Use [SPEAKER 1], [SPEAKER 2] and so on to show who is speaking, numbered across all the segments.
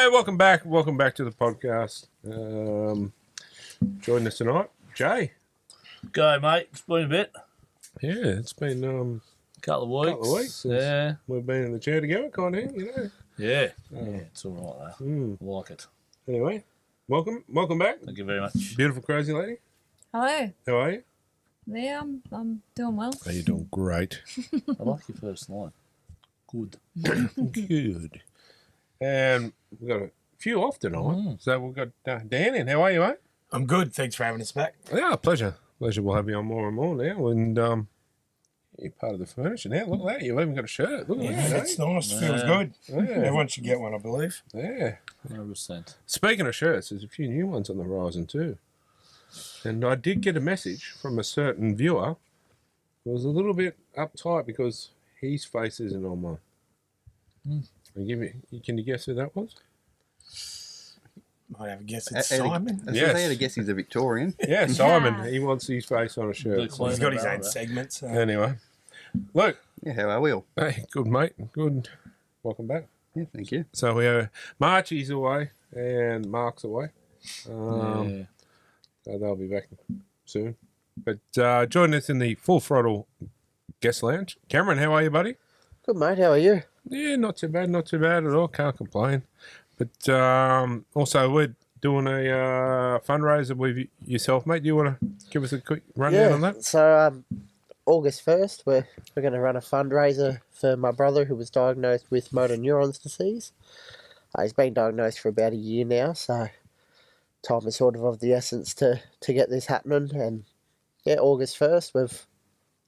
[SPEAKER 1] Hey, welcome back. Welcome back to the podcast. Joining us tonight, Jay.
[SPEAKER 2] Go, mate. It's been a bit.
[SPEAKER 1] Yeah, it's been
[SPEAKER 2] Couple of weeks.
[SPEAKER 1] since we've been in the chair together, kind of, you know.
[SPEAKER 2] Yeah. It's all right, though. I like it.
[SPEAKER 1] Anyway, welcome back.
[SPEAKER 2] Thank you very much.
[SPEAKER 1] Beautiful, crazy lady.
[SPEAKER 3] Hello.
[SPEAKER 1] How are you?
[SPEAKER 3] Yeah, I'm doing well.
[SPEAKER 1] Are you doing great?
[SPEAKER 2] I like your first line. Good.
[SPEAKER 1] Good. And we've got a few off tonight. So we've got Dan in. How are you, mate?
[SPEAKER 4] I'm good. Thanks for having us back.
[SPEAKER 1] Yeah, pleasure. We'll have you on more and more now. And you're part of the furniture now. Look at that. You've even got a shirt. Look at
[SPEAKER 4] Yeah,
[SPEAKER 1] that.
[SPEAKER 4] it's nice. Feels good.
[SPEAKER 1] Yeah.
[SPEAKER 4] Everyone should get one, I believe.
[SPEAKER 1] Yeah.
[SPEAKER 2] 100%.
[SPEAKER 1] Speaking of shirts, there's a few new ones on the horizon too. And I did get a message from a certain viewer who was a little bit uptight because his face isn't on mine. Can you guess who that was?
[SPEAKER 4] Might have a guess it's Simon.
[SPEAKER 5] I had a guess he's a Victorian.
[SPEAKER 1] Yeah, Simon. He wants his face on a shirt.
[SPEAKER 4] He's got his own segment. So.
[SPEAKER 1] Anyway, Luke.
[SPEAKER 5] Yeah, how are we all?
[SPEAKER 1] Hey, good mate. Good. Welcome back.
[SPEAKER 5] Yeah, thank you.
[SPEAKER 1] So we are Marchie's away and Mark's away. So they'll be back soon. But joining us in the full throttle guest lounge, Cameron. How are you, buddy?
[SPEAKER 6] Good, mate. How are you?
[SPEAKER 1] Yeah, not too bad at all. Can't complain. But also, we're doing a fundraiser with yourself, mate. Do you want to give us a quick rundown on that?
[SPEAKER 6] So August 1st, we're going to run a fundraiser for my brother who was diagnosed with motor neurons disease. He's been diagnosed for about a year now, so time is sort of the essence to get this happening. And yeah, August 1st, we've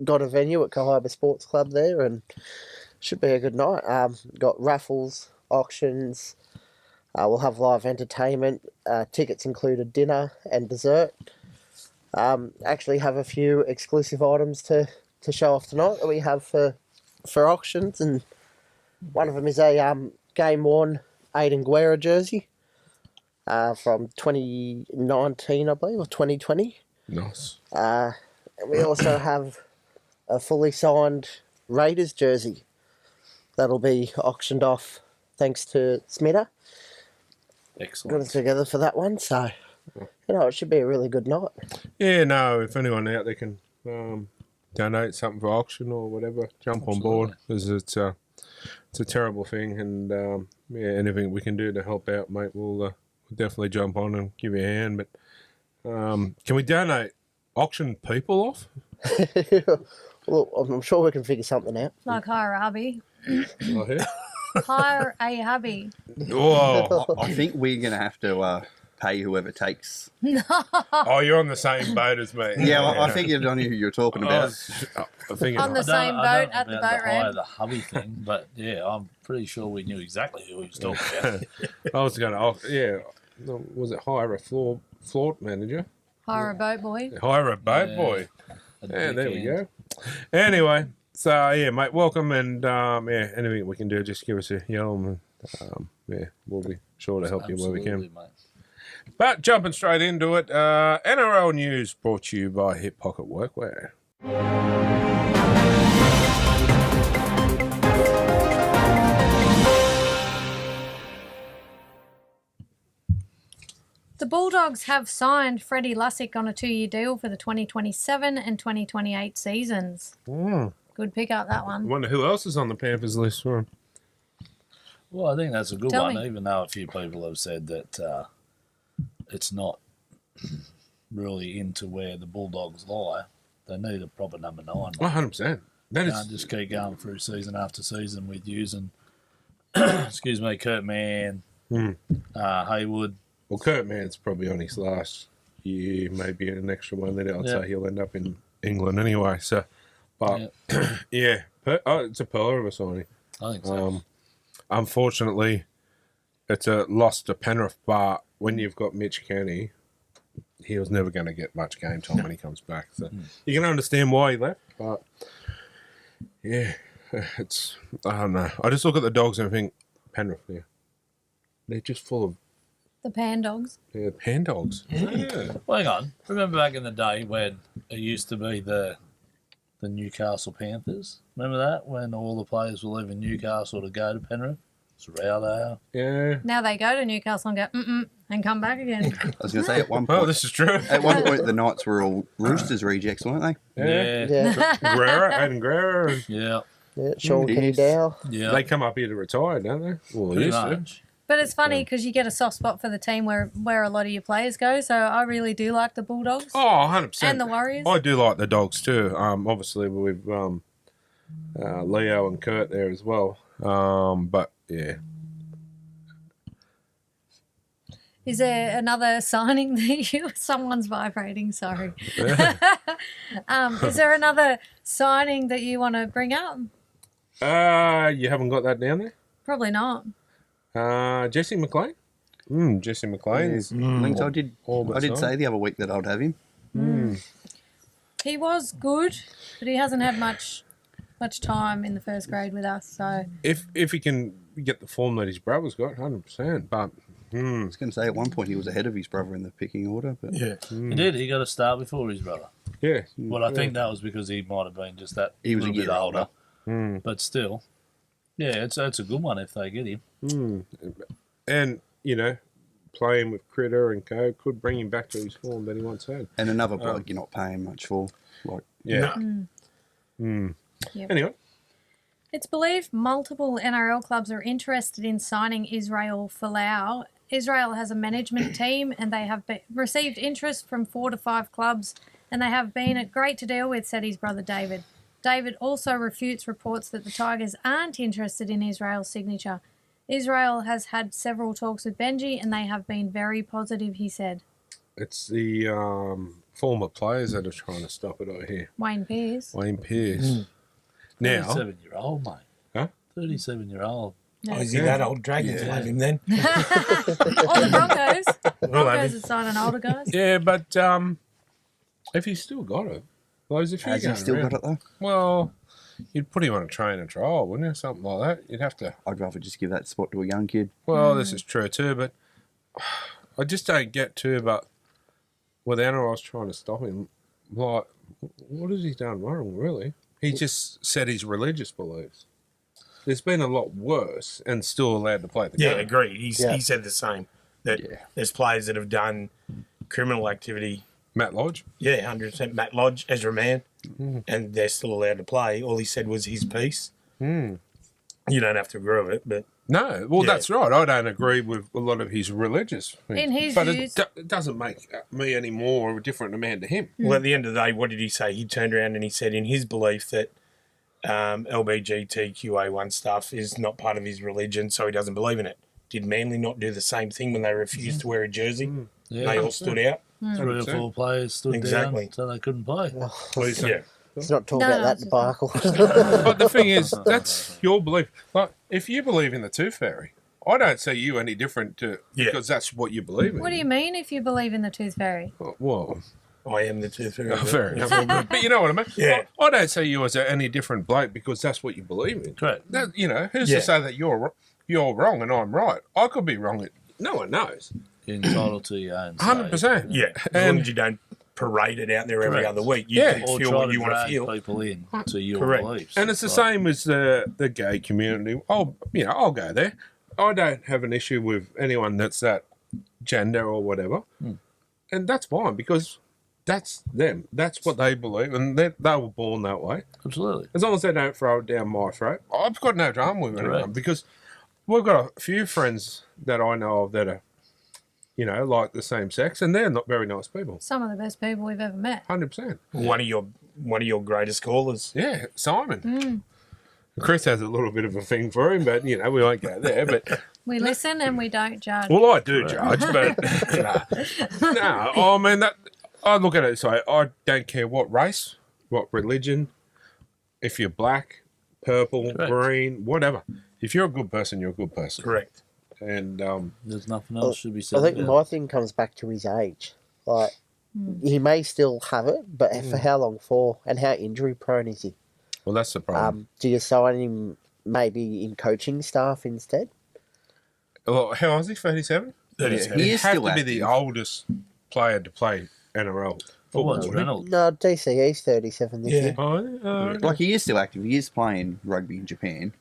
[SPEAKER 6] got a venue at Cohiba Sports Club there, and should be a good night. Got raffles, auctions. We'll have live entertainment. Tickets included dinner and dessert. Actually have a few exclusive items to show off tonight that we have for auctions, and one of them is a game worn Aiden Guerra jersey from 2019, I believe, or 2020.
[SPEAKER 1] Nice.
[SPEAKER 6] We also have a fully signed Raiders jersey that'll be auctioned off thanks to Schmidt.
[SPEAKER 2] Excellent.
[SPEAKER 6] Got it together for that one, so it should be a really good night.
[SPEAKER 1] Yeah, no, if anyone out there can donate something for auction or whatever, jump on board, because it's a terrible thing, and anything we can do to help out, mate, we'll definitely jump on and give you a hand. But can we donate auction people off?
[SPEAKER 6] Well, I'm sure we can figure something out.
[SPEAKER 3] Like hire a hubby.
[SPEAKER 1] Not here.
[SPEAKER 3] Hire a hubby.
[SPEAKER 1] Whoa.
[SPEAKER 5] I think we're going to have to pay whoever takes.
[SPEAKER 1] Oh, you're on the same boat as me.
[SPEAKER 5] Yeah, I figured I knew who you were talking about.
[SPEAKER 1] I think
[SPEAKER 3] On the same boat at the boat ramp.
[SPEAKER 2] The hubby thing, but yeah, I'm pretty sure we knew exactly who he was talking about.
[SPEAKER 1] I was going to, was it hire a floor manager?
[SPEAKER 3] Hire a boat boy.
[SPEAKER 1] Hire a boat boy. Yeah, there we go. Anyway, so yeah, mate, welcome, and anything we can do, just give us a yell, and we'll be sure to help you where we can.
[SPEAKER 2] Mate.
[SPEAKER 1] But jumping straight into it, NRL news brought to you by Hip Pocket Workwear.
[SPEAKER 3] The Bulldogs have signed Freddie Lussick on a 2-year deal for the 2027 and 2028 seasons. Good pick up, that
[SPEAKER 1] I
[SPEAKER 3] one.
[SPEAKER 1] wonder who else is on the Panthers list for him.
[SPEAKER 2] Well, I think that's a good
[SPEAKER 3] Tell
[SPEAKER 2] one,
[SPEAKER 3] me.
[SPEAKER 2] even though a few people have said that it's not really into where the Bulldogs lie. They need a proper number 9.
[SPEAKER 1] 100%. That
[SPEAKER 2] Can't
[SPEAKER 1] is
[SPEAKER 2] just keep going through season after season with using, Kurt Mann, Haywood.
[SPEAKER 1] Well, Kurt Mann's probably on his last year, maybe an extra one. Then I'd say he'll end up in England anyway. So, but it's a pearler of a signing.
[SPEAKER 2] I think so.
[SPEAKER 1] Unfortunately, it's a loss to Penrith, but when you've got Mitch Kenny, he was never going to get much game time when he comes back. So you can understand why he left, but yeah, I don't know. I just look at the Dogs and think, Penrith, they're just full of
[SPEAKER 3] The Pan Dogs.
[SPEAKER 1] pan dogs. Yeah.
[SPEAKER 2] Well, hang on. Remember back in the day when it used to be the Newcastle Panthers? Remember that? When all the players were leaving Newcastle to go to Penrith? Serrao.
[SPEAKER 1] Yeah.
[SPEAKER 3] Now they go to Newcastle and go, and come back again.
[SPEAKER 5] I was going to say at one point.
[SPEAKER 1] Well, this is true.
[SPEAKER 5] At one point, the Knights were all Roosters rejects, weren't they?
[SPEAKER 1] Yeah.
[SPEAKER 6] Yeah,
[SPEAKER 1] Aiden Guerrero.
[SPEAKER 2] Yeah.
[SPEAKER 6] yeah. Sean Kenny
[SPEAKER 5] Yes.
[SPEAKER 6] Dow.
[SPEAKER 2] Yeah.
[SPEAKER 1] They come up here to retire, don't they? Well, they
[SPEAKER 2] Pretty
[SPEAKER 1] used to.
[SPEAKER 2] much.
[SPEAKER 3] But it's funny because you get a soft spot for the team where a lot of your players go. So I really do like the Bulldogs
[SPEAKER 1] Oh, 100%.
[SPEAKER 3] and the Warriors.
[SPEAKER 1] I do like the Dogs too. Obviously with Leo and Kurt there as well. But yeah,
[SPEAKER 3] Is there another signing that you? Someone's vibrating. Sorry. Is there another signing that you want to bring up?
[SPEAKER 1] you haven't got that down
[SPEAKER 3] Probably not.
[SPEAKER 1] there. Jesse McLean. Jesse McLean's
[SPEAKER 5] Links, I did
[SPEAKER 1] signed.
[SPEAKER 5] say the other week that I'd have him.
[SPEAKER 3] He was good, but he hasn't had much time in the first grade with us. So
[SPEAKER 1] If he can get the form that his brother's got, 100%. But
[SPEAKER 5] I was going to say at one point he was ahead of his brother in the picking order, but
[SPEAKER 4] Yeah.
[SPEAKER 2] He did. He got a start before his brother.
[SPEAKER 1] yeah,
[SPEAKER 2] Well, I think that was because he might have been just that
[SPEAKER 5] He was a
[SPEAKER 2] little bit
[SPEAKER 5] year
[SPEAKER 2] older.
[SPEAKER 5] older.
[SPEAKER 2] But still, yeah, it's a good one if they get him.
[SPEAKER 1] and playing with Critter and Co could bring him back to his form that he once had.
[SPEAKER 5] and another bloke you're not paying much for. Like,
[SPEAKER 1] Yeah.
[SPEAKER 3] Yep.
[SPEAKER 1] Anyway,
[SPEAKER 3] it's believed multiple NRL clubs are interested in signing Israel Folau. Israel has a management team and they have received interest from 4 to 5 clubs and they have been great to deal with, said his brother David. David also refutes reports that the Tigers aren't interested in Israel's signature. Israel has had several talks with Benji and they have been very positive, he said.
[SPEAKER 1] it's the former players that are trying to stop it out here.
[SPEAKER 3] Wayne Pearce.
[SPEAKER 1] Wayne Pearce. Now,
[SPEAKER 2] 37-year-old, mate.
[SPEAKER 1] Huh?
[SPEAKER 2] 37-year-old.
[SPEAKER 4] Oh, is he that old? Dragons will have him then.
[SPEAKER 3] Or the Broncos. Broncos are signing older guys.
[SPEAKER 1] yeah, but if he's still got it, well, there's a few
[SPEAKER 5] has he
[SPEAKER 1] going
[SPEAKER 5] still
[SPEAKER 1] around.
[SPEAKER 5] got it though?
[SPEAKER 1] Well, you'd put him on a train and trial, wouldn't you? Something like that. You'd have to.
[SPEAKER 5] I'd rather just give that spot to a young kid.
[SPEAKER 1] Well, this is true too, but I just don't get too about with NRL's trying to stop him. Like, what has he done wrong, really? He just said his religious beliefs. There's been a lot worse and still allowed to play the
[SPEAKER 4] Yeah,
[SPEAKER 1] game.
[SPEAKER 4] agreed. He said the same. That there's players that have done criminal activity.
[SPEAKER 1] Matt Lodge.
[SPEAKER 4] Yeah, 100%. Matt Lodge, Ezra Mann, and they're still allowed to play. All he said was his piece. You don't have to agree with it, but
[SPEAKER 1] No, well,
[SPEAKER 4] Yeah.
[SPEAKER 1] that's right. I don't agree with a lot of his religious things.
[SPEAKER 3] In his
[SPEAKER 1] but
[SPEAKER 3] views-
[SPEAKER 1] it doesn't make me any more of a different a man to him.
[SPEAKER 4] well, at the end of the day, what did he say? He turned around and he said in his belief that LBGTQA1 stuff is not part of his religion, so he doesn't believe in it. Did Manly not do the same thing when they refused to wear a jersey?
[SPEAKER 2] Yeah.
[SPEAKER 4] They all stood out.
[SPEAKER 2] 3 or 4 players stood
[SPEAKER 4] Exactly.
[SPEAKER 2] down, so they couldn't play.
[SPEAKER 4] Yeah.
[SPEAKER 6] Let's not talk
[SPEAKER 3] No,
[SPEAKER 6] about
[SPEAKER 3] no,
[SPEAKER 6] that
[SPEAKER 3] it's just-
[SPEAKER 6] debacle.
[SPEAKER 1] But the thing is, that's your belief. Like, if you believe in the Tooth Fairy, I don't see you any different to because that's what you believe in.
[SPEAKER 3] What do you mean if you believe in the Tooth Fairy?
[SPEAKER 1] Well,
[SPEAKER 4] I am the tooth fairy.
[SPEAKER 1] fair enough. But you know what I mean?
[SPEAKER 4] Yeah.
[SPEAKER 1] I don't see you as any different bloke because that's what you believe in.
[SPEAKER 2] Correct.
[SPEAKER 1] That, who's
[SPEAKER 4] Yeah.
[SPEAKER 1] to say that you're wrong and I'm right? I could be wrong. No one knows.
[SPEAKER 2] You're entitled to your own say.
[SPEAKER 1] 100%.
[SPEAKER 4] Yeah, as long as you don't parade it out there every
[SPEAKER 2] Correct.
[SPEAKER 4] other week. You
[SPEAKER 1] Yeah.
[SPEAKER 4] can
[SPEAKER 2] Or
[SPEAKER 4] feel
[SPEAKER 2] try
[SPEAKER 4] what
[SPEAKER 2] to
[SPEAKER 4] you want to
[SPEAKER 2] drag
[SPEAKER 4] feel.
[SPEAKER 2] people in to your
[SPEAKER 4] Correct.
[SPEAKER 2] beliefs.
[SPEAKER 1] And it's the
[SPEAKER 2] like-
[SPEAKER 1] same as the gay community. I'll go there. I don't have an issue with anyone that's that gender or whatever. And that's fine because that's them. That's what they believe. And they were born that way.
[SPEAKER 2] Absolutely.
[SPEAKER 1] As long as they don't throw it down my throat, I've got no drama with anyone
[SPEAKER 2] Correct.
[SPEAKER 1] because we've got a few friends that I know of that are, like the same sex, and they're not very nice people.
[SPEAKER 3] Some of the best people we've ever met.
[SPEAKER 1] 100%.
[SPEAKER 4] One of your greatest callers.
[SPEAKER 1] Yeah, Simon. Chris has a little bit of a thing for him, but we won't go there. But
[SPEAKER 3] We listen and we don't judge.
[SPEAKER 1] well, I do judge, but no. I mean that. I look at it so I don't care what race, what religion, if you're black, purple,
[SPEAKER 2] Correct.
[SPEAKER 1] green, whatever. If you're a good person, you're a good person.
[SPEAKER 4] Correct.
[SPEAKER 1] And
[SPEAKER 2] There's nothing else should be said.
[SPEAKER 6] I think
[SPEAKER 2] about
[SPEAKER 6] my thing comes back to his age. Like, he may still have it, but for how long for? And how injury prone is he?
[SPEAKER 1] well, that's the problem.
[SPEAKER 6] Do you sign him maybe in coaching staff instead?
[SPEAKER 1] Well, how old is he? 37.
[SPEAKER 4] 37.
[SPEAKER 5] He
[SPEAKER 1] He'd
[SPEAKER 5] is
[SPEAKER 1] have
[SPEAKER 5] still
[SPEAKER 1] to be
[SPEAKER 5] active.
[SPEAKER 1] the oldest player to play NRL
[SPEAKER 2] Well,
[SPEAKER 1] football.
[SPEAKER 2] what's
[SPEAKER 1] wouldn't he?
[SPEAKER 2] Reynolds?
[SPEAKER 6] No, DCE's 37 this
[SPEAKER 4] Yeah.
[SPEAKER 6] year.
[SPEAKER 1] Oh,
[SPEAKER 5] Like he is still active. He is playing rugby in Japan.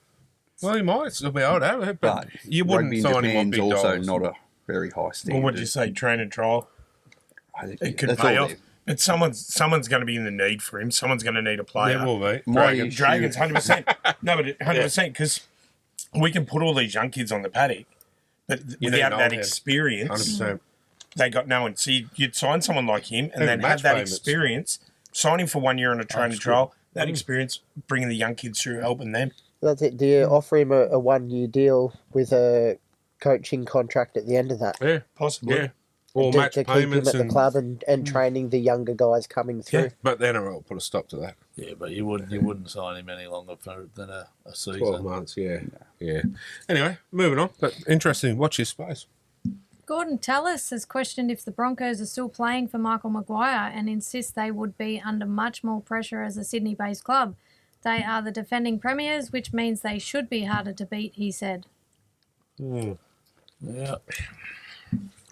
[SPEAKER 1] Well, he might still be able to have it, but you wouldn't
[SPEAKER 5] rugby in
[SPEAKER 1] sign him on
[SPEAKER 5] Japan's
[SPEAKER 1] big
[SPEAKER 5] also
[SPEAKER 1] dollars.
[SPEAKER 5] not a very high standard.
[SPEAKER 4] Well, what did you say? Train and trial. It could
[SPEAKER 5] That's
[SPEAKER 4] pay
[SPEAKER 5] all
[SPEAKER 4] off.
[SPEAKER 5] there.
[SPEAKER 4] But someone's going to be in the need for him. Someone's going to need a player.
[SPEAKER 1] There will be.
[SPEAKER 5] My
[SPEAKER 1] Dragon.
[SPEAKER 5] issue-
[SPEAKER 4] Dragons, 100%. No, but 100%, because we can put all these young kids on the paddock, but
[SPEAKER 1] You need
[SPEAKER 4] without
[SPEAKER 1] an
[SPEAKER 4] that
[SPEAKER 1] old head.
[SPEAKER 4] experience,
[SPEAKER 1] 100%.
[SPEAKER 4] they got no one. So you'd sign someone like him and
[SPEAKER 1] Even
[SPEAKER 4] then
[SPEAKER 1] match
[SPEAKER 4] have that
[SPEAKER 1] payments.
[SPEAKER 4] experience, sign him for 1 year on a training trial,
[SPEAKER 1] Mm.
[SPEAKER 4] that experience, bringing the young kids through, helping them.
[SPEAKER 6] That's it. Do you offer him a 1 year deal with a coaching contract at the end of that?
[SPEAKER 1] Yeah,
[SPEAKER 4] Possibly.
[SPEAKER 1] yeah. Or
[SPEAKER 6] to
[SPEAKER 1] match
[SPEAKER 6] keep him
[SPEAKER 1] payments
[SPEAKER 6] at the club and training the younger guys coming through.
[SPEAKER 4] Yeah.
[SPEAKER 1] But the NRL put a stop to that.
[SPEAKER 2] Yeah, but you wouldn't sign him any longer than a
[SPEAKER 1] 12
[SPEAKER 2] season.
[SPEAKER 1] months, yeah. Anyway, moving on. But interesting. Watch his space.
[SPEAKER 3] Gordon Tallis has questioned if the Broncos are still playing for Michael Maguire and insists they would be under much more pressure as a Sydney-based club. They are the defending premiers, which means they should be harder to beat, he said.
[SPEAKER 2] Yeah.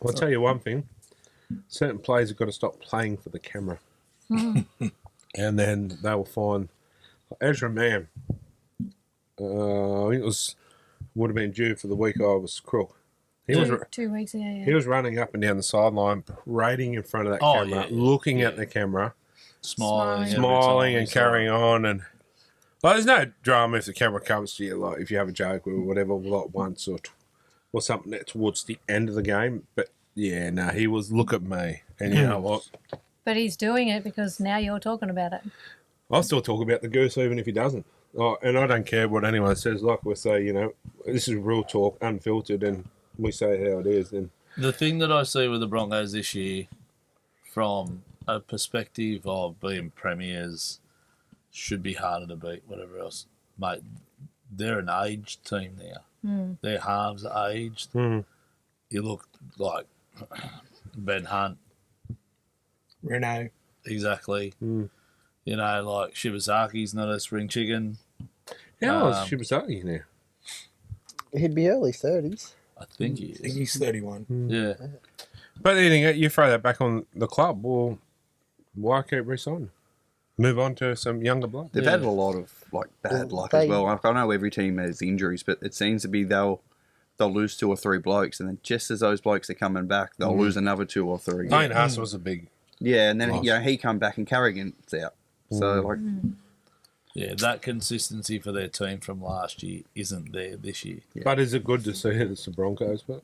[SPEAKER 1] I'll tell you one thing. Certain players have got to stop playing for the camera. And then they will find Ezra Mann. I think it would have been due for the week I was crook. He was
[SPEAKER 3] 2 weeks ago, yeah.
[SPEAKER 1] he was running up and down the sideline, parading in front of that
[SPEAKER 2] Oh,
[SPEAKER 1] camera,
[SPEAKER 2] yeah, yeah,
[SPEAKER 1] looking at the camera,
[SPEAKER 2] Smiling
[SPEAKER 1] smiling and carrying on. And like, there's no drama if the camera comes to you, like if you have a joke or whatever, like once or something that towards the end of the game. But yeah, no, he was look at me, and you know what?
[SPEAKER 3] But he's doing it because now you're talking about it.
[SPEAKER 1] I'll still talk about the goose even if he doesn't. Oh, and I don't care what anyone says. Like we say, you know, this is real talk, unfiltered, and we say how it is. And
[SPEAKER 2] The thing that I see with the Broncos this year, from a perspective of being premiers, should be harder to beat, whatever else. Mate, they're an aged team now. Their halves are aged. You look like Ben Hunt.
[SPEAKER 4] Renault.
[SPEAKER 2] Exactly. You know, like Shibazaki's not a spring chicken.
[SPEAKER 1] how old is Shibazaki now?
[SPEAKER 6] He'd be early 30s.
[SPEAKER 2] I think he
[SPEAKER 4] I think
[SPEAKER 2] is.
[SPEAKER 4] he's 31.
[SPEAKER 2] Yeah.
[SPEAKER 1] But then you throw that back on the club, well, why keep re-signing? Move on to some younger blood.
[SPEAKER 5] They've had a lot of bad luck as well. I know every team has injuries, but it seems to be they'll lose 2 or 3 blokes, and then just as those blokes are coming back, they'll lose another 2 or 3.
[SPEAKER 1] Dane Huss was a big.
[SPEAKER 5] Yeah, and then
[SPEAKER 1] Loss.
[SPEAKER 5] he come back and Carrigan's out. So
[SPEAKER 2] Yeah, that consistency for their team from last year isn't there this year.
[SPEAKER 1] But is it good to see that it's the Broncos? But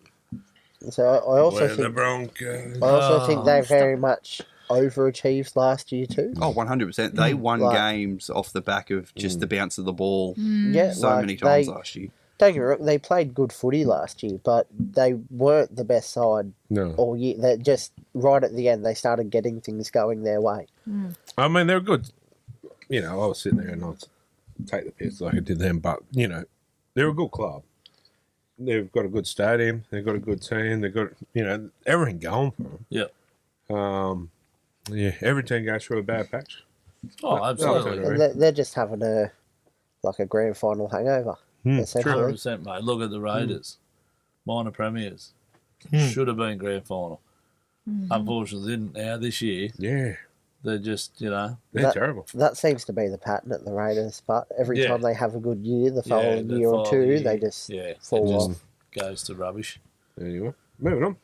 [SPEAKER 6] So I also
[SPEAKER 1] we're the
[SPEAKER 6] think
[SPEAKER 1] Broncos.
[SPEAKER 6] they very much overachieved last year too.
[SPEAKER 5] 100%. They won
[SPEAKER 6] Like-
[SPEAKER 5] games off the back of just the bounce of the ball
[SPEAKER 6] Yeah,
[SPEAKER 5] so
[SPEAKER 6] like
[SPEAKER 5] many times
[SPEAKER 6] they,
[SPEAKER 5] last year.
[SPEAKER 6] Don't get me wrong, they played good footy last year, but they weren't the best side
[SPEAKER 1] No,
[SPEAKER 6] all year. They just right at the end they started getting things going their way.
[SPEAKER 1] I mean they're good. You know, I was sitting there and I'd take the piss like I did them, but you know, they're a good club. They've got a good stadium. They've got a good team. They've got everything going for them.
[SPEAKER 2] Yeah.
[SPEAKER 1] Yeah, every team goes through a bad patch.
[SPEAKER 2] Oh, absolutely.
[SPEAKER 1] Right.
[SPEAKER 6] They're just having a grand final hangover. Essentially.
[SPEAKER 2] 100%, mate. Look at the Raiders. Minor premiers. Should have been grand final. Unfortunately, didn't. Now, this year,
[SPEAKER 1] Yeah,
[SPEAKER 2] they're just,
[SPEAKER 1] they're
[SPEAKER 6] That-
[SPEAKER 1] terrible.
[SPEAKER 6] That seems to be the pattern at the Raiders, but every
[SPEAKER 2] Yeah.
[SPEAKER 6] time they have a good year, the following
[SPEAKER 2] the
[SPEAKER 6] year or
[SPEAKER 2] following
[SPEAKER 6] two,
[SPEAKER 2] year,
[SPEAKER 6] they just
[SPEAKER 2] it
[SPEAKER 6] fall
[SPEAKER 2] just
[SPEAKER 6] off.
[SPEAKER 2] goes to rubbish.
[SPEAKER 1] Anyway, moving on.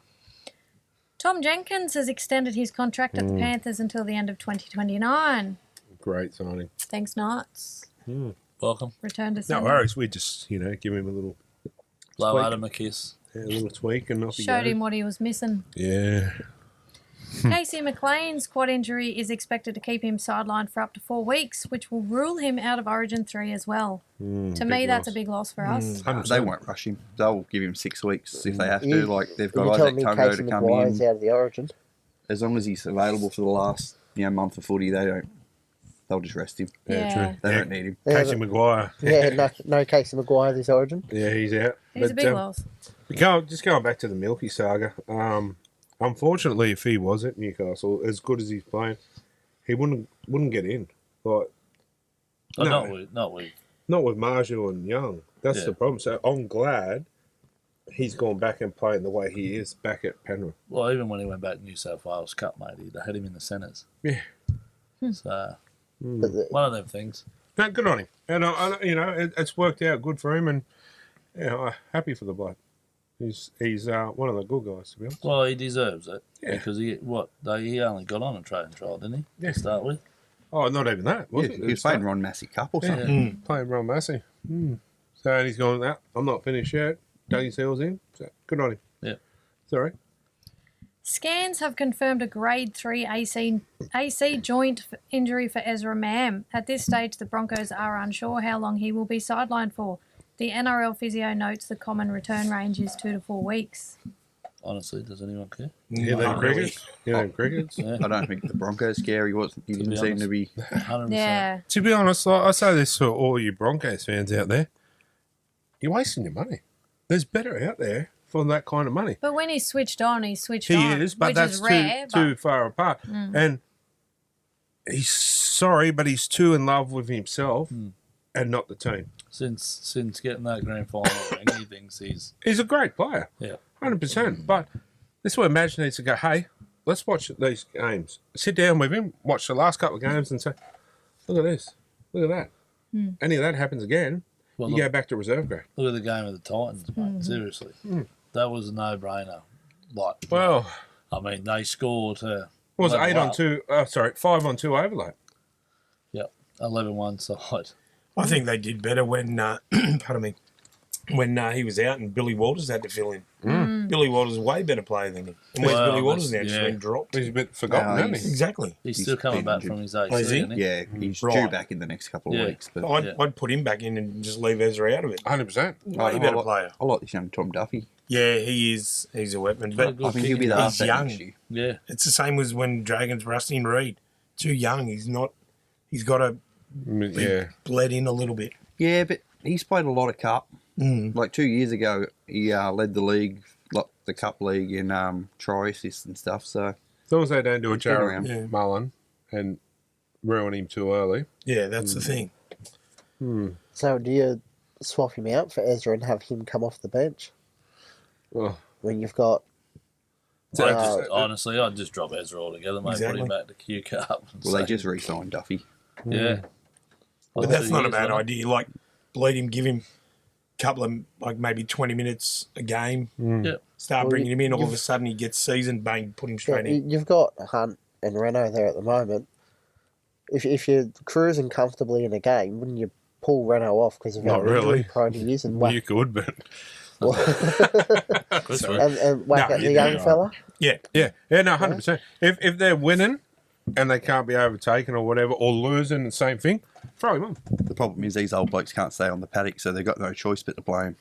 [SPEAKER 3] Tom Jenkins has extended his contract at the Panthers until the end of 2029.
[SPEAKER 1] Great signing.
[SPEAKER 3] Thanks, Knights.
[SPEAKER 2] Welcome.
[SPEAKER 3] Return to
[SPEAKER 1] No
[SPEAKER 3] sender.
[SPEAKER 1] worries. We just give him a little
[SPEAKER 2] Blow
[SPEAKER 1] Tweak.
[SPEAKER 2] Adam a kiss.
[SPEAKER 1] tweak and off he
[SPEAKER 3] Showed
[SPEAKER 1] goes.
[SPEAKER 3] him what he was missing.
[SPEAKER 1] Yeah.
[SPEAKER 3] Casey McLean's quad injury is expected to keep him sidelined for up to 4 weeks, which will rule him out of Origin 3 as well. To me, that's a big loss for us.
[SPEAKER 5] They won't rush him. They'll give him 6 weeks if they have to.
[SPEAKER 6] You-
[SPEAKER 5] Like they've
[SPEAKER 6] You're
[SPEAKER 5] got
[SPEAKER 6] telling
[SPEAKER 5] Isaac
[SPEAKER 6] me
[SPEAKER 5] Tungo
[SPEAKER 6] Casey
[SPEAKER 5] to come
[SPEAKER 6] McGuire's
[SPEAKER 5] in.
[SPEAKER 6] out of the Origin?
[SPEAKER 5] As long as he's available for the last month of footy, they'll just rest him.
[SPEAKER 3] Yeah.
[SPEAKER 1] True.
[SPEAKER 5] They
[SPEAKER 1] Yeah.
[SPEAKER 5] don't need him.
[SPEAKER 6] Yeah,
[SPEAKER 1] Casey Maguire.
[SPEAKER 6] no Casey McGuire this Origin.
[SPEAKER 1] Yeah, he's out.
[SPEAKER 3] He's a big loss.
[SPEAKER 1] Just going back to the Milky saga. Unfortunately, if he was at Newcastle, as good as he's playing, he wouldn't get in. Like,
[SPEAKER 2] Oh,
[SPEAKER 1] No.
[SPEAKER 2] not with.
[SPEAKER 1] not with Marshall and Young. That's
[SPEAKER 2] Yeah.
[SPEAKER 1] the problem. So I'm glad he's gone back and playing the way he is back at Penrith.
[SPEAKER 2] Well, even when he went back to New South Wales Cup, mate, they had him in the centres.
[SPEAKER 1] Yeah.
[SPEAKER 2] So,
[SPEAKER 6] But
[SPEAKER 2] one of them things.
[SPEAKER 1] No, good on him. And, it's worked out good for him, and, happy for the bloke. He's one of the good guys, to be honest.
[SPEAKER 2] Well, he deserves it.
[SPEAKER 1] Yeah.
[SPEAKER 2] Because he only got on a training trial, didn't he?
[SPEAKER 1] Yeah.
[SPEAKER 2] To start with.
[SPEAKER 1] Oh, not even that, was
[SPEAKER 5] Yeah,
[SPEAKER 1] it?
[SPEAKER 5] he was playing Ron Massey Cup or
[SPEAKER 1] Yeah,
[SPEAKER 5] something.
[SPEAKER 1] playing Ron Massey. So, and he's gone, I'm not finished yet. Dug his heels in. So, good on him.
[SPEAKER 2] Yeah.
[SPEAKER 1] Sorry.
[SPEAKER 3] Scans have confirmed a grade 3 AC joint injury for Ezra Mam. At this stage, the Broncos are unsure how long he will be sidelined for. The NRL physio notes the common return range is 2 to 4 weeks.
[SPEAKER 2] Honestly, does anyone care?
[SPEAKER 1] You know crickets? You know crickets?
[SPEAKER 2] Yeah.
[SPEAKER 5] I don't think the Broncos scary wasn't. He didn't
[SPEAKER 2] be
[SPEAKER 5] seem
[SPEAKER 2] honest.
[SPEAKER 5] to be.
[SPEAKER 2] 100%.
[SPEAKER 3] Yeah.
[SPEAKER 1] To be honest, I say this to all you Broncos fans out there. You're wasting your money. There's better out there for that kind of money.
[SPEAKER 3] But when he's switched on, he's switched
[SPEAKER 1] He
[SPEAKER 3] on.
[SPEAKER 1] is, but
[SPEAKER 3] which
[SPEAKER 1] that's
[SPEAKER 3] is rare.
[SPEAKER 1] too far apart. And he's sorry, but he's too in love with himself and not the team.
[SPEAKER 2] Since getting that grand final ring, he thinks
[SPEAKER 1] He's a great player,
[SPEAKER 2] yeah.
[SPEAKER 1] 100%. But this is where Madge needs to go, hey, let's watch these games. Sit down with him, watch the last couple of games and say, look at this, look at that. Any of that happens again,
[SPEAKER 2] Well,
[SPEAKER 1] you
[SPEAKER 2] look,
[SPEAKER 1] go back to reserve grade.
[SPEAKER 2] look at the game of the Titans, mate. Seriously. That was a no-brainer. Like,
[SPEAKER 1] Well,
[SPEAKER 2] I mean, they scored
[SPEAKER 1] it was
[SPEAKER 2] 11-1.
[SPEAKER 1] 5 on 2 overlap.
[SPEAKER 2] Yep, 11-1 side.
[SPEAKER 4] I think they did better when, pardon me, when he was out and Billy Walters had to fill in. Billy Walters is a way better player than him. And where's
[SPEAKER 2] Well,
[SPEAKER 4] Billy Walters now?
[SPEAKER 2] that's-
[SPEAKER 4] Just
[SPEAKER 2] yeah.
[SPEAKER 4] been dropped.
[SPEAKER 1] He's a bit forgotten, isn't he?
[SPEAKER 4] Exactly.
[SPEAKER 2] He's
[SPEAKER 5] He's
[SPEAKER 2] still coming
[SPEAKER 5] been
[SPEAKER 2] back
[SPEAKER 5] injured.
[SPEAKER 2] from his AC,
[SPEAKER 4] Oh, is he?
[SPEAKER 2] isn't he?
[SPEAKER 5] Yeah, he's due
[SPEAKER 4] Right.
[SPEAKER 5] back in the next couple of
[SPEAKER 2] Yeah.
[SPEAKER 5] weeks. But
[SPEAKER 4] I'd put him back in and just leave Ezra out of it.
[SPEAKER 1] 100%.
[SPEAKER 4] Way better player.
[SPEAKER 5] I like this young Tom Duffy.
[SPEAKER 4] Yeah, he is. He's a weapon.
[SPEAKER 2] What a
[SPEAKER 4] But
[SPEAKER 2] good
[SPEAKER 5] I think he'll be the
[SPEAKER 4] He's
[SPEAKER 5] halfback
[SPEAKER 4] young.
[SPEAKER 5] next year.
[SPEAKER 2] Yeah.
[SPEAKER 4] it's the same as when Dragons were Rusty and Reed. Too young. He's not. He's got to
[SPEAKER 1] Yeah.
[SPEAKER 4] bled in a little bit.
[SPEAKER 5] Yeah, but he's played a lot of cup.
[SPEAKER 4] Mm.
[SPEAKER 5] Like 2 years ago, he led the league, like the cup league in try assists and stuff. So
[SPEAKER 1] As long as they don't do a
[SPEAKER 5] He's been
[SPEAKER 1] Jared
[SPEAKER 5] around.
[SPEAKER 4] Yeah.
[SPEAKER 1] Mullen and ruin him too early.
[SPEAKER 4] Yeah, that's the thing.
[SPEAKER 6] So do you swap him out for Ezra and have him come off the bench
[SPEAKER 1] Well,
[SPEAKER 6] when you've got
[SPEAKER 2] Honestly, I'd just drop Ezra altogether, mate. Put
[SPEAKER 4] Exactly.
[SPEAKER 2] him back to Q Cup.
[SPEAKER 5] well, they just re-signed Duffy.
[SPEAKER 2] Yeah.
[SPEAKER 4] But that's not a bad idea. Like, bleed him, give him a couple of, like, maybe 20 minutes a game.
[SPEAKER 2] Yeah.
[SPEAKER 4] Start
[SPEAKER 6] Well,
[SPEAKER 4] bringing him in. All of
[SPEAKER 6] you've-
[SPEAKER 4] a sudden, he gets seasoned. Bang, put him
[SPEAKER 6] yeah,
[SPEAKER 4] straight in.
[SPEAKER 6] you've got Hunt and Renault there at the moment. If you're cruising comfortably in a game, wouldn't you pull Renault off because of how
[SPEAKER 1] Not really.
[SPEAKER 6] prone he is and whack
[SPEAKER 1] you could, but
[SPEAKER 6] and whack
[SPEAKER 4] No,
[SPEAKER 6] at
[SPEAKER 4] you're
[SPEAKER 6] the young
[SPEAKER 4] right.
[SPEAKER 6] fella?
[SPEAKER 4] Yeah.
[SPEAKER 1] yeah, no, 100%. If they're winning and they can't be overtaken or whatever, or losing, the same thing, throw him on.
[SPEAKER 5] The problem is these old blokes can't stay on the paddock, so they've got no choice but to play him.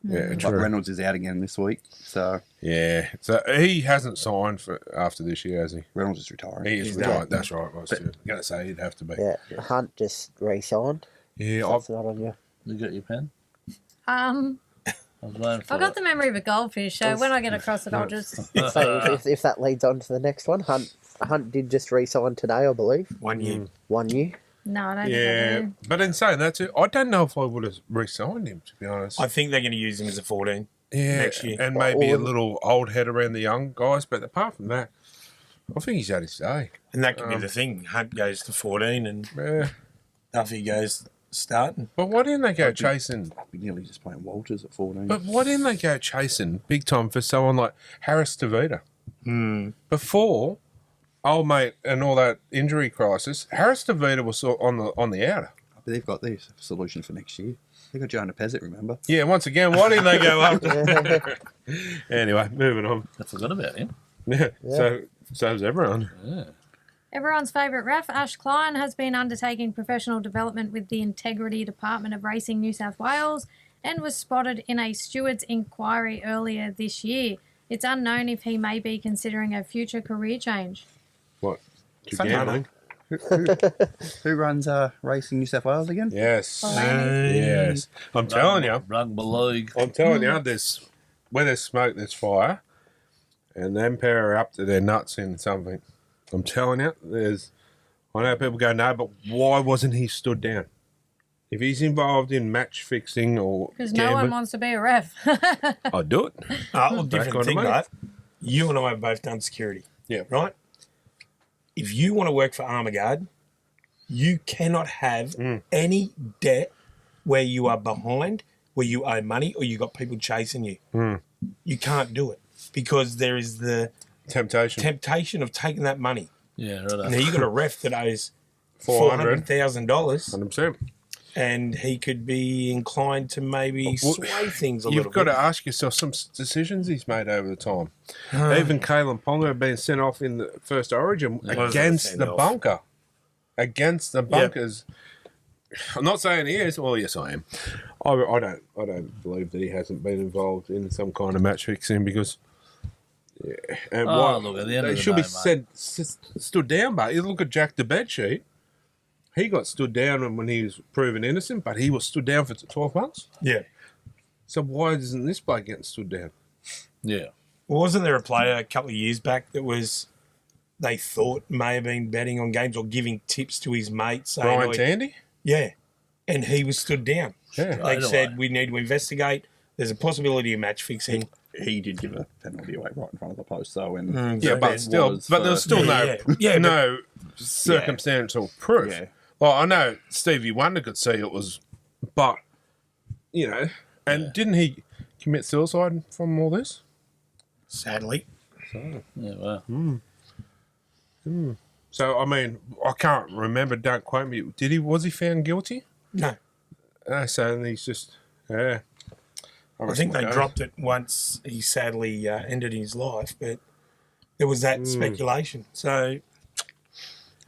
[SPEAKER 1] Yeah,
[SPEAKER 5] Like
[SPEAKER 1] true.
[SPEAKER 5] Reynolds is out again this week, so
[SPEAKER 1] Yeah, so he hasn't signed for after this year, has he?
[SPEAKER 5] Reynolds is retiring.
[SPEAKER 1] He is
[SPEAKER 4] He's
[SPEAKER 1] retired.
[SPEAKER 4] done.
[SPEAKER 1] That's right. I was going to say he'd have to be.
[SPEAKER 6] Yeah, Hunt just re-signed.
[SPEAKER 1] Yeah,
[SPEAKER 6] That's not on you.
[SPEAKER 2] You got your pen?
[SPEAKER 3] I
[SPEAKER 2] I was waiting for
[SPEAKER 3] got
[SPEAKER 2] it.
[SPEAKER 3] the memory of a goldfish, so when I get across it, I'll just.
[SPEAKER 6] So if that leads on to the next one, Hunt did just re-sign today, I believe.
[SPEAKER 4] 1 year.
[SPEAKER 6] 1 year.
[SPEAKER 3] No, I don't think I
[SPEAKER 1] yeah.
[SPEAKER 3] do.
[SPEAKER 1] But in saying that, too, I don't know if I would have re-signed him, to be honest.
[SPEAKER 4] I think they're going to use him as a 14.
[SPEAKER 1] Yeah,
[SPEAKER 4] next year.
[SPEAKER 1] and maybe
[SPEAKER 6] Or-
[SPEAKER 1] a little old head around the young guys. But apart from that, I think he's had his day.
[SPEAKER 4] And that could be the thing. Hunt goes to 14 and
[SPEAKER 1] Yeah.
[SPEAKER 4] Duffy goes starting.
[SPEAKER 1] But why didn't they go chasing?
[SPEAKER 5] We're nearly just playing Walters at 14.
[SPEAKER 1] But why didn't they go chasing big time for someone like Harris Tavita? Before old mate and all that injury crisis, Harris Tavita was on the outer.
[SPEAKER 5] But they've got this solution for next year. They got Jonah Pezzett, remember?
[SPEAKER 1] Yeah, once again, why didn't they go up? Anyway, moving on.
[SPEAKER 2] I forgot about him.
[SPEAKER 1] Yeah. So's everyone.
[SPEAKER 2] Yeah.
[SPEAKER 3] Everyone's favourite ref, Ash Klein, has been undertaking professional development with the Integrity Department of Racing New South Wales and was spotted in a steward's inquiry earlier this year. It's unknown if he may be considering a future career change.
[SPEAKER 1] What?
[SPEAKER 5] Gambling. Who runs Racing New South Wales again?
[SPEAKER 1] Yes.
[SPEAKER 3] Folau.
[SPEAKER 1] Yes. I'm telling you.
[SPEAKER 2] Rugby league.
[SPEAKER 1] I'm telling you, where there's smoke, there's fire. And them pair are up to their nuts in something. I'm telling you, I know people go, no, but why wasn't he stood down? If he's involved in match fixing or
[SPEAKER 3] Because no one
[SPEAKER 1] gambling,
[SPEAKER 3] wants to be a ref.
[SPEAKER 1] I'd do it.
[SPEAKER 4] Well,
[SPEAKER 1] That
[SPEAKER 4] different
[SPEAKER 1] kind of
[SPEAKER 4] thing,
[SPEAKER 1] money.
[SPEAKER 4] but you and I have both done security.
[SPEAKER 1] Yeah.
[SPEAKER 4] Right? If you want to work for Armaguard, You cannot have any debt where you are behind, where you owe money, or you got people chasing you. You can't do it because there is the temptation of taking that money.
[SPEAKER 2] Yeah, right.
[SPEAKER 4] Now you got a ref that owes
[SPEAKER 1] $400,000.
[SPEAKER 4] $400,000,
[SPEAKER 1] 100%.
[SPEAKER 4] and he could be inclined to maybe sway things a little bit.
[SPEAKER 1] You've got to ask yourself some decisions he's made over the time. Even Kalen Ponga being sent off in the first Origin against the bunker. Against the bunkers. Yep. I'm not saying he is. Well, yes, I am. I don't believe that he hasn't been involved in some kind of match fixing because. Yeah, and
[SPEAKER 2] Look, at the end of the
[SPEAKER 1] should
[SPEAKER 2] day,
[SPEAKER 1] be stood down, but you look at Jack the bedsheet. He got stood down when he was proven innocent, but he was stood down for 12 months.
[SPEAKER 4] Yeah.
[SPEAKER 1] So why isn't this bloke getting stood down?
[SPEAKER 2] Yeah.
[SPEAKER 4] Well, wasn't there a player a couple of years back that was they thought may have been betting on games or giving tips to his mates?
[SPEAKER 1] Brian Tandy?
[SPEAKER 4] Yeah. And he was stood down.
[SPEAKER 1] Yeah.
[SPEAKER 4] They said, we need to investigate. There's a possibility of match fixing.
[SPEAKER 5] He did give a penalty away right in front of the post, though. And
[SPEAKER 1] but there's still no circumstantial proof.
[SPEAKER 5] Yeah.
[SPEAKER 1] Well, I know Stevie Wonder could see it was, but, and didn't he commit suicide from all this?
[SPEAKER 4] Sadly.
[SPEAKER 1] So,
[SPEAKER 2] Yeah, well.
[SPEAKER 1] So, I mean, I can't remember, don't quote me. Was he found guilty?
[SPEAKER 4] No.
[SPEAKER 1] So he's just, yeah.
[SPEAKER 4] I think they dropped it once he sadly ended his life, but there was that speculation. So,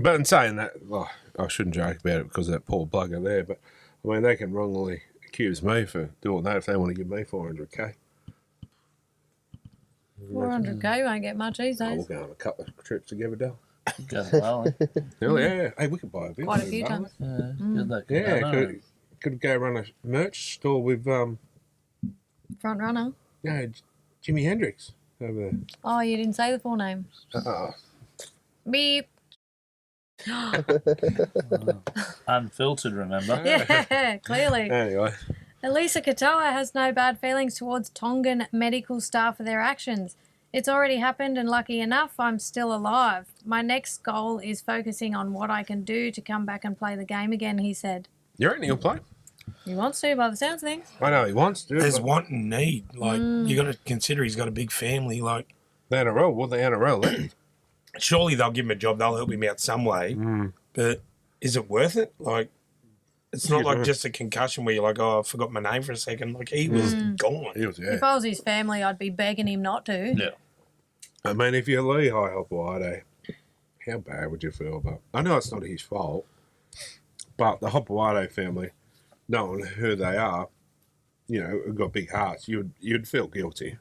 [SPEAKER 1] but in saying that, well, I shouldn't joke about it because of that poor blugger there, but I mean, they can wrongly accuse me for doing that if they want to give me $400K.
[SPEAKER 3] 400K won't get much these days.
[SPEAKER 1] We'll go on a couple of trips together, Dale. Yeah. Hey, we could buy a bit.
[SPEAKER 3] Quite a few times.
[SPEAKER 1] Could go run a merch store with
[SPEAKER 3] Front runner.
[SPEAKER 1] Jimi Hendrix over there.
[SPEAKER 3] Oh, you didn't say the full name. Beep.
[SPEAKER 2] Unfiltered, remember?
[SPEAKER 3] Yeah, clearly.
[SPEAKER 1] Anyway.
[SPEAKER 3] Elisa Katoa has no bad feelings towards Tongan medical staff for their actions. It's already happened, and lucky enough, I'm still alive. My next goal is focusing on what I can do to come back and play the game again, he said.
[SPEAKER 1] You reckon he'll play?
[SPEAKER 3] He wants to, by the sounds of things.
[SPEAKER 1] I know he wants to.
[SPEAKER 4] there's want and need. Like, you got to consider he's got a big family. Like,
[SPEAKER 1] The NRL, well, the NRL,
[SPEAKER 4] surely they'll give him a job. They'll help him out some way. But is it worth it? Like, it's not like just a concussion where you're like, oh, I forgot my name for a second. Like, he was gone.
[SPEAKER 1] he was,
[SPEAKER 3] If I was his family, I'd be begging him not to.
[SPEAKER 2] Yeah.
[SPEAKER 1] I mean, if you're Lehigh Hopewade, how bad would you feel about? I know it's not his fault, but the Hopewade family, knowing who they are, have got big hearts. You'd feel guilty.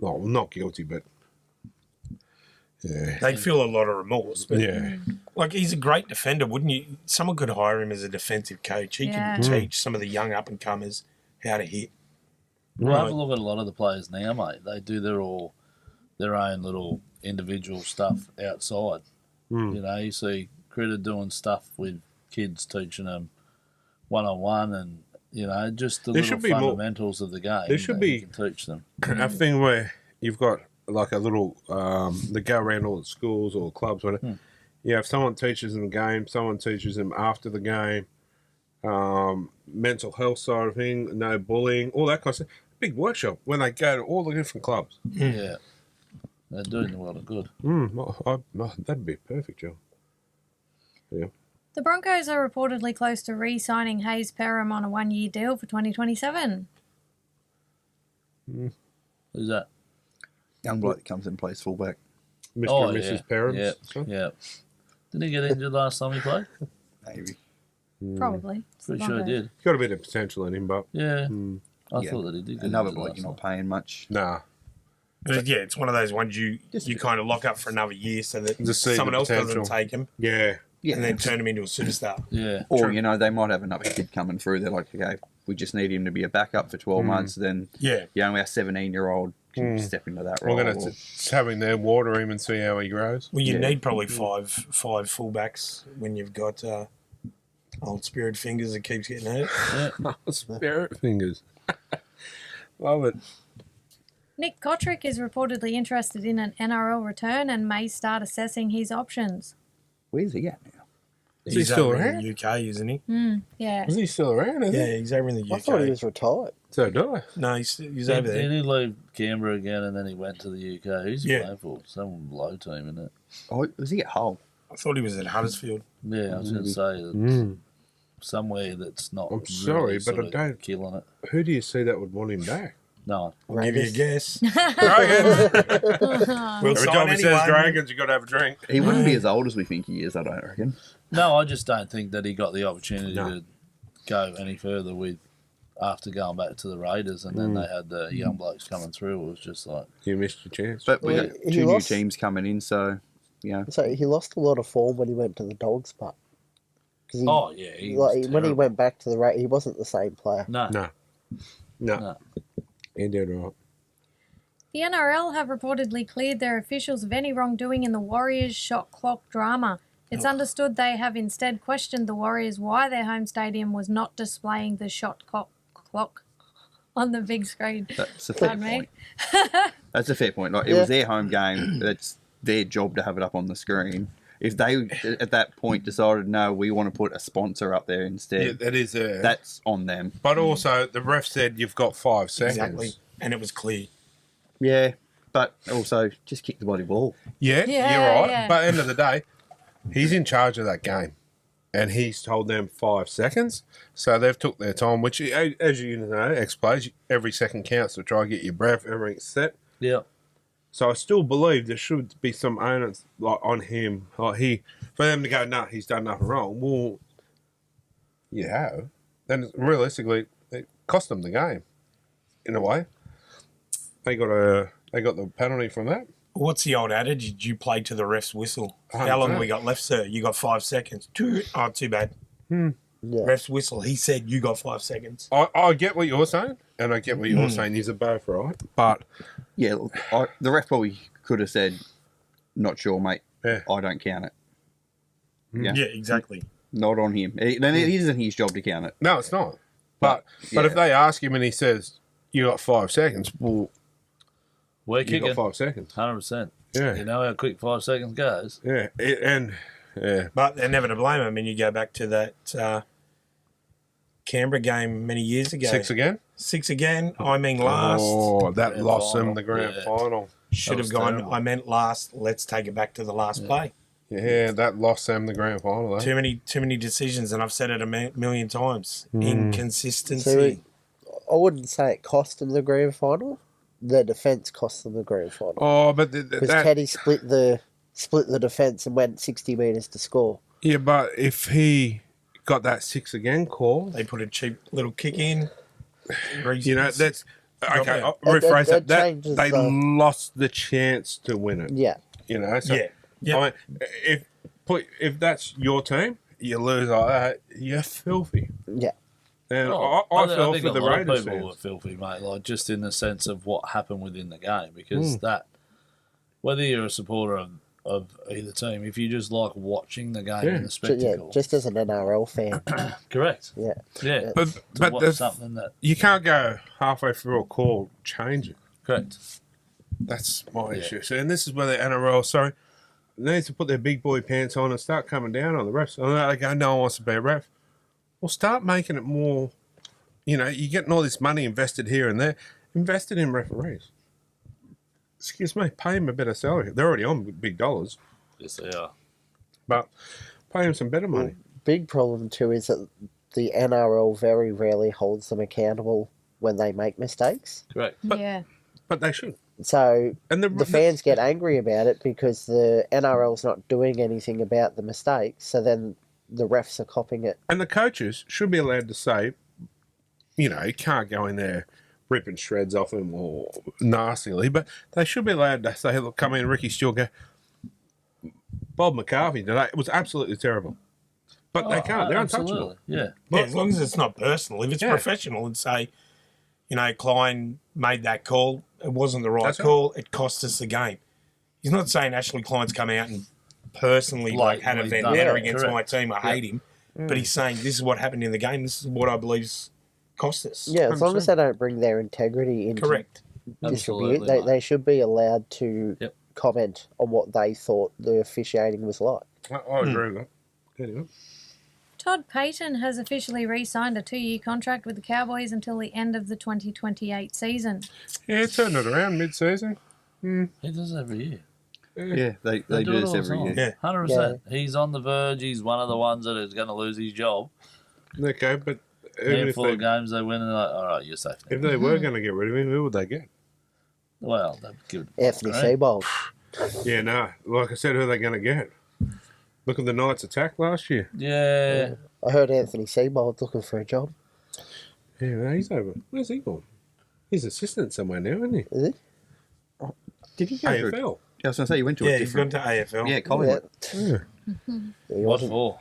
[SPEAKER 1] Well, not guilty, but yeah,
[SPEAKER 4] They'd feel a lot of remorse. But
[SPEAKER 1] yeah.
[SPEAKER 4] like, he's a great defender, wouldn't you? Someone could hire him as a defensive coach. He can teach some of the young up and comers how to hit.
[SPEAKER 2] Well, have a look at a lot of the players now, mate. They do their own little individual stuff outside. You see Critter doing stuff with kids, teaching them one-on-one and, just the little fundamentals of the game.
[SPEAKER 1] There should be
[SPEAKER 2] you can teach them.
[SPEAKER 1] a thing where you've got like a little, they go around all the schools or clubs, whatever. If someone teaches them the game, someone teaches them after the game, mental health side of thing, no bullying, all that kind of stuff. Big workshop when they go to all the different clubs.
[SPEAKER 2] Yeah. They're doing the world of good.
[SPEAKER 1] That'd be a perfect job. Yeah.
[SPEAKER 3] The Broncos are reportedly close to re-signing Hayes Perham on a 1-year deal for 2027.
[SPEAKER 2] Who's that?
[SPEAKER 5] Young bloke that comes in and plays fullback.
[SPEAKER 1] Mr. and Mrs. Perham.
[SPEAKER 2] Yeah. Didn't he get injured last time he played?
[SPEAKER 5] Maybe.
[SPEAKER 3] Probably.
[SPEAKER 2] Pretty sure he did.
[SPEAKER 1] Got a bit of potential in him, but
[SPEAKER 2] Yeah. I thought that he did.
[SPEAKER 5] Another bloke you're not paying much.
[SPEAKER 1] nah.
[SPEAKER 4] But yeah, it's one of those ones you kind of lock up for another year so that
[SPEAKER 1] Just see
[SPEAKER 4] someone
[SPEAKER 1] the
[SPEAKER 4] else
[SPEAKER 1] potential.
[SPEAKER 4] doesn't take him
[SPEAKER 5] Yeah.
[SPEAKER 4] and then turn him into a superstar.
[SPEAKER 2] Yeah.
[SPEAKER 5] Or, they might have another kid coming through. They're like, okay, we just need him to be a backup for 12 months. Then,
[SPEAKER 4] Yeah.
[SPEAKER 5] our 17-year-old can step into that role.
[SPEAKER 1] We're going to have him there, water him and see how he grows.
[SPEAKER 4] Well, you need probably five fullbacks when you've got old Spirit Fingers that keeps getting hurt.
[SPEAKER 1] Spirit fingers. Love it.
[SPEAKER 3] Nick Kotrick is reportedly interested in an NRL return and may start assessing his options.
[SPEAKER 5] Where's he at now?
[SPEAKER 1] Is he
[SPEAKER 4] He's
[SPEAKER 1] still
[SPEAKER 4] over in
[SPEAKER 1] around?
[SPEAKER 4] the UK, isn't he?
[SPEAKER 3] Yeah.
[SPEAKER 1] Is he still around? Is
[SPEAKER 4] Yeah,
[SPEAKER 1] he?
[SPEAKER 4] he's over in the UK.
[SPEAKER 6] I thought he was retired.
[SPEAKER 1] So do I.
[SPEAKER 4] No, he's over there.
[SPEAKER 2] Didn't he leave Canberra again and then he went to the UK? Who's he
[SPEAKER 4] Yeah.
[SPEAKER 2] playing for? Some low team, isn't it?
[SPEAKER 5] Oh, was he at Hull?
[SPEAKER 4] I thought he was at Huddersfield.
[SPEAKER 2] Yeah, I was going to say that
[SPEAKER 1] Mm.
[SPEAKER 2] somewhere that's not.
[SPEAKER 1] I'm sorry,
[SPEAKER 2] really
[SPEAKER 1] but
[SPEAKER 2] sort
[SPEAKER 1] I
[SPEAKER 2] of
[SPEAKER 1] don't-
[SPEAKER 2] killing it.
[SPEAKER 1] Who do you see that would want him back?
[SPEAKER 2] No,
[SPEAKER 4] I'll give you a
[SPEAKER 6] Raiders.
[SPEAKER 4] guess.
[SPEAKER 1] Dragons.
[SPEAKER 4] We'll
[SPEAKER 1] Every
[SPEAKER 4] sign
[SPEAKER 1] time he says
[SPEAKER 4] anyone.
[SPEAKER 1] dragons, you got to have a drink.
[SPEAKER 5] He wouldn't be as old as we think he is, I don't reckon.
[SPEAKER 2] no, I just don't think that he got the opportunity
[SPEAKER 1] No.
[SPEAKER 2] to go any further with after going back to the Raiders, and then they had the young blokes coming through. It was just like,
[SPEAKER 1] You missed your chance.
[SPEAKER 5] But we
[SPEAKER 6] Well,
[SPEAKER 5] got
[SPEAKER 6] he
[SPEAKER 5] two new
[SPEAKER 6] lost-
[SPEAKER 5] teams coming in, so, you know.
[SPEAKER 6] So he lost a lot of form when he went to the Dogs, but because
[SPEAKER 2] oh yeah, he
[SPEAKER 6] like,
[SPEAKER 2] was
[SPEAKER 6] when he
[SPEAKER 2] terrible.
[SPEAKER 6] went back to the Raiders, he wasn't the same player.
[SPEAKER 2] No,
[SPEAKER 1] No.
[SPEAKER 2] no.
[SPEAKER 1] He did right.
[SPEAKER 3] The NRL have reportedly cleared their officials of any wrongdoing in the Warriors shot clock drama. It's understood they have instead questioned the Warriors why their home stadium was not displaying the shot clock on the big screen.
[SPEAKER 5] That's a fair
[SPEAKER 3] Pardon me?
[SPEAKER 5] point. That's a fair point. Like, it
[SPEAKER 6] Yeah.
[SPEAKER 5] was their home game. It's their job to have it up on the screen. If they, at that point, decided, no, we want to put a sponsor up there
[SPEAKER 1] Yeah,
[SPEAKER 5] instead,
[SPEAKER 1] that is
[SPEAKER 5] that's on them.
[SPEAKER 1] But also, the ref said you've got 5 seconds.
[SPEAKER 4] Exactly. And it was clear.
[SPEAKER 5] Yeah, but also, just kick the bloody ball.
[SPEAKER 1] Yeah,
[SPEAKER 3] Yeah,
[SPEAKER 1] you're right.
[SPEAKER 3] yeah.
[SPEAKER 1] But end of the day, he's in charge of that game. And he's told them 5 seconds. So they've took their time, which, as you know, explains, every second counts to try and get your breath, everything's set.
[SPEAKER 2] Yeah,
[SPEAKER 1] So I still believe there should be some onus like on him, like for them to go, no, he's done nothing wrong. Well, you have. Then realistically, it cost them the game, in a way. They got the penalty from that.
[SPEAKER 4] What's the old adage? You play to the ref's whistle. How long have we got left, sir? You got 5 seconds. Too bad.
[SPEAKER 6] Yeah.
[SPEAKER 4] Ref's whistle. He said you got 5 seconds.
[SPEAKER 1] I get what you're saying, and I get what you're saying. He's a both right, but
[SPEAKER 5] Yeah, look, the ref probably could have said, not sure, mate.
[SPEAKER 1] Yeah.
[SPEAKER 5] I don't count it. Yeah.
[SPEAKER 4] Yeah, exactly.
[SPEAKER 5] Not on him. Then it isn't his job to count it.
[SPEAKER 1] no, it's not. But
[SPEAKER 5] yeah.
[SPEAKER 1] if they ask him and he says you got 5 seconds, well,
[SPEAKER 2] we're
[SPEAKER 1] you
[SPEAKER 2] kicking
[SPEAKER 1] got 5 seconds.
[SPEAKER 2] 100%.
[SPEAKER 1] Yeah,
[SPEAKER 2] You know how quick 5 seconds goes.
[SPEAKER 1] yeah, yeah.
[SPEAKER 4] But they're never to blame. I mean, you go back to that Canberra game many years ago.
[SPEAKER 1] 6 again.
[SPEAKER 4] 6 again. I mean, last.
[SPEAKER 1] Oh, that
[SPEAKER 2] Grand
[SPEAKER 1] lost them
[SPEAKER 2] final.
[SPEAKER 1] the grand
[SPEAKER 2] Yeah.
[SPEAKER 1] final.
[SPEAKER 4] Should
[SPEAKER 2] That
[SPEAKER 4] have
[SPEAKER 2] was
[SPEAKER 4] gone.
[SPEAKER 2] terrible.
[SPEAKER 4] I meant last. Let's take it back to the last play.
[SPEAKER 1] Yeah, that lost them the grand final. Though.
[SPEAKER 4] Too many decisions, and I've said it a million times. Inconsistency.
[SPEAKER 6] So I wouldn't say it cost them the grand final. The defence cost them the grand final
[SPEAKER 1] Oh, but
[SPEAKER 6] because
[SPEAKER 1] that
[SPEAKER 6] Teddy split the defence and went 60 metres to score.
[SPEAKER 1] yeah, but if he got that 6 again call,
[SPEAKER 4] They put a cheap little kick in.
[SPEAKER 1] you know that's okay. I'll
[SPEAKER 6] That-
[SPEAKER 1] rephrase
[SPEAKER 6] that
[SPEAKER 1] that.
[SPEAKER 6] changes
[SPEAKER 1] They
[SPEAKER 6] the-
[SPEAKER 1] lost the chance to win it.
[SPEAKER 6] Yeah,
[SPEAKER 1] You know, so,
[SPEAKER 4] Yeah. Yeah.
[SPEAKER 1] I mean, if that's your team, you lose like that, you're filthy.
[SPEAKER 6] yeah.
[SPEAKER 1] And
[SPEAKER 2] Oh,
[SPEAKER 1] I
[SPEAKER 2] think-
[SPEAKER 1] feel
[SPEAKER 2] think
[SPEAKER 1] for
[SPEAKER 2] a
[SPEAKER 1] the
[SPEAKER 2] lot of
[SPEAKER 1] Raiders
[SPEAKER 2] people were
[SPEAKER 1] fans.
[SPEAKER 2] filthy, mate. Like just in the sense of what happened within the game, because that whether you're a supporter of either team, if you just like watching the game and the spectacle,
[SPEAKER 6] Just as an NRL fan.
[SPEAKER 2] correct,
[SPEAKER 6] Yeah.
[SPEAKER 2] yeah.
[SPEAKER 1] But
[SPEAKER 2] To
[SPEAKER 1] but
[SPEAKER 2] watch
[SPEAKER 1] there's-
[SPEAKER 2] something that
[SPEAKER 1] you can't go halfway through a call, change it.
[SPEAKER 2] correct.
[SPEAKER 1] That's my issue. So, and this is where the NRL, needs to put their big boy pants on and start coming down on the refs. And they go, no one wants to be a ref. Well, start making it more, you're getting all this money invested here and there. Invest it in referees. Excuse me, pay them a better salary. They're already on big dollars,
[SPEAKER 2] Yes, they are.
[SPEAKER 1] but pay them some better money.
[SPEAKER 6] Big problem too is that the NRL very rarely holds them accountable when they make mistakes.
[SPEAKER 2] Correct.
[SPEAKER 3] Yeah.
[SPEAKER 1] But they should.
[SPEAKER 6] So
[SPEAKER 1] And
[SPEAKER 6] the fans get angry about it because the NRL's not doing anything about the mistakes. So then the refs are copying it.
[SPEAKER 1] And the coaches should be allowed to say, you can't go in there ripping shreds off him or nastily, but they should be allowed to say, look, come in, Ricky Stewart, go, Bob McCarthy today, it was absolutely terrible. But they can't. They're untouchable.
[SPEAKER 2] Absolutely. Yeah.
[SPEAKER 4] Yeah, as long as it's not personal. If it's
[SPEAKER 1] Yeah.
[SPEAKER 4] professional and say, Klein made that call, it wasn't the right
[SPEAKER 1] That's right.
[SPEAKER 4] call, it cost us the game. He's not saying Ashley Klein's come out and personally had a
[SPEAKER 2] Blatantly
[SPEAKER 4] vendetta
[SPEAKER 2] done it.
[SPEAKER 4] against
[SPEAKER 2] Correct.
[SPEAKER 4] my team. I hate him. But he's saying this is what happened in the game. This is what I believe's cost us.
[SPEAKER 6] Yeah, as long as
[SPEAKER 1] 100%.
[SPEAKER 6] they don't bring their integrity into
[SPEAKER 4] Correct.
[SPEAKER 6] distribute,
[SPEAKER 2] Absolutely,
[SPEAKER 6] they should be allowed to
[SPEAKER 2] Yep.
[SPEAKER 6] comment on what they thought the officiating was like.
[SPEAKER 1] I agree with that. Anyway.
[SPEAKER 3] Todd Payton has officially re-signed a 2-year contract with the Cowboys until the end of the 2028 season.
[SPEAKER 1] Yeah, turn it around mid-season.
[SPEAKER 2] He does it every year.
[SPEAKER 5] Yeah, they
[SPEAKER 2] They
[SPEAKER 5] do
[SPEAKER 2] it
[SPEAKER 5] this
[SPEAKER 2] all the
[SPEAKER 5] every
[SPEAKER 2] time.
[SPEAKER 5] year.
[SPEAKER 4] Yeah.
[SPEAKER 2] 100%. He's on the verge. He's one of the ones that is going to lose his job.
[SPEAKER 1] Okay, but even if
[SPEAKER 2] Handful
[SPEAKER 1] they,
[SPEAKER 2] of games they win, and they're like, all right, you're safe now.
[SPEAKER 1] if they were going to get rid of him, who would they get?
[SPEAKER 2] Well, they've given
[SPEAKER 6] Anthony
[SPEAKER 2] great.
[SPEAKER 6] Seibold.
[SPEAKER 1] Yeah, no. Like I said, who are they going to get? Look at the Knights' attack last year.
[SPEAKER 2] Yeah.
[SPEAKER 6] I heard Anthony Seibold looking for a job.
[SPEAKER 1] Yeah, no, he's over. Where's he gone? He's assistant somewhere now, isn't he?
[SPEAKER 6] Is he?
[SPEAKER 5] Did he go to?
[SPEAKER 1] AFL.
[SPEAKER 5] I was going to say he went to
[SPEAKER 4] Yeah,
[SPEAKER 5] a
[SPEAKER 4] he's gone
[SPEAKER 5] different.
[SPEAKER 4] to AFL.
[SPEAKER 5] Yeah, Collingwood.
[SPEAKER 1] Yeah.
[SPEAKER 6] He
[SPEAKER 2] What
[SPEAKER 6] wasn't-
[SPEAKER 2] for?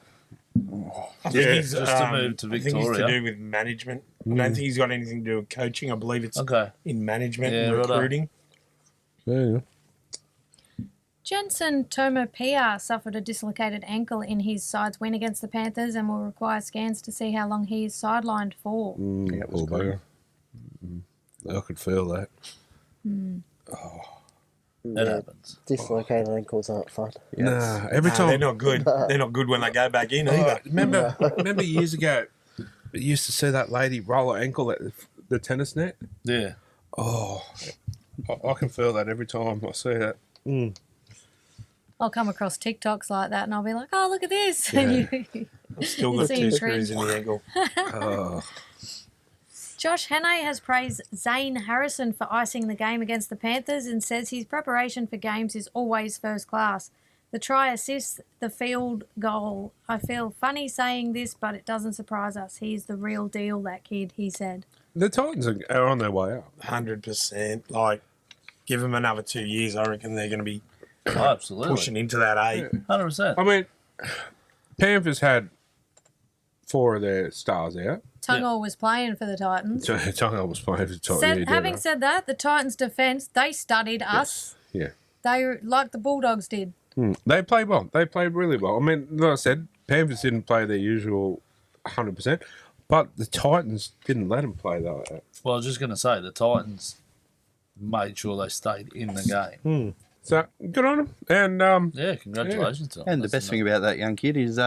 [SPEAKER 4] I think
[SPEAKER 1] Yeah,
[SPEAKER 4] he's,
[SPEAKER 2] just to move to
[SPEAKER 4] I think it's to
[SPEAKER 2] Victoria.
[SPEAKER 4] do with management. I don't think he's got anything to do with coaching. I believe it's
[SPEAKER 2] Okay.
[SPEAKER 4] in management
[SPEAKER 2] Yeah,
[SPEAKER 4] and
[SPEAKER 2] righto.
[SPEAKER 4] recruiting.
[SPEAKER 1] Yeah.
[SPEAKER 3] Jensen Tomopia suffered a dislocated ankle in his side's win against the Panthers and will require scans to see how long he is sidelined for.
[SPEAKER 5] Yeah, it was
[SPEAKER 1] Poor bugger. I could feel that.
[SPEAKER 2] That
[SPEAKER 6] Yeah,
[SPEAKER 2] happens.
[SPEAKER 6] dislocated ankles aren't fun.
[SPEAKER 1] Nah, every
[SPEAKER 4] Nah,
[SPEAKER 1] time.
[SPEAKER 4] they're not good. They're not good when they go back in either.
[SPEAKER 1] Remember years ago, you used to see that lady roll her ankle at the tennis net?
[SPEAKER 2] Yeah.
[SPEAKER 1] Oh, I can feel that every time I see that.
[SPEAKER 3] I'll come across TikToks like that and I'll be like, oh, look at this.
[SPEAKER 1] Yeah.
[SPEAKER 3] And you,
[SPEAKER 4] Still
[SPEAKER 3] you
[SPEAKER 4] got
[SPEAKER 3] see
[SPEAKER 4] 2
[SPEAKER 3] him
[SPEAKER 4] screws in
[SPEAKER 3] cringe.
[SPEAKER 4] the ankle.
[SPEAKER 1] Oh,
[SPEAKER 3] Josh Hannay has praised Zane Harrison for icing the game against the Panthers and says his preparation for games is always first class. The try assists the field goal. I feel funny saying this, but it doesn't surprise us. He's the real deal, that kid, he said.
[SPEAKER 1] the Titans are on their way up.
[SPEAKER 4] 100%. Like, give them another 2 years. I reckon they're going to be
[SPEAKER 2] Oh, absolutely.
[SPEAKER 4] pushing into that 8.
[SPEAKER 2] 100%.
[SPEAKER 1] I mean, Panthers had 4 of their stars out.
[SPEAKER 3] Tungo was playing for the Titans.
[SPEAKER 1] Tonga was playing for the Titans.
[SPEAKER 3] Having said that, the Titans' defence, they studied us.
[SPEAKER 1] Yeah.
[SPEAKER 3] They like the Bulldogs did.
[SPEAKER 1] They played well. They played really well. I mean, like I said, Panthers didn't play their usual 100%, but the Titans didn't let them play that.
[SPEAKER 2] Well, I was just going to say, the Titans made sure they stayed in the game.
[SPEAKER 1] So, good on them. And,
[SPEAKER 2] Yeah, congratulations to them.
[SPEAKER 5] And the best thing about that young kid is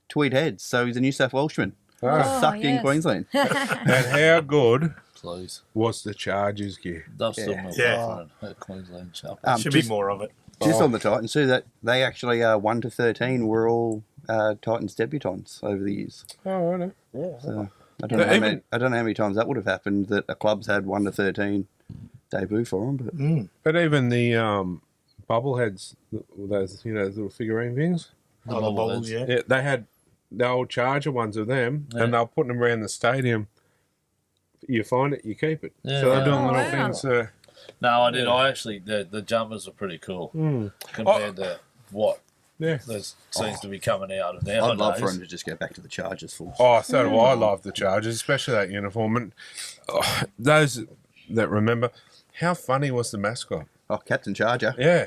[SPEAKER 5] tweed heads. So he's a New South Welshman.
[SPEAKER 3] Oh,
[SPEAKER 5] Sucked in
[SPEAKER 3] yes.
[SPEAKER 5] Queensland.
[SPEAKER 1] and how good
[SPEAKER 2] Please.
[SPEAKER 1] was the Chargers gear?
[SPEAKER 2] They've still not
[SPEAKER 4] Yeah.
[SPEAKER 2] at Queensland Sharp.
[SPEAKER 4] Should
[SPEAKER 5] just
[SPEAKER 4] be more of it.
[SPEAKER 5] just on the Titans too, that they actually 1 to 13 were all Titans debutants over the years.
[SPEAKER 1] Oh, I know.
[SPEAKER 6] Yeah.
[SPEAKER 5] So I don't know. I don't know how many times that would have happened that a club's had 1 to 13 debut for them. But
[SPEAKER 1] But even the bubbleheads, those little figurine things,
[SPEAKER 4] The bubbles, yeah.
[SPEAKER 1] yeah, they had the old Charger ones of them, and they were putting them around the stadium. You find it, you keep it.
[SPEAKER 2] Yeah.
[SPEAKER 1] So they're doing
[SPEAKER 3] Oh,
[SPEAKER 1] little
[SPEAKER 3] wow.
[SPEAKER 1] things.
[SPEAKER 2] No, I did. I actually, the jumpers are pretty cool compared to what
[SPEAKER 1] Yeah.
[SPEAKER 2] there seems to be coming out of
[SPEAKER 5] I'd love
[SPEAKER 2] nowadays.
[SPEAKER 5] for him to just go back to the Chargers full.
[SPEAKER 1] Oh, so do I love the Chargers, especially that uniform. And those that remember, how funny was the mascot?
[SPEAKER 5] Oh, Captain Charger.
[SPEAKER 1] Yeah,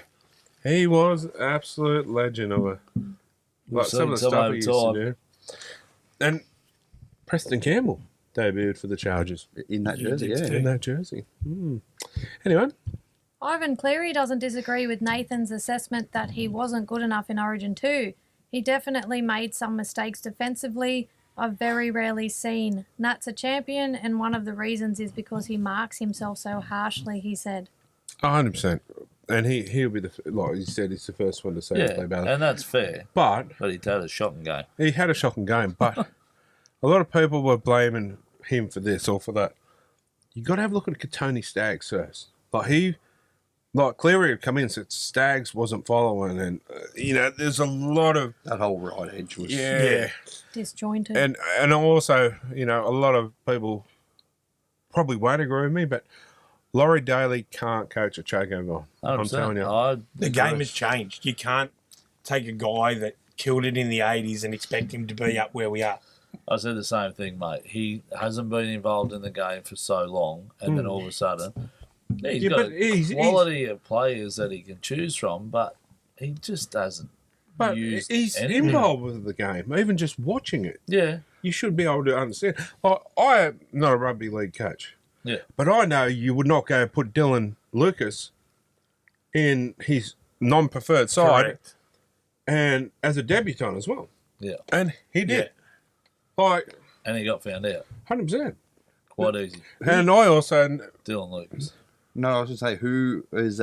[SPEAKER 1] he was absolute legend of a. Like some of the
[SPEAKER 2] seen some
[SPEAKER 1] stuff
[SPEAKER 2] over
[SPEAKER 1] he used to
[SPEAKER 2] time.
[SPEAKER 1] do. And Preston Campbell debuted for the Chargers
[SPEAKER 5] In that jersey,
[SPEAKER 4] did
[SPEAKER 5] yeah.
[SPEAKER 4] too.
[SPEAKER 1] in that jersey. Anyway,
[SPEAKER 3] Ivan Cleary doesn't disagree with Nathan's assessment that he wasn't good enough in Origin 2. He definitely made some mistakes defensively. I've very rarely seen. Nat's a champion, and one of the reasons is because he marks himself so harshly, he said.
[SPEAKER 1] 100%. And he'll be like you said, he's the first one to say
[SPEAKER 2] Yeah,
[SPEAKER 1] play about it.
[SPEAKER 2] and that's fair.
[SPEAKER 1] But
[SPEAKER 2] But he had a shocking game.
[SPEAKER 1] he had a shocking game. But a lot of people were blaming him for this or for that. You got to have a look at Katoni Staggs first. Like Cleary had come in, said Staggs wasn't following, and there's a lot of
[SPEAKER 5] That whole right edge was.
[SPEAKER 1] yeah.
[SPEAKER 3] Disjointed.
[SPEAKER 1] And also, a lot of people probably won't agree with me, but Laurie Daly can't coach a takeover. I'm telling you.
[SPEAKER 4] The game has changed. You can't take a guy that killed it in the 80s and expect him to be up where we are.
[SPEAKER 2] I said the same thing, mate. He hasn't been involved in the game for so long, and then all of a sudden, he's got
[SPEAKER 1] but he's-
[SPEAKER 2] quality of players that he can choose from, but he just doesn't
[SPEAKER 1] But
[SPEAKER 2] use
[SPEAKER 1] he's
[SPEAKER 2] anything.
[SPEAKER 1] involved with the game, even just watching it.
[SPEAKER 2] Yeah,
[SPEAKER 1] You should be able to understand. I am not a rugby league coach,
[SPEAKER 2] yeah.
[SPEAKER 1] but I know you would not go put Dylan Lucas in his non-preferred side
[SPEAKER 4] Correct.
[SPEAKER 1] and as a debutant as well.
[SPEAKER 2] Yeah.
[SPEAKER 1] And he did. Like,
[SPEAKER 2] And he got found out.
[SPEAKER 1] 100%.
[SPEAKER 2] Quite easy.
[SPEAKER 1] And I also,
[SPEAKER 2] Dylan Lucas.
[SPEAKER 5] No, I was going to say, who is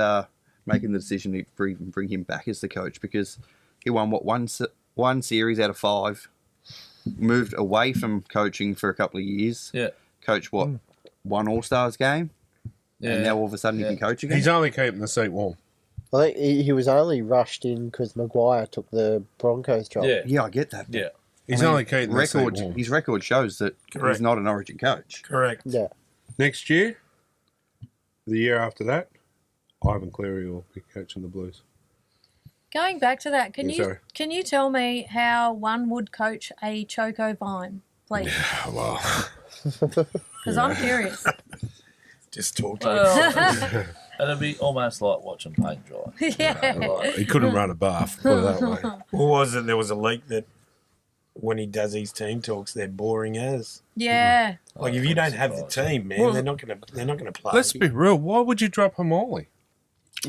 [SPEAKER 5] making the decision to bring him back as the coach? Because he won, one series out of 5, moved away from coaching for a couple of years.
[SPEAKER 2] Yeah.
[SPEAKER 5] Coached, one All-Stars game?
[SPEAKER 2] Yeah.
[SPEAKER 5] And now all of a sudden he can coach again?
[SPEAKER 1] he's only keeping the seat warm.
[SPEAKER 6] I think he was only rushed in because Maguire took the Broncos job.
[SPEAKER 2] Yeah.
[SPEAKER 5] Yeah, I get that.
[SPEAKER 2] Yeah.
[SPEAKER 1] He's only keeping the seat warm.
[SPEAKER 5] His record shows that he's not an Origin coach.
[SPEAKER 4] Correct.
[SPEAKER 6] Yeah.
[SPEAKER 1] Next year, the year after that, Ivan Cleary will be coaching the Blues.
[SPEAKER 3] Going back to that,
[SPEAKER 1] Yeah, sorry.
[SPEAKER 3] can you tell me how one would coach a choco vine, please?
[SPEAKER 1] Well,
[SPEAKER 3] Because I'm curious.
[SPEAKER 4] Just talk to
[SPEAKER 2] Well, it'd be almost like watching paint dry.
[SPEAKER 3] Yeah.
[SPEAKER 2] Like,
[SPEAKER 1] he couldn't run a bath, put it that way.
[SPEAKER 4] What was it? There was a leak that when he does these team talks, they're boring as.
[SPEAKER 3] Yeah.
[SPEAKER 4] Like if you don't have the team, man,
[SPEAKER 1] Well,
[SPEAKER 4] they're not gonna play.
[SPEAKER 1] Let's be real. Why would you drop Hamali?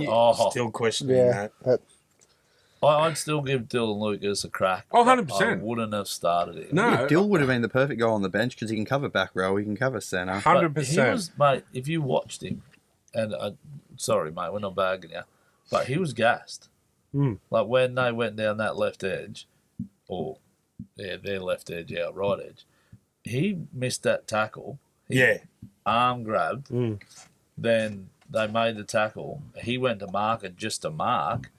[SPEAKER 2] Oh,
[SPEAKER 4] Still questioning
[SPEAKER 6] Yeah.
[SPEAKER 4] that.
[SPEAKER 2] I'd still give Dylan Lucas a crack.
[SPEAKER 1] Oh,
[SPEAKER 2] but
[SPEAKER 1] 100%.
[SPEAKER 2] I wouldn't have started him.
[SPEAKER 1] No,
[SPEAKER 5] Yeah, Dill would have been the perfect guy on the bench because he can cover back row, he can cover centre.
[SPEAKER 2] But
[SPEAKER 1] 100%.
[SPEAKER 2] He was, mate, if you watched him, and sorry, mate, we're not bagging you, but he was gassed. Like when they went down that left edge, or their left edge, our right edge, he missed that tackle.
[SPEAKER 4] Yeah.
[SPEAKER 2] Arm grabbed. Then they made the tackle. He went to mark it just to mark.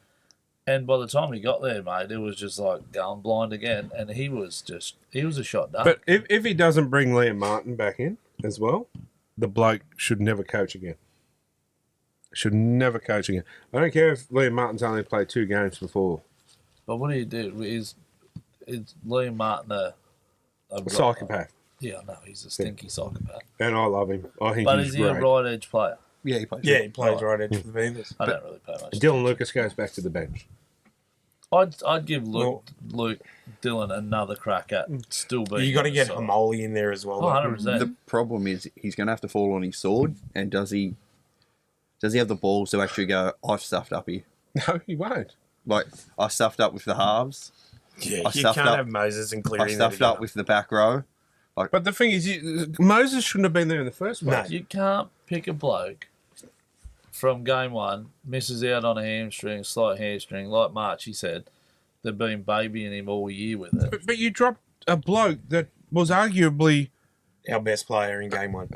[SPEAKER 2] And by the time he got there, mate, it was just like going blind again. And he was a shot done.
[SPEAKER 1] But if he doesn't bring Liam Martin back in as well, the bloke should never coach again. Should never coach again. I don't care if Liam Martin's only played 2 games before.
[SPEAKER 2] But what do you do? Is Liam Martin a
[SPEAKER 1] Psychopath.
[SPEAKER 2] Yeah, no, he's a stinky psychopath.
[SPEAKER 1] And I love him. I think
[SPEAKER 2] But
[SPEAKER 1] he's
[SPEAKER 2] is he
[SPEAKER 1] great.
[SPEAKER 2] a right edge player?
[SPEAKER 5] Yeah, he plays.
[SPEAKER 4] Yeah, he plays right edge for the Beavers.
[SPEAKER 2] I don't really pay much.
[SPEAKER 1] Dylan Lucas goes back to the bench.
[SPEAKER 2] I'd give Luke Dylan another crack at still being.
[SPEAKER 4] You got to get
[SPEAKER 2] so.
[SPEAKER 4] Hamoli in there as well.
[SPEAKER 2] Oh, 100%.
[SPEAKER 5] The problem is he's going to have to fall on his sword, and does he have the balls to actually go, I've stuffed up here?
[SPEAKER 1] No, he won't.
[SPEAKER 5] Like, I stuffed up with the halves.
[SPEAKER 4] Yeah,
[SPEAKER 5] I
[SPEAKER 4] you
[SPEAKER 5] stuffed
[SPEAKER 4] can't
[SPEAKER 5] up-
[SPEAKER 4] have Moses and
[SPEAKER 5] I
[SPEAKER 4] Cleary.
[SPEAKER 5] stuffed up with the back row.
[SPEAKER 1] But the thing is, Moses shouldn't have been there in the first place.
[SPEAKER 4] No.
[SPEAKER 2] You can't pick a bloke from game 1, misses out on a hamstring, slight hamstring, like Marchie said. They've been babying him all year with it.
[SPEAKER 1] But you dropped a bloke that was arguably...
[SPEAKER 4] our best player in game 1.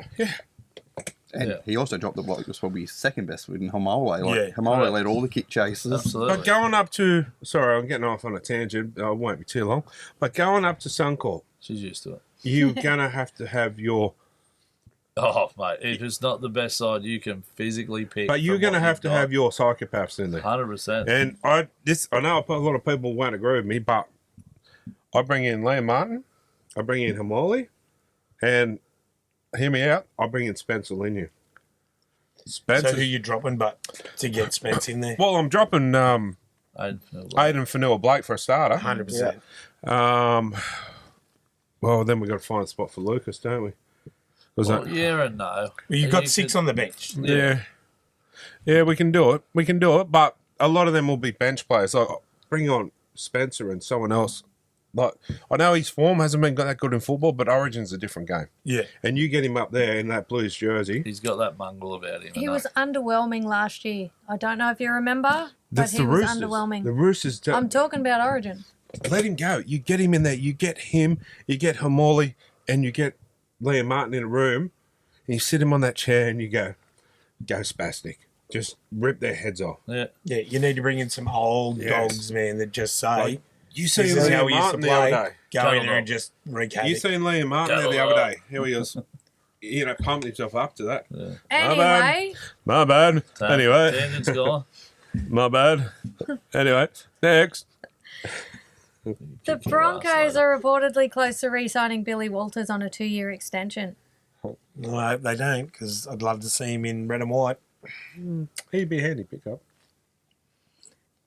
[SPEAKER 5] And
[SPEAKER 2] Yeah.
[SPEAKER 5] he also dropped the bloke that was probably his second best in Homole. Like,
[SPEAKER 4] Yeah,
[SPEAKER 5] Homole
[SPEAKER 2] correct.
[SPEAKER 5] led all the kick chases.
[SPEAKER 2] Absolutely.
[SPEAKER 1] But going up to... Sorry, I'm getting off on a tangent. I won't be too long. But going up to Suncorp,
[SPEAKER 2] She's used to it.
[SPEAKER 1] you're going to have your...
[SPEAKER 2] Oh, mate, if it's not the best side you can physically pick.
[SPEAKER 1] But you're
[SPEAKER 2] from
[SPEAKER 1] going to
[SPEAKER 2] what
[SPEAKER 1] have
[SPEAKER 2] you've
[SPEAKER 1] to
[SPEAKER 2] got,
[SPEAKER 1] have your psychopaths in there.
[SPEAKER 2] 100%.
[SPEAKER 1] And I know a lot of people won't agree with me, but I bring in Liam Martin, I bring in Hamoli, and hear me out, I bring in Spencer Liniu. Spencer.
[SPEAKER 4] So who you dropping, but to get Spence in there?
[SPEAKER 1] Well, I'm dropping
[SPEAKER 2] Aiden
[SPEAKER 1] Fanua Blake for a starter.
[SPEAKER 4] 100%.
[SPEAKER 1] Well, then we've got to find a spot for Lucas, don't we? Was
[SPEAKER 2] Well,
[SPEAKER 1] that?
[SPEAKER 2] yeah and no.
[SPEAKER 4] Well, you've got 6 on the bench.
[SPEAKER 1] Yeah. Yeah, we can do it. We can do it, but a lot of them will be bench players. Like, bring on Spencer and someone else. Like, I know his form hasn't been that good in football, but Origin's a different game.
[SPEAKER 4] Yeah.
[SPEAKER 1] And you get him up there in that Blues jersey.
[SPEAKER 2] He's got that mongrel about him.
[SPEAKER 3] He
[SPEAKER 2] I
[SPEAKER 3] was
[SPEAKER 2] know.
[SPEAKER 3] underwhelming last year. I don't know if you remember, but
[SPEAKER 1] That's
[SPEAKER 3] he
[SPEAKER 1] the
[SPEAKER 3] was
[SPEAKER 1] Roosters.
[SPEAKER 3] underwhelming.
[SPEAKER 1] The Roosters.
[SPEAKER 3] I'm talking about Origin.
[SPEAKER 1] Let him go. You get him in there. You get him. You get Hamoli, and you get Liam Martin in a room, and you sit him on that chair, and you go spastic. Just rip their heads off.
[SPEAKER 2] Yeah.
[SPEAKER 4] Yeah, you need to bring in some old
[SPEAKER 1] Yes.
[SPEAKER 4] dogs, man, that just say,
[SPEAKER 1] Like, you see
[SPEAKER 4] this is how
[SPEAKER 1] Liam
[SPEAKER 4] we used to
[SPEAKER 1] Martin the other
[SPEAKER 4] play.
[SPEAKER 1] day.
[SPEAKER 4] Go in there
[SPEAKER 2] Go
[SPEAKER 4] and just wreak havoc.
[SPEAKER 1] You seen Liam Martin there the
[SPEAKER 2] Go
[SPEAKER 1] other
[SPEAKER 2] on.
[SPEAKER 1] day? How he was, pumped himself up to that.
[SPEAKER 3] Anyway,
[SPEAKER 1] My bad. Anyway,
[SPEAKER 2] Tangent's gone.
[SPEAKER 1] my bad. Anyway, next.
[SPEAKER 3] the Broncos are reportedly close to re-signing Billy Walters on a 2-year extension.
[SPEAKER 4] No, I hope they don't, because I'd love to see him in red and white.
[SPEAKER 1] He'd be a handy pickup.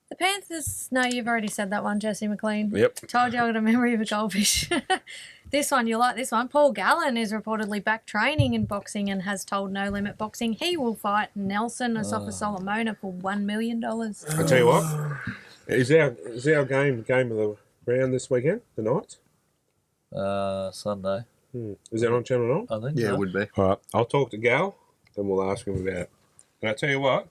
[SPEAKER 3] The Panthers, no, you've already said that one, Jesse McLean.
[SPEAKER 1] Yep.
[SPEAKER 3] Told you I got a memory of a goldfish. This one, you like this one. Paul Gallen is reportedly back training in boxing and has told No Limit Boxing he will fight Nelson Asafa Solomona for $1 million.
[SPEAKER 1] I tell you what, Is our game of the round this weekend? The Knights?
[SPEAKER 2] Sunday.
[SPEAKER 1] Is that on Channel 9?
[SPEAKER 2] I think
[SPEAKER 5] Yeah,
[SPEAKER 2] so.
[SPEAKER 5] it would be.
[SPEAKER 1] All right, I'll talk to Gal, then we'll ask him about it. And I tell you what,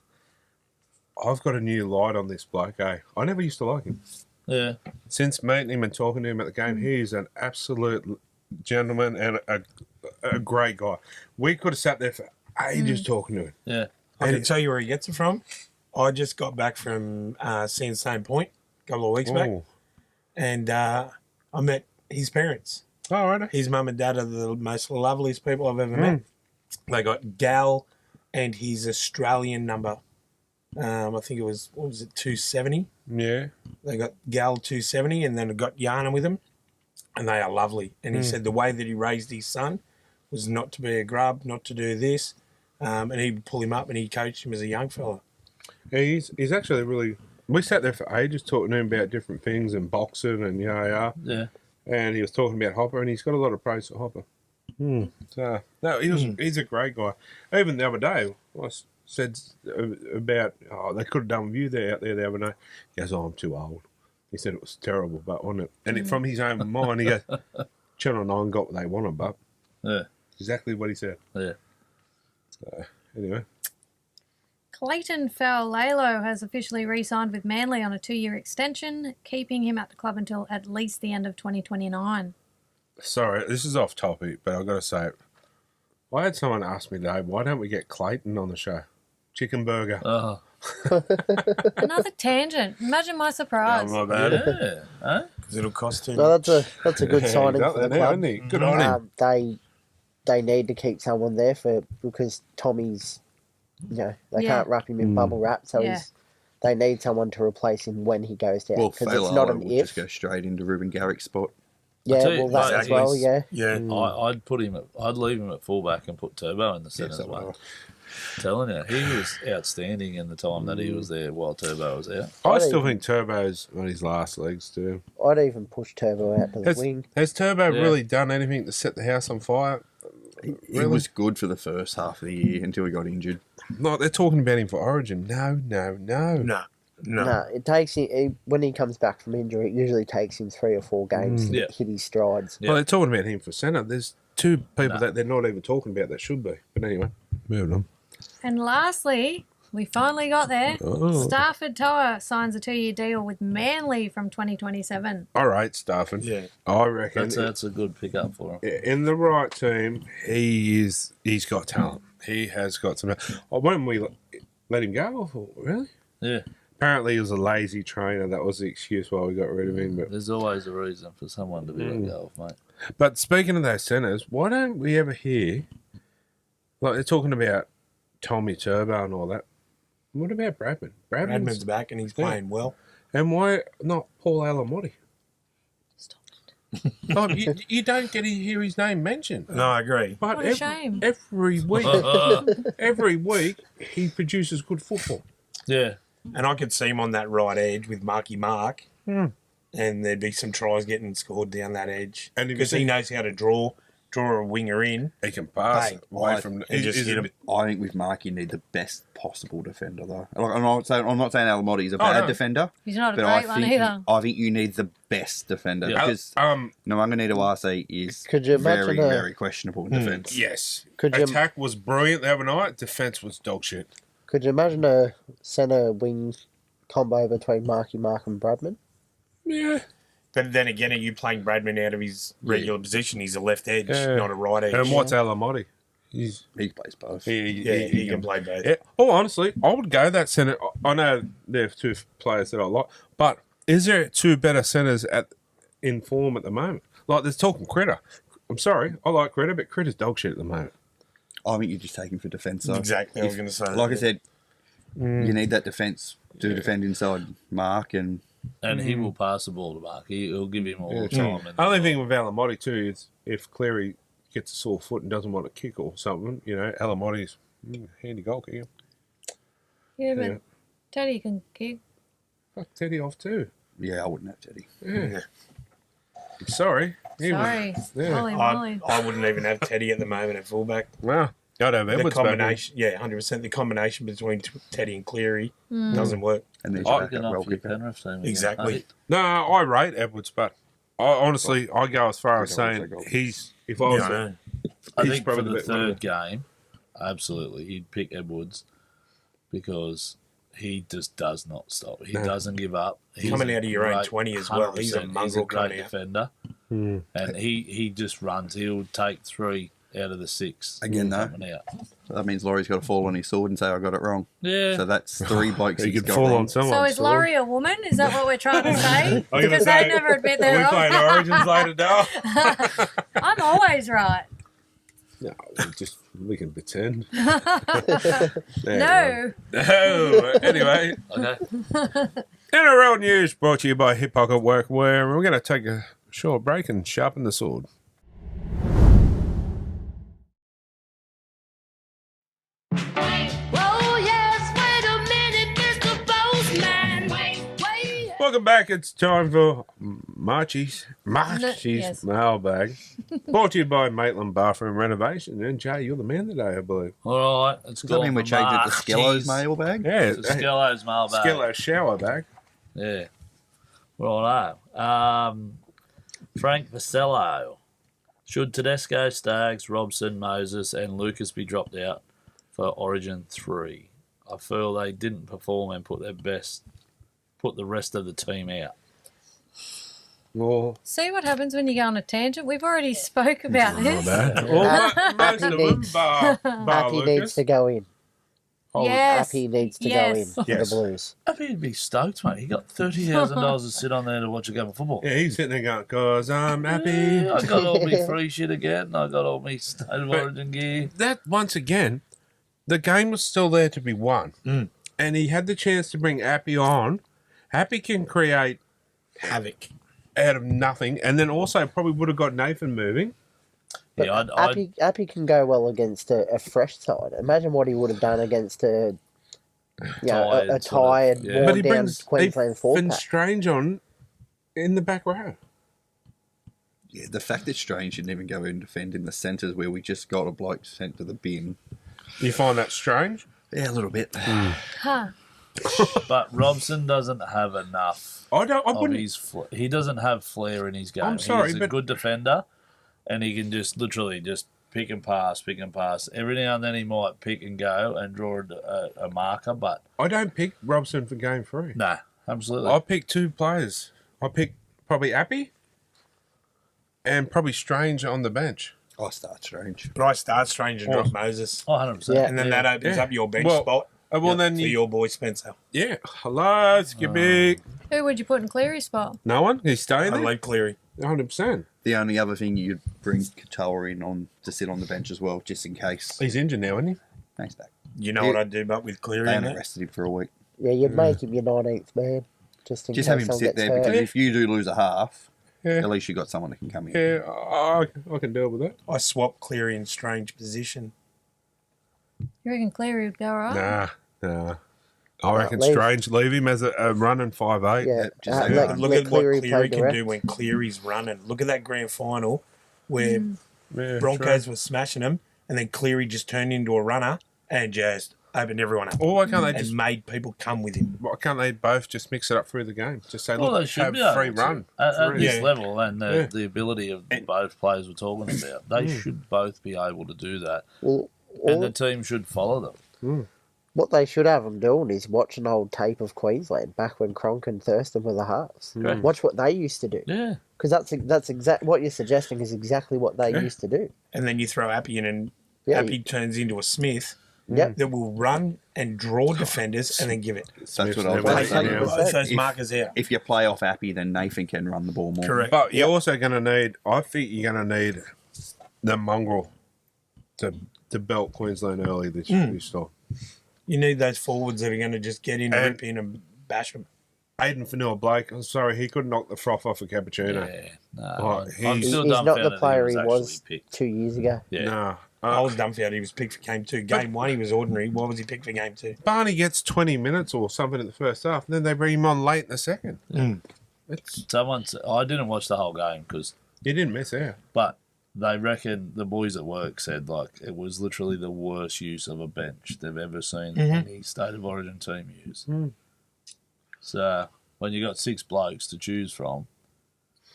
[SPEAKER 1] I've got a new light on this bloke. I never used to like him.
[SPEAKER 2] Yeah.
[SPEAKER 1] Since meeting him and talking to him at the game, he's an absolute gentleman and a great guy. We could have sat there for ages talking to him.
[SPEAKER 2] Yeah.
[SPEAKER 4] I can tell you where he gets it from. I just got back from seeing Same Point a couple of weeks back,
[SPEAKER 1] Oh,
[SPEAKER 4] and I met his parents.
[SPEAKER 1] all right.
[SPEAKER 4] His mum and dad are the most loveliest people I've ever met. They got Gal and his Australian number. I think it was, 270?
[SPEAKER 1] Yeah.
[SPEAKER 4] They got Gal 270 and then got Yana with him, and they are lovely. And he said the way that he raised his son was not to be a grub, not to do this, and he'd pull him up and he coached him as a young fella.
[SPEAKER 1] Yeah, he's actually really... We sat there for ages talking to him about different things and boxing and
[SPEAKER 2] Yeah.
[SPEAKER 1] and he was talking about Hopper, and he's got a lot of praise for Hopper. So, no, he's a great guy. Even the other day, I said about, they could have done with you there out there the other day. He goes, I'm too old. He said it was terrible, but wasn't it? And from his own mind, he goes, Channel 9 got what they wanted, but
[SPEAKER 2] Yeah.
[SPEAKER 1] exactly what he said.
[SPEAKER 2] Yeah.
[SPEAKER 1] So, anyway.
[SPEAKER 3] Clayton Faulalo has officially re-signed with Manly on a 2-year extension, keeping him at the club until at least the end of 2029.
[SPEAKER 1] Sorry, this is off topic, but I've got to say, I had someone ask me today, why don't we get Clayton on the show? Chicken burger.
[SPEAKER 2] Oh.
[SPEAKER 3] Another tangent. Imagine my surprise.
[SPEAKER 1] Oh, my bad.
[SPEAKER 2] Yeah. Huh?
[SPEAKER 4] Because it'll cost him.
[SPEAKER 6] Well, that's a good signing
[SPEAKER 1] He's up
[SPEAKER 6] for the
[SPEAKER 1] there now,
[SPEAKER 6] club.
[SPEAKER 1] isn't he? Good on him.
[SPEAKER 6] They need to keep someone there because Tommy's, they can't wrap him in bubble wrap, so
[SPEAKER 3] Yeah.
[SPEAKER 6] they need someone to replace him when he goes down.
[SPEAKER 5] Well,
[SPEAKER 6] Because it's not an
[SPEAKER 5] will
[SPEAKER 6] if.
[SPEAKER 5] just go straight into Ruben Garrick's spot.
[SPEAKER 6] Yeah,
[SPEAKER 2] tell you,
[SPEAKER 6] well, that as
[SPEAKER 4] exactly.
[SPEAKER 6] well, yeah.
[SPEAKER 4] Yeah.
[SPEAKER 2] I'd leave him at fullback and put Turbo in the centre as well. Telling you, he was outstanding in the time that he was there while Turbo was out.
[SPEAKER 1] I still think Turbo's on his last legs too.
[SPEAKER 6] I'd even push Turbo out to the wing.
[SPEAKER 1] Has Turbo
[SPEAKER 2] Yeah.
[SPEAKER 1] really done anything to set the house on fire?
[SPEAKER 5] He was good for the first half of the year until he got injured.
[SPEAKER 1] Like, they're talking about him for Origin. No.
[SPEAKER 4] No.
[SPEAKER 6] No, it takes him when he comes back from injury. It usually takes him 3 or 4 games to
[SPEAKER 2] Yeah.
[SPEAKER 6] hit his strides.
[SPEAKER 2] Yeah.
[SPEAKER 1] Well, they're talking about him for centre. There's 2 people
[SPEAKER 2] No.
[SPEAKER 1] that they're not even talking about that should be. But anyway, moving on.
[SPEAKER 3] And lastly, we finally got there.
[SPEAKER 1] Oh.
[SPEAKER 3] Stafford Toa signs a 2-year deal with Manly from 2027.
[SPEAKER 1] All right, Stafford.
[SPEAKER 4] Yeah.
[SPEAKER 1] I reckon
[SPEAKER 2] That's a good pickup for him.
[SPEAKER 1] in the right team, he's got talent. He has got some. When we let him go, I thought, really?
[SPEAKER 2] Yeah.
[SPEAKER 1] Apparently, he was a lazy trainer. That was the excuse why we got rid of him. But
[SPEAKER 2] There's always a reason for someone to be let go of, mate.
[SPEAKER 1] speaking of those centres, why don't we ever hear, like they're talking about Tommy Turbo and all that. What about Bradman?
[SPEAKER 4] Bradman's back and he's playing well.
[SPEAKER 1] And why not Paul Alamotti? Like, you don't get to hear his name mentioned.
[SPEAKER 4] No, I agree.
[SPEAKER 1] But
[SPEAKER 3] What a shame.
[SPEAKER 1] every week he produces good football.
[SPEAKER 2] Yeah.
[SPEAKER 4] And I could see him on that right edge with Marky Mark. And there'd be some tries getting scored down that edge.
[SPEAKER 1] And if you
[SPEAKER 4] because he
[SPEAKER 1] think-
[SPEAKER 4] knows how to draw a winger in.
[SPEAKER 1] He can pass
[SPEAKER 4] Hey,
[SPEAKER 1] away from.
[SPEAKER 4] and just hit him.
[SPEAKER 5] I think with Mark, you need the best possible defender, though. Like, I'm not saying Alamotti's a
[SPEAKER 1] Oh,
[SPEAKER 5] bad
[SPEAKER 1] no.
[SPEAKER 5] defender,
[SPEAKER 3] He's not a
[SPEAKER 5] but
[SPEAKER 3] great one either.
[SPEAKER 5] I think you need the best defender
[SPEAKER 2] Yeah.
[SPEAKER 5] because Nwanganita Wase is
[SPEAKER 6] Could you
[SPEAKER 5] very,
[SPEAKER 6] imagine
[SPEAKER 5] very questionable in defence.
[SPEAKER 1] Yes.
[SPEAKER 6] Could you-
[SPEAKER 1] Attack was brilliant the other night. Defense was dog shit.
[SPEAKER 6] Could you imagine a centre wing combo between Marky Mark and Bradman?
[SPEAKER 1] Yeah.
[SPEAKER 4] But then again, are you playing Bradman out of his regular position? He's a left edge,
[SPEAKER 1] Yeah.
[SPEAKER 4] not a right edge.
[SPEAKER 1] And what's Alamotti?
[SPEAKER 5] He plays both.
[SPEAKER 4] He can play both.
[SPEAKER 1] Yeah. Oh, honestly, I would go that centre. I know there's 2 players that I like, but is there 2 better centres in form at the moment? Like, there's talking Critter. I'm sorry, I like Critter, but Critter's dog shit at the moment.
[SPEAKER 5] I think you just take him for defence. Though.
[SPEAKER 4] Exactly, I was going to say that.
[SPEAKER 5] Like I said, you need that defence to defend inside Mark and.
[SPEAKER 2] And he will pass the ball to Mark. He'll give him all the time. And
[SPEAKER 1] Only thing with Alamotti too is if Cleary gets a sore foot and doesn't want to kick or something, Alamotti's handy goal kicker.
[SPEAKER 3] Yeah, but
[SPEAKER 1] Yeah.
[SPEAKER 3] Teddy can kick.
[SPEAKER 1] Fuck Teddy off too.
[SPEAKER 5] Yeah, I wouldn't have Teddy.
[SPEAKER 1] Yeah. Sorry. He was-
[SPEAKER 3] Sorry.
[SPEAKER 1] yeah.
[SPEAKER 3] Holy moly.
[SPEAKER 4] I wouldn't even have Teddy at the moment at fullback.
[SPEAKER 1] Well, I'd have
[SPEAKER 4] The
[SPEAKER 1] Edwards back in.
[SPEAKER 4] combination, 100%. The combination between Teddy and Cleary doesn't work.
[SPEAKER 5] And then
[SPEAKER 2] I
[SPEAKER 5] back
[SPEAKER 2] can
[SPEAKER 5] up well
[SPEAKER 2] off your
[SPEAKER 5] kicker.
[SPEAKER 2] Penrith team. again.
[SPEAKER 4] Exactly.
[SPEAKER 1] No, I rate Edwards, but I honestly, I go as far as
[SPEAKER 5] Good
[SPEAKER 1] saying
[SPEAKER 5] goals.
[SPEAKER 1] he's, if I was,
[SPEAKER 4] I know.
[SPEAKER 2] I
[SPEAKER 1] he's
[SPEAKER 2] think for
[SPEAKER 1] probably
[SPEAKER 2] the
[SPEAKER 1] the bit- one of
[SPEAKER 2] third game, absolutely, he'd pick Edwards because he just does not stop. He doesn't give up. He's
[SPEAKER 4] Coming
[SPEAKER 2] a
[SPEAKER 4] out of your own
[SPEAKER 2] great-
[SPEAKER 4] 20 as well. He's a
[SPEAKER 2] 100%.
[SPEAKER 4] mongrel
[SPEAKER 2] great
[SPEAKER 4] coming out.
[SPEAKER 2] defender. And he just runs. He'll take 3 out of the 6.
[SPEAKER 5] Again, though.
[SPEAKER 2] coming out.
[SPEAKER 5] So that means Laurie's got to fall on his sword and say, I got it wrong.
[SPEAKER 2] Yeah.
[SPEAKER 5] So that's 3 blokes
[SPEAKER 1] he
[SPEAKER 5] he's
[SPEAKER 1] could
[SPEAKER 5] got
[SPEAKER 1] fall
[SPEAKER 5] wrong.
[SPEAKER 1] on someone.
[SPEAKER 3] So is Laurie a woman? Is that what we're trying to say?
[SPEAKER 1] I'm gonna
[SPEAKER 3] Because
[SPEAKER 1] say-
[SPEAKER 3] they never admit
[SPEAKER 1] Are
[SPEAKER 3] they're
[SPEAKER 1] we
[SPEAKER 3] wrong.
[SPEAKER 1] playing Origins later, Dale?
[SPEAKER 3] I'm always right.
[SPEAKER 1] No, we can pretend.
[SPEAKER 3] No.
[SPEAKER 1] No. Anyway,
[SPEAKER 2] Okay.
[SPEAKER 1] NRL news brought to you by Hip Pocket Workwear. We're going to take a short break and sharpen the sword.
[SPEAKER 7] Oh, yes, wait a minute, Mr. Postman. Wait.
[SPEAKER 1] Welcome back. It's time for Marchie's
[SPEAKER 3] yes.
[SPEAKER 1] Mailbag. Brought to you by Maitland Bathroom Renovation. And Jay, you're the man today, I believe.
[SPEAKER 2] All right. It's
[SPEAKER 5] Does that mean we changed it to Skello's mailbag?
[SPEAKER 1] Yeah,
[SPEAKER 2] It's a Skello's mailbag.
[SPEAKER 1] Skello shower bag.
[SPEAKER 2] Yeah. Righto. Frank Vasello. Should Tedesco, Staggs, Robson, Moses and Lucas be dropped out for Origin 3? I feel they didn't perform and put the rest of the team out.
[SPEAKER 1] Well,
[SPEAKER 3] See what happens when you go on a tangent? We've already spoke about this.
[SPEAKER 1] most of them, bar
[SPEAKER 6] Happy needs
[SPEAKER 1] Lucas.
[SPEAKER 6] to go in.
[SPEAKER 3] Yes.
[SPEAKER 6] Happy needs to
[SPEAKER 3] Yes.
[SPEAKER 6] go in for
[SPEAKER 1] Yes.
[SPEAKER 6] the Blues.
[SPEAKER 2] I think he'd be stoked, mate. He got $30,000 to sit on there to watch a game of football.
[SPEAKER 1] Yeah, he's sitting there going, "Cause I'm happy."
[SPEAKER 2] Yeah, I got all my free shit again. I got all my State of Origin gear.
[SPEAKER 1] That once again, the game was still there to be won, and he had the chance to bring Appy on. Appy can create
[SPEAKER 4] Havoc.
[SPEAKER 1] out of nothing, and then also probably would have got Nathan moving.
[SPEAKER 6] But
[SPEAKER 2] Yeah, I'd
[SPEAKER 6] Appy can go well against a fresh side. Imagine what he would have done against a
[SPEAKER 2] Tired sort
[SPEAKER 6] tired,
[SPEAKER 2] of, yeah.
[SPEAKER 6] worn
[SPEAKER 1] But he
[SPEAKER 6] down
[SPEAKER 1] brings
[SPEAKER 6] Queensland
[SPEAKER 1] Ethan
[SPEAKER 6] four-pack.
[SPEAKER 1] Strange on in the back row.
[SPEAKER 5] Yeah, the fact that Strange didn't even go and defend in the centres where we just got a bloke sent to the bin.
[SPEAKER 1] You find that strange?
[SPEAKER 5] Yeah, a little bit.
[SPEAKER 3] Huh.
[SPEAKER 2] But Robson doesn't have enough
[SPEAKER 1] I
[SPEAKER 2] of
[SPEAKER 1] wouldn't.
[SPEAKER 2] his he doesn't have flair in his game.
[SPEAKER 1] I'm sorry,
[SPEAKER 2] He's a
[SPEAKER 1] but-
[SPEAKER 2] good defender, and he can just literally just pick and pass. Every now and then he might pick and go and draw a marker, but
[SPEAKER 1] I don't pick Robson for game 3.
[SPEAKER 2] nah, absolutely.
[SPEAKER 1] I pick 2 players. I pick probably Appy and probably Strange on the bench.
[SPEAKER 5] I start Strange.
[SPEAKER 4] But I start Strange and drop Moses.
[SPEAKER 2] Oh, 100%.
[SPEAKER 6] Yeah.
[SPEAKER 4] And then that opens
[SPEAKER 1] Yeah.
[SPEAKER 4] up your bench
[SPEAKER 1] Well,
[SPEAKER 4] spot
[SPEAKER 1] Well, then
[SPEAKER 4] for
[SPEAKER 1] you,
[SPEAKER 4] your boy Spencer.
[SPEAKER 1] yeah. Hello, Skibby.
[SPEAKER 3] Who would you put in Cleary's spot?
[SPEAKER 1] No one? He's staying
[SPEAKER 4] I
[SPEAKER 1] there?
[SPEAKER 4] leave Cleary.
[SPEAKER 1] 100%.
[SPEAKER 5] The only other thing you'd bring Katoa in on to sit on the bench as well, just in case.
[SPEAKER 1] He's injured now, isn't he?
[SPEAKER 5] Thanks, back.
[SPEAKER 4] You know what I'd do, but with Cleary
[SPEAKER 5] They
[SPEAKER 4] in
[SPEAKER 5] only
[SPEAKER 4] there?
[SPEAKER 5] rested him for a week.
[SPEAKER 6] Yeah, you'd make him your 19th man. Just in
[SPEAKER 5] Just
[SPEAKER 6] case
[SPEAKER 5] have him
[SPEAKER 6] someone
[SPEAKER 5] sit
[SPEAKER 6] gets
[SPEAKER 5] there
[SPEAKER 6] hurt.
[SPEAKER 5] because if you do lose a half,
[SPEAKER 1] Yeah.
[SPEAKER 5] at least you got someone that can come in.
[SPEAKER 1] Yeah, I can deal with that.
[SPEAKER 4] I swap Cleary in Strange position.
[SPEAKER 3] You reckon Cleary would go all right?
[SPEAKER 1] Nah. I reckon
[SPEAKER 6] leave.
[SPEAKER 1] Strange. Leave him as a running 5'8".
[SPEAKER 6] Yeah,
[SPEAKER 5] just
[SPEAKER 6] let,
[SPEAKER 5] let-
[SPEAKER 6] let
[SPEAKER 4] Look at what
[SPEAKER 6] Cleary
[SPEAKER 4] Cleary
[SPEAKER 6] play
[SPEAKER 4] can
[SPEAKER 6] direct.
[SPEAKER 4] do when Cleary's running. Look at that grand final where
[SPEAKER 1] Yeah,
[SPEAKER 4] Broncos
[SPEAKER 1] true.
[SPEAKER 4] were smashing them, and then Cleary just turned into a runner and just opened everyone up
[SPEAKER 1] Or why can't they
[SPEAKER 4] and
[SPEAKER 1] just?
[SPEAKER 4] made people come with him.
[SPEAKER 1] Why can't they both just mix it up through the game? Just say,
[SPEAKER 2] Well,
[SPEAKER 1] look,
[SPEAKER 2] they should
[SPEAKER 1] have
[SPEAKER 2] be able
[SPEAKER 1] free
[SPEAKER 2] to.
[SPEAKER 1] run.
[SPEAKER 2] At
[SPEAKER 1] Free.
[SPEAKER 2] this
[SPEAKER 4] Yeah.
[SPEAKER 2] level and
[SPEAKER 1] Yeah.
[SPEAKER 2] the ability of both players we're talking about. They should both be able to do that,
[SPEAKER 6] Well,
[SPEAKER 2] and
[SPEAKER 6] all,
[SPEAKER 2] the team should follow them.
[SPEAKER 6] what they should have them doing is watch an old tape of Queensland back when Cronk and Thurston were the halves.
[SPEAKER 2] Correct.
[SPEAKER 6] Watch what they used to do.
[SPEAKER 2] Yeah.
[SPEAKER 6] Because that's exact. What you're suggesting is exactly what they used to do.
[SPEAKER 4] And then you throw Appy in, and
[SPEAKER 6] Yeah,
[SPEAKER 4] Appy turns into a Smith
[SPEAKER 6] Yep.
[SPEAKER 4] that will run and draw defenders and then give it.
[SPEAKER 5] That's what I was
[SPEAKER 1] never
[SPEAKER 5] going to
[SPEAKER 1] taken
[SPEAKER 5] say.
[SPEAKER 1] out.
[SPEAKER 6] Yeah.
[SPEAKER 4] Those
[SPEAKER 5] If-
[SPEAKER 4] markers out.
[SPEAKER 5] If you play off Appy, then Nathan can run the ball more.
[SPEAKER 4] Correct.
[SPEAKER 1] But you're also going to need. I think you're going to need the mongrel to belt Queensland early this year.
[SPEAKER 4] You need those forwards that are going to just get in,
[SPEAKER 1] And-
[SPEAKER 4] rip in, and bash them.
[SPEAKER 1] Aiden Fanua-Blake. I'm sorry, he couldn't knock the froth off a cappuccino.
[SPEAKER 2] Yeah. No,
[SPEAKER 1] Oh,
[SPEAKER 2] I'm
[SPEAKER 1] he's-
[SPEAKER 2] still
[SPEAKER 6] he's not the
[SPEAKER 2] dumbfounded
[SPEAKER 6] player he
[SPEAKER 2] actually
[SPEAKER 6] was
[SPEAKER 2] picked.
[SPEAKER 6] 2 years ago.
[SPEAKER 2] Yeah.
[SPEAKER 1] Nah.
[SPEAKER 4] I was dumbfounded he was picked for game 2. Game 1, he was ordinary. Why was he picked for game 2?
[SPEAKER 1] Barney gets 20 minutes or something in the first half, and then they bring him on late in the second. I
[SPEAKER 2] I didn't watch the whole game
[SPEAKER 1] you didn't miss out.
[SPEAKER 2] but they reckon the boys at work said like it was literally the worst use of a bench they've ever seen any State of Origin team use. So when you got 6 blokes to choose from,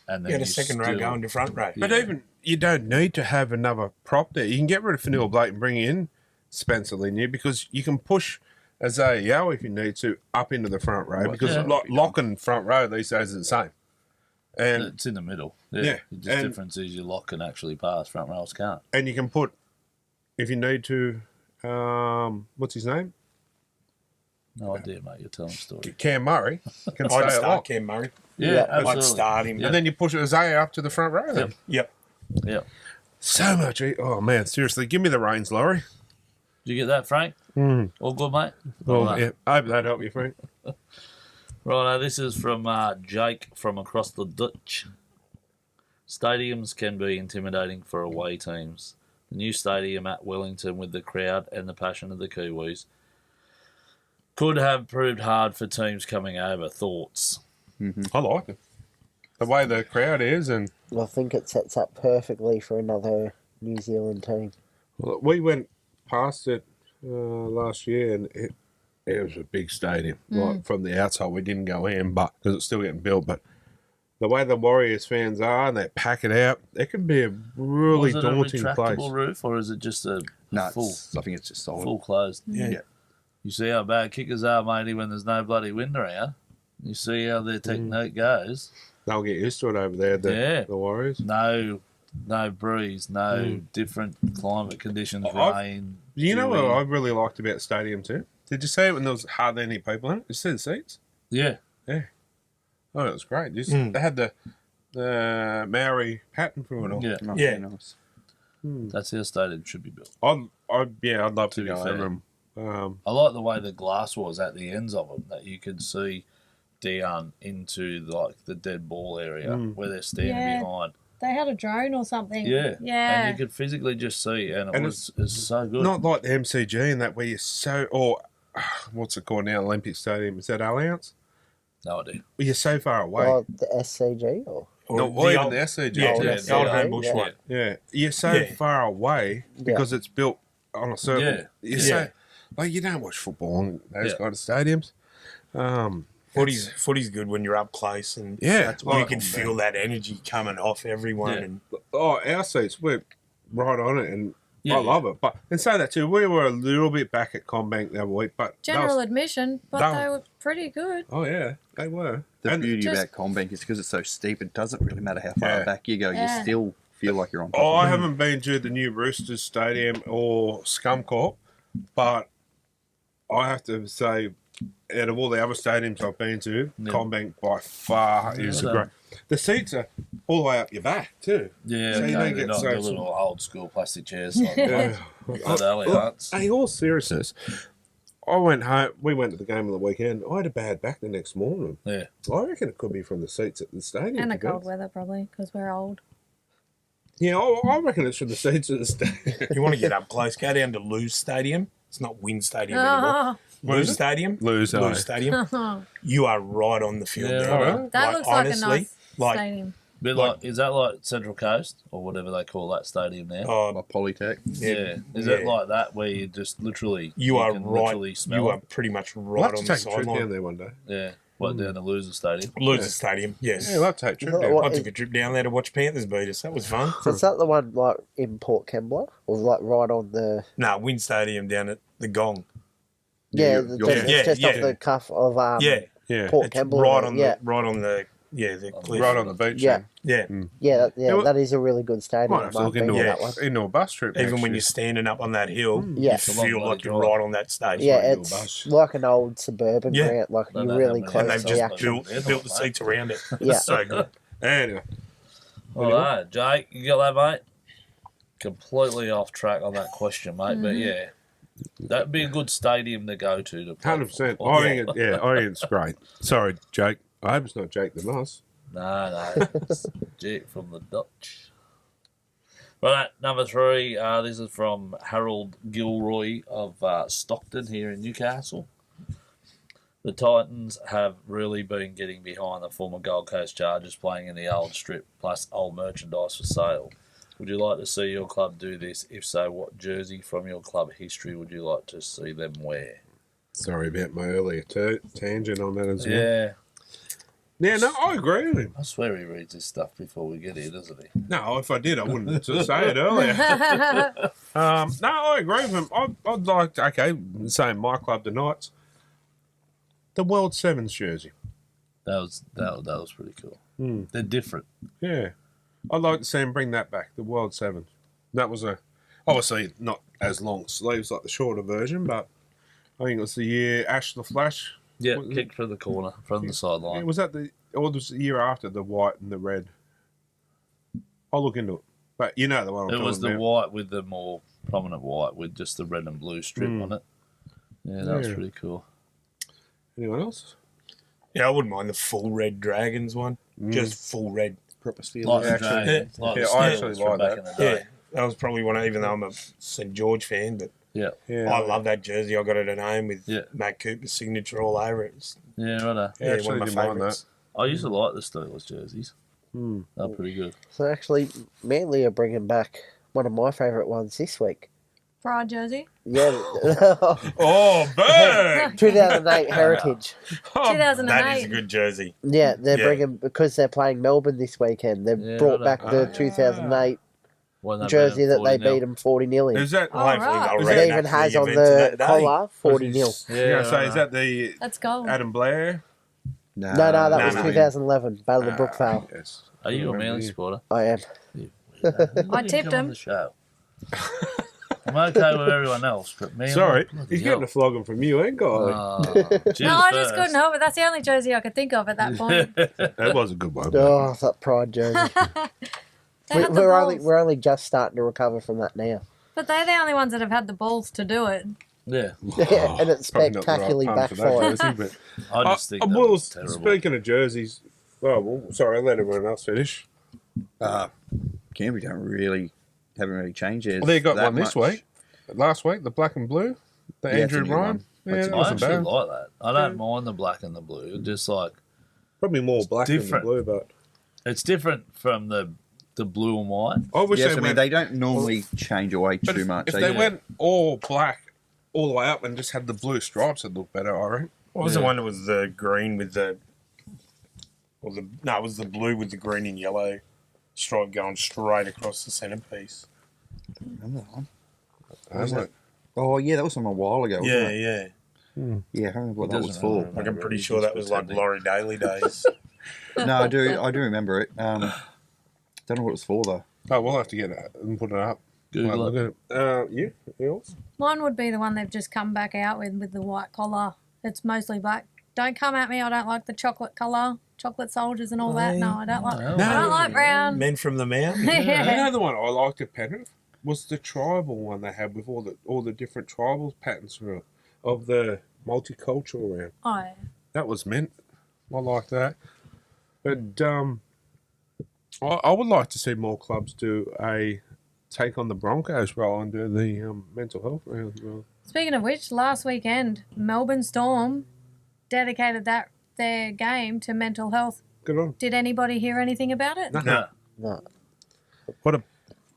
[SPEAKER 2] and then
[SPEAKER 4] You had a second row going to front row.
[SPEAKER 1] But even you don't need to have another prop there. You can get rid of Fanil Blake and bring in Spencer Linier because you can push Isaiah if you need to up into the front row because lock and front row these days are the same. And
[SPEAKER 2] it's in the middle.
[SPEAKER 1] Yeah.
[SPEAKER 2] The difference is your lock can actually pass, front rows can't.
[SPEAKER 1] And you can put, if you need to, what's his name?
[SPEAKER 2] No idea, mate. You're telling a story.
[SPEAKER 1] Cam Murray can stay
[SPEAKER 4] I'd
[SPEAKER 1] at
[SPEAKER 4] start
[SPEAKER 1] lock.
[SPEAKER 4] Cam Murray.
[SPEAKER 2] Yeah,
[SPEAKER 4] I'd
[SPEAKER 2] absolutely.
[SPEAKER 4] start him.
[SPEAKER 1] And then you push Isaiah up to the front row. Then.
[SPEAKER 4] Yep.
[SPEAKER 2] Yep.
[SPEAKER 1] So much. Oh, man, seriously. Give me the reins, Laurie.
[SPEAKER 2] Did you get that, Frank? All good, mate?
[SPEAKER 1] Well,
[SPEAKER 2] Right.
[SPEAKER 1] yeah, I hope that helped you, Frank.
[SPEAKER 2] Right, this is from Jake from across the Dutch. Stadiums can be intimidating for away teams. The new stadium at Wellington with the crowd and the passion of the Kiwis could have proved hard for teams coming over. Thoughts?
[SPEAKER 1] I like it. The way the crowd is, and
[SPEAKER 6] I think it sets up perfectly for another New Zealand team.
[SPEAKER 1] well, we went past it last year, and it was a big stadium. Like from the outside, we didn't go in, but because it's still getting built. But the way the Warriors fans are, and they pack it out, it can be a really
[SPEAKER 2] Was it a
[SPEAKER 1] daunting
[SPEAKER 2] retractable
[SPEAKER 1] place.
[SPEAKER 2] roof, or is it just a
[SPEAKER 5] No,
[SPEAKER 2] full
[SPEAKER 5] I think it's just solid.
[SPEAKER 2] full closed?
[SPEAKER 4] Yeah.
[SPEAKER 2] You see how bad kickers are, matey, when there's no bloody wind around. You see how their technique goes.
[SPEAKER 1] They'll get used to it over there. The Warriors.
[SPEAKER 2] No breeze, no different climate conditions, rain.
[SPEAKER 1] You know
[SPEAKER 2] dewy.
[SPEAKER 1] what I really liked about the stadium too? Did you see it when there was hardly any people in it? You see the seats?
[SPEAKER 2] Yeah.
[SPEAKER 1] Oh, it was great. They had the Maori pattern for it all.
[SPEAKER 2] Yeah.
[SPEAKER 5] Not
[SPEAKER 4] Yeah.
[SPEAKER 5] very nice.
[SPEAKER 2] That's how stadium should be built.
[SPEAKER 1] I'd love to
[SPEAKER 2] be
[SPEAKER 1] go
[SPEAKER 2] fair.
[SPEAKER 1] over them.
[SPEAKER 2] I like the way the glass was at the ends of them, that you could see down into like the dead ball area where they're standing
[SPEAKER 3] Yeah.
[SPEAKER 2] behind.
[SPEAKER 3] They had a drone or something.
[SPEAKER 2] Yeah.
[SPEAKER 3] Yeah.
[SPEAKER 2] And you could physically just see, and
[SPEAKER 1] And
[SPEAKER 2] it's so good.
[SPEAKER 1] Not like the MCG and that where you're so, or what's it called now? Olympic Stadium. Is that Allianz?
[SPEAKER 2] No idea.
[SPEAKER 1] Well, you're so far away.
[SPEAKER 6] Oh, the SCG? Or?
[SPEAKER 1] No, or even the SCG.
[SPEAKER 4] Yeah,
[SPEAKER 6] Oh,
[SPEAKER 4] the old
[SPEAKER 6] yeah.
[SPEAKER 4] Homebush
[SPEAKER 6] Yeah.
[SPEAKER 4] one.
[SPEAKER 1] Yeah, you're so
[SPEAKER 4] Yeah.
[SPEAKER 1] far away because it's built on a circle.
[SPEAKER 2] Yeah.
[SPEAKER 1] You're
[SPEAKER 4] Yeah.
[SPEAKER 1] so, like, you don't watch football in those
[SPEAKER 2] Yeah.
[SPEAKER 1] kind of stadiums.
[SPEAKER 4] Footy's good when you're up close and
[SPEAKER 1] Yeah.
[SPEAKER 4] you can feel that energy coming off everyone.
[SPEAKER 2] Yeah.
[SPEAKER 4] And
[SPEAKER 1] Our seats, we're right on it, and
[SPEAKER 2] Yeah.
[SPEAKER 1] I love it. But and say that too, we were a little bit back at Combank the other week, but
[SPEAKER 3] General
[SPEAKER 1] that was-
[SPEAKER 3] admission, but
[SPEAKER 1] that-
[SPEAKER 3] they were pretty good.
[SPEAKER 1] oh yeah, they were.
[SPEAKER 5] The
[SPEAKER 1] And
[SPEAKER 5] beauty
[SPEAKER 3] just-
[SPEAKER 5] about Combank is because it's so steep, it doesn't really matter how far
[SPEAKER 1] Yeah.
[SPEAKER 5] back you go.
[SPEAKER 3] Yeah.
[SPEAKER 5] You still feel like you're on top
[SPEAKER 1] I
[SPEAKER 5] of it.
[SPEAKER 1] haven't been to the new Roosters Stadium or Scuncorp, but I have to say, out of all the other stadiums I've been to, Combank by far is
[SPEAKER 2] Yeah.
[SPEAKER 1] great. The seats are all the way up your back too.
[SPEAKER 2] Yeah,
[SPEAKER 1] So you
[SPEAKER 2] okay,
[SPEAKER 1] don't
[SPEAKER 2] they're
[SPEAKER 1] get
[SPEAKER 2] not
[SPEAKER 1] so-
[SPEAKER 2] the little old school plastic chairs like
[SPEAKER 1] Yeah.
[SPEAKER 2] at Allianz.
[SPEAKER 1] Hey, all seriousness, I went home. We went to the game on the weekend. I had a bad back the next morning.
[SPEAKER 2] Yeah.
[SPEAKER 1] I reckon it could be from the seats at the stadium.
[SPEAKER 3] And
[SPEAKER 1] to
[SPEAKER 3] a
[SPEAKER 1] be
[SPEAKER 3] cold
[SPEAKER 1] honest.
[SPEAKER 3] weather, probably, because we're old.
[SPEAKER 1] Yeah, I reckon it's from the seats at the stadium.
[SPEAKER 4] you want to get up close, go down to Lose Stadium. It's not Win Stadium anymore.
[SPEAKER 3] Oh,
[SPEAKER 4] Lose Stadium.
[SPEAKER 1] Lose,
[SPEAKER 4] Lose Stadium. You are right on the field
[SPEAKER 2] Yeah,
[SPEAKER 4] there.
[SPEAKER 1] right.
[SPEAKER 4] mate.
[SPEAKER 3] that looks like a
[SPEAKER 4] honestly,
[SPEAKER 3] nice
[SPEAKER 4] like,
[SPEAKER 3] stadium.
[SPEAKER 2] Bit like, is that like Central Coast or whatever they call that stadium now?
[SPEAKER 4] Oh,
[SPEAKER 5] Like Polytech.
[SPEAKER 2] yeah. Is
[SPEAKER 4] yeah.
[SPEAKER 2] it like that where you just literally
[SPEAKER 4] you are
[SPEAKER 2] can
[SPEAKER 4] right.
[SPEAKER 2] literally smell
[SPEAKER 4] You
[SPEAKER 2] it?
[SPEAKER 4] are pretty much
[SPEAKER 1] We'll
[SPEAKER 4] right
[SPEAKER 1] have to
[SPEAKER 4] on the
[SPEAKER 1] take a trip down
[SPEAKER 4] sideline.
[SPEAKER 1] there one day.
[SPEAKER 2] Yeah. What down the Loser Stadium?
[SPEAKER 4] Lose Stadium. Yes.
[SPEAKER 1] Yeah, we'll have to take a trip
[SPEAKER 6] Is that
[SPEAKER 1] down.
[SPEAKER 6] what-
[SPEAKER 4] I took a trip down there to watch Panthers beat us. That was fun.
[SPEAKER 6] So is that the one like in Port Kembla? Or like right on the...
[SPEAKER 4] No, Win Stadium down at the Gong.
[SPEAKER 6] Yeah,
[SPEAKER 5] you're-
[SPEAKER 6] it's
[SPEAKER 4] yeah,
[SPEAKER 6] just
[SPEAKER 4] yeah.
[SPEAKER 6] off the cuff of
[SPEAKER 4] Yeah,
[SPEAKER 1] Yeah,
[SPEAKER 6] Port
[SPEAKER 4] it's
[SPEAKER 6] Kembla.
[SPEAKER 4] right on
[SPEAKER 6] yeah.
[SPEAKER 4] the the cliff.
[SPEAKER 1] right on the beach.
[SPEAKER 6] Yeah.
[SPEAKER 4] Yeah,
[SPEAKER 6] Yeah,
[SPEAKER 1] Yeah, well-
[SPEAKER 6] that is a really good stadium.
[SPEAKER 1] Might have to
[SPEAKER 6] I've
[SPEAKER 1] look
[SPEAKER 6] been
[SPEAKER 1] into,
[SPEAKER 6] to
[SPEAKER 4] Yeah.
[SPEAKER 6] that one.
[SPEAKER 1] into a bus trip.
[SPEAKER 4] even
[SPEAKER 1] next
[SPEAKER 4] when
[SPEAKER 1] year.
[SPEAKER 4] you're standing up on that hill,
[SPEAKER 6] Yeah.
[SPEAKER 4] you
[SPEAKER 2] It's a long
[SPEAKER 4] feel
[SPEAKER 2] bloody
[SPEAKER 4] like you're
[SPEAKER 2] drive.
[SPEAKER 4] right on that stage.
[SPEAKER 6] Yeah,
[SPEAKER 1] Right,
[SPEAKER 6] it's
[SPEAKER 1] bus.
[SPEAKER 6] like an old suburban
[SPEAKER 4] Yeah.
[SPEAKER 6] route. Like
[SPEAKER 2] Don't
[SPEAKER 6] you're
[SPEAKER 2] know
[SPEAKER 6] really
[SPEAKER 2] how many
[SPEAKER 6] close
[SPEAKER 4] and they've
[SPEAKER 6] to
[SPEAKER 2] houses
[SPEAKER 6] the
[SPEAKER 4] just
[SPEAKER 2] actual-
[SPEAKER 6] action.
[SPEAKER 4] built the seats around it.
[SPEAKER 6] Yeah.
[SPEAKER 4] It's so good.
[SPEAKER 1] Anyway,
[SPEAKER 2] All right, Jake, you got that, mate? Completely off track on that question, mate. But yeah, that'd be a good stadium to go to. Play
[SPEAKER 1] 100%.
[SPEAKER 2] football.
[SPEAKER 1] I think it's great. Sorry, Jake. I hope it's not Jake the Moss.
[SPEAKER 2] No, it's Jake from the Dutch. Right, number 3. This is from Harold Gilroy of Stockton here in Newcastle. The Titans have really been getting behind the former Gold Coast Chargers playing in the old strip, plus old merchandise for sale. Would you like to see your club do this? If so, what jersey from your club history would you like to see them wear?
[SPEAKER 1] Sorry about my earlier tangent on that as well.
[SPEAKER 2] Yeah.
[SPEAKER 1] Yeah, no, I agree with him.
[SPEAKER 2] I swear he reads his stuff before we get here, doesn't he?
[SPEAKER 1] No, if I did, I wouldn't say it earlier. No, I agree with him. I'd like to, okay, saying my club, the Knights, the World Sevens jersey.
[SPEAKER 2] That was pretty cool. They're different.
[SPEAKER 1] Yeah. I'd like to see him bring that back, the World Sevens. That was obviously not as long sleeves like the shorter version, but I think it was the year Ash the Flash.
[SPEAKER 2] Yeah, kicked from the corner, from the sideline.
[SPEAKER 1] Yeah, was that or was the year after the white and the red? I'll look into it. But you know the one I'm
[SPEAKER 2] It
[SPEAKER 1] talking
[SPEAKER 2] was the
[SPEAKER 1] about.
[SPEAKER 2] white with the more prominent white with just the red and blue strip on it. Yeah, that was pretty cool.
[SPEAKER 1] Anyone else?
[SPEAKER 4] Yeah, I wouldn't mind the full red Dragons one. Just full red.
[SPEAKER 5] Proper steel.
[SPEAKER 2] Like the
[SPEAKER 1] actually-
[SPEAKER 2] Dragons, like
[SPEAKER 1] yeah,
[SPEAKER 2] the
[SPEAKER 1] I
[SPEAKER 2] Steelers
[SPEAKER 1] actually
[SPEAKER 2] from
[SPEAKER 1] like
[SPEAKER 2] back
[SPEAKER 1] that.
[SPEAKER 2] in the day.
[SPEAKER 4] Yeah, that was probably one, even though I'm a St George fan, but
[SPEAKER 2] Yeah,
[SPEAKER 1] Yeah.
[SPEAKER 4] I love that jersey. I got it at home with
[SPEAKER 2] Yeah.
[SPEAKER 4] Matt Cooper's signature all over it. It's,
[SPEAKER 2] yeah, right.
[SPEAKER 1] Yeah,
[SPEAKER 4] one
[SPEAKER 1] actually
[SPEAKER 4] of my
[SPEAKER 1] didn't mind
[SPEAKER 4] favourites.
[SPEAKER 2] I used to like the Steelers jerseys. They're pretty good.
[SPEAKER 6] So actually, Manly are bringing back one of my favourite ones this week.
[SPEAKER 3] Pride jersey.
[SPEAKER 6] Yeah,
[SPEAKER 1] Oh, burn!
[SPEAKER 6] 2008 Heritage.
[SPEAKER 1] Oh,
[SPEAKER 3] 2008.
[SPEAKER 4] That is a good jersey.
[SPEAKER 6] Yeah, they're
[SPEAKER 4] Yeah.
[SPEAKER 6] bringing, because they're playing Melbourne this weekend. They've
[SPEAKER 2] Yeah,
[SPEAKER 6] brought
[SPEAKER 2] right.
[SPEAKER 6] back the 2008
[SPEAKER 2] When they
[SPEAKER 6] jersey
[SPEAKER 2] beat
[SPEAKER 6] that
[SPEAKER 2] them
[SPEAKER 6] they
[SPEAKER 2] 40-0.
[SPEAKER 6] beat them 40-0 in.
[SPEAKER 1] Is that,
[SPEAKER 3] Oh,
[SPEAKER 4] Hopefully
[SPEAKER 3] right.
[SPEAKER 4] they'll
[SPEAKER 1] Is
[SPEAKER 6] It
[SPEAKER 1] that
[SPEAKER 6] even
[SPEAKER 4] reenact
[SPEAKER 6] has
[SPEAKER 4] the
[SPEAKER 6] on
[SPEAKER 4] events of
[SPEAKER 6] the
[SPEAKER 4] that day.
[SPEAKER 6] collar 40-0.
[SPEAKER 2] Yeah,
[SPEAKER 1] so is that the
[SPEAKER 3] That's gold.
[SPEAKER 1] Adam Blair?
[SPEAKER 6] No, that
[SPEAKER 4] no,
[SPEAKER 6] was
[SPEAKER 4] no.
[SPEAKER 6] 2011, Battle of Brookvale.
[SPEAKER 1] Yes.
[SPEAKER 2] Are you a Manly supporter?
[SPEAKER 6] I am.
[SPEAKER 3] I tipped
[SPEAKER 2] Come on
[SPEAKER 3] him.
[SPEAKER 2] the show. I'm okay with everyone else, but me.
[SPEAKER 1] Sorry,
[SPEAKER 2] bloody
[SPEAKER 1] he's
[SPEAKER 2] hell.
[SPEAKER 1] getting a flogging from you, ain't Golly?
[SPEAKER 3] No, I just couldn't help it. That's the only jersey I could think of at that point.
[SPEAKER 1] That was a good one.
[SPEAKER 6] Oh, that Pride jersey.
[SPEAKER 3] They had the balls.
[SPEAKER 6] we're only just starting to recover from that now.
[SPEAKER 3] But they're the only ones that have had the balls to do it.
[SPEAKER 2] Yeah,
[SPEAKER 6] Yeah, and it's
[SPEAKER 1] Probably not the right
[SPEAKER 6] spectacularly
[SPEAKER 1] pun for that
[SPEAKER 6] backfired.
[SPEAKER 1] jersey, but
[SPEAKER 2] I just think that
[SPEAKER 1] well,
[SPEAKER 2] was terrible.
[SPEAKER 1] speaking of jerseys, well, sorry, I'll let everyone else finish.
[SPEAKER 5] Canberra haven't really changed theirs.
[SPEAKER 1] Well, they got
[SPEAKER 5] that
[SPEAKER 1] one this
[SPEAKER 5] much.
[SPEAKER 1] week. Last week, the black and blue, the
[SPEAKER 5] Yeah, it's a
[SPEAKER 1] Andrew
[SPEAKER 5] new
[SPEAKER 1] Ryan.
[SPEAKER 5] one.
[SPEAKER 1] Yeah,
[SPEAKER 5] That's
[SPEAKER 1] that
[SPEAKER 2] I
[SPEAKER 1] wasn't
[SPEAKER 2] actually
[SPEAKER 1] bad.
[SPEAKER 2] like that. I don't mind the black and the blue. Just like
[SPEAKER 1] Probably more black than the
[SPEAKER 2] different.
[SPEAKER 1] blue, but
[SPEAKER 2] it's different from the blue and white.
[SPEAKER 1] I wish
[SPEAKER 5] Yes,
[SPEAKER 1] they
[SPEAKER 5] I mean
[SPEAKER 1] went.
[SPEAKER 5] they don't normally change away
[SPEAKER 1] but
[SPEAKER 5] too much.
[SPEAKER 1] if
[SPEAKER 5] They
[SPEAKER 1] they
[SPEAKER 5] do.
[SPEAKER 1] went all black all the way up and just had the blue stripes, it'd look better, I reckon.
[SPEAKER 4] What was the
[SPEAKER 2] Yeah.
[SPEAKER 4] one that was the green with the... it was the blue with the green and yellow stripe going straight across the centrepiece.
[SPEAKER 5] Remember that one?
[SPEAKER 1] Was
[SPEAKER 5] that? Oh yeah, that was from a while ago. wasn't
[SPEAKER 4] Yeah,
[SPEAKER 5] it?
[SPEAKER 4] yeah.
[SPEAKER 5] Yeah, I can't remember what that was
[SPEAKER 2] doesn't
[SPEAKER 5] for.
[SPEAKER 2] matter.
[SPEAKER 4] Like, I'm pretty sure that was like Laurie Daly days.
[SPEAKER 5] No, I do remember it. Don't know what it was for though.
[SPEAKER 1] Oh, we'll have to get it and put it up.
[SPEAKER 2] Google
[SPEAKER 1] Look
[SPEAKER 2] it.
[SPEAKER 1] at it. You? Yours?
[SPEAKER 3] Mine would be the one they've just come back out with the white collar. It's mostly black. Don't come at me. I don't like the chocolate colour, chocolate soldiers and all that. No, I don't like.
[SPEAKER 2] No.
[SPEAKER 3] I don't like brown.
[SPEAKER 4] Men from the mountain.
[SPEAKER 1] You know the one I liked at Penrith was the tribal one they had with all the different tribal patterns of the multicultural round.
[SPEAKER 3] Oh, yeah.
[SPEAKER 1] That was mint. I like that. But I would like to see more clubs do a take on the Broncos role and do the mental health round as well.
[SPEAKER 3] Speaking of which, last weekend Melbourne Storm dedicated their game to mental health.
[SPEAKER 1] Good on.
[SPEAKER 3] Did anybody hear anything about it?
[SPEAKER 4] No.
[SPEAKER 6] No.
[SPEAKER 1] What a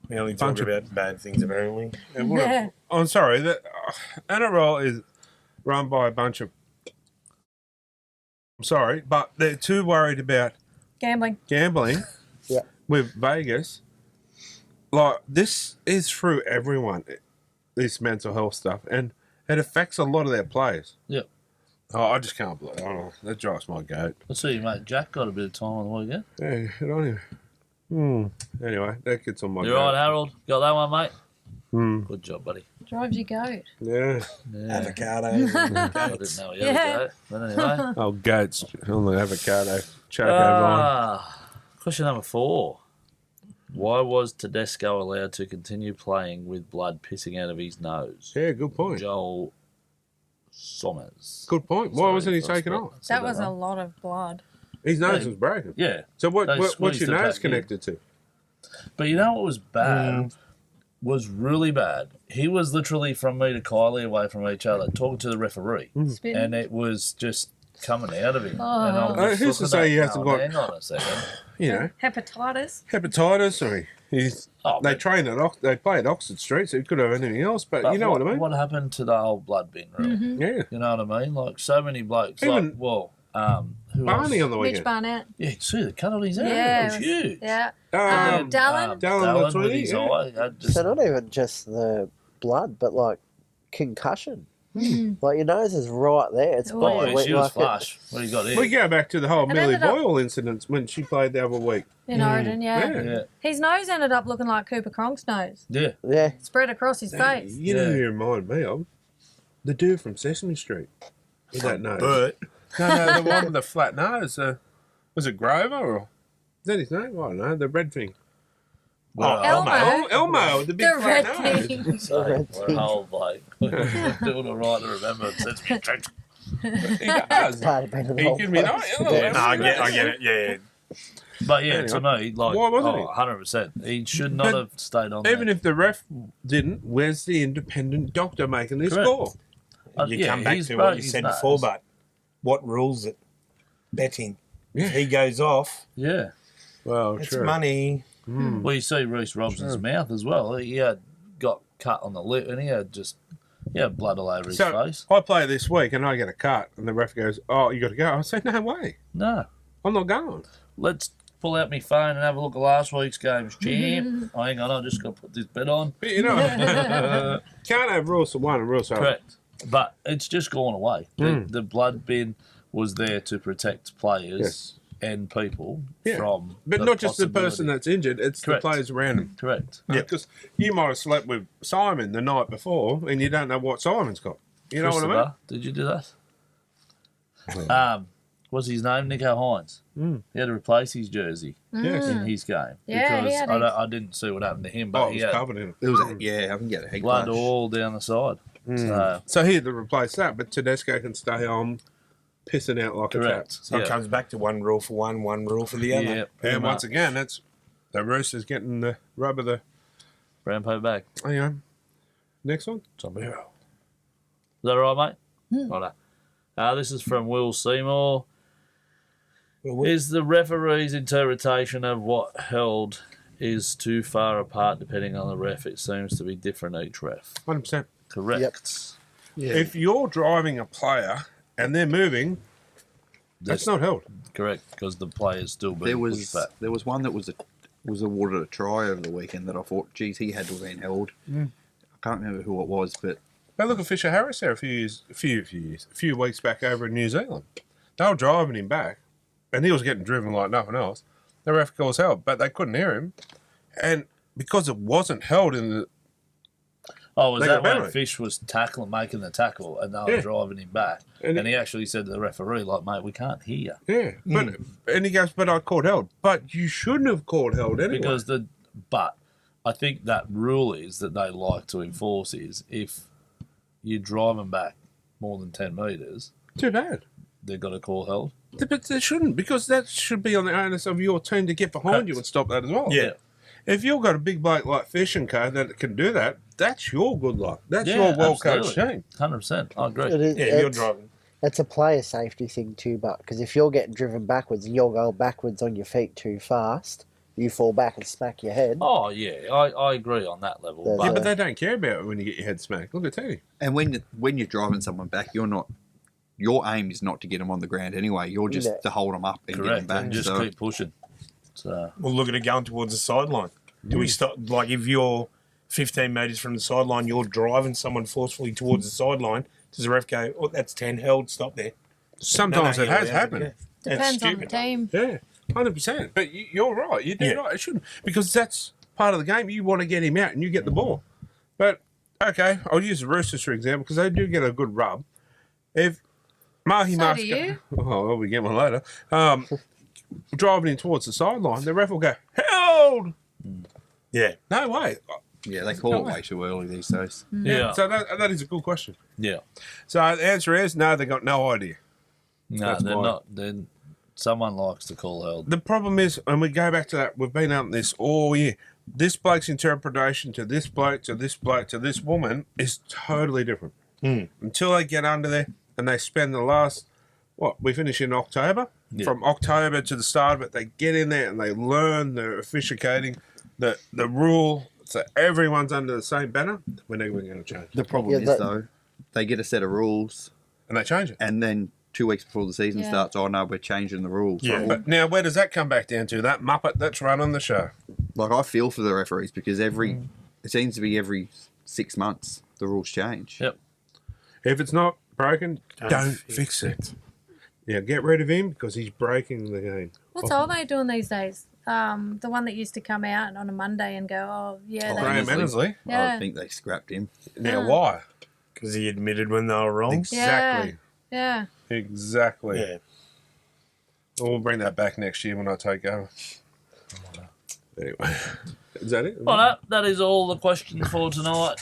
[SPEAKER 4] We only talk
[SPEAKER 1] Bunch of-
[SPEAKER 4] about bad things apparently.
[SPEAKER 3] Yeah.
[SPEAKER 1] I'm sorry. The NRL is run by a bunch of. I'm sorry, but they're too worried about
[SPEAKER 3] Gambling.
[SPEAKER 1] gambling
[SPEAKER 6] Yeah.
[SPEAKER 1] with Vegas. Like, this is through everyone, this mental health stuff, and it affects a lot of their players.
[SPEAKER 2] Yep.
[SPEAKER 1] Oh, I just can't believe it. Oh, that drives my goat.
[SPEAKER 2] Let's see, mate. Jack got a bit of time on the weekend.
[SPEAKER 1] Yeah, good on him. Anyway, that gets on my
[SPEAKER 2] You
[SPEAKER 1] goat.
[SPEAKER 2] all right, Harold? Got that one, mate?
[SPEAKER 1] Hmm.
[SPEAKER 2] Good job, buddy.
[SPEAKER 3] Drives you goat.
[SPEAKER 1] Yeah.
[SPEAKER 2] Yeah.
[SPEAKER 4] Avocado.
[SPEAKER 2] I didn't know he had
[SPEAKER 3] Yeah.
[SPEAKER 2] a goat. But anyway.
[SPEAKER 1] Oh, goats on the avocado. Choke over on.
[SPEAKER 2] Question number 4. Why was Tedesco allowed to continue playing with blood pissing out of his nose?
[SPEAKER 1] Yeah, good point.
[SPEAKER 2] Joel Sommers.
[SPEAKER 1] Good point. Why
[SPEAKER 2] Sorry
[SPEAKER 1] wasn't he
[SPEAKER 2] if I
[SPEAKER 1] taken
[SPEAKER 2] spelled-
[SPEAKER 1] off?
[SPEAKER 2] said
[SPEAKER 3] That was a
[SPEAKER 2] wrong.
[SPEAKER 3] lot of blood.
[SPEAKER 1] His nose
[SPEAKER 2] Yeah.
[SPEAKER 1] was broken.
[SPEAKER 2] Yeah.
[SPEAKER 1] So
[SPEAKER 2] They
[SPEAKER 1] what's
[SPEAKER 2] squeezed
[SPEAKER 1] your
[SPEAKER 2] it
[SPEAKER 1] nose
[SPEAKER 2] back in.
[SPEAKER 1] connected to?
[SPEAKER 2] But you know what was bad? Was really bad. He was literally from me to Kylie away from each other, talking to the referee.
[SPEAKER 3] Spitting.
[SPEAKER 2] And it was just coming out of him.
[SPEAKER 3] Oh.
[SPEAKER 2] And I was
[SPEAKER 1] Who's to
[SPEAKER 2] looking
[SPEAKER 1] say
[SPEAKER 2] at
[SPEAKER 1] he
[SPEAKER 2] it
[SPEAKER 1] hasn't
[SPEAKER 2] going,
[SPEAKER 1] got-
[SPEAKER 2] hang on a second.
[SPEAKER 1] You know,
[SPEAKER 3] Hepatitis.
[SPEAKER 1] hepatitis or They train they play at Oxford Street, so he could have anything else. But you know what I mean?
[SPEAKER 2] What happened to the whole blood bin rule?
[SPEAKER 1] Yeah.
[SPEAKER 2] You know what I mean? Like so many blokes.
[SPEAKER 1] Even
[SPEAKER 2] Who
[SPEAKER 1] Barney
[SPEAKER 2] else?
[SPEAKER 1] on the
[SPEAKER 3] Mitch
[SPEAKER 1] weekend.
[SPEAKER 3] Barnett.
[SPEAKER 2] Yeah, see the cut on his hair.
[SPEAKER 3] Yeah.
[SPEAKER 2] It was huge.
[SPEAKER 3] Yeah.
[SPEAKER 1] Um,
[SPEAKER 3] Dallin?
[SPEAKER 1] Dallin
[SPEAKER 2] with
[SPEAKER 1] Latuini,
[SPEAKER 2] his
[SPEAKER 1] yeah.
[SPEAKER 2] eye.
[SPEAKER 6] So not even just the blood, but like concussion. Like your nose is right there. It's
[SPEAKER 3] Oh,
[SPEAKER 6] probably
[SPEAKER 2] Oh, she was
[SPEAKER 6] like
[SPEAKER 2] flush. What do you got here?
[SPEAKER 1] We go back to the whole
[SPEAKER 3] And
[SPEAKER 1] Millie
[SPEAKER 3] ended up-
[SPEAKER 1] Boyle incident when she played the other week.
[SPEAKER 3] In Origin, yeah.
[SPEAKER 2] Yeah.
[SPEAKER 3] His nose ended up looking like Cooper Cronk's nose.
[SPEAKER 2] Yeah.
[SPEAKER 6] Yeah.
[SPEAKER 3] Spread across his face.
[SPEAKER 1] You know
[SPEAKER 2] Yeah.
[SPEAKER 1] who you remind me of? The dude from Sesame Street. With that nose.
[SPEAKER 4] But
[SPEAKER 1] No, the one with the flat nose. Was it Grover or is that his name? I don't know. The red thing.
[SPEAKER 3] Elmo.
[SPEAKER 1] Elmo, the big
[SPEAKER 3] The
[SPEAKER 1] flat
[SPEAKER 3] red
[SPEAKER 1] nose.
[SPEAKER 3] thing.
[SPEAKER 2] So we're whole like doing all right to remember. It says
[SPEAKER 1] He does.
[SPEAKER 6] Part of being in the
[SPEAKER 1] He
[SPEAKER 6] whole
[SPEAKER 1] can be
[SPEAKER 6] place.
[SPEAKER 1] nice.
[SPEAKER 4] no, I get it. Yeah.
[SPEAKER 2] But yeah, to me, like,
[SPEAKER 1] Why wasn't he?
[SPEAKER 2] 100%. He should not
[SPEAKER 1] But
[SPEAKER 2] have stayed on
[SPEAKER 1] Even
[SPEAKER 2] there.
[SPEAKER 1] if the ref didn't, where's the independent doctor making this
[SPEAKER 2] Correct.
[SPEAKER 1] call?
[SPEAKER 4] You
[SPEAKER 2] Yeah,
[SPEAKER 4] come back
[SPEAKER 2] he's
[SPEAKER 4] to
[SPEAKER 2] broke
[SPEAKER 4] what you
[SPEAKER 2] his
[SPEAKER 4] said
[SPEAKER 2] nose.
[SPEAKER 4] before, but what rules it? Betting.
[SPEAKER 1] Yeah.
[SPEAKER 4] If he goes off,
[SPEAKER 2] Yeah.
[SPEAKER 1] Well,
[SPEAKER 4] it's
[SPEAKER 1] true.
[SPEAKER 4] money.
[SPEAKER 2] Well, you see Reece Robson's mouth as well. He had got cut on the lip and he had blood all over his
[SPEAKER 1] So
[SPEAKER 2] face.
[SPEAKER 1] I play this week and I get a cut, and the ref goes, "Oh, you got to go." I say, "No way,
[SPEAKER 2] No.
[SPEAKER 1] I'm not going."
[SPEAKER 2] Let's pull out my phone and have a look at last week's games, champ. Oh, hang on, I just got to put this bet on.
[SPEAKER 1] But, you know, can't have rules for one and rules for other.
[SPEAKER 2] Correct. But it's just gone away. The blood bin was there to protect players
[SPEAKER 1] Yes.
[SPEAKER 2] and people
[SPEAKER 1] Yeah.
[SPEAKER 2] from
[SPEAKER 1] But
[SPEAKER 2] the
[SPEAKER 1] not just the
[SPEAKER 2] possibility.
[SPEAKER 1] person that's injured; it's
[SPEAKER 2] Correct.
[SPEAKER 1] the players around him.
[SPEAKER 2] Correct.
[SPEAKER 1] Because you might have slept with Simon the night before, and you don't know what Simon's got. You know what I mean?
[SPEAKER 2] Christopher, did you do that? What's his name? Nico Hines. He had to replace his jersey
[SPEAKER 1] Yes.
[SPEAKER 2] in his game
[SPEAKER 3] Yeah, he
[SPEAKER 2] because
[SPEAKER 3] had
[SPEAKER 2] I didn't see what happened to him, but
[SPEAKER 1] Oh, it
[SPEAKER 2] he
[SPEAKER 1] was
[SPEAKER 2] had
[SPEAKER 1] covered in it.
[SPEAKER 5] It was I can get a head
[SPEAKER 2] blood
[SPEAKER 5] clash.
[SPEAKER 2] all down the side. So,
[SPEAKER 1] So he had to replace that, but Tedesco can stay on, pissing out like a
[SPEAKER 2] correct.
[SPEAKER 1] tap.
[SPEAKER 4] So it comes back to one rule for one rule for the other.
[SPEAKER 2] Yeah. pretty
[SPEAKER 1] And once
[SPEAKER 2] much.
[SPEAKER 1] again, that's the Roosters getting the rub of the.
[SPEAKER 2] Rampo back.
[SPEAKER 1] Anyway, next one.
[SPEAKER 2] Is that all right, mate? Righto. This is from Will Seymour. Is the referee's interpretation of what held is too far apart depending on the ref? It seems to be different each ref.
[SPEAKER 1] 100%.
[SPEAKER 2] Correct.
[SPEAKER 1] If you're driving a player and they're moving, that's not held.
[SPEAKER 2] Correct, because the player's still being pushed back.
[SPEAKER 5] There was one that was awarded a try over the weekend that I thought, geez, he had to have been held. I can't remember who it was, but
[SPEAKER 1] But look at Fisher Harris there a few weeks back over in New Zealand. They were driving him back, and he was getting driven like nothing else. The ref calls held, but they couldn't hear him, and because it wasn't held in the
[SPEAKER 2] Oh, was
[SPEAKER 1] They
[SPEAKER 2] that
[SPEAKER 1] got
[SPEAKER 2] when
[SPEAKER 1] penalty.
[SPEAKER 2] Fish was making the tackle, and they were
[SPEAKER 1] Yeah.
[SPEAKER 2] driving him back?
[SPEAKER 1] And
[SPEAKER 2] And he actually said to the referee, like, mate, we can't hear.
[SPEAKER 1] yeah, but and he goes, but I called held, but you shouldn't have called held anyway.
[SPEAKER 2] But I think that rule is that they like to enforce is if you drive them back more than 10 metres,
[SPEAKER 1] Too bad.
[SPEAKER 2] they've got to call held.
[SPEAKER 1] But they shouldn't, because that should be on the onus of your team to get behind
[SPEAKER 2] Correct.
[SPEAKER 1] you and stop that as well.
[SPEAKER 4] Yeah.
[SPEAKER 1] If you've got a big bloke like Fish and Co that can do that, that's your good luck. That's
[SPEAKER 2] Yeah,
[SPEAKER 1] your well-coached
[SPEAKER 2] absolutely.
[SPEAKER 1] team.
[SPEAKER 2] 100%. I agree.
[SPEAKER 6] It is,
[SPEAKER 4] Yeah, if you're
[SPEAKER 6] it's,
[SPEAKER 4] driving.
[SPEAKER 6] it's a player safety thing too, but because if you're getting driven backwards and you're going backwards on your feet too fast, you fall back and smack your head.
[SPEAKER 2] Oh, yeah, I agree on that level.
[SPEAKER 6] Yeah,
[SPEAKER 2] But
[SPEAKER 1] Yeah, but they don't care about it when you get your head smacked. Look at Teddy.
[SPEAKER 5] and when you're driving someone back, your aim is not to get them on the ground anyway. You're just
[SPEAKER 6] Yeah.
[SPEAKER 5] to hold them up and get them
[SPEAKER 2] correct,
[SPEAKER 5] back.
[SPEAKER 2] and just
[SPEAKER 5] So-
[SPEAKER 2] keep pushing. So,
[SPEAKER 4] Well, look at it going towards the sideline. Do we stop? Like, if you're 15 metres from the sideline, you're driving someone forcefully towards the sideline. Does the ref go, "Oh, that's 10 held, stop there"?
[SPEAKER 1] Sometimes
[SPEAKER 4] No,
[SPEAKER 1] it
[SPEAKER 4] you're
[SPEAKER 1] has
[SPEAKER 4] allowed to
[SPEAKER 1] happened.
[SPEAKER 4] do that. That's
[SPEAKER 3] Depends on the
[SPEAKER 4] stupid.
[SPEAKER 3] team.
[SPEAKER 1] Yeah, 100%. But you're right. You do
[SPEAKER 4] Yeah.
[SPEAKER 1] right. It shouldn't. Because that's part of the game. You want to get him out and you get the ball. But, okay, I'll use the Roosters for example because they do get a good rub. If Mahi
[SPEAKER 3] So do you.
[SPEAKER 1] oh, well, we get one later. Driving in towards the sideline, the ref will go, held!
[SPEAKER 4] Yeah.
[SPEAKER 1] No way.
[SPEAKER 5] Yeah, they call it way too early these days.
[SPEAKER 2] yeah.
[SPEAKER 1] So that is a good question.
[SPEAKER 2] Yeah.
[SPEAKER 1] So the answer is no, they got no idea.
[SPEAKER 2] No,
[SPEAKER 1] That's
[SPEAKER 2] they're
[SPEAKER 1] why.
[SPEAKER 2] not. Then someone likes to call held.
[SPEAKER 1] The problem is, and we go back to that, we've been on this all year. This bloke's interpretation to this bloke, to this bloke, to this woman is totally different. Until they get under there and they spend the last, we finish in October?
[SPEAKER 2] Yeah.
[SPEAKER 1] From October to the start of it, they get in there and they learn the officiating. the rule so everyone's under the same banner, we're never going to change.
[SPEAKER 5] The problem
[SPEAKER 6] Yeah,
[SPEAKER 5] is,
[SPEAKER 6] that-
[SPEAKER 5] though, they get a set of rules,
[SPEAKER 1] And they change it.
[SPEAKER 5] and then 2 weeks before the season
[SPEAKER 3] Yeah.
[SPEAKER 5] starts, oh, no, we're changing the rules.
[SPEAKER 4] Yeah.
[SPEAKER 5] Like,
[SPEAKER 1] But now, where does that come back down to? That Muppet that's running the show.
[SPEAKER 5] like, I feel for the referees because it seems to be every 6 months the rules change.
[SPEAKER 2] Yep.
[SPEAKER 1] If it's not broken, don't
[SPEAKER 4] fix
[SPEAKER 1] fix it. Yeah, get rid of him because he's breaking the game.
[SPEAKER 3] What's Olmo doing these days? The one that used to come out on a Monday and go, oh, yeah, they
[SPEAKER 1] Graham Annesley.
[SPEAKER 3] Yeah.
[SPEAKER 5] I think they scrapped him.
[SPEAKER 1] Now,
[SPEAKER 3] Yeah.
[SPEAKER 1] why?
[SPEAKER 4] Because he admitted when they were wrong.
[SPEAKER 1] Exactly.
[SPEAKER 3] Yeah.
[SPEAKER 1] Exactly.
[SPEAKER 4] Yeah.
[SPEAKER 1] We'll bring that back next year when I take over. Anyway, is that it?
[SPEAKER 2] Well, that is all the questions for tonight.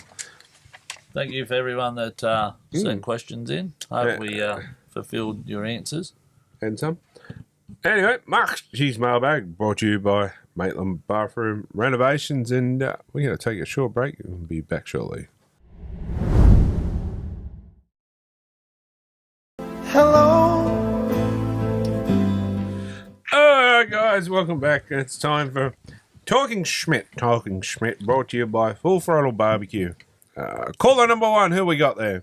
[SPEAKER 2] Thank you for everyone that sent questions in. Hope we fulfilled your answers.
[SPEAKER 1] And some. Anyway, Mark's Cheese Mailbag brought to you by Maitland Bathroom Renovations, and we're going to take a short break and we'll be back shortly. Alright guys, welcome back. It's time for Talking Schmidt. Talking Schmidt brought to you by Full Throttle Barbecue. Caller number 1, who we got there?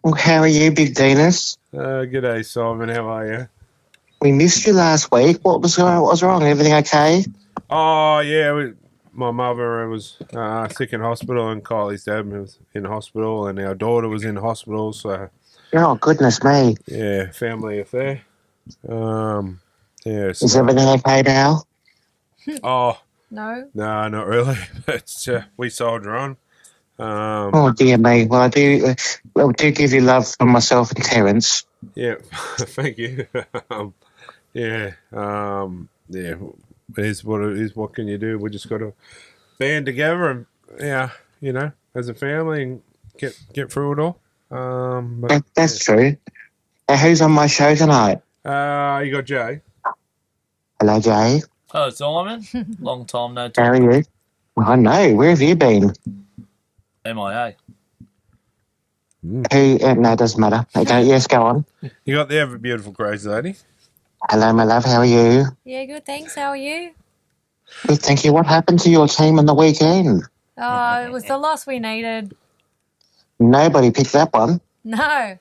[SPEAKER 8] Well, how are you, Big Dinas?
[SPEAKER 1] G'day Simon, how are you?
[SPEAKER 8] We missed you last week. What was wrong? Everything okay?
[SPEAKER 1] Oh yeah, my mother was sick in hospital, and Kylie's dad was in hospital, and our daughter was in hospital. So
[SPEAKER 8] Oh, goodness me.
[SPEAKER 1] yeah, family affair. Yeah.
[SPEAKER 8] Is everything okay now?
[SPEAKER 1] Oh
[SPEAKER 3] No.
[SPEAKER 1] no, not really. But we soldier on.
[SPEAKER 8] Oh, dear me. Well, I do give you love from myself and Terence.
[SPEAKER 1] Yeah, thank you. Yeah. It is what it is. What can you do? We just got to band together and as a family and get through it all. But
[SPEAKER 8] That's true. Now, who's on my show tonight?
[SPEAKER 1] you got Jay.
[SPEAKER 8] Hello, Jay.
[SPEAKER 2] Hello, Simon. Long time no
[SPEAKER 8] How
[SPEAKER 2] talk.
[SPEAKER 8] are you? Well, I know. Where have you been?
[SPEAKER 2] MIA.
[SPEAKER 8] No, it doesn't matter. Okay, yes, go on.
[SPEAKER 1] You got the ever beautiful crazy lady.
[SPEAKER 8] Hello, my love. How are you?
[SPEAKER 3] Yeah, good. Thanks. How are you?
[SPEAKER 8] Good, thank you. What happened to your team on the weekend?
[SPEAKER 3] Oh, it was the loss we needed.
[SPEAKER 8] Nobody picked that one.
[SPEAKER 3] No.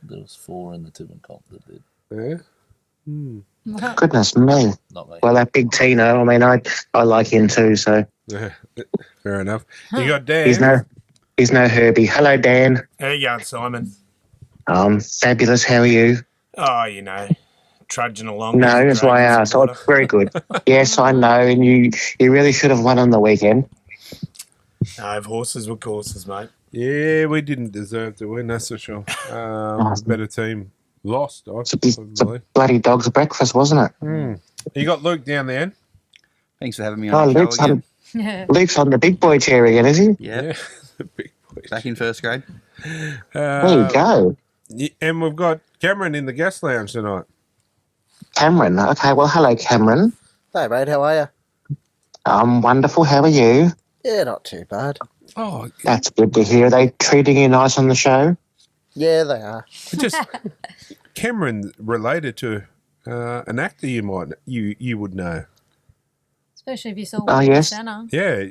[SPEAKER 2] There was 4 in the Tibbin comp that did.
[SPEAKER 1] Yeah.
[SPEAKER 8] Goodness me.
[SPEAKER 2] Not me.
[SPEAKER 8] Well, that big Tino, I mean, I like him too, so
[SPEAKER 1] Yeah. Fair enough. You got Dan.
[SPEAKER 8] he's no Herbie. Hello, Dan.
[SPEAKER 4] How you going, Simon?
[SPEAKER 8] Fabulous. How are you?
[SPEAKER 4] Oh, trudging along.
[SPEAKER 8] No, that's why I asked. Oh, very good. Yes, I know, and you really should have won on the weekend.
[SPEAKER 4] No, if horses were courses, mate.
[SPEAKER 1] Yeah, we didn't deserve to win, that's for sure. Better team lost, I
[SPEAKER 8] It's a
[SPEAKER 1] believe.
[SPEAKER 8] bloody dog's breakfast, wasn't it?
[SPEAKER 1] You got Luke down there.
[SPEAKER 5] Thanks for having me
[SPEAKER 8] Oh,
[SPEAKER 5] on the
[SPEAKER 8] Luke's
[SPEAKER 5] show again.
[SPEAKER 3] Yeah.
[SPEAKER 8] Luke's on the big boy chair again, is he?
[SPEAKER 5] Yeah,
[SPEAKER 1] The big boy.
[SPEAKER 5] back in first grade.
[SPEAKER 8] There you go.
[SPEAKER 1] And we've got Cameron in the guest lounge tonight.
[SPEAKER 8] Cameron. Okay, well, hello, Cameron.
[SPEAKER 6] Hey, mate, how are you?
[SPEAKER 8] Wonderful. How are you?
[SPEAKER 6] Yeah, not too bad.
[SPEAKER 1] Oh,
[SPEAKER 8] That's good to hear. Are they treating you nice on the show?
[SPEAKER 6] Yeah, they are.
[SPEAKER 1] just Cameron related to an actor you would know.
[SPEAKER 3] Especially if you saw
[SPEAKER 8] Oh,
[SPEAKER 3] one
[SPEAKER 8] yes.
[SPEAKER 3] Center.
[SPEAKER 1] Yeah,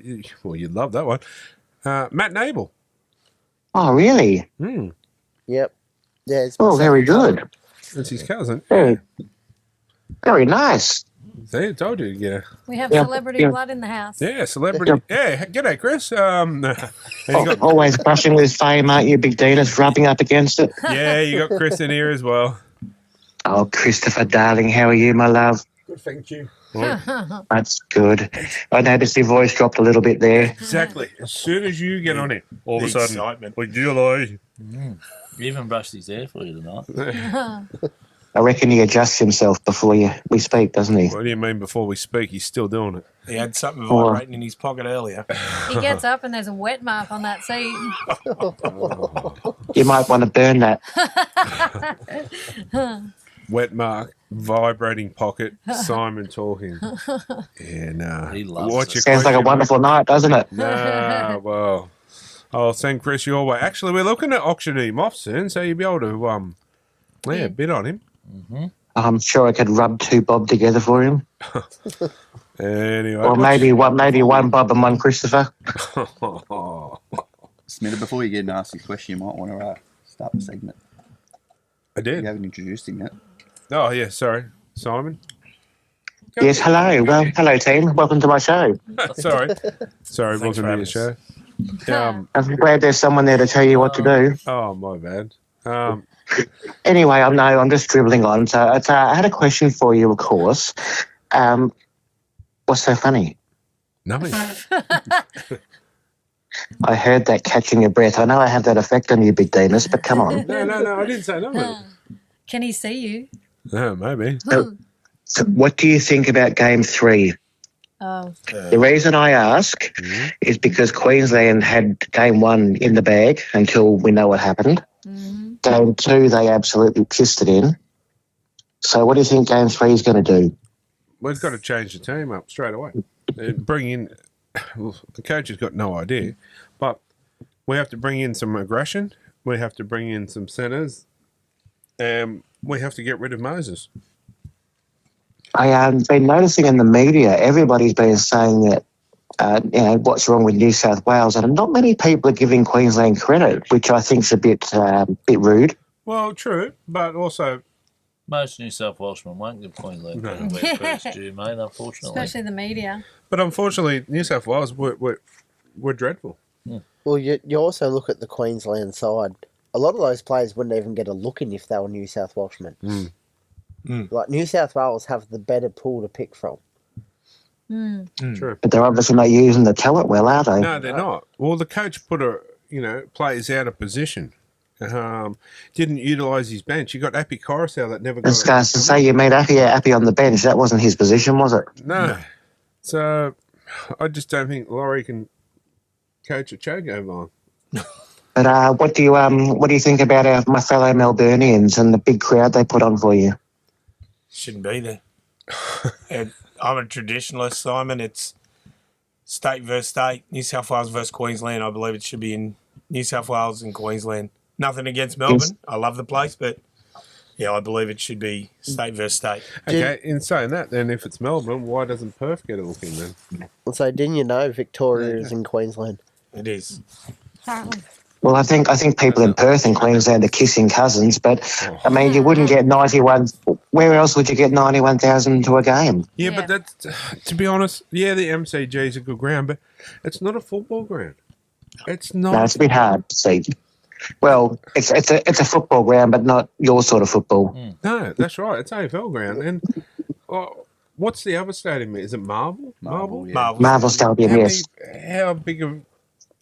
[SPEAKER 1] well, you'd love that one. Matt Nable.
[SPEAKER 8] Oh, really?
[SPEAKER 6] Yep. Yeah, it's
[SPEAKER 8] Oh, very good.
[SPEAKER 1] That's his cousin.
[SPEAKER 8] Very, very nice.
[SPEAKER 1] See, I told you. Yeah,
[SPEAKER 3] We have
[SPEAKER 8] Yeah,
[SPEAKER 3] celebrity
[SPEAKER 8] yeah.
[SPEAKER 3] blood in the house.
[SPEAKER 1] yeah, celebrity. Yeah, g'day, Chris. And you got,
[SPEAKER 8] Always brushing with fame, aren't you, Big Dinas? Rubbing up against it.
[SPEAKER 1] yeah, you got Chris in here as well.
[SPEAKER 8] Oh, Christopher, darling, how are you, my love?
[SPEAKER 1] Good, thank you.
[SPEAKER 8] That's good. I noticed your voice dropped a little bit there.
[SPEAKER 1] Exactly. As soon as you get on it, all of
[SPEAKER 4] The
[SPEAKER 1] a sudden,
[SPEAKER 4] excitement.
[SPEAKER 1] like July.
[SPEAKER 2] He even brushed his hair for you tonight.
[SPEAKER 8] I reckon he adjusts himself before we speak, doesn't he?
[SPEAKER 1] What do you mean before we speak? He's still doing it.
[SPEAKER 4] He had something
[SPEAKER 8] Oh.
[SPEAKER 4] vibrating in his pocket earlier.
[SPEAKER 3] He gets up and there's a wet mark on that seat.
[SPEAKER 8] You might want to burn that.
[SPEAKER 1] Wet mark, vibrating pocket, Simon talking. Yeah, nah.
[SPEAKER 2] He loves
[SPEAKER 1] What's
[SPEAKER 2] it.
[SPEAKER 1] your
[SPEAKER 8] Sounds like a
[SPEAKER 1] question,
[SPEAKER 8] wonderful night, doesn't it?
[SPEAKER 1] mate? Nah, well, I'll send Chris your way. Actually, we're looking at auctioning him off soon, so you'll be able to bid on him.
[SPEAKER 8] I'm sure I could rub 2 bob together for him.
[SPEAKER 1] Anyway.
[SPEAKER 8] Or maybe one Bob and one Christopher.
[SPEAKER 5] Smitter, before you get an nasty question, you might want to start the segment.
[SPEAKER 1] I did.
[SPEAKER 5] You haven't introduced him yet.
[SPEAKER 1] Oh, yeah, sorry. Simon?
[SPEAKER 8] Yes, hello. Well, hello, team. Welcome to my show.
[SPEAKER 1] Sorry,
[SPEAKER 4] Thanks
[SPEAKER 1] wasn't
[SPEAKER 4] for
[SPEAKER 1] me
[SPEAKER 4] having
[SPEAKER 1] a show.
[SPEAKER 8] I'm glad there's someone there to tell you what to do.
[SPEAKER 1] Oh, my bad.
[SPEAKER 8] Anyway, I'm just dribbling on. So I had a question for you, of course. What's so funny?
[SPEAKER 1] Nothing.
[SPEAKER 8] I heard that catching your breath. I know I have that effect on you, Big Demas, but come on.
[SPEAKER 1] No, I didn't say nothing.
[SPEAKER 3] Can he see you?
[SPEAKER 1] No, maybe.
[SPEAKER 8] So what do you think about Game 3?
[SPEAKER 3] Oh,
[SPEAKER 8] The reason I ask is because Queensland had Game 1 in the bag until we know what happened. Game 2, they absolutely pissed it in. So what do you think Game 3 is going to do?
[SPEAKER 1] We've got to change the team up straight away. Bring in, well, the coach has got no idea, but we have to bring in some aggression. We have to bring in some centres. We have to get rid of Moses.
[SPEAKER 8] I've been noticing in the media, everybody's been saying that, what's wrong with New South Wales, and not many people are giving Queensland credit, which I think is a bit rude.
[SPEAKER 1] Well, true, but also...
[SPEAKER 2] Most New South Welshmen won't give Queensland credit where credit's due, mate, unfortunately.
[SPEAKER 3] especially the media.
[SPEAKER 1] But unfortunately, New South Wales, we're dreadful.
[SPEAKER 6] Well, you also look at the Queensland side. A lot of those players wouldn't even get a look in if they were New South Welshmen. Like, New South Wales have the better pool to pick from.
[SPEAKER 1] True.
[SPEAKER 8] But they're obviously not using the talent well, are they?
[SPEAKER 1] No, they're not. Well, the coach put players out of position. Didn't utilise his bench. You got Appy Coruscant that never
[SPEAKER 8] I
[SPEAKER 1] got
[SPEAKER 8] was going to say, you made Appy on the bench. That wasn't his position, was it?
[SPEAKER 1] No. So I just don't think Laurie can coach a choke over on.
[SPEAKER 8] But what do you think about my fellow Melburnians and the big crowd they put on for you?
[SPEAKER 4] Shouldn't be there. And I'm a traditionalist, Simon. It's state versus state. New South Wales versus Queensland. I believe it should be in New South Wales and Queensland. Nothing against Melbourne.
[SPEAKER 8] Yes.
[SPEAKER 4] I love the place, but yeah, I believe it should be state versus state.
[SPEAKER 1] Okay, in saying that, then if it's Melbourne, why doesn't Perth get a look in then?
[SPEAKER 6] So didn't you know Victoria is in Queensland?
[SPEAKER 4] It is.
[SPEAKER 3] Apparently.
[SPEAKER 8] Well, I think people in Perth and Queensland are kissing cousins, but I mean, you wouldn't get 91. Where else would you get 91,000 to a game?
[SPEAKER 1] Yeah,
[SPEAKER 3] Yeah.
[SPEAKER 1] but that's, to be honest, the MCG is a good ground, but it's not a football ground. It's not.
[SPEAKER 8] No, it's a bit hard to see. Well, it's a football ground, but not your sort of football.
[SPEAKER 1] No, that's right. It's AFL ground. And what's the other stadium? Is it Marvel?
[SPEAKER 5] Marvel, yeah.
[SPEAKER 8] Marvel Stadium, yes.
[SPEAKER 1] How big of?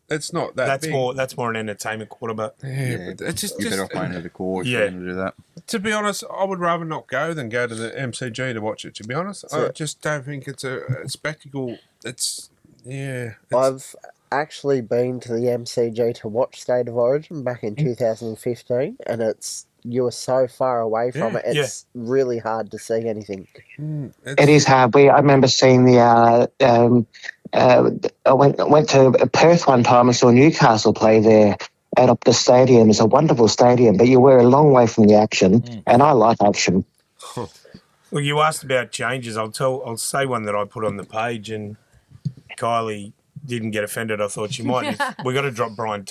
[SPEAKER 1] It's not that
[SPEAKER 4] That's
[SPEAKER 1] big.
[SPEAKER 4] that's more an entertainment quarter, but
[SPEAKER 1] Yeah, but it's
[SPEAKER 5] You're better off playing at the core if
[SPEAKER 4] Yeah.
[SPEAKER 5] you're going to do that.
[SPEAKER 1] to be honest, I would rather not go than go to the MCG to watch it. To be honest, I just don't think it's a spectacle. It's
[SPEAKER 6] I've actually been to the MCG to watch State of Origin back in 2015, and you are so far away from
[SPEAKER 1] Yeah.
[SPEAKER 6] it. It's really hard to see anything.
[SPEAKER 8] It is hard. I remember seeing the. I went to Perth one time and saw Newcastle play there at Optus Stadium. It's a wonderful stadium, but you were a long way from the action, and I like action.
[SPEAKER 4] well, you asked about changes. I'll say one that I put on the page, and Kylie didn't get offended. I thought she might. We got to drop Brian.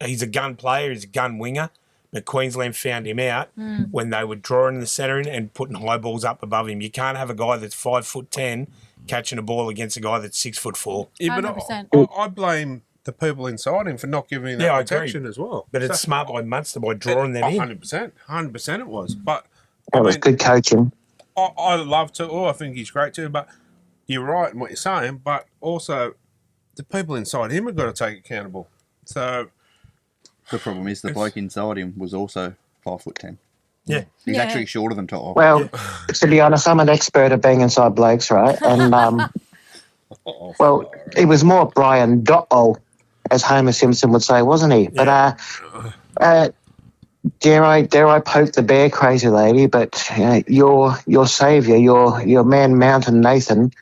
[SPEAKER 4] He's a gun player. He's a gun winger. But Queensland found him out when they were drawing the centre in and putting high balls up above him. You can't have a guy that's 5'10" catching a ball against a guy that's 6'4".
[SPEAKER 1] Yeah, but
[SPEAKER 3] 100%.
[SPEAKER 1] I blame the people inside him for not giving him that
[SPEAKER 4] Yeah, I agree.
[SPEAKER 1] protection as well.
[SPEAKER 4] But it's smart by Munster by drawing them in.
[SPEAKER 1] 100% it was. But
[SPEAKER 8] That was good coaching.
[SPEAKER 1] I love to. I think he's great too. But you're right in what you're saying. But also, the people inside him have got to take accountable. So
[SPEAKER 5] The problem is the bloke inside him was also 5'10".
[SPEAKER 4] Yeah.
[SPEAKER 5] He's
[SPEAKER 3] Yeah.
[SPEAKER 5] actually shorter than Toto.
[SPEAKER 8] Well, to be honest, I'm an expert at being inside blokes, right? And well, it was more Brian Dotto, as Homer Simpson would say, wasn't he? But dare I poke the bear, crazy lady? But your saviour, your man Mountain Nathan,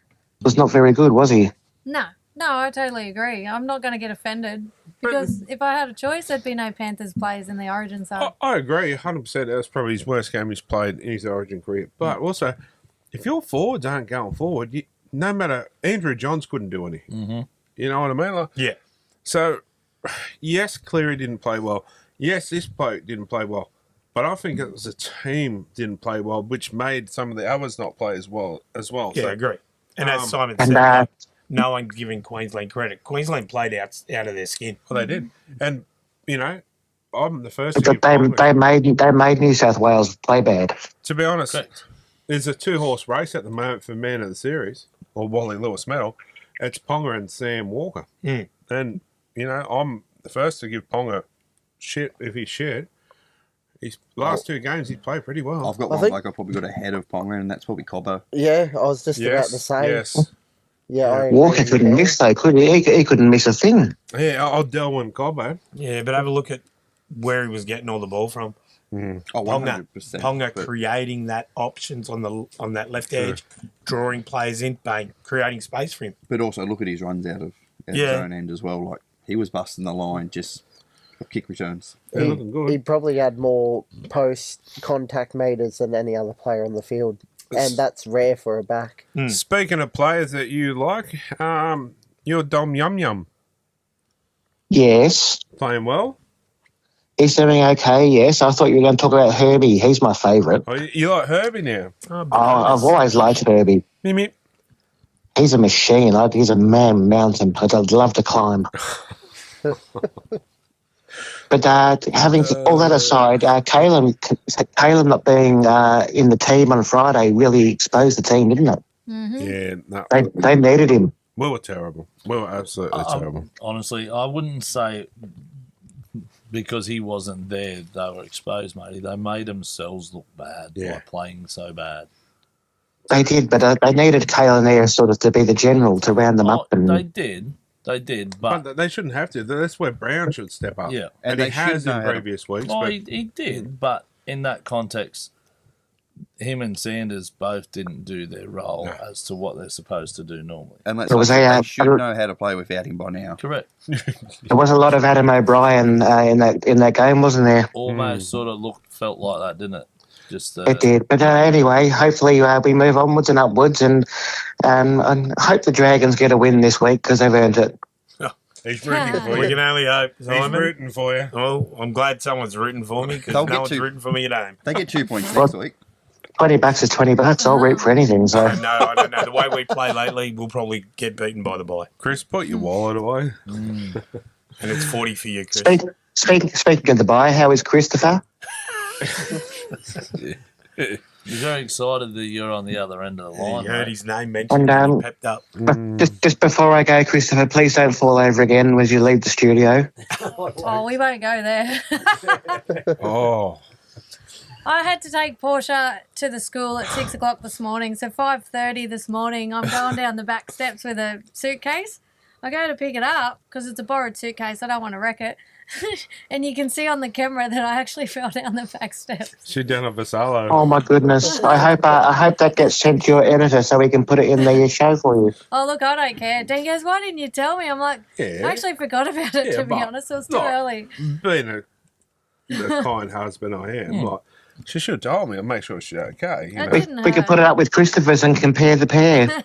[SPEAKER 8] was not very good, was he?
[SPEAKER 3] No, I totally agree. I'm not going to get offended because if I had a choice, there'd be no Panthers players in the Origin side.
[SPEAKER 1] I agree 100%. That's probably his worst game he's played in his Origin career. But also, if your forwards aren't going forward, no matter, Andrew Johns couldn't do anything.
[SPEAKER 2] Mm-hmm.
[SPEAKER 1] You know what I mean? Like,
[SPEAKER 4] Yeah.
[SPEAKER 1] so, yes, Cleary didn't play well. Yes, this bloke didn't play well. But I think it was the team didn't play well, which made some of the others not play as well.
[SPEAKER 4] Yeah,
[SPEAKER 1] So,
[SPEAKER 4] I agree. And as Simon
[SPEAKER 8] and,
[SPEAKER 4] said, like, no one giving Queensland credit. Queensland played out of their skin.
[SPEAKER 1] well, they did. And, you know, I'm the first to
[SPEAKER 8] but
[SPEAKER 1] give Ponga.
[SPEAKER 8] they made New South Wales play bad.
[SPEAKER 1] To be honest,
[SPEAKER 2] Correct.
[SPEAKER 1] there's a 2-horse race at the moment for man of the series, or Wally Lewis medal. It's Ponga and Sam Walker.
[SPEAKER 4] Mm.
[SPEAKER 1] And, you know, I'm the first to give Ponga shit if he's shit. His last 2 games, he's played pretty well.
[SPEAKER 5] I've got one bloke I probably got ahead of Ponga, and that's probably Cobbo.
[SPEAKER 6] Yeah, I was just about to say.
[SPEAKER 1] Yes.
[SPEAKER 6] Yeah, I agree
[SPEAKER 8] Walker
[SPEAKER 6] with
[SPEAKER 8] couldn't
[SPEAKER 6] you.
[SPEAKER 8] miss though, could he? He couldn't miss a thing.
[SPEAKER 1] Yeah, I'll Delwyn Cobbo.
[SPEAKER 4] Yeah, but have a look at where he was getting all the ball from.
[SPEAKER 5] Oh,
[SPEAKER 4] Ponga,
[SPEAKER 5] 100%.
[SPEAKER 4] Ponga
[SPEAKER 5] but
[SPEAKER 4] creating that options on that left edge, drawing players in, bang, creating space for him.
[SPEAKER 5] But also look at his runs out of his own end as well. Like, he was busting the line, just kick returns.
[SPEAKER 1] They're looking good.
[SPEAKER 6] He probably had more post-contact meters than any other player on the field, and that's rare for a back.
[SPEAKER 1] Speaking of players that you like, your Dom Yum Yum
[SPEAKER 8] Yes.
[SPEAKER 1] playing well.
[SPEAKER 8] He's doing okay, yes. I thought you were going to talk about Herbie. He's my favourite.
[SPEAKER 1] Oh, you like Herbie now?
[SPEAKER 8] I've always liked Herbie.
[SPEAKER 1] Meep, meep.
[SPEAKER 8] He's a machine. He's a man mountain. I'd love to climb. But having all that aside, Caleb not being in the team on Friday really exposed the team, didn't it?
[SPEAKER 1] Yeah, no,
[SPEAKER 8] They needed him.
[SPEAKER 1] we were terrible. We were absolutely terrible.
[SPEAKER 2] Honestly, I wouldn't say because he wasn't there they were exposed, matey. They made themselves look bad by playing so bad.
[SPEAKER 8] They did, but they needed Kalen there sort of to be the general to round them up. And
[SPEAKER 2] They did,
[SPEAKER 1] But they shouldn't have to. That's where Brown should step up.
[SPEAKER 2] Yeah.
[SPEAKER 1] And
[SPEAKER 5] And
[SPEAKER 1] he
[SPEAKER 5] they
[SPEAKER 1] has
[SPEAKER 5] should know
[SPEAKER 1] in
[SPEAKER 5] how to-
[SPEAKER 1] previous weeks.
[SPEAKER 2] well,
[SPEAKER 1] But
[SPEAKER 2] he did, but in that context, him and Sanders both didn't do their role as to what they're supposed to do normally.
[SPEAKER 5] And let's
[SPEAKER 8] It was
[SPEAKER 5] face it,
[SPEAKER 8] a,
[SPEAKER 5] they should know how to play without him by now.
[SPEAKER 2] Correct.
[SPEAKER 8] there was a lot of Adam O'Brien in that game, wasn't there?
[SPEAKER 2] Almost sort of felt like that, didn't it? Just
[SPEAKER 8] It did. But anyway, hopefully we move onwards and upwards, and hope the Dragons get a win this week because they've earned it.
[SPEAKER 1] he's rooting for
[SPEAKER 4] We
[SPEAKER 1] you.
[SPEAKER 4] can only hope.
[SPEAKER 1] He's
[SPEAKER 4] Simon.
[SPEAKER 1] rooting for you.
[SPEAKER 4] Oh, I'm glad someone's rooting for me because
[SPEAKER 5] They'll
[SPEAKER 4] no
[SPEAKER 5] get
[SPEAKER 4] one's
[SPEAKER 5] to-
[SPEAKER 4] rooting for me at home.
[SPEAKER 5] They get 2 points next week.
[SPEAKER 8] $20 is $20. I'll root for anything. So
[SPEAKER 4] No, I don't know. The way we play lately, we'll probably get beaten by the bye.
[SPEAKER 1] Chris, put your wallet away.
[SPEAKER 4] And it's 40 for you, Chris.
[SPEAKER 8] speaking of the bye, how is Christopher?
[SPEAKER 2] You're very excited that you're on the other end of the line.
[SPEAKER 4] You heard
[SPEAKER 2] mate.
[SPEAKER 4] his name mentioned
[SPEAKER 8] And,
[SPEAKER 4] and he pepped up.
[SPEAKER 8] But just before I go, Christopher, please don't fall over again as you leave the studio.
[SPEAKER 3] Oh, we won't go there.
[SPEAKER 1] Oh,
[SPEAKER 3] I had to take Portia to the school at 6 o'clock this morning. So 5:30 this morning, I'm going down the back steps with a suitcase. I go to pick it up because it's a borrowed suitcase. I don't want to wreck it. And you can see on the camera that I actually fell down the back steps.
[SPEAKER 1] she done a Vassallo.
[SPEAKER 8] Oh my goodness! I hope that gets sent to your editor so we can put it in the show for you.
[SPEAKER 3] Oh, look, I don't care. Dan goes, why didn't you tell me? I'm like,
[SPEAKER 1] Yeah.
[SPEAKER 3] I actually forgot about it,
[SPEAKER 1] Yeah,
[SPEAKER 3] to be
[SPEAKER 1] but
[SPEAKER 3] honest. It was too
[SPEAKER 1] not-
[SPEAKER 3] early.
[SPEAKER 1] Being the kind husband I am, like, she should have told me. I'll make sure she's okay. You
[SPEAKER 3] I
[SPEAKER 1] know?
[SPEAKER 3] didn't
[SPEAKER 8] We could put it up with Christopher's and compare the pair.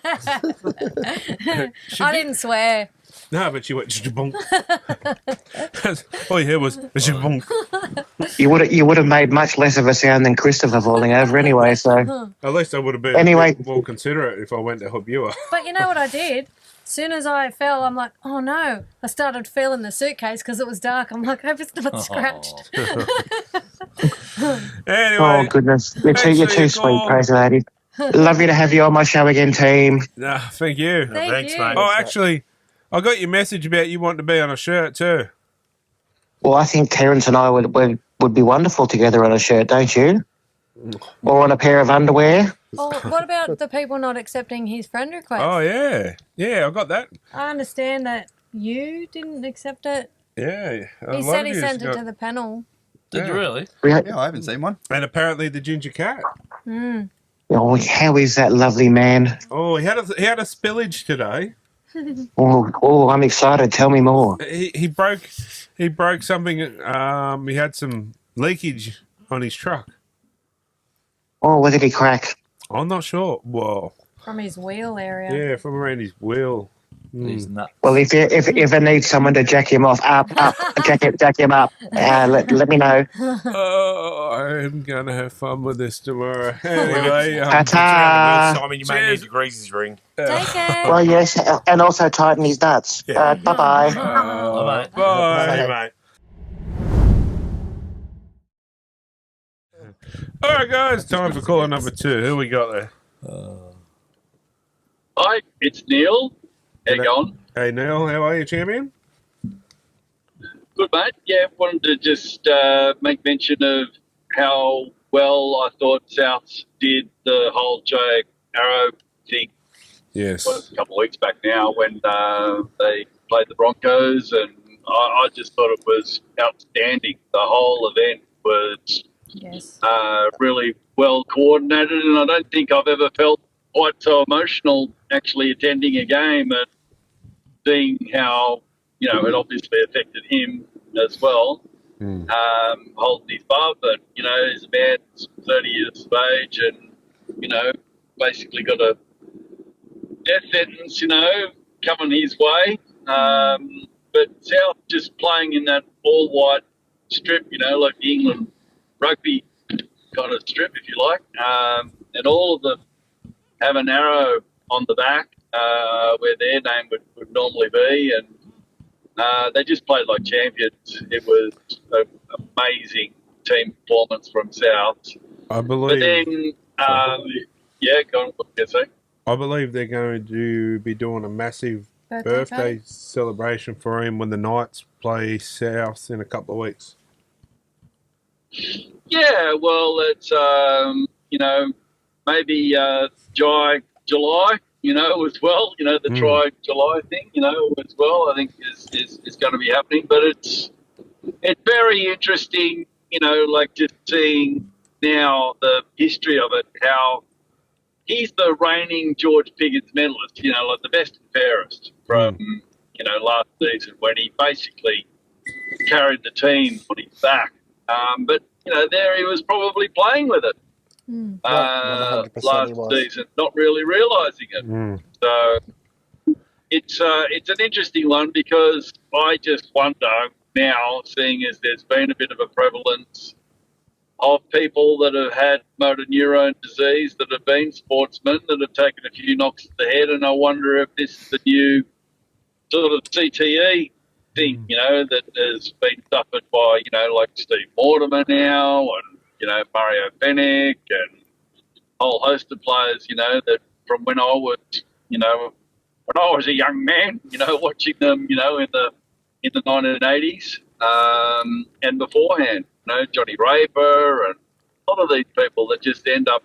[SPEAKER 3] I didn't swear.
[SPEAKER 1] No, but she went jabunk. All you heard was jabunk.
[SPEAKER 8] You would have made much less of a sound than Christopher falling over anyway. So
[SPEAKER 1] At least I would have been
[SPEAKER 8] Anyway.
[SPEAKER 1] more considerate if I went to help you up.
[SPEAKER 3] But you know what I did? As soon as I fell, I'm like, oh no. I started feeling the suitcase because it was dark. I'm like, I hope it's not scratched.
[SPEAKER 1] Anyway,
[SPEAKER 8] oh goodness, you're
[SPEAKER 1] Make sure
[SPEAKER 8] too
[SPEAKER 1] you
[SPEAKER 8] sweet,
[SPEAKER 1] call.
[SPEAKER 8] crazy lady. Lovely to have you on my show again, team.
[SPEAKER 1] nah, thank you.
[SPEAKER 3] Thank
[SPEAKER 4] Thanks,
[SPEAKER 3] you.
[SPEAKER 4] mate.
[SPEAKER 1] Oh, actually, I got your message about you wanting to be on a shirt too.
[SPEAKER 8] Well, I think Terence and I would be wonderful together on a shirt, don't you? Or on a pair of underwear.
[SPEAKER 3] Oh, what about the people not accepting his friend request?
[SPEAKER 1] Oh yeah, I got that.
[SPEAKER 3] I understand that you didn't accept it.
[SPEAKER 1] Yeah, a
[SPEAKER 3] He
[SPEAKER 1] lot
[SPEAKER 3] said
[SPEAKER 1] of
[SPEAKER 3] he
[SPEAKER 1] yous
[SPEAKER 3] sent it
[SPEAKER 1] got-
[SPEAKER 3] to the panel.
[SPEAKER 2] Did you really?
[SPEAKER 5] Yeah, I haven't seen one.
[SPEAKER 1] And apparently the ginger cat.
[SPEAKER 8] Oh, how is that lovely man?
[SPEAKER 1] Oh, he had a spillage today.
[SPEAKER 8] Oh, I'm excited. Tell me more.
[SPEAKER 1] He broke something. He had some leakage on his truck.
[SPEAKER 8] Oh, what did he crack?
[SPEAKER 1] I'm not sure. Well,
[SPEAKER 3] From his wheel area.
[SPEAKER 1] Yeah, from around his wheel.
[SPEAKER 2] He's nuts.
[SPEAKER 8] Well, if you ever need someone to jack him off, jack him up, let me know.
[SPEAKER 1] Oh, I'm gonna have fun with this tomorrow. Anyway,
[SPEAKER 8] Ta-ta.
[SPEAKER 4] Simon, you may need to grease his ring.
[SPEAKER 3] Take care.
[SPEAKER 8] Well, yes, and also tighten his nuts.
[SPEAKER 4] Yeah.
[SPEAKER 8] Bye-bye.
[SPEAKER 2] Bye, mate.
[SPEAKER 1] bye.
[SPEAKER 4] Hey, mate.
[SPEAKER 1] All right, guys, time for caller number 2. Who we got there?
[SPEAKER 9] Hi, it's Neil. How you going?
[SPEAKER 1] Hey, Neil, how are you, champion?
[SPEAKER 9] Good, mate. Yeah, wanted to just make mention of how well I thought Souths did the whole Jai Arrow thing.
[SPEAKER 1] Yes.
[SPEAKER 9] A couple of weeks back now when they played the Broncos, and I just thought it was outstanding. The whole event was
[SPEAKER 3] Yes.
[SPEAKER 9] really well coordinated, and I don't think I've ever felt quite so emotional actually attending a game and seeing how, it obviously affected him as well, holding his bub, and, he's a man 30 years of age and, basically got a death sentence, coming his way. But South just playing in that all-white strip, like the England rugby kind of strip, if you like, and all of them have an arrow on the back where their name would normally be, and they just played like champions. It was an amazing team performance from South.
[SPEAKER 1] I
[SPEAKER 9] But
[SPEAKER 1] believe.
[SPEAKER 9] then, go on, what can I say?
[SPEAKER 1] I believe they're going to be doing a massive birthday celebration for him when the Knights play South in a couple of weeks.
[SPEAKER 9] Yeah, well, it's, maybe July, as well, the Try July thing, as well, I think is going to be happening. But it's very interesting, like just seeing now the history of it, how he's the reigning George Piggins medalist, like the best and fairest from, last season when he basically carried the team on his back. But, there he was probably playing with it.
[SPEAKER 6] 100% he
[SPEAKER 9] Last
[SPEAKER 6] was.
[SPEAKER 9] season, not really realising it. So it's an interesting one because I just wonder now, seeing as there's been a bit of a prevalence of people that have had motor neurone disease, that have been sportsmen, that have taken a few knocks to the head, and I wonder if this is the new sort of CTE thing, that has been suffered by, like Steve Mortimer now, and Mario Fennick and a whole host of players, that from when I was, when I was a young man, watching them, in the 1980s and beforehand, Johnny Raper and a lot of these people that just end up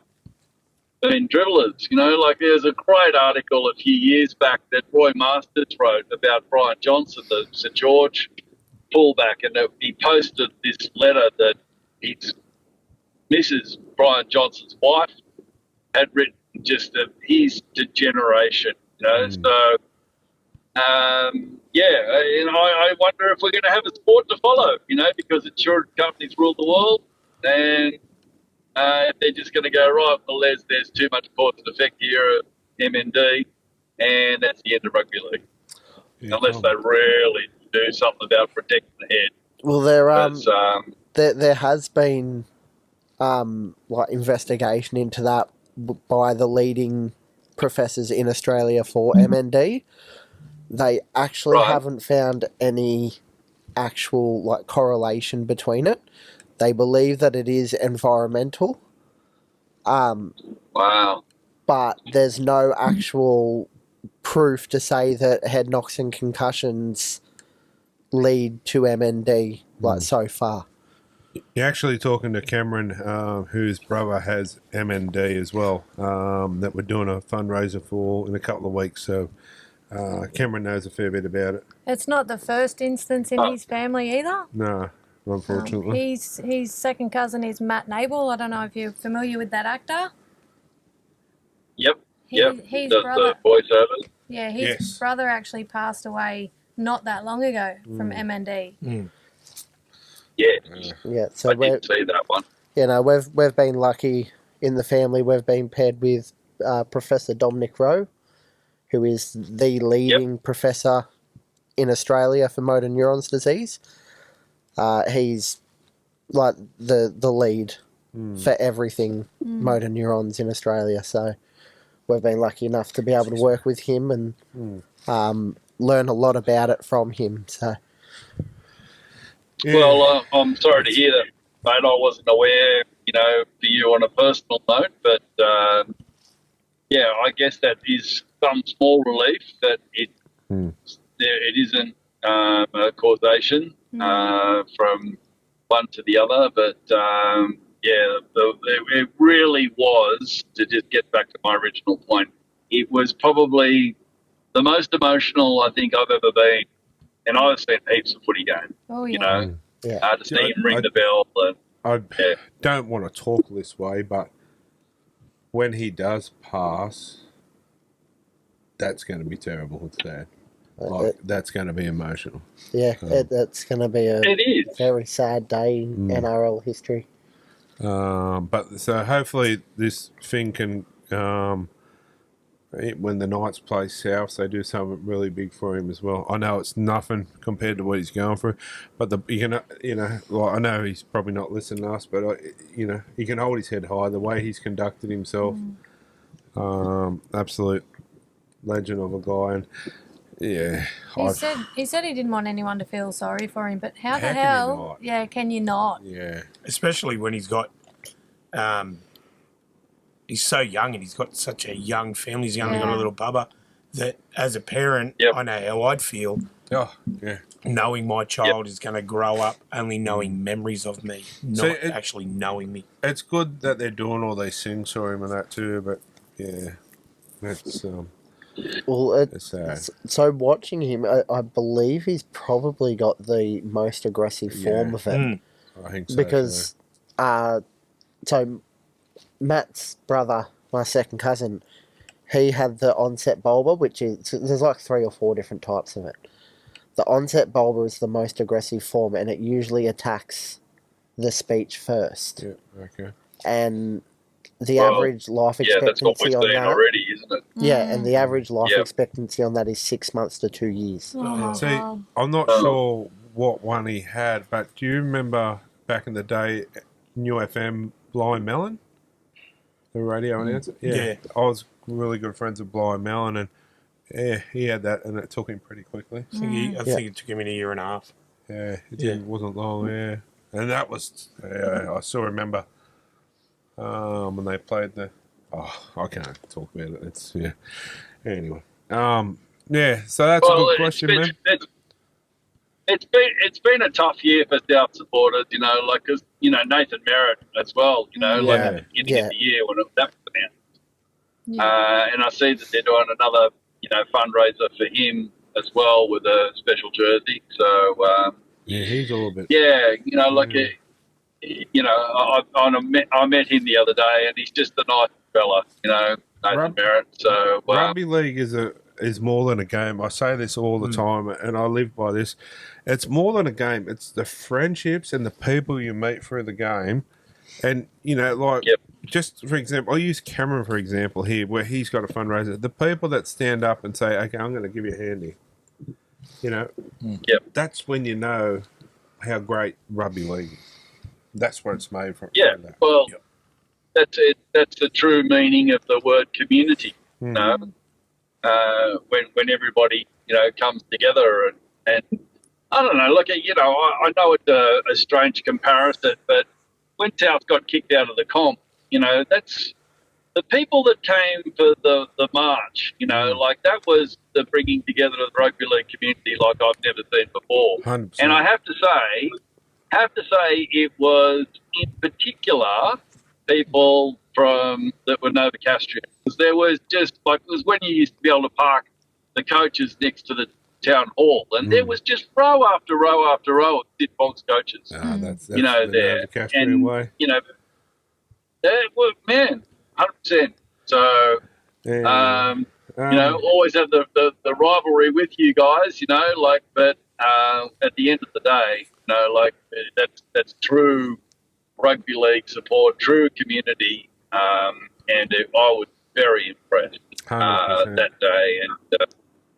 [SPEAKER 9] being dribblers, like there's a great article a few years back that Roy Masters wrote about Brian Johnson, the St George fullback, and he posted this letter that his Mrs. Brian Johnson's wife had written just of his degeneration, So, and I wonder if we're going to have a sport to follow, because insurance companies rule the world, and if they're just going to go, right, well, there's too much cause and effect here at MND, and that's the end of rugby league, unless they really do something about protecting the head.
[SPEAKER 6] Well, there has been investigation into that by the leading professors in Australia for MND. They actually haven't found any actual correlation between it. They believe that it is environmental.
[SPEAKER 9] Wow.
[SPEAKER 6] But there's no actual proof to say that head knocks and concussions lead to MND so far.
[SPEAKER 1] You're actually talking to Cameron, whose brother has MND as well, that we're doing a fundraiser for in a couple of weeks. So Cameron knows a fair bit about it.
[SPEAKER 3] It's not the first instance in his family either.
[SPEAKER 1] No, unfortunately.
[SPEAKER 3] His second cousin is Matt Nable. I don't know if you're familiar with that actor.
[SPEAKER 9] Yep.
[SPEAKER 3] His
[SPEAKER 9] the
[SPEAKER 3] brother.
[SPEAKER 9] voiceovers.
[SPEAKER 3] Yeah, his brother actually passed away not that long ago from MND.
[SPEAKER 9] Yeah.
[SPEAKER 6] So
[SPEAKER 9] I did see that one.
[SPEAKER 6] We've been lucky in the family. We've been paired with Professor Dominic Rowe, who is the leading professor in Australia for motor neurons disease. He's like the lead for everything motor neurons in Australia. So we've been lucky enough to be able to work with him and learn a lot about it from him. So,
[SPEAKER 9] Well, I'm sorry to hear that, mate. I wasn't aware, for you on a personal note, but I guess that is some small relief that it isn't a causation from one to the other, but it really was, to just get back to my original point, it was probably the most emotional I think I've ever been, and I've seen heaps of footy games.
[SPEAKER 3] Oh, yeah.
[SPEAKER 9] To see him ring the bell. And,
[SPEAKER 1] I don't want to talk this way, but when he does pass, that's going to be terrible. It's sad. That's going to be emotional.
[SPEAKER 6] Yeah, it's going to be a very sad day in NRL history.
[SPEAKER 1] But so hopefully this thing can, when the Knights play South, they do something really big for him as well. I know it's nothing compared to what he's going through, but I know he's probably not listening to us, but he can hold his head high. The way he's conducted himself, absolute legend of a guy, and
[SPEAKER 3] he said he didn't want anyone to feel sorry for him, but how the
[SPEAKER 1] can you
[SPEAKER 3] hell?
[SPEAKER 1] not?
[SPEAKER 3] Can you not?
[SPEAKER 1] Yeah,
[SPEAKER 4] especially when he's got, he's so young and he's got such a young family. He's only got a little bubba. That as a parent, I know how I'd feel.
[SPEAKER 1] Oh, yeah.
[SPEAKER 4] Knowing my child is going to grow up only knowing memories of me, not actually knowing me.
[SPEAKER 1] It's good that they're doing all these things for him and that too, but that's it's sad.
[SPEAKER 6] So watching him, I believe he's probably got the most aggressive form of it.
[SPEAKER 1] I think so.
[SPEAKER 6] Because, so Matt's brother, my second cousin, he had the onset bulbar, which is, there's like 3 or 4 different types of it. The onset bulbar is the most aggressive form, and it usually attacks the speech first.
[SPEAKER 1] Yeah, okay.
[SPEAKER 6] And the average life expectancy
[SPEAKER 9] that's what we're
[SPEAKER 6] on
[SPEAKER 9] seeing
[SPEAKER 6] that
[SPEAKER 9] already, isn't it?
[SPEAKER 6] Yeah, and the average life expectancy on that is 6 months to 2 years.
[SPEAKER 1] See, I'm not sure what one he had, but do you remember back in the day, New FM, Blind Melon? The radio announcer? Yeah. I was really good friends with Blind Melon, and he had that, and it took him pretty quickly.
[SPEAKER 4] I think it took him in a year and a half.
[SPEAKER 1] Yeah, it wasn't long, And that was, I still remember when they played I can't talk about it. It's, Anyway. So that's a good question, man.
[SPEAKER 9] It's been a tough year for South supporters, because, Nathan Merritt as well, at the beginning of the year when that was announced. And I see that they're doing another, fundraiser for him as well with a special jersey. So,
[SPEAKER 1] he's a little bit. I met him the other day, and he's just a nice fella, Nathan Merritt. So rugby league is more than a game. I say this all the time, and I live by this. It's more than a game. It's the friendships and the people you meet through the game. And, just for example, I'll use Cameron for example here, where he's got a fundraiser. The people that stand up and say, okay, I'm going to give you a handy. That's when you know how great rugby league is. That's what it's made from.
[SPEAKER 9] That's it. That's the true meaning of the word community. When everybody comes together and I don't know. Look, I know it's a strange comparison, but when South got kicked out of the comp, that's the people that came for the march. That was the bringing together of the rugby league community like I've never seen before.
[SPEAKER 1] 100%.
[SPEAKER 9] And I have to say it was in particular people that were Novocastrian. Because there was just it was when you used to be able to park the coaches next to the town hall, and there was just row after row after row of Sid Boggs coaches.
[SPEAKER 1] That's
[SPEAKER 9] there, and
[SPEAKER 1] way.
[SPEAKER 9] Man, 100%. So, always have the rivalry with you guys, but at the end of the day, that's true rugby league support, true community, and I would very impressed
[SPEAKER 1] 100%.
[SPEAKER 9] that day, and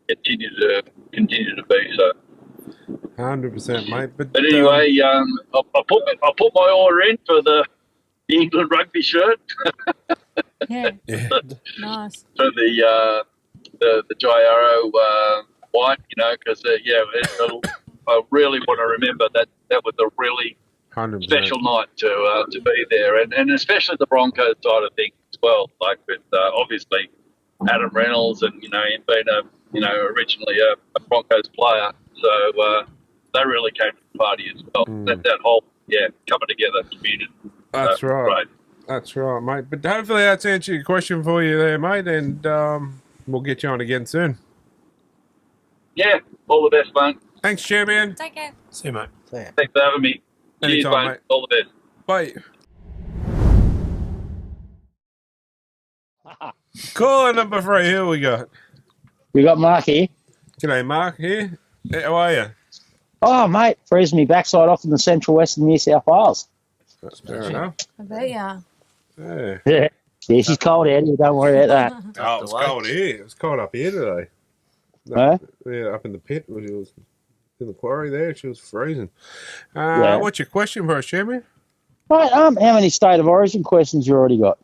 [SPEAKER 9] continue to be so.
[SPEAKER 1] 100%, mate. But
[SPEAKER 9] anyway, I put my order in for the England rugby shirt
[SPEAKER 3] Yeah.
[SPEAKER 1] yeah.
[SPEAKER 3] Nice.
[SPEAKER 9] for the Jai Arrow white, because I really want to remember that was a really
[SPEAKER 1] 100%.
[SPEAKER 9] special night to be there, and especially the Broncos side of things as well. Like with obviously Adam Reynolds, and him being originally a Broncos player, so they really came to the party as well. That whole coming together community.
[SPEAKER 1] That's right.
[SPEAKER 9] Great.
[SPEAKER 1] That's right, mate. But hopefully that's answered your question for you there, mate, and we'll get you on again soon.
[SPEAKER 9] Yeah, all the best, mate.
[SPEAKER 1] Thanks, Chairman.
[SPEAKER 3] Take care.
[SPEAKER 4] See you, mate.
[SPEAKER 9] Thanks for having me. Cheers,
[SPEAKER 1] Anytime,
[SPEAKER 9] mate.
[SPEAKER 1] mate.
[SPEAKER 9] All the best.
[SPEAKER 1] Bye. Caller number 3, who we got?
[SPEAKER 10] We got Mark here.
[SPEAKER 1] G'day, Mark here. How are you?
[SPEAKER 10] Oh, mate, freezing me backside off in the central western New South Wales.
[SPEAKER 1] That's fair enough.
[SPEAKER 3] I bet ya.
[SPEAKER 1] Yeah.
[SPEAKER 10] Yeah, she's cold out here. Don't worry about
[SPEAKER 1] Oh, it's cold here. It's cold up here today.
[SPEAKER 10] that.
[SPEAKER 1] Yeah, up in the pit. She was in the quarry there. She was freezing.
[SPEAKER 10] Yeah.
[SPEAKER 1] What's your question for us, Chairman?
[SPEAKER 10] Right, how many state of origin questions you already got?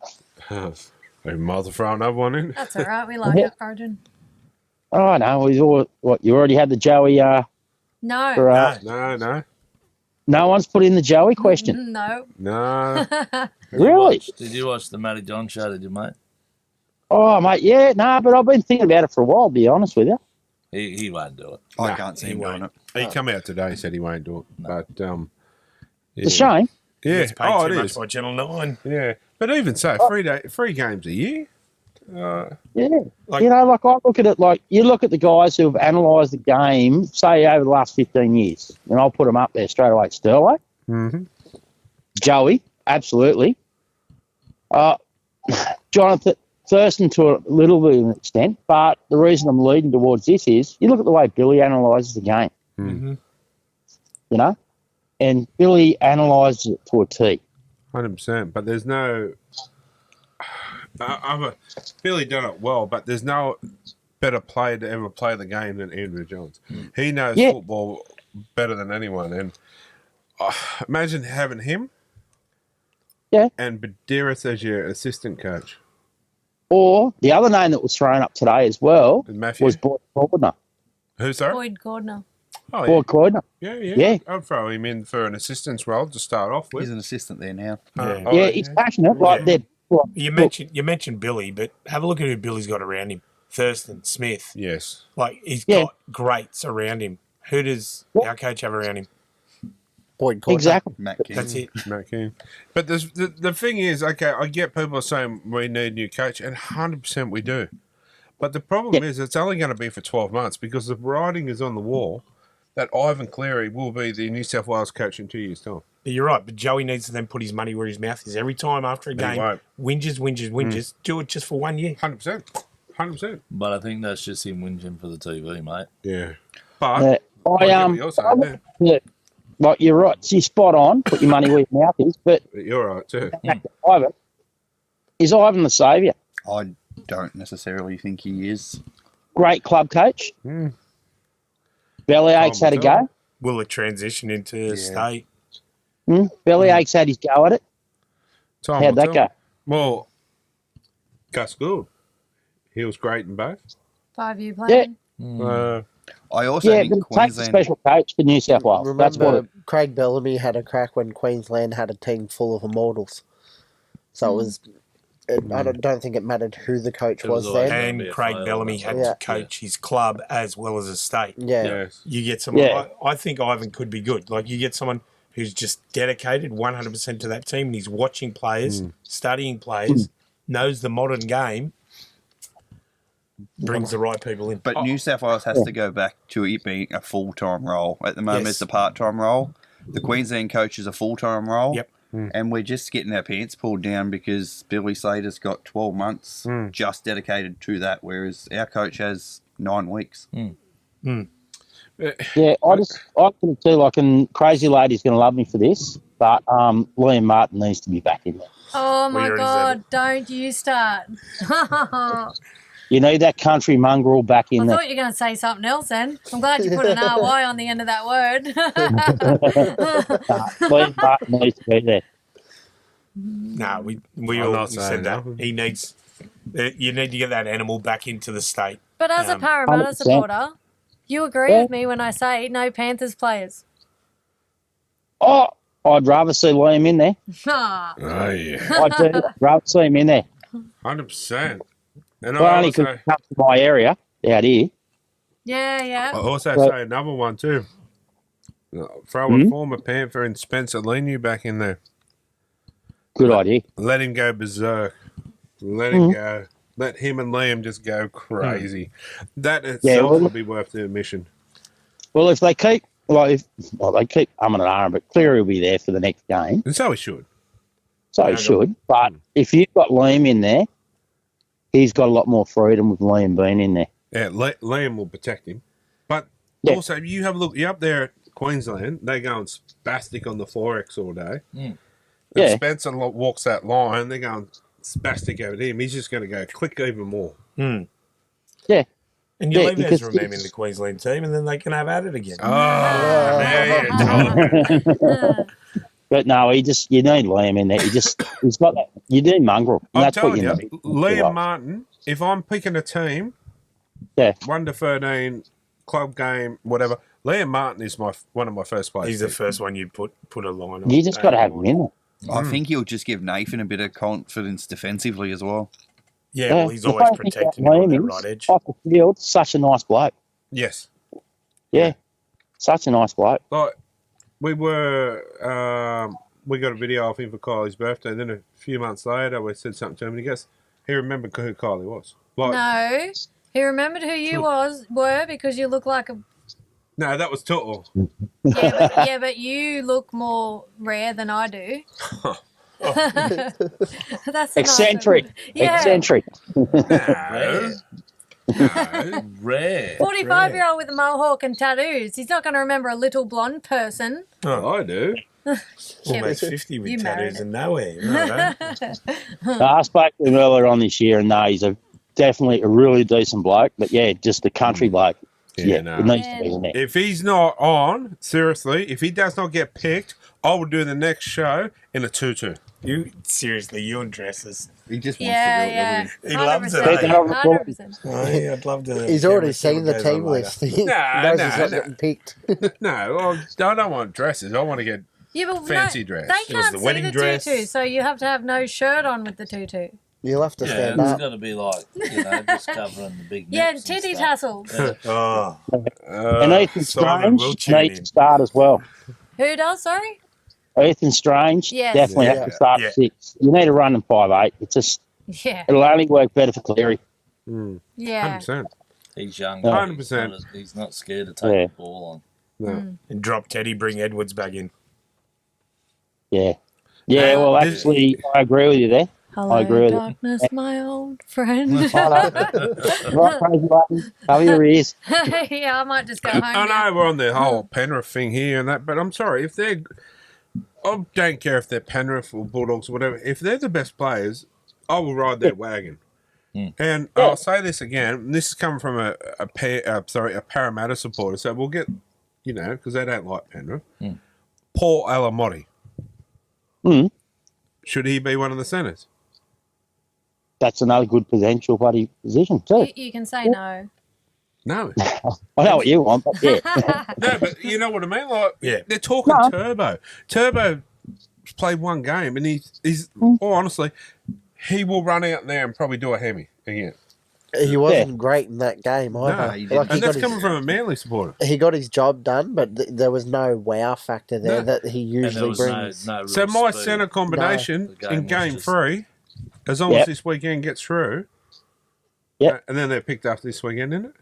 [SPEAKER 1] We might as well throw another one in.
[SPEAKER 3] That's all right. We like it, Origin.
[SPEAKER 10] Oh, no, you already had the Joey,
[SPEAKER 3] No.
[SPEAKER 10] for,
[SPEAKER 1] No.
[SPEAKER 10] no one's put in the Joey question.
[SPEAKER 3] No.
[SPEAKER 1] No.
[SPEAKER 10] Really?
[SPEAKER 2] Did you watch the Matty John show, did you, mate?
[SPEAKER 10] Oh, mate, yeah, no, but I've been thinking about it for a while, to be honest with you.
[SPEAKER 2] He won't do it.
[SPEAKER 5] I can't see him doing it.
[SPEAKER 1] He come out today, said he won't do it. But, yeah.
[SPEAKER 10] It's a shame.
[SPEAKER 1] Yeah.
[SPEAKER 4] It's paid
[SPEAKER 1] Oh,
[SPEAKER 4] too
[SPEAKER 1] it
[SPEAKER 4] much
[SPEAKER 1] is.
[SPEAKER 4] by Channel 9.
[SPEAKER 1] Yeah. But even so, 3 games a year?
[SPEAKER 10] Yeah.
[SPEAKER 4] Like-
[SPEAKER 10] I look at it like you look at the guys who have analysed the game, say, over the last 15 years, and I'll put them up there straight away. Sterling,
[SPEAKER 1] Mm-hmm.
[SPEAKER 10] Joey, absolutely. Jonathan Thurston to a little bit of an extent, but the reason I'm leading towards this is you look at the way Billy analyses the game,
[SPEAKER 1] Mm-hmm.
[SPEAKER 10] and Billy analyses it to a T.
[SPEAKER 1] 100%. But there's no... Billy done it well, but there's no better player to ever play the game than Andrew Johns. He knows football better than anyone. And imagine having him and Badiris as your assistant coach.
[SPEAKER 10] Or the other name that was thrown up today as well
[SPEAKER 1] Matthew.
[SPEAKER 10] was Boyd Cordner.
[SPEAKER 1] Who, sorry?
[SPEAKER 3] Boyd Gordner.
[SPEAKER 1] Oh,
[SPEAKER 10] Boyd Cordner.
[SPEAKER 1] Yeah. I'd throw him in for an assistant's role to start off with.
[SPEAKER 5] He's an assistant there now.
[SPEAKER 10] Yeah, he's passionate. Like they're
[SPEAKER 4] You mentioned Billy, but have a look at who Billy's got around him. Thurston, Smith.
[SPEAKER 1] Yes.
[SPEAKER 4] Like, he's got greats around him. Who does our coach have around him?
[SPEAKER 6] Boyd Cordner.
[SPEAKER 10] Exactly.
[SPEAKER 5] Matt King.
[SPEAKER 4] That's it.
[SPEAKER 1] Matt King. But the thing is, okay, I get people saying we need a new coach, and 100% we do. But the problem is it's only going to be for 12 months because the writing is on the wall that Ivan Cleary will be the New South Wales coach in 2 years' time.
[SPEAKER 4] You're right, but Joey needs to then put his money where his mouth is. Every time after a
[SPEAKER 1] But he
[SPEAKER 4] game,
[SPEAKER 1] won't.
[SPEAKER 4] whinges, do it just for 1 year.
[SPEAKER 1] 100%. 100%.
[SPEAKER 2] But I think that's just him whinging for the TV, mate.
[SPEAKER 1] Yeah. But
[SPEAKER 10] Yeah.
[SPEAKER 1] I get what you're saying, yeah.
[SPEAKER 10] Like you're right. She's spot on. Put your money where your mouth is. But
[SPEAKER 1] You're right, too.
[SPEAKER 10] back to Ivan. Is Ivan the saviour?
[SPEAKER 5] I don't necessarily think he is.
[SPEAKER 10] Great club coach.
[SPEAKER 1] Mm.
[SPEAKER 10] Bellyache's
[SPEAKER 1] Time
[SPEAKER 10] had a
[SPEAKER 1] will
[SPEAKER 10] go.
[SPEAKER 1] tell.
[SPEAKER 4] Will it transition into state?
[SPEAKER 10] Bellyache's had his go at it.
[SPEAKER 1] Time
[SPEAKER 10] How'd
[SPEAKER 1] will
[SPEAKER 10] that
[SPEAKER 1] tell.
[SPEAKER 10] go?
[SPEAKER 1] Well, Gus Gould. He was great in both.
[SPEAKER 3] 5-year plan.
[SPEAKER 5] I also
[SPEAKER 10] Yeah,
[SPEAKER 5] think
[SPEAKER 10] but it takes a
[SPEAKER 5] Queensland.
[SPEAKER 10] special coach for New South Wales. That's what
[SPEAKER 6] Remember, Craig Bellamy had a crack when Queensland had a team full of immortals. So it was. I don't think it mattered who the coach
[SPEAKER 2] It was
[SPEAKER 6] was
[SPEAKER 2] always
[SPEAKER 6] then.
[SPEAKER 4] And
[SPEAKER 2] be a
[SPEAKER 4] Craig
[SPEAKER 2] fail,
[SPEAKER 4] Bellamy
[SPEAKER 2] that's
[SPEAKER 4] had
[SPEAKER 6] all.
[SPEAKER 4] to coach his club as well as a state.
[SPEAKER 6] Yeah.
[SPEAKER 1] Yes.
[SPEAKER 4] You get someone.
[SPEAKER 10] Yeah.
[SPEAKER 4] I think Ivan could be good. Like you get someone who's just dedicated 100% to that team, and he's watching players, studying players, knows the modern game, brings the right people in.
[SPEAKER 5] But New South Wales has to go back to it being a full-time role. At the moment,
[SPEAKER 4] Yes.
[SPEAKER 5] it's a part-time role. The Queensland coach is a full-time role.
[SPEAKER 4] Yep.
[SPEAKER 5] And we're just getting our pants pulled down because Billy Slater's got 12 months just dedicated to that, whereas our coach has 9 weeks.
[SPEAKER 10] Yeah, I think too. Like, and Crazy Lady's going to love me for this, but Liam Martin needs to be back in there.
[SPEAKER 3] Oh my
[SPEAKER 4] already said
[SPEAKER 3] God! Don't you start. I
[SPEAKER 10] You need that country mongrel back in there.
[SPEAKER 3] thought you were going to say something else. Then I'm glad you put an RY on the end of that word.
[SPEAKER 10] Liam Martin needs to be there.
[SPEAKER 4] No, we
[SPEAKER 1] I'm
[SPEAKER 4] all
[SPEAKER 1] not
[SPEAKER 4] said
[SPEAKER 1] saying
[SPEAKER 4] that.
[SPEAKER 1] that.
[SPEAKER 4] He needs. You need to get that animal back into the state.
[SPEAKER 3] But as a Parramatta
[SPEAKER 10] 100%.
[SPEAKER 3] supporter, you agree
[SPEAKER 10] Yeah.
[SPEAKER 3] with me when I say no Panthers players.
[SPEAKER 10] Oh, I'd rather see Liam in there.
[SPEAKER 3] Ah.
[SPEAKER 1] Oh, yeah.
[SPEAKER 10] I do. I'd rather see him in there.
[SPEAKER 1] 100%. And
[SPEAKER 10] Well,
[SPEAKER 1] I
[SPEAKER 10] only because
[SPEAKER 1] also,
[SPEAKER 10] he comes to my area out here.
[SPEAKER 3] Yeah.
[SPEAKER 1] I also
[SPEAKER 10] But-
[SPEAKER 1] say another one too. Throw a
[SPEAKER 10] Hmm?
[SPEAKER 1] former Panther and Spencer Leniu back in there.
[SPEAKER 10] Good idea.
[SPEAKER 1] Let him go berserk. Let
[SPEAKER 10] Hmm.
[SPEAKER 1] him go. Let him and Liam just go crazy. That
[SPEAKER 10] Yeah,
[SPEAKER 1] itself
[SPEAKER 10] well-
[SPEAKER 1] would be worth the admission.
[SPEAKER 10] Well, if they keep, they keep umming and ahhing, but Cleary will be there for the next game,
[SPEAKER 1] And so he should.
[SPEAKER 10] so he should. But if you've got Liam in there, he's got a lot more freedom with Liam being in there.
[SPEAKER 1] Yeah, Liam will protect him. But
[SPEAKER 10] Yeah.
[SPEAKER 1] also, you have a look. You're up there at Queensland. They going spastic on the 4X all day. And
[SPEAKER 10] Yeah.
[SPEAKER 1] Spencer walks that line. They're going spastic over him. He's just going to go click even more.
[SPEAKER 10] Yeah.
[SPEAKER 4] And you
[SPEAKER 10] Yeah,
[SPEAKER 4] leave
[SPEAKER 10] because
[SPEAKER 4] Ezra Mem in
[SPEAKER 10] it's-
[SPEAKER 4] the Queensland team, and then they can have at it again.
[SPEAKER 1] Oh, now you're talking.
[SPEAKER 10] But no, you need Liam in there. He's got that. You need mongrel. And
[SPEAKER 1] I'm
[SPEAKER 10] that's what
[SPEAKER 1] telling
[SPEAKER 10] you
[SPEAKER 1] you,
[SPEAKER 10] need.
[SPEAKER 1] Liam Martin, if I'm picking a team,
[SPEAKER 10] Yeah.
[SPEAKER 1] 1 to 13, club game, whatever, Liam Martin is one of my first players.
[SPEAKER 4] He's the first one you put a line on.
[SPEAKER 10] You just got to have him in there.
[SPEAKER 5] I think he'll just give Nathan a bit of confidence defensively as well.
[SPEAKER 4] Yeah, well, he's
[SPEAKER 10] The
[SPEAKER 4] always
[SPEAKER 10] funny thing
[SPEAKER 4] protecting
[SPEAKER 10] about
[SPEAKER 4] him on that
[SPEAKER 10] Liam
[SPEAKER 4] right
[SPEAKER 10] is,
[SPEAKER 4] edge.
[SPEAKER 10] off the field, such a nice bloke.
[SPEAKER 1] Yes.
[SPEAKER 10] Yeah. Such a nice bloke.
[SPEAKER 1] Like, we got a video of him for Kylie's birthday, and then a few months later we said something to him, and he goes, he remembered who Kylie was. Like,
[SPEAKER 3] No, he remembered who you were because you look like a.
[SPEAKER 1] no, that was Tuttle.
[SPEAKER 3] Yeah, but you look more rare than I do. That's a
[SPEAKER 10] Eccentric.
[SPEAKER 3] Nice one. Yeah.
[SPEAKER 10] Eccentric.
[SPEAKER 1] No. No.
[SPEAKER 2] Rare.
[SPEAKER 3] 45-year-old with a mohawk and tattoos. He's not going to remember a little blonde person.
[SPEAKER 1] I do.
[SPEAKER 4] Almost 50 with
[SPEAKER 3] You married
[SPEAKER 4] tattoos and nowhere. Right?
[SPEAKER 10] I spoke to him earlier on this year, and no, he's definitely a really decent bloke. But yeah, just the country bloke. Yeah,
[SPEAKER 1] no.
[SPEAKER 10] it needs to be in there.
[SPEAKER 1] If he's not on, seriously, if he does not get picked, I will do the next show in a tutu.
[SPEAKER 4] Seriously, you and dresses.
[SPEAKER 5] He just wants
[SPEAKER 3] Yeah.
[SPEAKER 5] to do it.
[SPEAKER 4] He loves it.
[SPEAKER 3] 100%.
[SPEAKER 4] Oh, yeah, I'd love to.
[SPEAKER 6] He's already
[SPEAKER 4] see what
[SPEAKER 6] seen the
[SPEAKER 4] goes on
[SPEAKER 6] team
[SPEAKER 4] later.
[SPEAKER 6] list. He
[SPEAKER 1] Nah,
[SPEAKER 6] knows
[SPEAKER 1] nah,
[SPEAKER 6] he's not
[SPEAKER 1] nah.
[SPEAKER 6] getting picked.
[SPEAKER 1] No, I don't want dresses. I want to get
[SPEAKER 3] Yeah, but
[SPEAKER 1] fancy dress.
[SPEAKER 3] They
[SPEAKER 1] It was
[SPEAKER 3] can't
[SPEAKER 1] the
[SPEAKER 3] see
[SPEAKER 1] wedding
[SPEAKER 3] the
[SPEAKER 1] dress.
[SPEAKER 3] tutu, so you have to have no shirt on with the tutu.
[SPEAKER 6] You'll have to
[SPEAKER 2] Yeah,
[SPEAKER 6] stand
[SPEAKER 2] it's
[SPEAKER 6] up.
[SPEAKER 2] got to be like, just covering the big
[SPEAKER 3] Yeah,
[SPEAKER 2] nips
[SPEAKER 3] titty
[SPEAKER 2] stuff.
[SPEAKER 3] tassels.
[SPEAKER 4] Oh,
[SPEAKER 10] And Ethan
[SPEAKER 4] Simon will
[SPEAKER 10] Strange
[SPEAKER 4] tune
[SPEAKER 10] needs
[SPEAKER 4] in.
[SPEAKER 10] to start as well.
[SPEAKER 3] Who does, sorry?
[SPEAKER 10] Ethan Strange
[SPEAKER 3] Yes.
[SPEAKER 10] definitely
[SPEAKER 6] Yeah.
[SPEAKER 10] has to start
[SPEAKER 4] Yeah.
[SPEAKER 10] at 6. You need to run in 5'8". It's just
[SPEAKER 3] Yeah.
[SPEAKER 10] it'll only work better for Cleary.
[SPEAKER 3] Yeah.
[SPEAKER 1] 100%.
[SPEAKER 2] He's young.
[SPEAKER 1] 100%.
[SPEAKER 2] He's not scared to take
[SPEAKER 10] Yeah.
[SPEAKER 2] the ball on.
[SPEAKER 1] No.
[SPEAKER 4] and drop Teddy, bring Edwards back in.
[SPEAKER 10] Yeah. Yeah, well,
[SPEAKER 1] this-
[SPEAKER 10] actually, I agree with you there.
[SPEAKER 3] Hello,
[SPEAKER 10] agree with you.
[SPEAKER 3] darkness, my old friend.
[SPEAKER 10] Right, crazy button. Cover your ears.
[SPEAKER 3] Yeah, I might just go home
[SPEAKER 1] I
[SPEAKER 3] now.
[SPEAKER 1] know we're on the whole Penrith thing here and that, but I'm sorry if they're. I don't care if they're Penrith or Bulldogs or whatever. If they're the best players, I will ride their wagon. And I'll say this again. And this is coming from a Parramatta supporter, so we'll get, because they don't like Penrith. Paul Alamotti.
[SPEAKER 10] Mm.
[SPEAKER 1] Should he be one of the centres?
[SPEAKER 10] That's another good potential bloody position too.
[SPEAKER 3] You can say no.
[SPEAKER 1] No.
[SPEAKER 10] I know what you want, but yeah.
[SPEAKER 1] No, but you know what I mean? Like,
[SPEAKER 4] Yeah.
[SPEAKER 1] they're talking
[SPEAKER 10] No.
[SPEAKER 1] Turbo. Turbo played one game, and he's honestly, he will run out there and probably do a hemi again.
[SPEAKER 6] He wasn't great in that game either.
[SPEAKER 5] he didn't.
[SPEAKER 6] Like,
[SPEAKER 1] And that's coming from a Manly supporter.
[SPEAKER 6] he got his job done, but there was no wow factor there
[SPEAKER 1] No.
[SPEAKER 6] that he
[SPEAKER 2] And there
[SPEAKER 6] usually
[SPEAKER 2] was
[SPEAKER 6] brings.
[SPEAKER 2] no real
[SPEAKER 1] So my
[SPEAKER 2] speed.
[SPEAKER 1] centre combination
[SPEAKER 2] The game
[SPEAKER 1] in
[SPEAKER 2] was
[SPEAKER 1] game
[SPEAKER 2] just-
[SPEAKER 1] 3, as long as
[SPEAKER 10] Yep.
[SPEAKER 1] this weekend gets through,
[SPEAKER 10] Yep.
[SPEAKER 1] and then they're picked after this weekend, isn't it?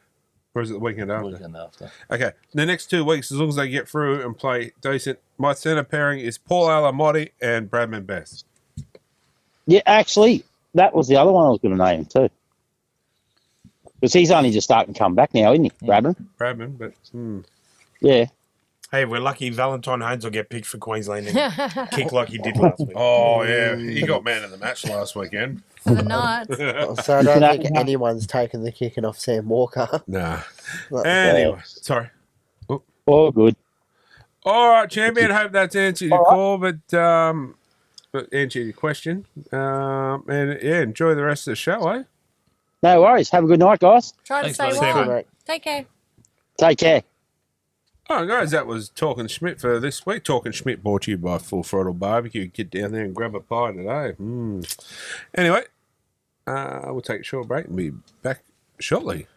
[SPEAKER 1] Or is it the weekend after?
[SPEAKER 2] Weekend after.
[SPEAKER 1] Okay, the next 2 weeks, as long as they get through and play decent, my centre pairing is Paul Alamotti and Bradman Best.
[SPEAKER 10] Yeah, actually, that was the other one I was going to name too. Because he's only just starting to come back now, isn't he, Bradman?
[SPEAKER 1] Bradman, but
[SPEAKER 10] Yeah.
[SPEAKER 4] Hey, we're lucky Valentine Haynes will get picked for Queensland and kick like he did last week.
[SPEAKER 1] Oh, yeah. He got man of the match last weekend.
[SPEAKER 3] For the Knights.
[SPEAKER 6] So I don't think anyone's taken the kicking off Sam Walker.
[SPEAKER 1] Nah.
[SPEAKER 6] That's
[SPEAKER 1] Anyway, sorry.
[SPEAKER 10] All good.
[SPEAKER 1] All right, champion. Hope that's answered your call, but answer your question. And yeah, enjoy the rest of the show, eh?
[SPEAKER 10] No worries. Have a good night, guys.
[SPEAKER 3] Try to
[SPEAKER 2] Thanks,
[SPEAKER 3] stay
[SPEAKER 2] buddy.
[SPEAKER 3] warm.
[SPEAKER 6] Mate.
[SPEAKER 3] Take care.
[SPEAKER 10] Take care.
[SPEAKER 1] Oh, guys, that was Talking Schmidt for this week. Talking Schmidt brought to you by Full Throttle Barbecue. Get down there and grab a pie today. Anyway, we'll take a short break and be back shortly.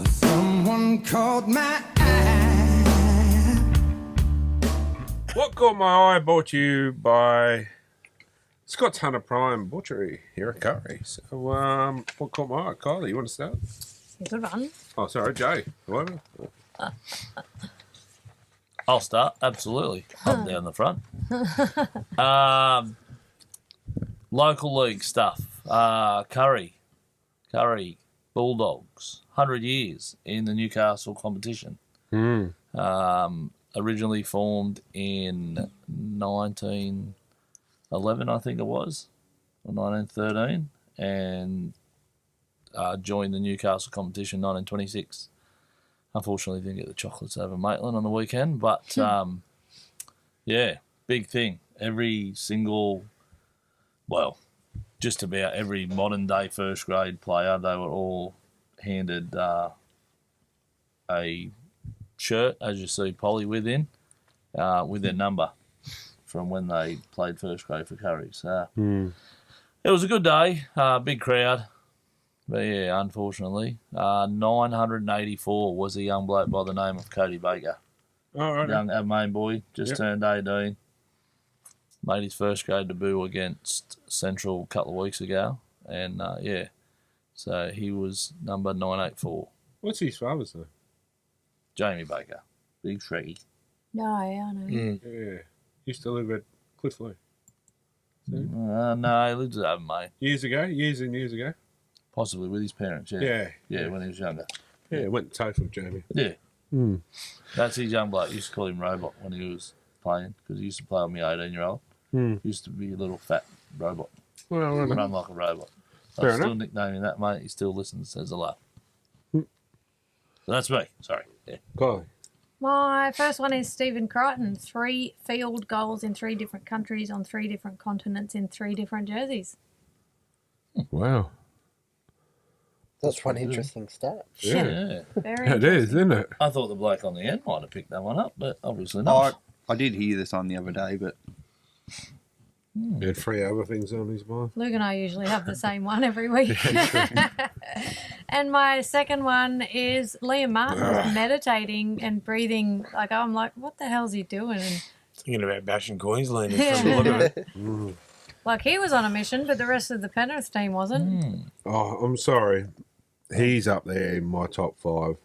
[SPEAKER 11] Someone called my eye.
[SPEAKER 1] What Caught My Eye brought to you by Scott's Hunter Prime Butchery here at Curry. So, what caught my eye? Kylie, you want to start?
[SPEAKER 3] Good one.
[SPEAKER 1] Oh, sorry, Jay. Whoever.
[SPEAKER 2] I'll start. Absolutely. I'm down the front. Local league stuff. Curry Bulldogs. 100 years in the Newcastle competition. Originally formed in 1911, I think it was, or 1913, and joined the Newcastle competition in 1926. Unfortunately, didn't get the chocolates over Maitland on the weekend, but yeah, big thing. Every single, well, just about every modern day first grade player, they were all handed a shirt, as you see Polly with their number from when they played first grade for Curry. So it was a good day, big crowd. But yeah, unfortunately, 984 was a young bloke by the name of Cody Baker.
[SPEAKER 1] All right.
[SPEAKER 2] Young Abmain boy, just turned 18. Made his first grade debut against Central a couple of weeks ago. And yeah, so he was number 984.
[SPEAKER 1] What's his father's name?
[SPEAKER 2] Jamie Baker. Big Shreggy.
[SPEAKER 3] No, I know.
[SPEAKER 1] Yeah. Used to live at Cliff Lea.
[SPEAKER 2] No, he lives at Abmain.
[SPEAKER 1] Years and years ago.
[SPEAKER 2] Possibly with his parents, yeah.
[SPEAKER 1] Yeah.
[SPEAKER 2] Yeah, when he was younger.
[SPEAKER 1] Yeah, went to TAFE with Jamie.
[SPEAKER 2] Yeah. That's his young bloke. Used to call him Robot when he was playing because he used to play with me 18-year-old. Used to be a little fat robot.
[SPEAKER 1] Well,
[SPEAKER 2] Run like a robot.
[SPEAKER 1] Fair
[SPEAKER 2] I still
[SPEAKER 1] enough.
[SPEAKER 2] nickname him that, mate. He still listens, says hello. So that's me. Sorry. Yeah.
[SPEAKER 1] Kylie.
[SPEAKER 3] My first one is Stephen Crichton. 3 field goals in 3 different countries on 3 different continents in 3 different jerseys.
[SPEAKER 1] Wow.
[SPEAKER 6] That's one interesting stat.
[SPEAKER 2] Yeah.
[SPEAKER 3] Very
[SPEAKER 1] It is, isn't it?
[SPEAKER 2] I thought the bloke on the end might have picked that one up, but obviously not.
[SPEAKER 5] I did hear this on the other day, but
[SPEAKER 1] He had 3 other things on his mind.
[SPEAKER 3] Luke and I usually have the same one every week. And my second one is Liam Martin meditating and breathing. Like, I'm like, what the hell's he doing? And
[SPEAKER 4] Thinking about bashing Queensland.
[SPEAKER 3] like, he was on a mission, but the rest of the Penrith team wasn't.
[SPEAKER 1] Oh, I'm sorry. He's up there in my top 5.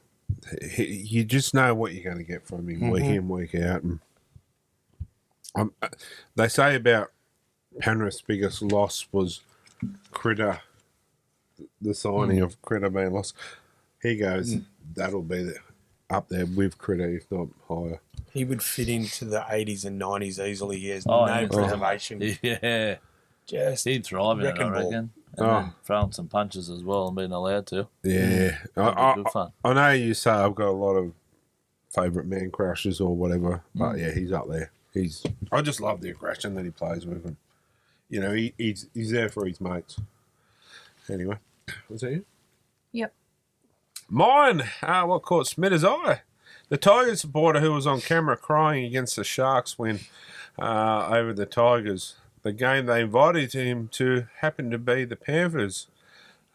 [SPEAKER 1] You just know what you're going to get from him week in, week out. And they say about Penrith's biggest loss was Critter, the signing of Critter being lost. He goes, that'll be up there with Critter, if not higher.
[SPEAKER 4] He would fit into the 80s and 90s easily. He has
[SPEAKER 2] Oh,
[SPEAKER 4] no
[SPEAKER 2] yeah.
[SPEAKER 4] preservation.
[SPEAKER 2] Yeah.
[SPEAKER 4] Just
[SPEAKER 2] He'd thrive in it, I
[SPEAKER 4] wrecking ball.
[SPEAKER 2] reckon. And then throwing some punches as well and being allowed to.
[SPEAKER 1] Yeah.
[SPEAKER 2] That'd be good fun.
[SPEAKER 1] I know you say I've got a lot of favourite man crushes or whatever, but yeah, he's up there. I just love the aggression that he plays with. And, you know, he's there for his mates. Anyway, was that you?
[SPEAKER 3] Yep.
[SPEAKER 1] Mine, what caught Schmidt's eye? The Tigers supporter who was on camera crying against the Sharks win over the Tigers. The game they invited him to happened to be the Panthers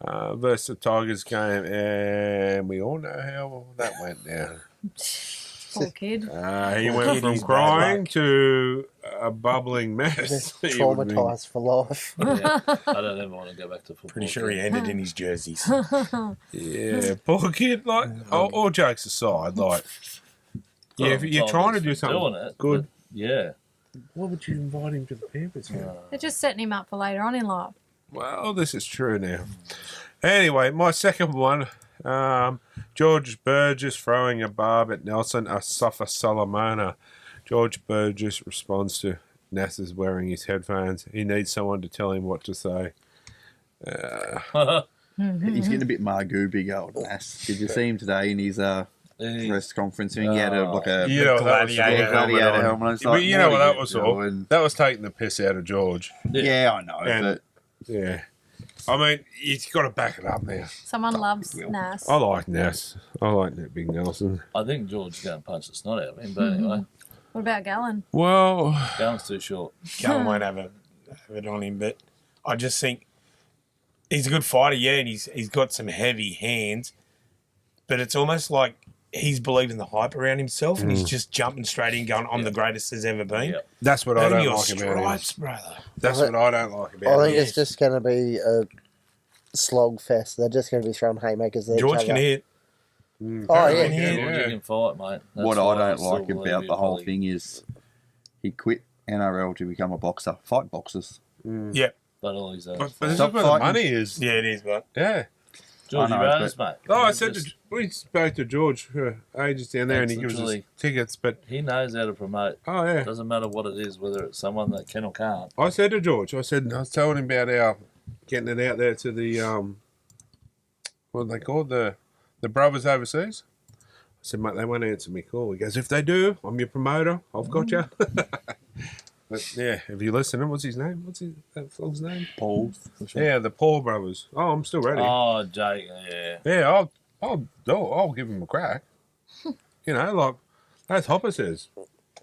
[SPEAKER 1] versus the Tigers game, and we all know how that went down.
[SPEAKER 3] Poor kid.
[SPEAKER 1] He went from crying to a bubbling mess.
[SPEAKER 6] Just traumatised for life.
[SPEAKER 2] Yeah. I don't ever want to go back to football.
[SPEAKER 4] pretty sure he ended in his jerseys.
[SPEAKER 1] Yeah, poor kid. Like, all jokes aside, like, yeah, if you're trying to do something good,
[SPEAKER 2] Yeah.
[SPEAKER 1] why would you invite him to the Panthers?
[SPEAKER 3] They're just setting him up for later on in life.
[SPEAKER 1] Well, this is true now. Anyway, my second one, George Burgess throwing a barb at Nelson Asafa Solomona. George Burgess responds to Nass's wearing his headphones. He needs someone to tell him what to say.
[SPEAKER 5] He's getting a bit Margoo, big old Nass. Did you see him today in his press conference? He had a
[SPEAKER 4] gladiator
[SPEAKER 5] helmet. It's
[SPEAKER 1] But
[SPEAKER 5] like,
[SPEAKER 1] you know what
[SPEAKER 5] are
[SPEAKER 1] that
[SPEAKER 5] you
[SPEAKER 1] was all?
[SPEAKER 5] doing?
[SPEAKER 1] That was taking the piss out of George.
[SPEAKER 5] Yeah, I know,
[SPEAKER 1] And-
[SPEAKER 5] but
[SPEAKER 1] Yeah. I mean, he's got to back it up now.
[SPEAKER 3] Someone loves Nas.
[SPEAKER 1] I like Nass. I like that Big Nelson.
[SPEAKER 2] I think George is going to punch the snot out of him, but anyway,
[SPEAKER 3] What about Gallen?
[SPEAKER 1] Well,
[SPEAKER 2] Gallen's too short.
[SPEAKER 4] Gallen won't have it on him, but I just think he's a good fighter, yeah, and he's got some heavy hands, but it's almost like he's believing the hype around himself and he's just jumping straight in going, I'm the greatest there's ever been.
[SPEAKER 2] Yep.
[SPEAKER 1] that's what I
[SPEAKER 4] Earn
[SPEAKER 1] don't
[SPEAKER 4] your
[SPEAKER 1] like about him.
[SPEAKER 4] stripes, brother.
[SPEAKER 1] That's what I don't like
[SPEAKER 6] I
[SPEAKER 1] about
[SPEAKER 6] think
[SPEAKER 1] him.
[SPEAKER 6] it's just going to be a slog fest. They're just going to be throwing haymakers at
[SPEAKER 4] George
[SPEAKER 6] each
[SPEAKER 4] can
[SPEAKER 6] other.
[SPEAKER 4] hit.
[SPEAKER 6] Oh, yeah.
[SPEAKER 4] Yeah.
[SPEAKER 2] George can fight, mate. That's
[SPEAKER 5] what
[SPEAKER 2] why
[SPEAKER 5] I don't
[SPEAKER 2] still
[SPEAKER 5] like
[SPEAKER 2] believe
[SPEAKER 5] about
[SPEAKER 2] in
[SPEAKER 5] the whole
[SPEAKER 2] Polly.
[SPEAKER 5] thing is he quit NRL to become a boxer. Fight boxers.
[SPEAKER 4] Yeah.
[SPEAKER 2] But all he's
[SPEAKER 1] But this is
[SPEAKER 5] Stop
[SPEAKER 1] where the
[SPEAKER 5] fighting.
[SPEAKER 1] money is.
[SPEAKER 4] Yeah, it is, but
[SPEAKER 1] Yeah.
[SPEAKER 2] Georgie
[SPEAKER 5] I know,
[SPEAKER 2] Rose, mate.
[SPEAKER 1] Oh, I
[SPEAKER 2] He
[SPEAKER 1] said
[SPEAKER 2] just-
[SPEAKER 1] we spoke to George for ages down there, and he gives us
[SPEAKER 2] Literally.
[SPEAKER 1] tickets. But
[SPEAKER 2] he knows how to promote.
[SPEAKER 1] oh yeah,
[SPEAKER 2] Doesn't matter what it is, whether it's someone that can or can't.
[SPEAKER 1] I said to George, I was telling him about our getting it out there to the what are they called, the brothers overseas. I said, mate, they won't answer me call. He goes, if they do, I'm your promoter. I've got you. But yeah, if you listen, what's his name? What's that flog's name?
[SPEAKER 2] Paul.
[SPEAKER 1] Yeah, the Paul brothers. Oh, I'm still ready.
[SPEAKER 2] Oh, Jake, yeah.
[SPEAKER 1] Yeah, I'll give him a crack. You know, like as Hopper says,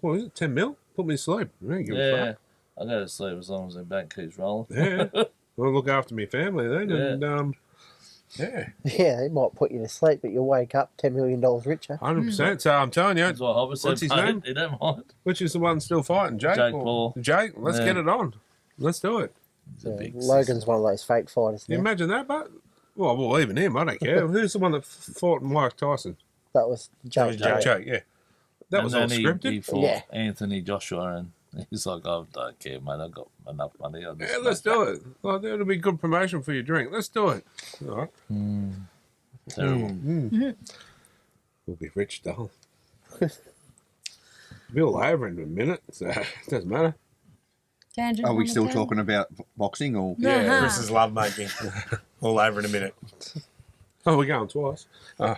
[SPEAKER 1] what is it, 10 mil? Put me to sleep. I don't give a
[SPEAKER 2] Yeah.
[SPEAKER 1] fuck.
[SPEAKER 2] I go to sleep as long as the bank keeps rolling.
[SPEAKER 1] Yeah. I'll look after my family then. And yeah,
[SPEAKER 6] Yeah, they might put you to sleep, but you'll wake up $10 million richer.
[SPEAKER 1] 100%. So I'm telling you,
[SPEAKER 2] That's what Hopper said.
[SPEAKER 1] what's his
[SPEAKER 2] mate.
[SPEAKER 1] name?
[SPEAKER 2] He don't mind.
[SPEAKER 1] Which is the one still fighting? Jake?
[SPEAKER 2] Jake
[SPEAKER 1] or-
[SPEAKER 2] Paul.
[SPEAKER 1] Jake, let's
[SPEAKER 2] Yeah.
[SPEAKER 1] get it on. Let's do it.
[SPEAKER 2] He's a
[SPEAKER 6] Yeah,
[SPEAKER 2] big
[SPEAKER 6] Logan's one of those fake fighters
[SPEAKER 1] Can you
[SPEAKER 6] now.
[SPEAKER 1] imagine that? But well, even him, I don't care. Who's the one that fought Mike Tyson?
[SPEAKER 6] That was Jake.
[SPEAKER 1] Jake, yeah. That was all
[SPEAKER 2] And then
[SPEAKER 1] scripted.
[SPEAKER 2] He fought
[SPEAKER 6] Yeah.
[SPEAKER 2] Anthony Joshua, and he's like, I don't care, mate. I've got enough money. I'll just
[SPEAKER 1] Yeah, let's do it. Well, that'll be good promotion for your drink. Let's do it. All right.
[SPEAKER 2] Terrible.
[SPEAKER 1] We'll be rich, doll. We'll over in a minute, so it doesn't matter.
[SPEAKER 3] Tangent
[SPEAKER 5] Are we
[SPEAKER 3] number
[SPEAKER 5] still
[SPEAKER 3] 10.
[SPEAKER 5] talking about boxing or?
[SPEAKER 3] Yeah.
[SPEAKER 4] Chris's love making. All over in a minute.
[SPEAKER 1] Oh, we're going twice.
[SPEAKER 2] A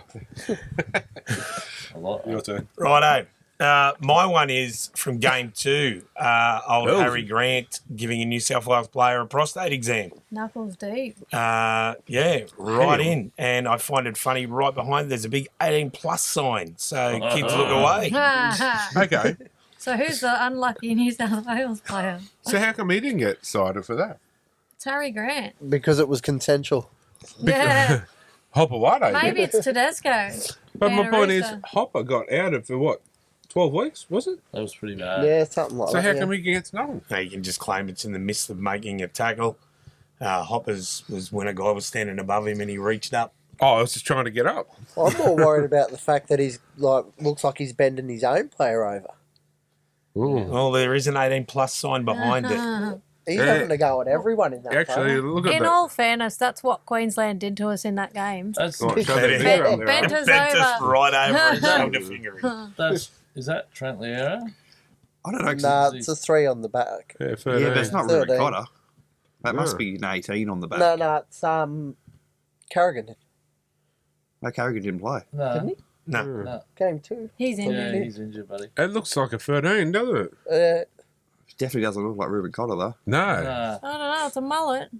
[SPEAKER 2] lot.
[SPEAKER 1] Your turn.
[SPEAKER 4] Righto. My one is from game 2. Old
[SPEAKER 1] Oh.
[SPEAKER 4] Harry Grant giving a New South Wales player a prostate exam.
[SPEAKER 3] Knuckles deep.
[SPEAKER 4] Yeah, right in. And I find it funny, right behind there's a big 18 plus sign. So kids look away.
[SPEAKER 1] Okay.
[SPEAKER 3] So who's the unlucky New South Wales player?
[SPEAKER 1] So how come he didn't get cited for that?
[SPEAKER 3] It's Harry Grant.
[SPEAKER 6] Because it was consensual.
[SPEAKER 3] Yeah.
[SPEAKER 1] Hopper White,
[SPEAKER 3] Maybe it's Tedesco.
[SPEAKER 1] But my point is,
[SPEAKER 3] Bannerista.
[SPEAKER 1] Hopper got out of for what, 12 weeks, was it?
[SPEAKER 2] That was pretty bad.
[SPEAKER 6] Yeah, something like
[SPEAKER 1] So
[SPEAKER 6] that.
[SPEAKER 1] how
[SPEAKER 6] yeah.
[SPEAKER 1] come he gets nothing?
[SPEAKER 4] No, you can just claim it's in the midst of making a tackle. Hoppers was when a guy was standing above him and he reached up.
[SPEAKER 1] Oh, I was just trying to get up.
[SPEAKER 6] I'm more worried about the fact that he's looks like he's bending his own player over.
[SPEAKER 4] Well, there is an 18 plus sign behind it.
[SPEAKER 6] He's
[SPEAKER 1] Yeah.
[SPEAKER 6] having a go at everyone in that.
[SPEAKER 1] Actually,
[SPEAKER 6] player.
[SPEAKER 1] look at
[SPEAKER 3] In
[SPEAKER 1] that.
[SPEAKER 3] all fairness, that's what Queensland did to us in that game.
[SPEAKER 2] That's
[SPEAKER 1] Oh, show that
[SPEAKER 4] Bent-
[SPEAKER 1] finger up there,
[SPEAKER 3] bent
[SPEAKER 1] right?
[SPEAKER 3] us
[SPEAKER 4] Bent us
[SPEAKER 3] over.
[SPEAKER 4] right over and shoved a finger in.
[SPEAKER 2] is that Trent Liera?
[SPEAKER 5] I don't know.
[SPEAKER 6] Nah, it's a 3 on the back.
[SPEAKER 1] Yeah,
[SPEAKER 5] Yeah, but it's not Ruben
[SPEAKER 6] 13.
[SPEAKER 5] Cotter. That must
[SPEAKER 1] No.
[SPEAKER 5] be an 18 on the back.
[SPEAKER 6] No, it's Carrigan.
[SPEAKER 5] No, Carrigan didn't play.
[SPEAKER 2] No.
[SPEAKER 6] Didn't he?
[SPEAKER 4] No.
[SPEAKER 2] No.
[SPEAKER 6] Game 2.
[SPEAKER 3] He's in
[SPEAKER 2] Yeah,
[SPEAKER 3] there.
[SPEAKER 2] he's injured, buddy.
[SPEAKER 1] It looks like a 13, doesn't it?
[SPEAKER 5] Definitely doesn't look like Ruben Cotter though.
[SPEAKER 1] No.
[SPEAKER 3] I don't know. It's a mullet.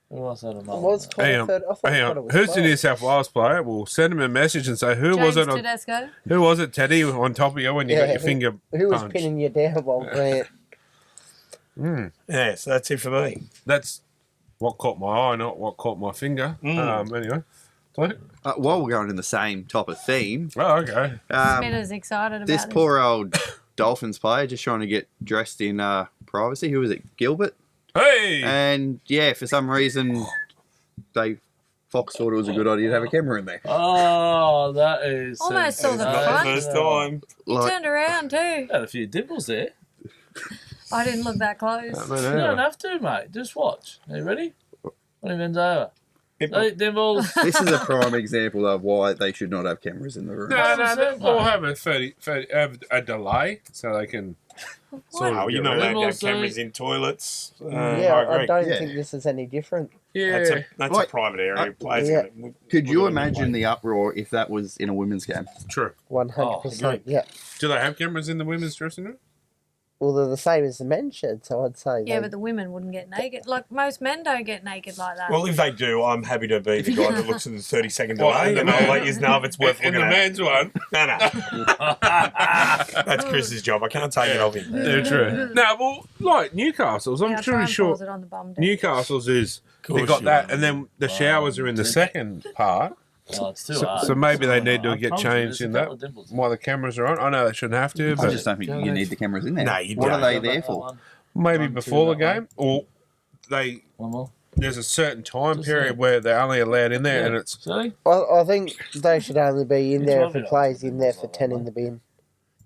[SPEAKER 2] Who else had a mullet?
[SPEAKER 6] Was
[SPEAKER 1] Hang
[SPEAKER 6] Connor
[SPEAKER 1] on,
[SPEAKER 6] third? I thought
[SPEAKER 1] hang
[SPEAKER 6] Connor
[SPEAKER 1] on.
[SPEAKER 6] was
[SPEAKER 1] Who's the
[SPEAKER 6] 12.
[SPEAKER 1] New South Wales player? We'll send him a message and say, who was
[SPEAKER 3] James
[SPEAKER 1] it?
[SPEAKER 3] Tedesco.
[SPEAKER 1] Who was it, Teddy, on top of you when you got
[SPEAKER 6] Yeah,
[SPEAKER 1] your finger
[SPEAKER 6] Who was
[SPEAKER 1] punched?
[SPEAKER 6] pinning you down while Grant?
[SPEAKER 4] Yeah, so that's it for me.
[SPEAKER 1] That's what caught my eye, not what caught my finger. Anyway. So-
[SPEAKER 5] While we're going in the same type of theme,
[SPEAKER 1] Oh, okay.
[SPEAKER 3] Schmidt is excited about
[SPEAKER 5] this
[SPEAKER 3] this.
[SPEAKER 5] poor old Dolphins player just trying to get dressed in privacy. Who was it? Gilbert?
[SPEAKER 1] Hey!
[SPEAKER 5] And yeah, for some reason, Fox thought it was a good idea to have a camera in there.
[SPEAKER 2] Oh, that is
[SPEAKER 3] Almost saw the
[SPEAKER 4] Not the
[SPEAKER 3] front.
[SPEAKER 4] first time.
[SPEAKER 3] He turned around too.
[SPEAKER 2] Had a few dimples there.
[SPEAKER 3] I didn't look that close.
[SPEAKER 2] You don't have to, mate. Just watch. Are you ready? When he bends over. Them balls.
[SPEAKER 5] This is a prime example of why they should not have cameras in the room.
[SPEAKER 1] No, or have a 30, have a delay so they can.
[SPEAKER 4] Oh, you're not allowed to have
[SPEAKER 2] Also-
[SPEAKER 4] cameras in toilets.
[SPEAKER 6] I don't
[SPEAKER 5] Yeah.
[SPEAKER 6] think this is any different.
[SPEAKER 1] Yeah,
[SPEAKER 4] That's
[SPEAKER 5] Like,
[SPEAKER 4] a private area. Players
[SPEAKER 6] yeah.
[SPEAKER 4] gonna-
[SPEAKER 5] Could you
[SPEAKER 4] we're gonna
[SPEAKER 5] imagine
[SPEAKER 4] play.
[SPEAKER 5] the uproar if that was in a women's game?
[SPEAKER 1] true.
[SPEAKER 6] 100%.
[SPEAKER 4] agreed.
[SPEAKER 6] Yeah.
[SPEAKER 1] Do they have cameras in the women's dressing room?
[SPEAKER 6] Well, they're the same as the men's shed, so I'd say.
[SPEAKER 3] Yeah,
[SPEAKER 6] they-
[SPEAKER 3] but the women wouldn't get naked. Like, most men don't get naked like that.
[SPEAKER 4] Well, if they do, I'm happy to be the guy that looks at the 30-second
[SPEAKER 1] Well,
[SPEAKER 4] delay, and I'll let you know if it's worth
[SPEAKER 1] In
[SPEAKER 4] looking
[SPEAKER 1] the
[SPEAKER 4] at.
[SPEAKER 1] men's one.
[SPEAKER 4] No. That's Chris's job. I can't take it off him.
[SPEAKER 1] Yeah, true. No, well, like Newcastle's, I'm
[SPEAKER 3] Yeah, try
[SPEAKER 1] pretty
[SPEAKER 3] and
[SPEAKER 1] sure
[SPEAKER 3] pause it on the bum deck.
[SPEAKER 1] Newcastle's is they
[SPEAKER 4] course
[SPEAKER 1] got
[SPEAKER 4] you
[SPEAKER 1] that,
[SPEAKER 4] are.
[SPEAKER 1] and then the showers are in the second part.
[SPEAKER 2] Oh, it's too
[SPEAKER 1] So,
[SPEAKER 2] hard.
[SPEAKER 1] so maybe they
[SPEAKER 2] It's too
[SPEAKER 1] need to
[SPEAKER 2] hard. I
[SPEAKER 1] get
[SPEAKER 2] promise you,
[SPEAKER 1] changed
[SPEAKER 2] there's
[SPEAKER 1] in
[SPEAKER 2] a
[SPEAKER 1] that
[SPEAKER 2] couple of dimples.
[SPEAKER 1] while the cameras are on. I know they shouldn't have to,
[SPEAKER 5] I
[SPEAKER 1] but
[SPEAKER 5] just don't think you need the cameras in there.
[SPEAKER 4] No, you
[SPEAKER 5] What
[SPEAKER 4] don't.
[SPEAKER 5] are they there for?
[SPEAKER 1] maybe
[SPEAKER 2] One, two,
[SPEAKER 1] before the
[SPEAKER 2] that
[SPEAKER 1] game, or they
[SPEAKER 2] One more.
[SPEAKER 1] there's a certain time
[SPEAKER 2] Just
[SPEAKER 1] period
[SPEAKER 2] that.
[SPEAKER 1] where they're only allowed in there, and it's
[SPEAKER 2] See?
[SPEAKER 6] I think they should only be in
[SPEAKER 2] It's
[SPEAKER 6] there if
[SPEAKER 2] lovely,
[SPEAKER 6] a player's
[SPEAKER 2] though.
[SPEAKER 6] in there for
[SPEAKER 2] It's
[SPEAKER 6] 10
[SPEAKER 2] like
[SPEAKER 6] in the bin.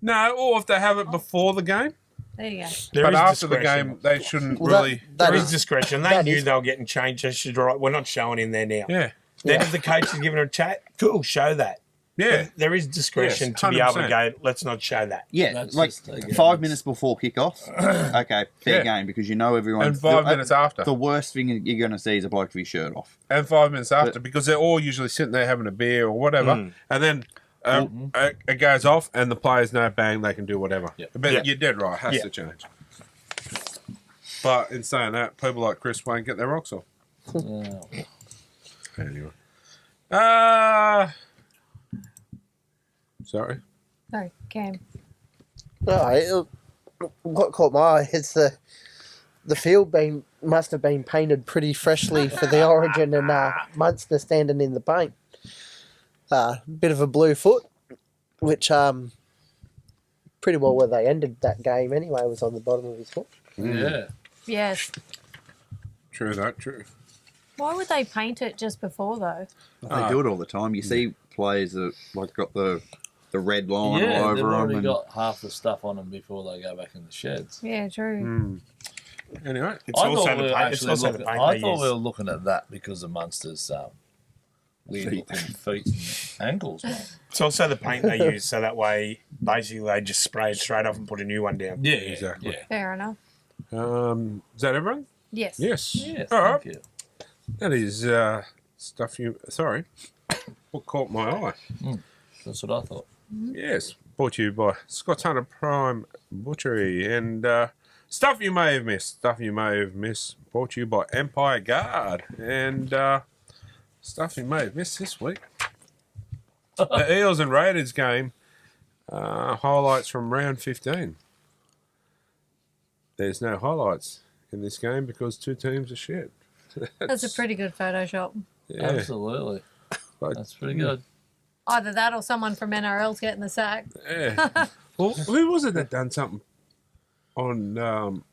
[SPEAKER 1] no, or if they have it before the game,
[SPEAKER 3] There you go.
[SPEAKER 4] There
[SPEAKER 1] but
[SPEAKER 4] is
[SPEAKER 1] after the
[SPEAKER 4] discretion.
[SPEAKER 1] game they shouldn't
[SPEAKER 6] Well,
[SPEAKER 1] really.
[SPEAKER 4] There
[SPEAKER 6] that
[SPEAKER 4] is
[SPEAKER 6] is-
[SPEAKER 4] discretion. They
[SPEAKER 6] that
[SPEAKER 4] knew
[SPEAKER 6] is-
[SPEAKER 4] they were getting changed. They should write, we're not showing in there now.
[SPEAKER 1] Yeah,
[SPEAKER 4] Then
[SPEAKER 6] Yeah.
[SPEAKER 4] if the coach is giving a chat, cool, show that.
[SPEAKER 1] yeah.
[SPEAKER 4] But there is discretion
[SPEAKER 1] Yes,
[SPEAKER 4] to be able to
[SPEAKER 1] 100%.
[SPEAKER 4] go, let's not show that.
[SPEAKER 5] Yeah,
[SPEAKER 2] That's
[SPEAKER 5] like
[SPEAKER 2] just, again,
[SPEAKER 5] 5
[SPEAKER 2] it's-
[SPEAKER 5] minutes before kickoff. Okay, fair
[SPEAKER 1] Yeah.
[SPEAKER 5] game because you know everyone.
[SPEAKER 1] And 5 minutes after.
[SPEAKER 5] The worst thing you're going to see is a bloke with his shirt off.
[SPEAKER 1] And 5 minutes after, because they're all usually sitting there having a beer or whatever, and then it goes off, and the players know, bang, they can do whatever.
[SPEAKER 2] Yeah.
[SPEAKER 1] But
[SPEAKER 4] Yeah.
[SPEAKER 1] you're dead right, it has
[SPEAKER 4] Yeah.
[SPEAKER 1] to change. But in saying that, people like Chris won't get their rocks off.
[SPEAKER 2] Yeah.
[SPEAKER 1] Anyway. Sorry.
[SPEAKER 3] Sorry, Cam.
[SPEAKER 6] No, what caught my eye is the field must have been painted pretty freshly for the Origin, and Munster standing in the paint. Bit of a blue foot, which pretty well where they ended that game anyway was on the bottom of his foot.
[SPEAKER 2] Yeah.
[SPEAKER 3] Yes.
[SPEAKER 1] True that, true.
[SPEAKER 3] Why would they paint it just before, though?
[SPEAKER 5] They do it all the time. You see players that like got the red line
[SPEAKER 2] Yeah,
[SPEAKER 5] all
[SPEAKER 2] they've
[SPEAKER 5] over them.
[SPEAKER 2] already
[SPEAKER 5] And
[SPEAKER 2] got half the stuff on them before they go back in the sheds.
[SPEAKER 3] Yeah, true.
[SPEAKER 1] Anyway.
[SPEAKER 4] It's also the paint. It's also the paint
[SPEAKER 2] I
[SPEAKER 4] they
[SPEAKER 2] thought
[SPEAKER 4] use.
[SPEAKER 2] we were looking at that because of Munster's weird looking feet and ankles, man.
[SPEAKER 4] It's also the paint they use, so that way, basically, they just spray it straight off and put a new one down.
[SPEAKER 2] Yeah,
[SPEAKER 1] Exactly.
[SPEAKER 2] Yeah.
[SPEAKER 3] Fair enough.
[SPEAKER 1] Is that everyone?
[SPEAKER 3] Yes.
[SPEAKER 1] Yes.
[SPEAKER 2] Yes,
[SPEAKER 1] All right.
[SPEAKER 2] thank you.
[SPEAKER 1] That is stuff you. Sorry. What caught my eye?
[SPEAKER 2] That's what I thought.
[SPEAKER 1] Yes. Brought to you by Scott's Hunter Prime Butchery and stuff you may have missed. Stuff you may have missed. Brought to you by Empire Guard and stuff you may have missed this week. The Eels and Raiders game. Highlights from round 15. There's no highlights in this game because two teams are shit.
[SPEAKER 3] That's a pretty good Photoshop.
[SPEAKER 1] Yeah.
[SPEAKER 2] Absolutely.
[SPEAKER 1] But-
[SPEAKER 2] That's pretty good.
[SPEAKER 3] Either that or someone from NRL's getting the sack.
[SPEAKER 1] Yeah. Well, who was it that done something on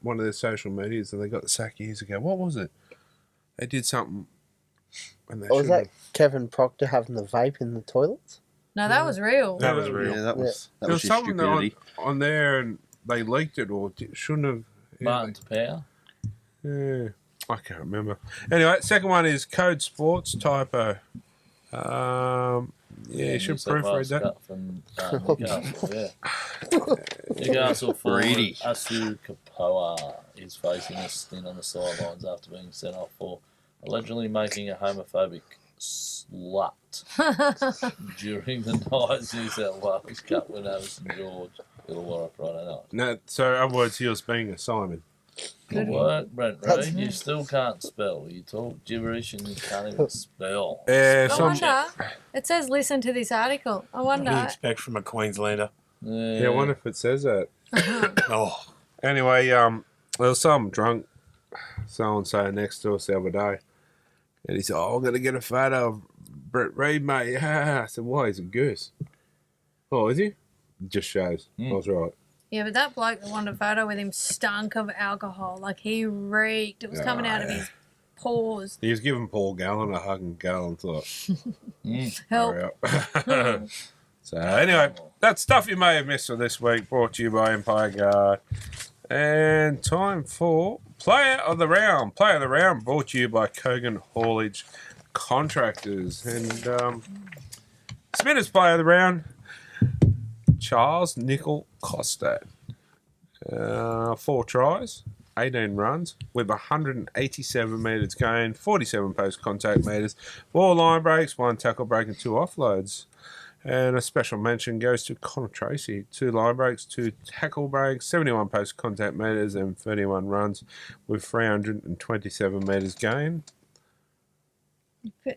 [SPEAKER 1] one of their social medias and they got the sack years ago? What was it? They did something. And they
[SPEAKER 6] Or was
[SPEAKER 1] shouldn't
[SPEAKER 6] that Kevin Proctor having the vape in the toilets?
[SPEAKER 3] No, that was real.
[SPEAKER 1] That was real.
[SPEAKER 5] Yeah, that was
[SPEAKER 1] There was
[SPEAKER 5] just
[SPEAKER 1] something
[SPEAKER 5] stupidity.
[SPEAKER 1] on there and they leaked it or shouldn't have.
[SPEAKER 2] Martin to power.
[SPEAKER 1] Yeah, I can't remember. Anyway, second one is Code Sports typo. Yeah, you should
[SPEAKER 2] New South
[SPEAKER 1] proofread
[SPEAKER 2] Wales
[SPEAKER 1] that.
[SPEAKER 2] Cup from Newcastle, yeah. Newcastle forward
[SPEAKER 5] Greedy.
[SPEAKER 2] Asu Kapoa is facing a stint on the sidelines after being sent off for allegedly making a homophobic slut during the Knights New South Wales Cup when St George Illawarra Friday night.
[SPEAKER 1] No, so in other words, he was being a Simon.
[SPEAKER 2] Good work, Brent
[SPEAKER 6] That's-
[SPEAKER 2] Reed. You still can't spell. You talk gibberish and you can't even spell.
[SPEAKER 3] I
[SPEAKER 1] Some,
[SPEAKER 3] wonder. It says listen to this article. I
[SPEAKER 4] What do you
[SPEAKER 3] wonder.
[SPEAKER 4] expect from a Queenslander?
[SPEAKER 1] yeah, I wonder if it says that.
[SPEAKER 4] Oh,
[SPEAKER 1] Anyway, there was some drunk so-and-so next to us the other day. And he said, oh, I'm going to get a photo of Brett Reed, mate. I said, why? He's a goose. Oh, is he? It just shows. I was right.
[SPEAKER 3] Yeah, but that bloke that wanted a photo with him stunk of alcohol. Like, he reeked. It was coming out of his pores.
[SPEAKER 1] He was giving Paul Gallen a hug, and Gallen thought,
[SPEAKER 3] Help.
[SPEAKER 1] hurry up. So, anyway, that's stuff you may have missed for this week, brought to you by Empire Guard. And time for Player of the Round. Player of the Round brought to you by Kogan Haulage Contractors. And Schmidt Player of the Round, Charles Nickel Costad. 4 tries, 18 runs, with 187 metres gained, 47 post-contact metres, 4 line breaks, 1 tackle break and 2 offloads. And a special mention goes to Connor Tracy. 2 line breaks, 2 tackle breaks, 71 post-contact metres and 31 runs with 327 metres gained.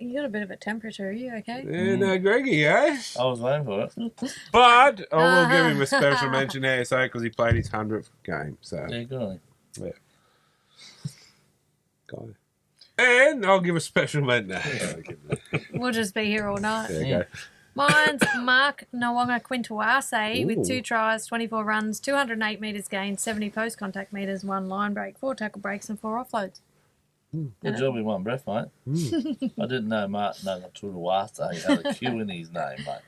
[SPEAKER 3] You got a bit of a temperature. Are you okay?
[SPEAKER 1] Yeah, no, Greggy, eh?
[SPEAKER 2] I was waiting for it.
[SPEAKER 1] But I will give him a special mention there, because he played his 100th game. So
[SPEAKER 2] Yeah, good on you.
[SPEAKER 1] yeah. Got it. And I'll give a special mention.
[SPEAKER 3] We'll just be here all night.
[SPEAKER 1] There you go.
[SPEAKER 3] Mine's Mark Nawonga Quintuase with
[SPEAKER 1] Ooh.
[SPEAKER 3] 2 tries, 24 runs, 208 metres gained, 70 post-contact metres, 1 line break, 4 tackle breaks and 4 offloads.
[SPEAKER 2] Good job in one breath, mate. I didn't know Mark Nawonga had a Q in his name, mate.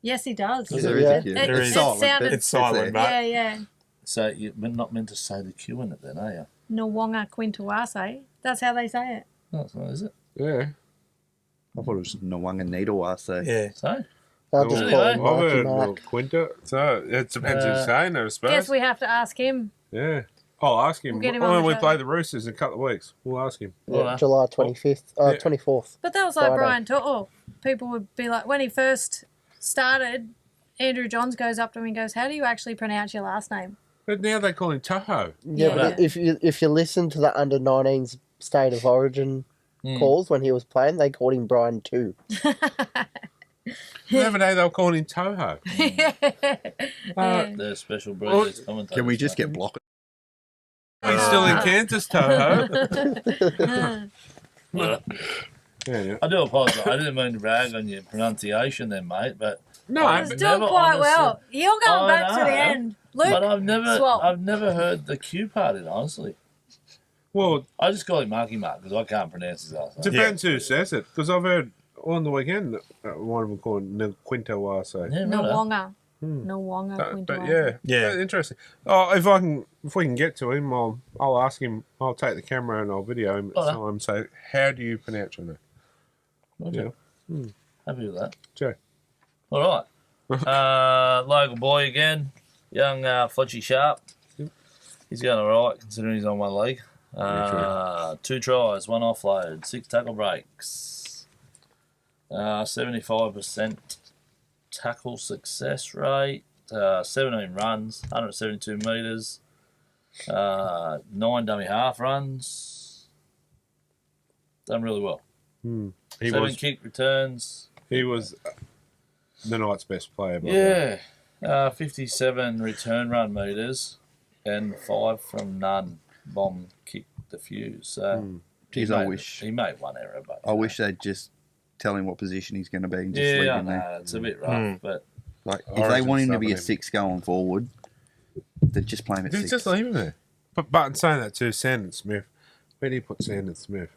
[SPEAKER 3] Yes, he does.
[SPEAKER 5] There is a Q.
[SPEAKER 3] It
[SPEAKER 5] It's
[SPEAKER 3] sounded-
[SPEAKER 5] silent, but
[SPEAKER 4] It's silent, mate.
[SPEAKER 3] Yeah, yeah.
[SPEAKER 2] So you're not meant to say the Q in it then, are you?
[SPEAKER 3] Nawonga Quintuase. That's how they say it.
[SPEAKER 2] Oh, so is it?
[SPEAKER 1] Yeah.
[SPEAKER 5] I thought it was Nawanga Needle, so.
[SPEAKER 4] Yeah.
[SPEAKER 2] So?
[SPEAKER 6] I'll just
[SPEAKER 2] Well,
[SPEAKER 6] call
[SPEAKER 2] anyway.
[SPEAKER 6] him
[SPEAKER 1] I've
[SPEAKER 6] Marky
[SPEAKER 1] heard
[SPEAKER 6] Mark.
[SPEAKER 1] Quinta. So it depends who's saying it, I suppose.
[SPEAKER 3] Guess we have to ask him.
[SPEAKER 1] Yeah. I'll ask him.
[SPEAKER 3] We'll get him on
[SPEAKER 1] when
[SPEAKER 3] the
[SPEAKER 1] we
[SPEAKER 3] show.
[SPEAKER 1] play the Roosters in a couple of weeks, we'll ask him.
[SPEAKER 6] Yeah, July 25th,
[SPEAKER 1] Yeah.
[SPEAKER 6] 24th.
[SPEAKER 3] But that was like
[SPEAKER 6] Friday.
[SPEAKER 3] Brian Tuttle. People would be like, when he first started, Andrew Johns goes up to him and goes, how do you actually pronounce your last name?
[SPEAKER 1] But now they call him Toho.
[SPEAKER 6] Yeah, but if you listen to the under 19s State of Origin calls when he was playing, they called him Brian too.
[SPEAKER 1] The other day they were calling him Toho.
[SPEAKER 2] The special breeders commentators.
[SPEAKER 5] Can we just get blocked?
[SPEAKER 1] He's still in Kansas, Toho. Yeah.
[SPEAKER 2] I do apologise. I didn't mean to brag on your pronunciation then, mate, but
[SPEAKER 1] No,
[SPEAKER 3] I was
[SPEAKER 1] but
[SPEAKER 3] doing
[SPEAKER 2] never
[SPEAKER 3] quite
[SPEAKER 2] honestly-
[SPEAKER 3] well. You're going
[SPEAKER 2] I
[SPEAKER 3] back to the
[SPEAKER 2] know.
[SPEAKER 3] end. Luke,
[SPEAKER 2] but I've
[SPEAKER 3] swap.
[SPEAKER 2] never heard the Q part in, honestly.
[SPEAKER 1] well,
[SPEAKER 2] I just call him Marky Mark because I can't pronounce his last name.
[SPEAKER 1] depends who says it. Because I've heard on the weekend one of them called Quinto Wase.
[SPEAKER 2] Yeah, right.
[SPEAKER 3] Nawonga. Nawonga
[SPEAKER 1] But
[SPEAKER 3] Quintuase.
[SPEAKER 1] yeah, interesting. Oh, if we can get to him, I'll ask him. I'll take the camera and I'll video him at the time. So, how do you pronounce your name?
[SPEAKER 2] Okay.
[SPEAKER 1] Yeah.
[SPEAKER 2] Happy with that.
[SPEAKER 1] Joe.
[SPEAKER 2] All right. Local boy again, young Fletchy Sharp. He's going all right considering he's on one leg. 2 tries, 1 offload, 6 tackle breaks, 75% tackle success rate, 17 runs, 172 metres, 9 dummy half runs. Done really well.
[SPEAKER 1] He
[SPEAKER 2] 7
[SPEAKER 1] was
[SPEAKER 2] kick returns.
[SPEAKER 1] he was the night's best player. By the way.
[SPEAKER 2] 57 return run metres and 5 from none. Bomb kicked the fuse. So
[SPEAKER 5] Jeez, I wish.
[SPEAKER 2] he made 1 error, but
[SPEAKER 5] I wish they'd just tell him what position he's going to be and just leave
[SPEAKER 2] yeah, I
[SPEAKER 5] him there.
[SPEAKER 2] know, it's a bit rough, but
[SPEAKER 5] Like, if they
[SPEAKER 1] Origin
[SPEAKER 5] want him to
[SPEAKER 1] stuff
[SPEAKER 5] be a
[SPEAKER 1] and
[SPEAKER 5] 6 going forward, then just play him at 6.
[SPEAKER 1] Just leave him there. But in saying that too, Sandon Smith. Where do you put Sandon Smith?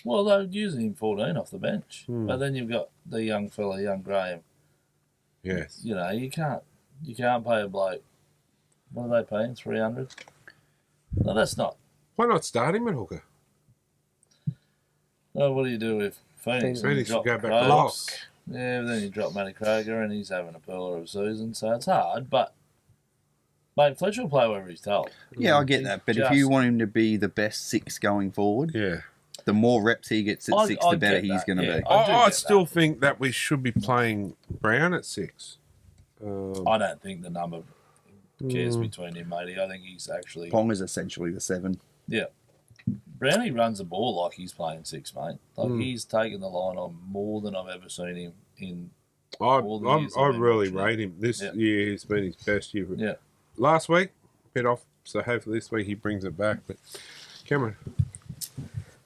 [SPEAKER 2] well, they're using him 14 off the bench. But then you've got the young fella, young Graham.
[SPEAKER 1] Yes.
[SPEAKER 2] You know, you can't pay a bloke. What are they paying? 300. No, that's not.
[SPEAKER 1] Why not start him at hooker?
[SPEAKER 2] Well, what do you do with Phoenix?
[SPEAKER 1] Phoenix
[SPEAKER 2] You
[SPEAKER 1] will
[SPEAKER 2] drop
[SPEAKER 1] go back to
[SPEAKER 2] Croaks.
[SPEAKER 1] lock.
[SPEAKER 2] Yeah, but then you drop Matty Kroger and he's having a pearler of a season, so it's hard. But mate, Fletcher will play wherever he's told.
[SPEAKER 5] Yeah, I get that. But if you want him to be the best 6 going forward,
[SPEAKER 1] Yeah.
[SPEAKER 5] the more reps he gets at 6,
[SPEAKER 2] I
[SPEAKER 5] the better
[SPEAKER 2] get
[SPEAKER 5] he's
[SPEAKER 2] that,
[SPEAKER 5] going to
[SPEAKER 2] yeah.
[SPEAKER 5] be.
[SPEAKER 1] I
[SPEAKER 2] get
[SPEAKER 1] still think that we should be playing Brown at 6.
[SPEAKER 2] I don't think the number cares between him, matey. I think he's actually
[SPEAKER 5] Ponga's essentially the 7.
[SPEAKER 2] yeah. Brownie runs the ball like he's playing 6, mate. Like he's taken the line on more than I've ever seen him in.
[SPEAKER 1] I
[SPEAKER 2] years
[SPEAKER 1] I
[SPEAKER 2] I've been
[SPEAKER 1] really
[SPEAKER 2] watching
[SPEAKER 1] rate him. This
[SPEAKER 2] Yeah.
[SPEAKER 1] year he's been his best year.
[SPEAKER 2] Yeah.
[SPEAKER 1] Last week, bit off, so hopefully this week he brings it back. But Cameron,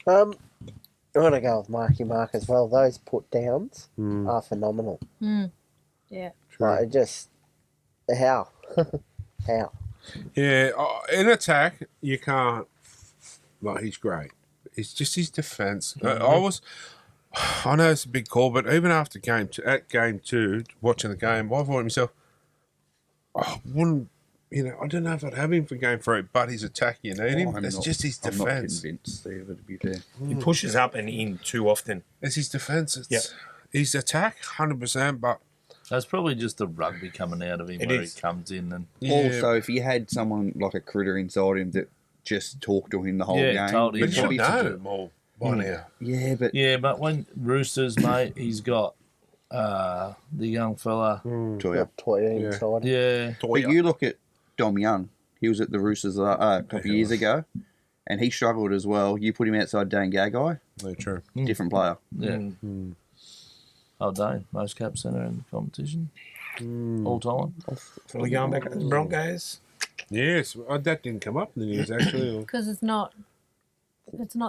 [SPEAKER 6] I'm going to go with Marky Mark as well. Those put downs are phenomenal.
[SPEAKER 3] Yeah.
[SPEAKER 6] Like, just, how? How?
[SPEAKER 1] yeah, in attack you can't. Like he's great. It's just his defense. I know it's a big call, but even after game 2, watching the game, I thought to myself, I wouldn't I don't know if I'd have him for game 3, but his attack, you need him. It's just his
[SPEAKER 5] I'm not
[SPEAKER 1] defence.
[SPEAKER 5] convinced either, to be fair.
[SPEAKER 4] He pushes up and in too often.
[SPEAKER 1] It's his defence.
[SPEAKER 4] Yep.
[SPEAKER 1] It's his attack, 100%, but
[SPEAKER 2] That's probably just the rugby coming out of him
[SPEAKER 4] It
[SPEAKER 2] where
[SPEAKER 4] is.
[SPEAKER 2] he comes in and
[SPEAKER 5] Also, if you had someone like a critter inside him that just talked to him the whole
[SPEAKER 2] Yeah,
[SPEAKER 5] game,
[SPEAKER 2] told him
[SPEAKER 1] but you
[SPEAKER 2] what
[SPEAKER 1] should
[SPEAKER 2] to
[SPEAKER 1] know
[SPEAKER 2] do.
[SPEAKER 1] more by now.
[SPEAKER 5] yeah, but
[SPEAKER 2] yeah, but when Roosters, mate, he's got the young fella.
[SPEAKER 5] Toya.
[SPEAKER 6] Toya
[SPEAKER 1] Yeah.
[SPEAKER 6] inside.
[SPEAKER 2] Yeah,
[SPEAKER 5] But you look at Dom Young. He was at the Roosters a couple of years ago, and he struggled as well. You put him outside Dane Gagai,
[SPEAKER 1] No, true.
[SPEAKER 5] different player.
[SPEAKER 2] yeah. Oh, Dane, most cap centre in the competition, all time.
[SPEAKER 4] So we're going back to the Broncos.
[SPEAKER 1] Yes, that didn't come up in the news, actually.
[SPEAKER 3] Because it's not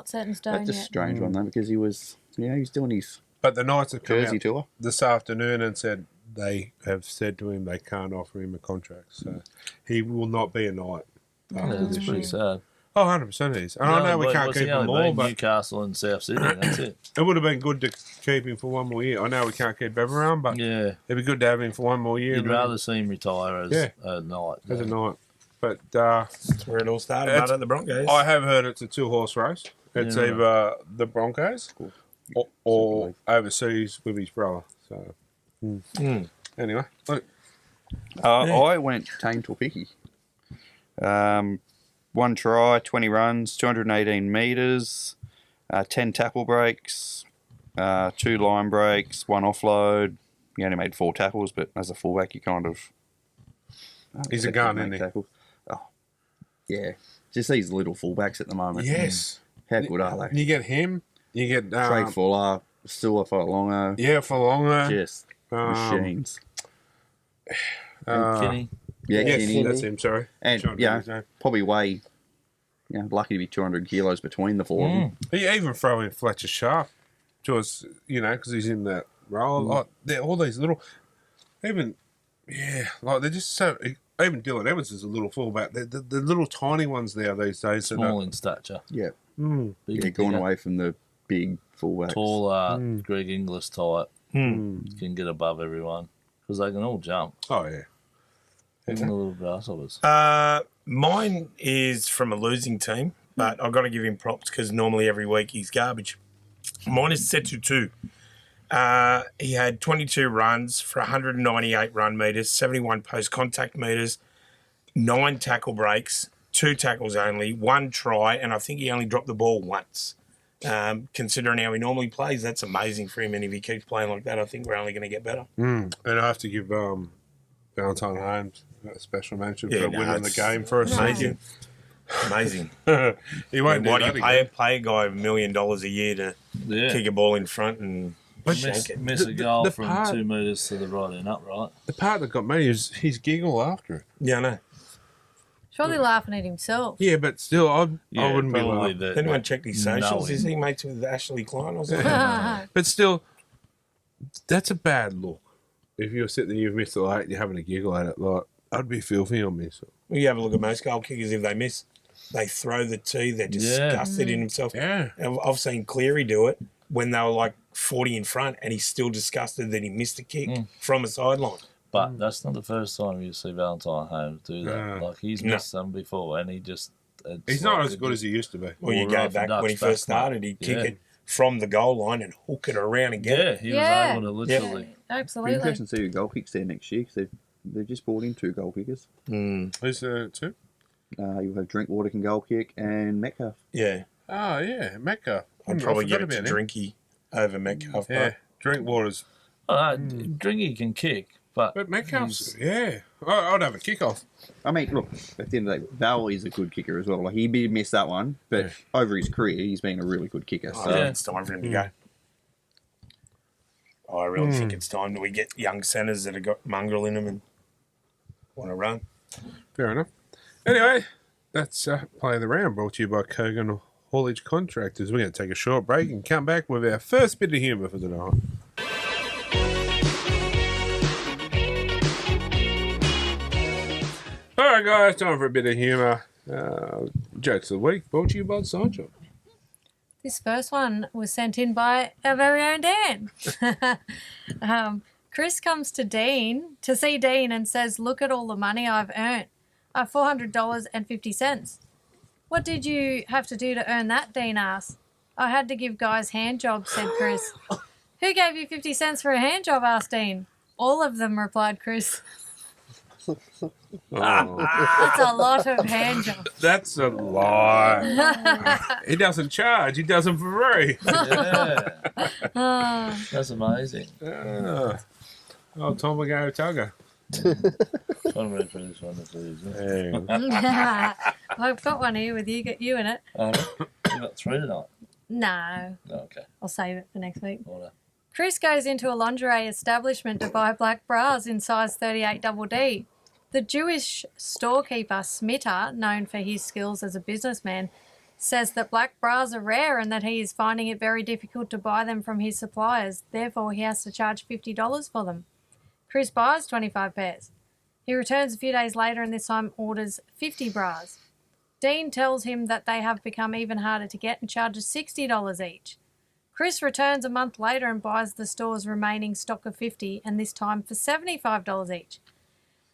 [SPEAKER 3] set in stone
[SPEAKER 5] That's a
[SPEAKER 3] yet.
[SPEAKER 5] strange one though, because he was doing his
[SPEAKER 1] But the Knights have come
[SPEAKER 5] Jersey
[SPEAKER 1] out
[SPEAKER 5] tour.
[SPEAKER 1] this afternoon and said they have said to him they can't offer him a contract. So he will not be a Knight after
[SPEAKER 2] That's
[SPEAKER 1] this
[SPEAKER 2] pretty
[SPEAKER 1] year.
[SPEAKER 2] sad.
[SPEAKER 1] Oh, 100% he is. And I know we can't keep him more, but
[SPEAKER 2] Newcastle and South Sydney. That's it.
[SPEAKER 1] it would have been good to keep him for one more year. I know we can't keep him around, but
[SPEAKER 2] Yeah,
[SPEAKER 1] it'd be good to have him for one more year.
[SPEAKER 2] you'd
[SPEAKER 1] man,
[SPEAKER 2] rather see him retire as
[SPEAKER 1] Yeah.
[SPEAKER 2] a Knight.
[SPEAKER 1] as a
[SPEAKER 2] than-
[SPEAKER 1] Knight. But
[SPEAKER 4] That's where it all started,
[SPEAKER 1] It's-
[SPEAKER 4] but at the Broncos.
[SPEAKER 1] I have heard it's a 2-horse race. It's
[SPEAKER 2] Yeah.
[SPEAKER 1] either the Broncos or overseas with his brother. So anyway, look,
[SPEAKER 5] I went Tame Torpiki. 1 try, 20 runs, 218 metres, 10 tackle breaks, 2 line breaks, 1 offload. He only made 4 tackles, but as a fullback, you kind of...
[SPEAKER 1] He's a gun, isn't he?
[SPEAKER 5] tackles. Oh, yeah. Just these little fullbacks at the moment.
[SPEAKER 1] yes.
[SPEAKER 5] How good are they?
[SPEAKER 1] You get him. You get
[SPEAKER 5] Craig Fuller, Sua Fa'alonga,
[SPEAKER 1] yeah, for longer.
[SPEAKER 5] just machines.
[SPEAKER 2] And Kinney.
[SPEAKER 5] Yeah,
[SPEAKER 1] Yes,
[SPEAKER 5] Kenny.
[SPEAKER 1] that's him. Sorry,
[SPEAKER 5] And,
[SPEAKER 1] Trying to
[SPEAKER 5] yeah,
[SPEAKER 1] get his name.
[SPEAKER 5] probably weigh, lucky to be 200 kilos between the four of them.
[SPEAKER 1] You even throw in Fletcher Sharp to us, because he's in that role. Like, they're all these little, like they're just so. Even Dylan Evans is a little fullback. The little tiny ones there these days.
[SPEAKER 2] Small in stature.
[SPEAKER 5] Yeah.
[SPEAKER 2] Big,
[SPEAKER 5] Yeah, going
[SPEAKER 2] bigger,
[SPEAKER 5] away from the big fullbacks.
[SPEAKER 2] taller, Greg Inglis type. Can get above everyone because they can all jump.
[SPEAKER 1] Oh yeah.
[SPEAKER 2] Even the little grasshoppers.
[SPEAKER 4] Mine is from a losing team, but I've got to give him props because normally every week he's garbage. Mine is Setu 2. He had 22 runs for 198 run metres, 71 post-contact metres, 9 tackle breaks, 2 tackles only, 1 try, and I think he only dropped the ball once. Considering how he normally plays, that's amazing for him, and if he keeps playing like that, I think we're only going to get better.
[SPEAKER 1] And I have to give Valentine Holmes a special mention
[SPEAKER 4] Yeah,
[SPEAKER 1] for
[SPEAKER 4] no,
[SPEAKER 1] winning the
[SPEAKER 4] it's
[SPEAKER 1] game for us.
[SPEAKER 4] amazing. Amazing.
[SPEAKER 1] He won't do
[SPEAKER 4] Why do
[SPEAKER 1] that
[SPEAKER 4] you
[SPEAKER 1] again.
[SPEAKER 4] pay a guy $1 million a year to kick a ball in front and shank it?
[SPEAKER 2] Miss a goal
[SPEAKER 1] the
[SPEAKER 2] from
[SPEAKER 1] part-
[SPEAKER 2] 2 metres to the right and upright.
[SPEAKER 1] The part that got me is his giggle after it.
[SPEAKER 4] Yeah, I know.
[SPEAKER 3] Surely laughing at himself.
[SPEAKER 1] Yeah, but still, I wouldn't be
[SPEAKER 2] probably
[SPEAKER 1] laughing.
[SPEAKER 2] the,
[SPEAKER 4] Has anyone checked his socials?
[SPEAKER 2] knowing.
[SPEAKER 4] Is he mates with Ashley Klein or something?
[SPEAKER 1] But still, that's a bad look. If you're sitting there, you've missed it late, you're having a giggle at it, like, I'd be filthy on me. So.
[SPEAKER 4] Well, you have a look at most goal kickers. If they miss, they throw the tee. They're disgusted in themselves.
[SPEAKER 1] Yeah.
[SPEAKER 4] I've seen Cleary do it when they were like 40 in front, and he's still disgusted that he missed a kick from a sideline.
[SPEAKER 2] But that's not the first time you see Valentine Holmes do that.
[SPEAKER 1] No.
[SPEAKER 2] Like, he's
[SPEAKER 4] No.
[SPEAKER 2] missed some before, and he just...
[SPEAKER 1] He's not as good as he used to be.
[SPEAKER 4] Well, you
[SPEAKER 2] All
[SPEAKER 4] go
[SPEAKER 2] right,
[SPEAKER 4] back
[SPEAKER 2] Ducks
[SPEAKER 4] when he
[SPEAKER 2] back,
[SPEAKER 4] first started, he'd kick
[SPEAKER 2] Yeah.
[SPEAKER 4] it from the goal line and hook it around and get it.
[SPEAKER 2] Yeah, he
[SPEAKER 3] Yeah.
[SPEAKER 2] was able to literally...
[SPEAKER 5] It'll be
[SPEAKER 3] Absolutely.
[SPEAKER 5] interesting to see who goal kicks there next year because they've just brought in 2 goal kickers.
[SPEAKER 1] Who's the two?
[SPEAKER 5] You'll have Drinkwater can goal kick and Metcalf.
[SPEAKER 4] Yeah.
[SPEAKER 1] Oh, yeah, Metcalf.
[SPEAKER 4] I'd
[SPEAKER 1] I
[SPEAKER 4] probably
[SPEAKER 1] forgot
[SPEAKER 4] give it to
[SPEAKER 1] about him.
[SPEAKER 4] Drinky over Metcalf.
[SPEAKER 1] Yeah, Drinkwater's.
[SPEAKER 2] Dringy can kick, but
[SPEAKER 1] Metcalf's, yeah. I'd have a kickoff.
[SPEAKER 5] I mean, look, at the end of the day, Val is a good kicker as well. Like, he did miss that one, but over his career, he's been a really good kicker.
[SPEAKER 4] I
[SPEAKER 5] So,
[SPEAKER 4] think it's time for him to go. I really think it's time that we get young centres that have got mongrel in them and want to run.
[SPEAKER 1] Fair enough. Anyway, that's Play of the Round, brought to you by Kogan Haulage Contractors. We're going to take a short break and come back with our first bit of humour for the night. All right, guys, time for a bit of humour. Jokes of the week, brought to you by Sideshop.
[SPEAKER 3] This first one was sent in by our very own Dan. Chris comes to see Dean and says, "Look at all the money I've earned. $400.50. What did you have to do to earn that, Dean asked. I had to give guys hand jobs, said Chris. Who gave you 50 cents for a hand job, asked Dean. All of them, replied Chris. That's a lot of hand jobs.
[SPEAKER 1] That's a lie. He doesn't charge. He does them for free.
[SPEAKER 2] Yeah. That's amazing.
[SPEAKER 1] Oh, Tom Mago Tugger.
[SPEAKER 2] I'm ready for this one.
[SPEAKER 3] I've got one here with you in it.
[SPEAKER 2] You got 3 tonight?
[SPEAKER 3] No.
[SPEAKER 2] Okay.
[SPEAKER 3] I'll save it for next week.
[SPEAKER 2] Order.
[SPEAKER 3] Chris goes into a lingerie establishment to buy black bras in size 38DD. The Jewish storekeeper, Schmidt, known for his skills as a businessman, says that black bras are rare and that he is finding it very difficult to buy them from his suppliers. Therefore, he has to charge $50 for them. Chris buys 25 pairs. He returns a few days later and this time orders 50 bras. Dean tells him that they have become even harder to get and charges $60 each. Chris returns a month later and buys the store's remaining stock of 50, and this time for $75 each.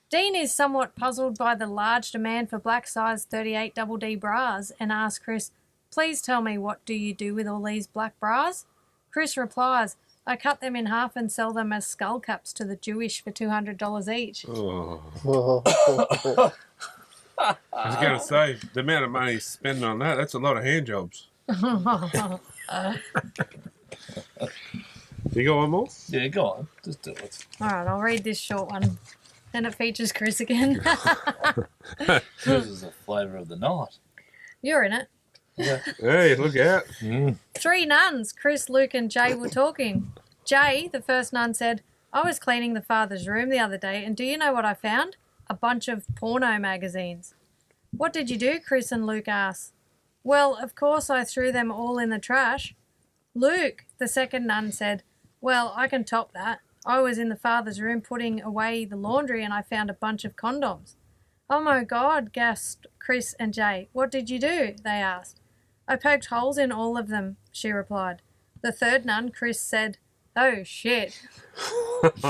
[SPEAKER 3] Dean is somewhat puzzled by the large demand for black size 38DD bras and asks Chris, please tell me, what do you do with all these black bras? Chris replies, I cut them in half and sell them as skull caps to the Jewish for $200 each.
[SPEAKER 1] Oh. I was going to say, the amount of money he's spending on that's a lot of hand jobs. You got one more?
[SPEAKER 2] Yeah, go on. Just do it.
[SPEAKER 3] All right, I'll read this short one. And it features Chris again.
[SPEAKER 2] This is the flavour of the night.
[SPEAKER 3] You're in it.
[SPEAKER 2] Yeah.
[SPEAKER 1] Hey, look out.
[SPEAKER 3] 3 nuns, Chris, Luke and Jay, were talking. Jay, the first nun, said, I was cleaning the father's room the other day, and do you know what I found? A bunch of porno magazines. What did you do? Chris and Luke asked. Well, of course I threw them all in the trash. Luke, the second nun, said, well, I can top that. I was in the father's room putting away the laundry and I found a bunch of condoms. Oh my God, gasped Chris and Jay. What did you do? They asked. I poked holes in all of them, she replied. The third nun, Chris, said, oh shit.
[SPEAKER 2] That's a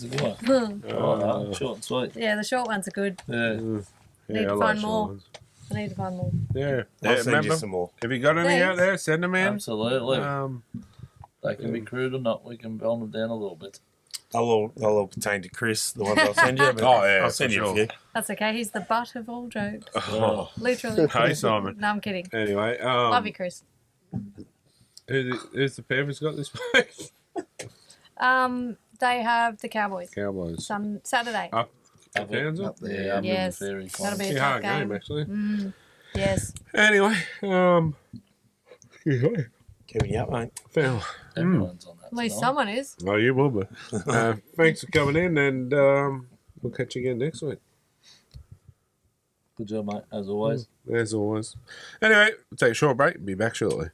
[SPEAKER 2] good one. Oh, short and sweet.
[SPEAKER 3] Yeah, the short ones are good.
[SPEAKER 2] Yeah.
[SPEAKER 3] Need to find more. I need to find more.
[SPEAKER 1] Yeah.
[SPEAKER 4] I'll send you some more.
[SPEAKER 1] Have you got any out there? Send them in.
[SPEAKER 2] Absolutely. They can be crude or not. We can bone them down a little bit.
[SPEAKER 4] They'll all pertain to Chris, the ones I'll send you. But I'll send you a few.
[SPEAKER 3] That's okay. He's the butt of all jokes.
[SPEAKER 1] Oh.
[SPEAKER 3] Literally.
[SPEAKER 1] Hey, Simon.
[SPEAKER 3] No, I'm kidding.
[SPEAKER 1] Anyway.
[SPEAKER 3] Love you, Chris.
[SPEAKER 1] Who's the Panthers got this week?
[SPEAKER 3] They have the Cowboys.
[SPEAKER 1] Cowboys.
[SPEAKER 3] Some Saturday.
[SPEAKER 1] Up Townsville?
[SPEAKER 2] Up there.
[SPEAKER 3] Yes. That'll be a tough
[SPEAKER 1] hard
[SPEAKER 3] game.
[SPEAKER 1] actually.
[SPEAKER 3] Yes.
[SPEAKER 1] Anyway,
[SPEAKER 4] Keeping you up, mate.
[SPEAKER 1] Phil.
[SPEAKER 2] Everyone's on that.
[SPEAKER 3] At least someone is.
[SPEAKER 1] Oh, you will be. Thanks for coming in, and we'll catch you again next week.
[SPEAKER 2] Good job, mate, as always.
[SPEAKER 1] As always. Anyway, we'll take a short break. Be back shortly.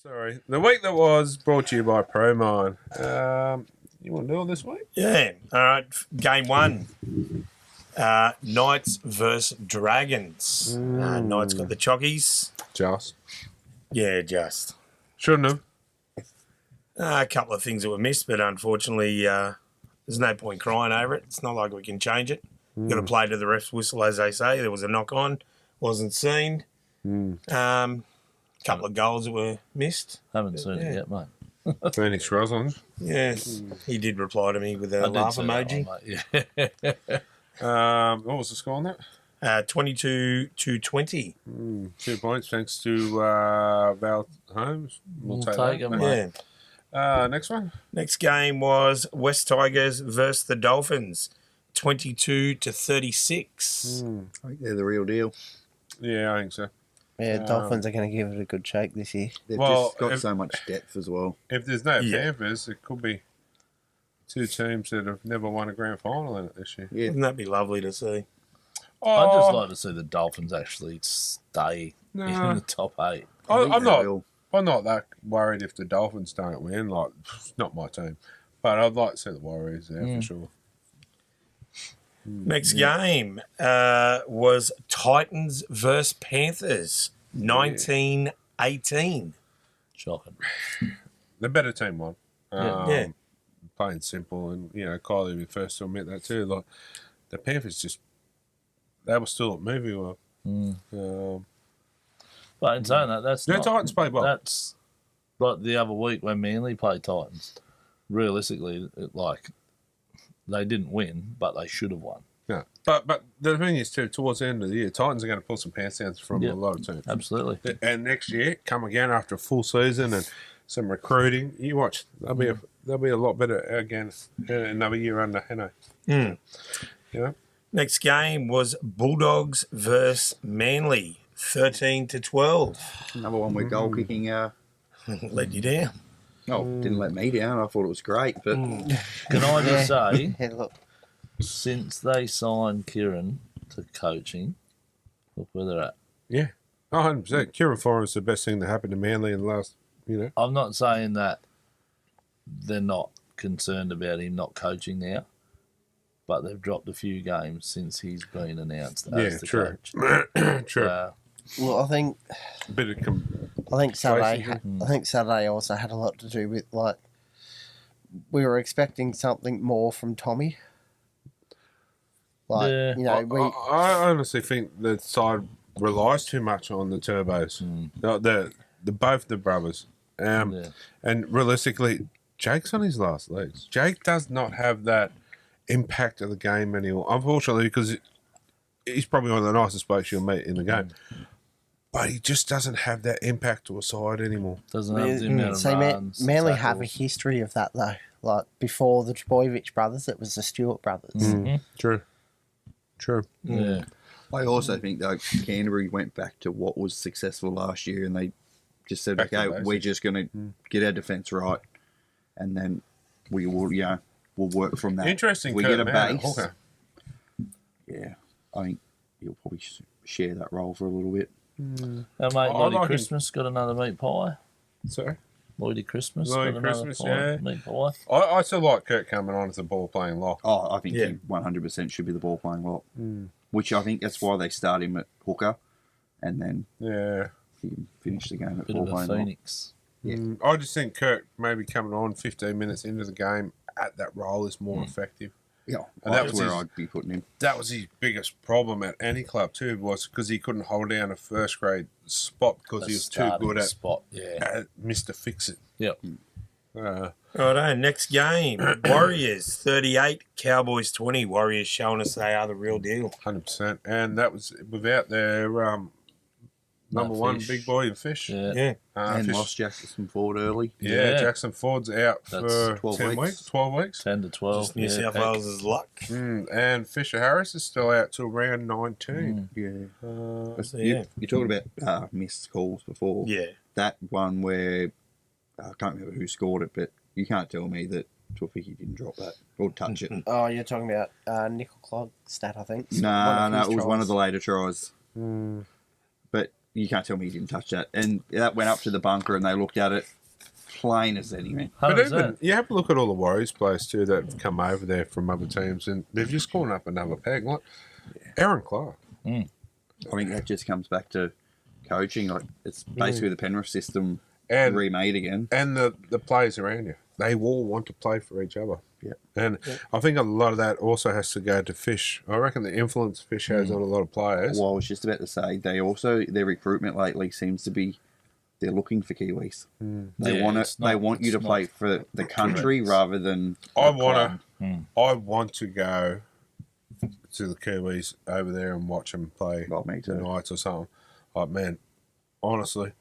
[SPEAKER 1] Sorry. The week that was brought to you by ProMine. You want to do it this week?
[SPEAKER 4] Yeah. All right. Game 1. Knights versus Dragons. Knights got the chockies.
[SPEAKER 1] Just.
[SPEAKER 4] Yeah, just.
[SPEAKER 1] Shouldn't have.
[SPEAKER 4] A couple of things that were missed, but unfortunately, there's no point crying over it. It's not like we can change it. Got to play to the ref's whistle, as they say. There was a knock on, wasn't seen. Couple of goals that were missed.
[SPEAKER 2] Haven't seen it yet, mate.
[SPEAKER 1] Phoenix Roslin.
[SPEAKER 4] Yes, he did reply to me with a laugh emoji.
[SPEAKER 1] What was the score on that?
[SPEAKER 4] 22-20.
[SPEAKER 1] 2 points thanks to Val Holmes. We'll take
[SPEAKER 2] them,
[SPEAKER 1] that.
[SPEAKER 2] mate.
[SPEAKER 1] Yeah. Next one.
[SPEAKER 4] Next game was West Tigers versus the Dolphins, 22-36.
[SPEAKER 5] I think they're the real deal.
[SPEAKER 1] Yeah, I think so.
[SPEAKER 6] Yeah, Dolphins are going to give it a good shake this year.
[SPEAKER 5] They've just got so much depth as well.
[SPEAKER 1] If there's no Panthers, it could be 2 teams that have never won a grand final in it this year.
[SPEAKER 4] Yeah. Wouldn't that be lovely to see?
[SPEAKER 2] I'd just like to see the Dolphins actually stay in the top 8.
[SPEAKER 1] I'm not that worried if the Dolphins don't win. Like, it's not my team. But I'd like to see the Warriors there for sure.
[SPEAKER 4] Next game was Titans versus Panthers, 19-8. 18.
[SPEAKER 2] Shocking.
[SPEAKER 1] The better team won.
[SPEAKER 4] Yeah.
[SPEAKER 1] Plain simple, and Kylie would be first to admit that too. Like the Panthers they were still at movie well.
[SPEAKER 2] But in saying that, that's
[SPEAKER 1] The
[SPEAKER 2] not,
[SPEAKER 1] Titans played well.
[SPEAKER 2] That's like the other week when Manly played Titans. Realistically, they didn't win, but they should have won.
[SPEAKER 1] Yeah, but the thing is too, towards the end of the year, Titans are going to pull some pants down from a lot of teams.
[SPEAKER 2] Absolutely.
[SPEAKER 1] And next year, come again after a full season and some recruiting. You watch, they'll be a lot better again another year under Heno.
[SPEAKER 4] Next game was Bulldogs versus Manly, 13-12.
[SPEAKER 5] Another one where goal kicking
[SPEAKER 4] let you down.
[SPEAKER 5] Didn't let me down. I thought it was great, but
[SPEAKER 2] Can I just say,
[SPEAKER 6] Yeah, look,
[SPEAKER 2] since they signed Kieran to coaching, look where they're at.
[SPEAKER 1] Yeah, 100%. Kieran Foran is the best thing that happened to Manly in the last,
[SPEAKER 2] I'm not saying that they're not concerned about him not coaching now, but they've dropped a few games since he's been announced as the
[SPEAKER 1] true.
[SPEAKER 2] coach.
[SPEAKER 1] True.
[SPEAKER 6] well, I think
[SPEAKER 1] A bit of
[SPEAKER 6] Saturday.
[SPEAKER 1] Complacency.
[SPEAKER 6] I think Saturday also had a lot to do with we were expecting something more from Tommy.
[SPEAKER 2] Yeah.
[SPEAKER 1] I honestly think the side relies too much on the turbos. The both the brothers. And realistically, Jake's on his last legs. Jake does not have that impact of the game anymore, unfortunately, because he's probably one of the nicest blokes you'll meet in the game. But he just doesn't have that impact to a side anymore.
[SPEAKER 2] Doesn't have the amount of runs.
[SPEAKER 6] Manly have a history of that though. Like before the Trbojevic brothers, it was the Stewart brothers.
[SPEAKER 1] True.
[SPEAKER 2] Yeah.
[SPEAKER 5] I also think though Canterbury went back to what was successful last year, and they just said,
[SPEAKER 1] Back to
[SPEAKER 5] "Okay,
[SPEAKER 1] basics.
[SPEAKER 5] we're just going to get our defence right, and then we will, we'll work from that."
[SPEAKER 1] Interesting.
[SPEAKER 5] We
[SPEAKER 1] Kurt
[SPEAKER 5] get a
[SPEAKER 1] Mann at
[SPEAKER 5] base.
[SPEAKER 1] hooker.
[SPEAKER 5] Yeah, I think you'll probably share that role for a little bit.
[SPEAKER 2] Our mate Lloydie
[SPEAKER 1] like him.
[SPEAKER 2] Christmas got another meat pie.
[SPEAKER 1] Sorry?
[SPEAKER 2] Lloydie Christmas
[SPEAKER 1] Lloydie
[SPEAKER 2] got another
[SPEAKER 1] Christmas,
[SPEAKER 2] pie,
[SPEAKER 1] yeah.
[SPEAKER 2] meat pie.
[SPEAKER 1] I still like Kurt coming on as a ball playing lock.
[SPEAKER 5] Oh, I think
[SPEAKER 4] Yeah.
[SPEAKER 5] he 100% should be the ball playing lot. Which I think that's why they start him at hooker, and then
[SPEAKER 1] Yeah.
[SPEAKER 5] he can finish the game at
[SPEAKER 2] Bit
[SPEAKER 5] ball
[SPEAKER 2] of a
[SPEAKER 5] playing lot.
[SPEAKER 2] phoenix.
[SPEAKER 1] I just think Kirk maybe coming on 15 minutes into the game at that role is more effective.
[SPEAKER 5] Yeah,
[SPEAKER 1] And that
[SPEAKER 5] that's
[SPEAKER 1] was
[SPEAKER 5] where
[SPEAKER 1] his-
[SPEAKER 5] I'd be putting him.
[SPEAKER 1] That was his biggest problem at any club too, was because he couldn't hold down a first grade spot because he was too good at
[SPEAKER 2] spot. Yeah.
[SPEAKER 1] Mr. Fix It.
[SPEAKER 2] Yep.
[SPEAKER 4] Righto, next game. Warriors 38, Cowboys 20. Warriors showing us they are the real deal.
[SPEAKER 1] 100%. And that was without their number one
[SPEAKER 2] Fish.
[SPEAKER 1] big boy in Fish.
[SPEAKER 2] Yeah.
[SPEAKER 4] Yeah.
[SPEAKER 5] And
[SPEAKER 1] Fish-
[SPEAKER 5] lost Jackson Ford early.
[SPEAKER 2] Yeah.
[SPEAKER 1] Jackson Ford's out
[SPEAKER 2] That's
[SPEAKER 1] for
[SPEAKER 5] 12
[SPEAKER 1] 10
[SPEAKER 5] weeks.
[SPEAKER 1] weeks. 12 weeks.
[SPEAKER 2] 10 to 12.
[SPEAKER 4] Just New South
[SPEAKER 2] heck.
[SPEAKER 4] Wales' luck.
[SPEAKER 1] And Fisher Harris is still out till round 19.
[SPEAKER 5] Yeah.
[SPEAKER 4] So, yeah.
[SPEAKER 5] You're talking about missed calls before.
[SPEAKER 4] Yeah.
[SPEAKER 5] That one where I can't remember who scored it, but you can't tell me that Tuafiki didn't drop that or touch it.
[SPEAKER 6] Oh, you're talking about Nickel Clog stat, I think.
[SPEAKER 5] No,
[SPEAKER 6] One of
[SPEAKER 5] it
[SPEAKER 6] his
[SPEAKER 5] was one of
[SPEAKER 6] tries.
[SPEAKER 5] the later tries. But you can't tell me he didn't touch that. And that went up to the bunker and they looked at it plain as anything.
[SPEAKER 1] But
[SPEAKER 2] 100%.
[SPEAKER 1] even, you have to look at all the Warriors players too that have come over there from other teams, and they've just gone up another peg. Like Aaron Clark.
[SPEAKER 5] I think that just comes back to coaching. Like it's basically the Penrith system
[SPEAKER 1] And
[SPEAKER 5] remade again.
[SPEAKER 1] and the players around you. They all want to play for each other.
[SPEAKER 5] Yeah.
[SPEAKER 1] And I think a lot of that also has to go to Fish. I reckon the influence Fish has on a lot of players.
[SPEAKER 5] Well, I was just about to say their recruitment lately seems to be they're looking for Kiwis. They
[SPEAKER 2] Yeah,
[SPEAKER 5] want
[SPEAKER 2] it's
[SPEAKER 5] They
[SPEAKER 2] not-
[SPEAKER 5] want you to
[SPEAKER 2] it's
[SPEAKER 5] play
[SPEAKER 2] not
[SPEAKER 5] for the country rather than.
[SPEAKER 1] I
[SPEAKER 5] the
[SPEAKER 1] want
[SPEAKER 5] club.
[SPEAKER 1] to. I want to go to the Kiwis over there and watch them play
[SPEAKER 5] Well, me too.
[SPEAKER 1] nights or something. Like, man, honestly,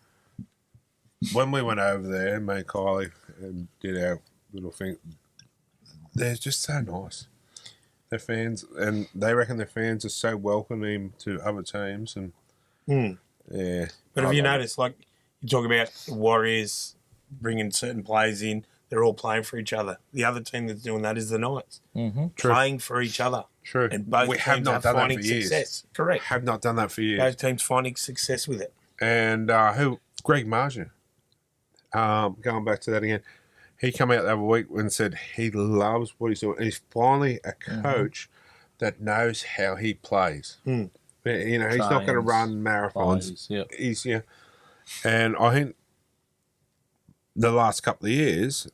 [SPEAKER 1] when we went over there, me and Kylie and did our little thing, they're just so nice. Their fans, and they reckon their fans are so welcoming to other teams, and yeah.
[SPEAKER 4] But
[SPEAKER 1] I
[SPEAKER 4] have you
[SPEAKER 1] love it.
[SPEAKER 4] noticed, like, you talk about the Warriors bringing certain players in, they're all playing for each other. The other team that's doing that is the Knights. Playing for each other.
[SPEAKER 1] True.
[SPEAKER 4] And both
[SPEAKER 1] We
[SPEAKER 4] teams
[SPEAKER 1] have not
[SPEAKER 4] are
[SPEAKER 1] done that
[SPEAKER 4] finding
[SPEAKER 1] for years.
[SPEAKER 4] success. Correct.
[SPEAKER 1] Have not done that for years.
[SPEAKER 4] Both teams finding success with it.
[SPEAKER 1] And Greg Margin, going back to that again, he came out the other week and said he loves what he's doing. And he's finally a coach that knows how he plays. You know, he's not going to
[SPEAKER 2] Trains,
[SPEAKER 1] run marathons.
[SPEAKER 2] plays, yep.
[SPEAKER 1] He's And I think the last couple of years,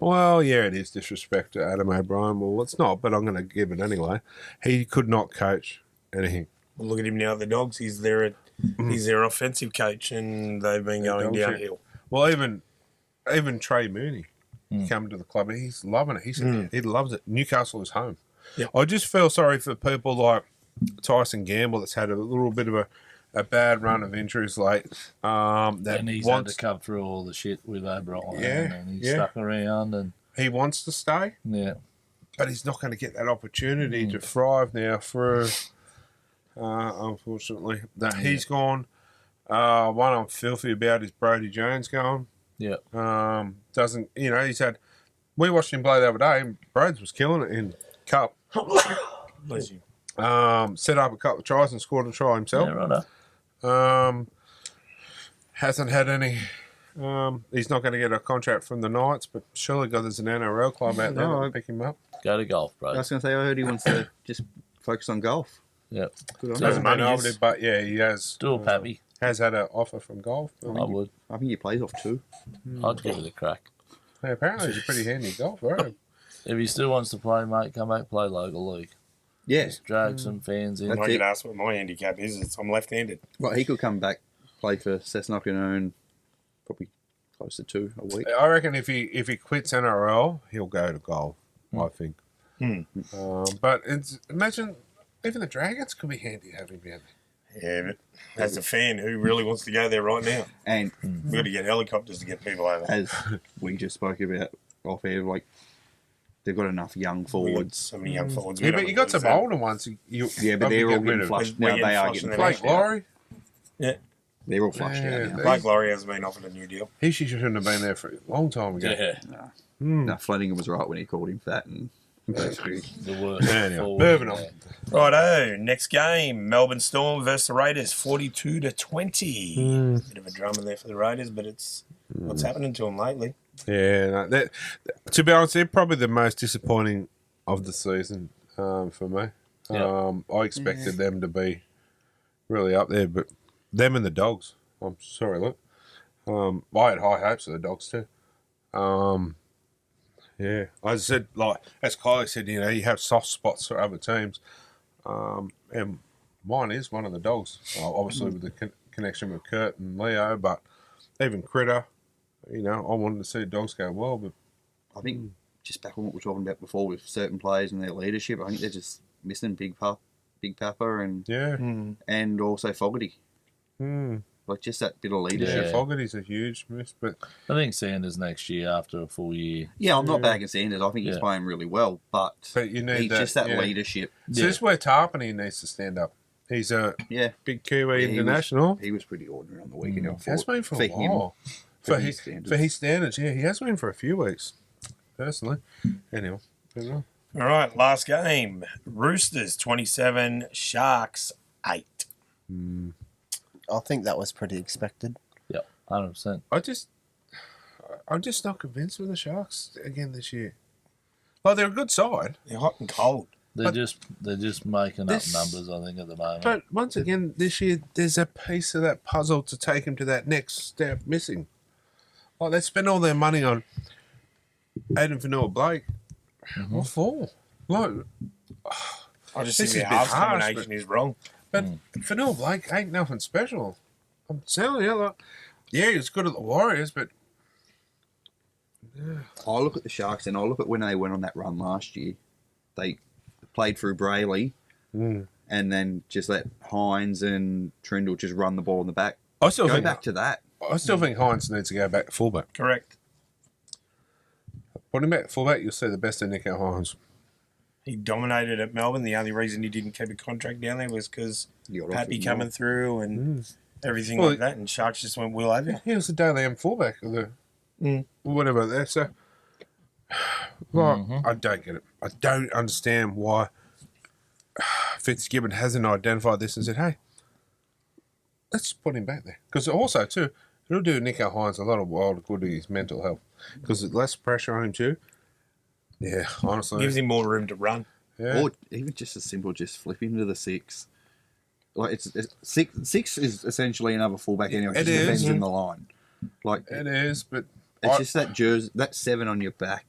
[SPEAKER 1] well, yeah, it is disrespect to Adam O'Brien. Well, it's not, but I'm going to give it anyway. He could not coach anything.
[SPEAKER 4] Well, look at him now. The Dogs. He's their offensive coach, and they've been going downhill.
[SPEAKER 1] Well, even Trey Mooney come to the club. He's loving it. He loves it. Newcastle is home.
[SPEAKER 4] Yep.
[SPEAKER 1] I just feel sorry for people like Tyson Gamble that's had a little bit of a bad run of injuries late.
[SPEAKER 2] And he's had to come through all the shit with O'Brien. And he's stuck around. And
[SPEAKER 1] he wants to stay.
[SPEAKER 2] Yeah.
[SPEAKER 1] But he's not going to get that opportunity to thrive now for, unfortunately. That he's gone. One I'm filthy about is Brodie Jones going.
[SPEAKER 2] Yeah.
[SPEAKER 1] Doesn't, he's had, we watched him play the other day, and Broads was killing it in Cup.
[SPEAKER 4] Bless you.
[SPEAKER 1] Set up a couple of tries and scored a try himself.
[SPEAKER 2] Yeah, right.
[SPEAKER 1] Hasn't had any. He's not going to get a contract from the Knights, but surely God, there's an NRL club out there that'll pick him up.
[SPEAKER 2] Go to golf, bro.
[SPEAKER 5] I was going to say, I heard he wants to just focus on golf.
[SPEAKER 2] Yeah.
[SPEAKER 5] Good on
[SPEAKER 1] Hasn't
[SPEAKER 5] him.
[SPEAKER 1] been able to, but yeah, he has.
[SPEAKER 2] Still Pappy.
[SPEAKER 1] Has had an offer from golf.
[SPEAKER 2] I would.
[SPEAKER 5] I think he plays off too.
[SPEAKER 2] I'd give it a crack.
[SPEAKER 1] Yeah, apparently he's a pretty handy golfer.
[SPEAKER 2] If he still wants to play, mate, come back play local league.
[SPEAKER 5] Yeah.
[SPEAKER 2] Just drag some fans in.
[SPEAKER 4] I could ask what my handicap is. I'm left-handed.
[SPEAKER 5] Well, he could come back, play for Cessnock and earn probably close to 2 a week.
[SPEAKER 1] I reckon if he quits NRL, he'll go to golf. I think. But imagine even the Dragons could be handy having him.
[SPEAKER 4] Yeah, but as a fan, who really wants to go there right now?
[SPEAKER 5] And
[SPEAKER 4] We've got to get helicopters to get people over.
[SPEAKER 5] as we just spoke about off air, like they've got enough young forwards.
[SPEAKER 4] So many young forwards.
[SPEAKER 1] Yeah, but you got some older ones.
[SPEAKER 5] Yeah, but they're all getting flushed now. They are getting
[SPEAKER 1] Blake
[SPEAKER 5] flushed out.
[SPEAKER 1] Laurie.
[SPEAKER 4] Yeah.
[SPEAKER 5] They're all flushed out now.
[SPEAKER 4] Blake Laurie has been offered a new deal.
[SPEAKER 1] He shouldn't have been there for a long time ago.
[SPEAKER 2] Yeah.
[SPEAKER 5] No, Flanagan was right when he called him fat and
[SPEAKER 2] The worst.
[SPEAKER 1] Anyway,
[SPEAKER 2] forward
[SPEAKER 1] moving
[SPEAKER 2] in
[SPEAKER 1] on.
[SPEAKER 2] there.
[SPEAKER 4] Righto, next game, Melbourne Storm versus the Raiders, 42-20. Bit of a drama there for the Raiders, but it's what's happening to them lately.
[SPEAKER 1] Yeah, to be honest, they're probably the most disappointing of the season for me.
[SPEAKER 2] Yeah.
[SPEAKER 1] I expected them to be really up there, but them and the Dogs. I'm sorry, look. I had high hopes of the Dogs too. Yeah, I said, like as Kylie said, you have soft spots for other teams, and mine is one of the Dogs. Obviously, with the connection with Kurt and Leo, but even Critter, I wanted to see the Dogs go well. But
[SPEAKER 5] I think just back on what we were talking about before with certain players and their leadership, I think they're just missing Big Papa and and also Fogarty. Like just that bit of leadership.
[SPEAKER 1] yeah, Fogarty's a huge miss, but
[SPEAKER 2] I think Sanders next year after a full year.
[SPEAKER 5] Yeah, I'm not bagging Sanders. I think he's playing really well, but
[SPEAKER 1] you need
[SPEAKER 5] he's just that
[SPEAKER 1] yeah.
[SPEAKER 5] leadership.
[SPEAKER 1] So this is where Tarpany needs to stand up. He's a big Kiwi international.
[SPEAKER 5] He was pretty ordinary on the weekend. I
[SPEAKER 1] He has
[SPEAKER 5] thought,
[SPEAKER 1] been for a
[SPEAKER 5] him,
[SPEAKER 1] while.
[SPEAKER 5] for his standards.
[SPEAKER 1] For his standards, yeah. He has been for a few weeks, personally. Anyway, moving on.
[SPEAKER 4] All right, last game, Roosters 27, Sharks 8.
[SPEAKER 6] I think that was pretty expected.
[SPEAKER 2] Yep, 100%.
[SPEAKER 1] I'm just not convinced with the Sharks again this year. Well, they're a good side.
[SPEAKER 4] They're hot and cold.
[SPEAKER 2] They're just making up numbers, I think, at the moment.
[SPEAKER 1] But once again, this year, there's a piece of that puzzle to take them to that next step missing. Like, they spend all their money on Aiden Vanilla-Blake. What for? Like,
[SPEAKER 4] I just
[SPEAKER 1] This
[SPEAKER 4] think
[SPEAKER 1] is
[SPEAKER 4] the
[SPEAKER 1] a bit
[SPEAKER 4] halves
[SPEAKER 1] harsh,
[SPEAKER 4] combination is wrong.
[SPEAKER 1] but Vanilla-Blake ain't nothing special. I'm telling you, like, yeah, he was good at the Warriors, but
[SPEAKER 5] I look at the Sharks and I look at when they went on that run last year. They played through Brayley and then just let Hines and Trindle just run the ball in the back.
[SPEAKER 1] I still
[SPEAKER 5] Go
[SPEAKER 1] think
[SPEAKER 5] back to that.
[SPEAKER 1] I still think Hines needs to go back to fullback.
[SPEAKER 4] Correct.
[SPEAKER 1] Put him back to fullback, you'll see the best of Nico Hines.
[SPEAKER 4] He dominated at Melbourne. The only reason he didn't keep a contract down there was because
[SPEAKER 5] You got
[SPEAKER 4] Pappy
[SPEAKER 5] off
[SPEAKER 4] coming through and everything
[SPEAKER 1] Well,
[SPEAKER 4] like that, and Sharks just went well over.
[SPEAKER 1] He was the Daly M fullback or the whatever there. So, well, I don't get it. I don't understand why Fitzgibbon hasn't identified this and said, "Hey, let's put him back there." Because also too, it'll do Nico Hines a lot of wild good to his mental health because there's less pressure on him too. Yeah, honestly,
[SPEAKER 4] Gives him more room to run.
[SPEAKER 1] yeah.
[SPEAKER 5] Or even just as simple, just flip him to the 6. like it's six is essentially another fullback anyway.
[SPEAKER 1] It
[SPEAKER 5] It just depends
[SPEAKER 1] is.
[SPEAKER 5] in the line. Like
[SPEAKER 1] It is, but
[SPEAKER 5] it's just that jersey, that 7 on your back.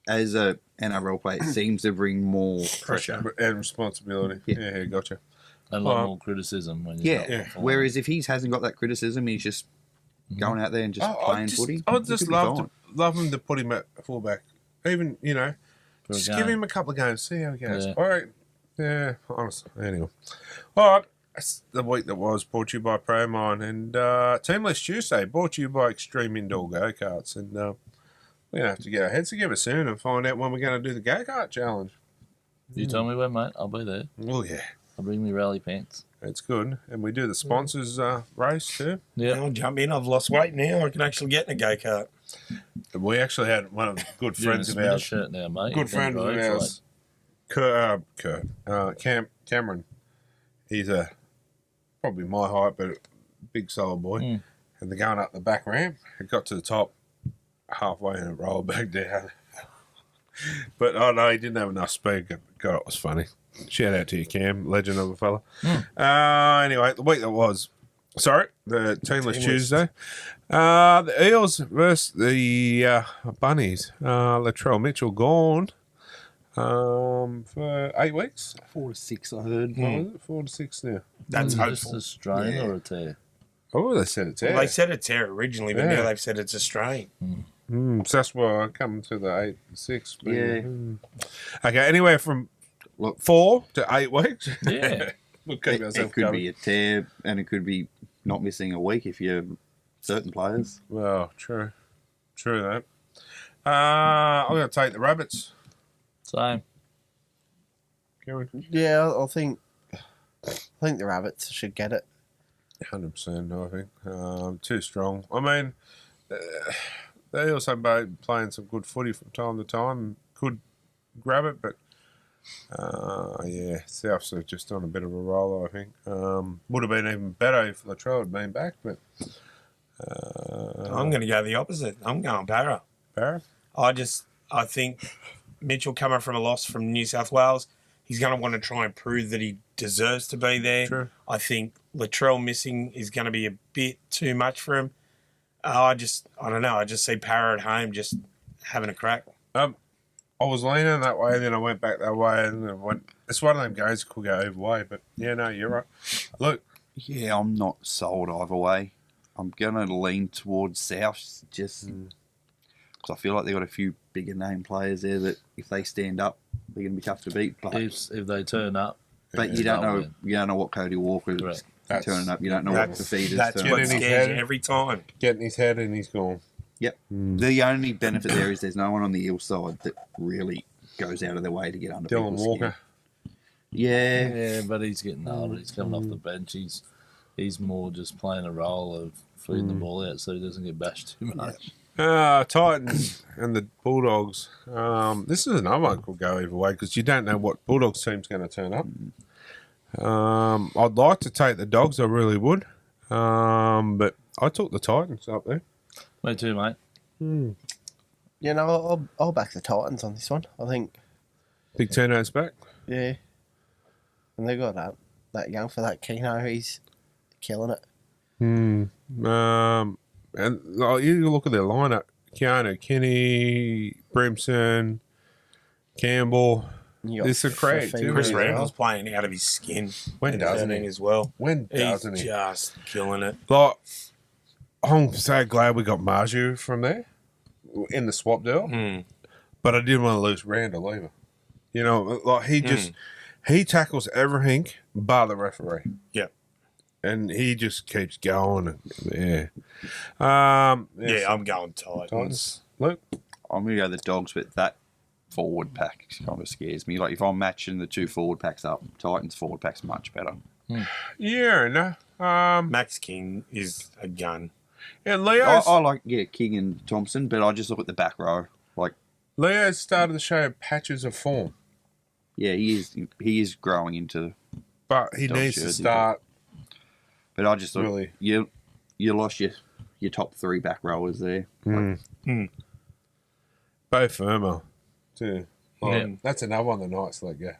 [SPEAKER 5] As a NRL player, it seems to bring more pressure.
[SPEAKER 1] and responsibility. Yeah, gotcha.
[SPEAKER 2] A lot more criticism when you're not
[SPEAKER 5] Yeah.
[SPEAKER 2] performing.
[SPEAKER 5] Whereas if he hasn't got that criticism, he's just going out there and just playing footy.
[SPEAKER 1] I would
[SPEAKER 5] he
[SPEAKER 1] just
[SPEAKER 5] could be fine.
[SPEAKER 1] love him to put him at fullback. Even,
[SPEAKER 2] For a
[SPEAKER 1] just
[SPEAKER 2] game.
[SPEAKER 1] give him a couple of games, see how he goes.
[SPEAKER 2] Yeah.
[SPEAKER 1] All right. Yeah, honestly. Anyway. All right. That's the week that was brought to you by ProMine. And Teamless Tuesday brought to you by Extreme Indoor Go-Karts. And we're going to have to get our heads together soon and find out when we're going to do the go-kart challenge.
[SPEAKER 2] You tell me when, mate. I'll be there.
[SPEAKER 1] Oh, yeah.
[SPEAKER 2] I'll bring me rally pants.
[SPEAKER 1] It's good. And we do the sponsors race too.
[SPEAKER 2] Yeah.
[SPEAKER 4] I'll jump in. I've lost weight now. I can actually get in a go-kart.
[SPEAKER 1] We actually had one of the good
[SPEAKER 2] You're in a
[SPEAKER 1] friends of
[SPEAKER 2] Schmidt
[SPEAKER 1] ours.
[SPEAKER 2] shirt now, mate.
[SPEAKER 1] Good friend of ours. Cameron. He's probably my height, but a big solid boy.
[SPEAKER 2] Mm.
[SPEAKER 1] And they're going up the back ramp. It got to the top halfway and it rolled back down. But oh no, he didn't have enough speed. God, it was funny. Shout out to you, Cam, legend of a fella. Anyway, the week that was, the Teamless Tuesday. The Eels versus the Bunnies. Latrell Mitchell gone for 8 weeks.
[SPEAKER 5] 4 to 6, I heard.
[SPEAKER 1] Oh, is it 4 to 6 now?
[SPEAKER 4] That's
[SPEAKER 2] Just
[SPEAKER 4] hopeful.
[SPEAKER 2] a strain or a tear?
[SPEAKER 1] Oh, they said it's
[SPEAKER 4] Well, they said a tear originally, but
[SPEAKER 1] Yeah.
[SPEAKER 4] now they've said it's a strain.
[SPEAKER 1] So that's why I come to the 8 to 6. But,
[SPEAKER 5] Yeah.
[SPEAKER 1] Okay, anywhere from 4 to 8 weeks.
[SPEAKER 2] Yeah.
[SPEAKER 1] We'll keep
[SPEAKER 5] It
[SPEAKER 1] ourselves
[SPEAKER 5] could
[SPEAKER 1] covered.
[SPEAKER 5] be a tear, and it could be not missing a week if you're certain players.
[SPEAKER 1] Well, true. True that. I'm going to take the Rabbits.
[SPEAKER 2] Same.
[SPEAKER 1] Kieran?
[SPEAKER 6] Yeah, I think the Rabbits should get it.
[SPEAKER 1] 100%, I think. Too strong. I mean, they also playing some good footy from time to time. Could grab it, but yeah, Souths are just on a bit of a roll, I think. Would have been even better if Latrell had been back, but
[SPEAKER 4] I'm going to go the opposite. I'm going Para.
[SPEAKER 1] Barra?
[SPEAKER 4] I think Mitchell coming from a loss from New South Wales, he's going to want to try and prove that he deserves to be there.
[SPEAKER 1] True.
[SPEAKER 4] I think Latrell missing is going to be a bit too much for him. I don't know. I just see Para at home just having a crack.
[SPEAKER 1] I was leaning that way, then I went back that way, and then went. It's one of them games that could go either way, but yeah, no, you're right. Look,
[SPEAKER 5] Yeah, I'm not sold either way. I'm going to lean towards South just because I feel like they've got a few bigger name players there that if they stand up, they're going to be tough to beat. But,
[SPEAKER 2] If they turn up.
[SPEAKER 5] you don't know. You don't know what Cody Walker's
[SPEAKER 2] Correct.
[SPEAKER 5] turning up. You don't know what the feed is.
[SPEAKER 4] That's
[SPEAKER 5] turning
[SPEAKER 4] what
[SPEAKER 5] up.
[SPEAKER 1] Getting his
[SPEAKER 4] scares
[SPEAKER 1] head.
[SPEAKER 4] you every time.
[SPEAKER 1] getting his head and he's gone.
[SPEAKER 5] Yep. The only benefit there is there's no one on the Eel side that really goes out of their way to get under
[SPEAKER 1] Dylan
[SPEAKER 5] people's
[SPEAKER 1] Walker.
[SPEAKER 5] skin. Yeah.
[SPEAKER 2] Yeah, but he's getting older. He's coming off the bench. He's more just playing a role of feeding the ball out so he doesn't get bashed too much.
[SPEAKER 1] Titans and the Bulldogs. This is another one could go either way because you don't know what Bulldogs team's going to turn up. I'd like to take the Dogs, I really would. But I took the Titans up there.
[SPEAKER 2] Me too, mate.
[SPEAKER 6] You know, I'll back the Titans on this one. I think,
[SPEAKER 1] Big Tino's back.
[SPEAKER 6] yeah. And they got that young for that Keno. He's killing it.
[SPEAKER 1] And you look at their lineup: Keanu, Kenny, Brimson, Campbell.
[SPEAKER 6] You got
[SPEAKER 1] It's a crowd
[SPEAKER 6] Fafita
[SPEAKER 1] too.
[SPEAKER 4] Chris
[SPEAKER 6] as
[SPEAKER 1] Really
[SPEAKER 4] Randall's playing out of his skin.
[SPEAKER 1] When
[SPEAKER 4] and
[SPEAKER 1] doesn't
[SPEAKER 4] earning
[SPEAKER 1] he?
[SPEAKER 4] as well?
[SPEAKER 1] When doesn't
[SPEAKER 4] He's
[SPEAKER 1] he?
[SPEAKER 4] just killing it.
[SPEAKER 1] Like, I'm so glad we got Marju from there in the swap deal, but I didn't want to lose Randall either. You know, like he tackles everything bar the referee.
[SPEAKER 4] Yep.
[SPEAKER 1] And he just keeps going. Yeah.
[SPEAKER 4] Yeah, I'm going Titans.
[SPEAKER 1] Luke?
[SPEAKER 5] I'm going to go the Dogs, but that forward pack kind of scares me. Like, if I'm matching the two forward packs up, Titans forward pack's much better.
[SPEAKER 1] Yeah, no.
[SPEAKER 4] Max King is a gun.
[SPEAKER 1] And Leo's,
[SPEAKER 5] I like, King and Thompson, but I just look at the back row. Like,
[SPEAKER 1] Leo's started to show patches of form,
[SPEAKER 5] yeah, he is growing into.
[SPEAKER 1] but he
[SPEAKER 5] Dog
[SPEAKER 1] needs to
[SPEAKER 5] jersey,
[SPEAKER 1] start.
[SPEAKER 5] But I just look,
[SPEAKER 1] Really?
[SPEAKER 5] you lost your top three back rowers there.
[SPEAKER 1] Bo Firma, too.
[SPEAKER 2] Yeah.
[SPEAKER 1] That's another one of the Knights let go.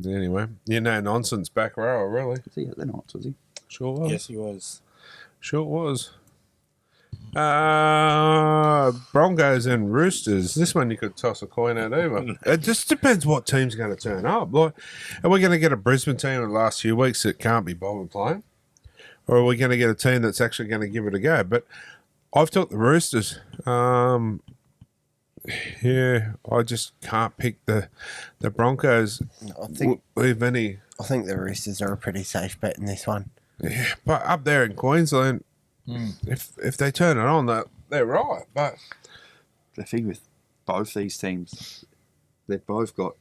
[SPEAKER 1] Anyway, nonsense back row, really.
[SPEAKER 5] Was he at the Knights, was he?
[SPEAKER 1] Sure was.
[SPEAKER 4] Yes, he was.
[SPEAKER 1] Sure was. Broncos and Roosters. This one you could toss a coin at either. It just depends what team's going to turn up. Like, are we going to get a Brisbane team in the last few weeks that can't be bothered playing? Or are we going to get a team that's actually going to give it a go? But I've took the Roosters. Yeah, I just can't pick the Broncos with any.
[SPEAKER 6] I think the Roosters are a pretty safe bet in this one.
[SPEAKER 1] Yeah, but up there in Queensland, if they turn it on, they're right. But
[SPEAKER 5] The thing with both these teams, they've both got,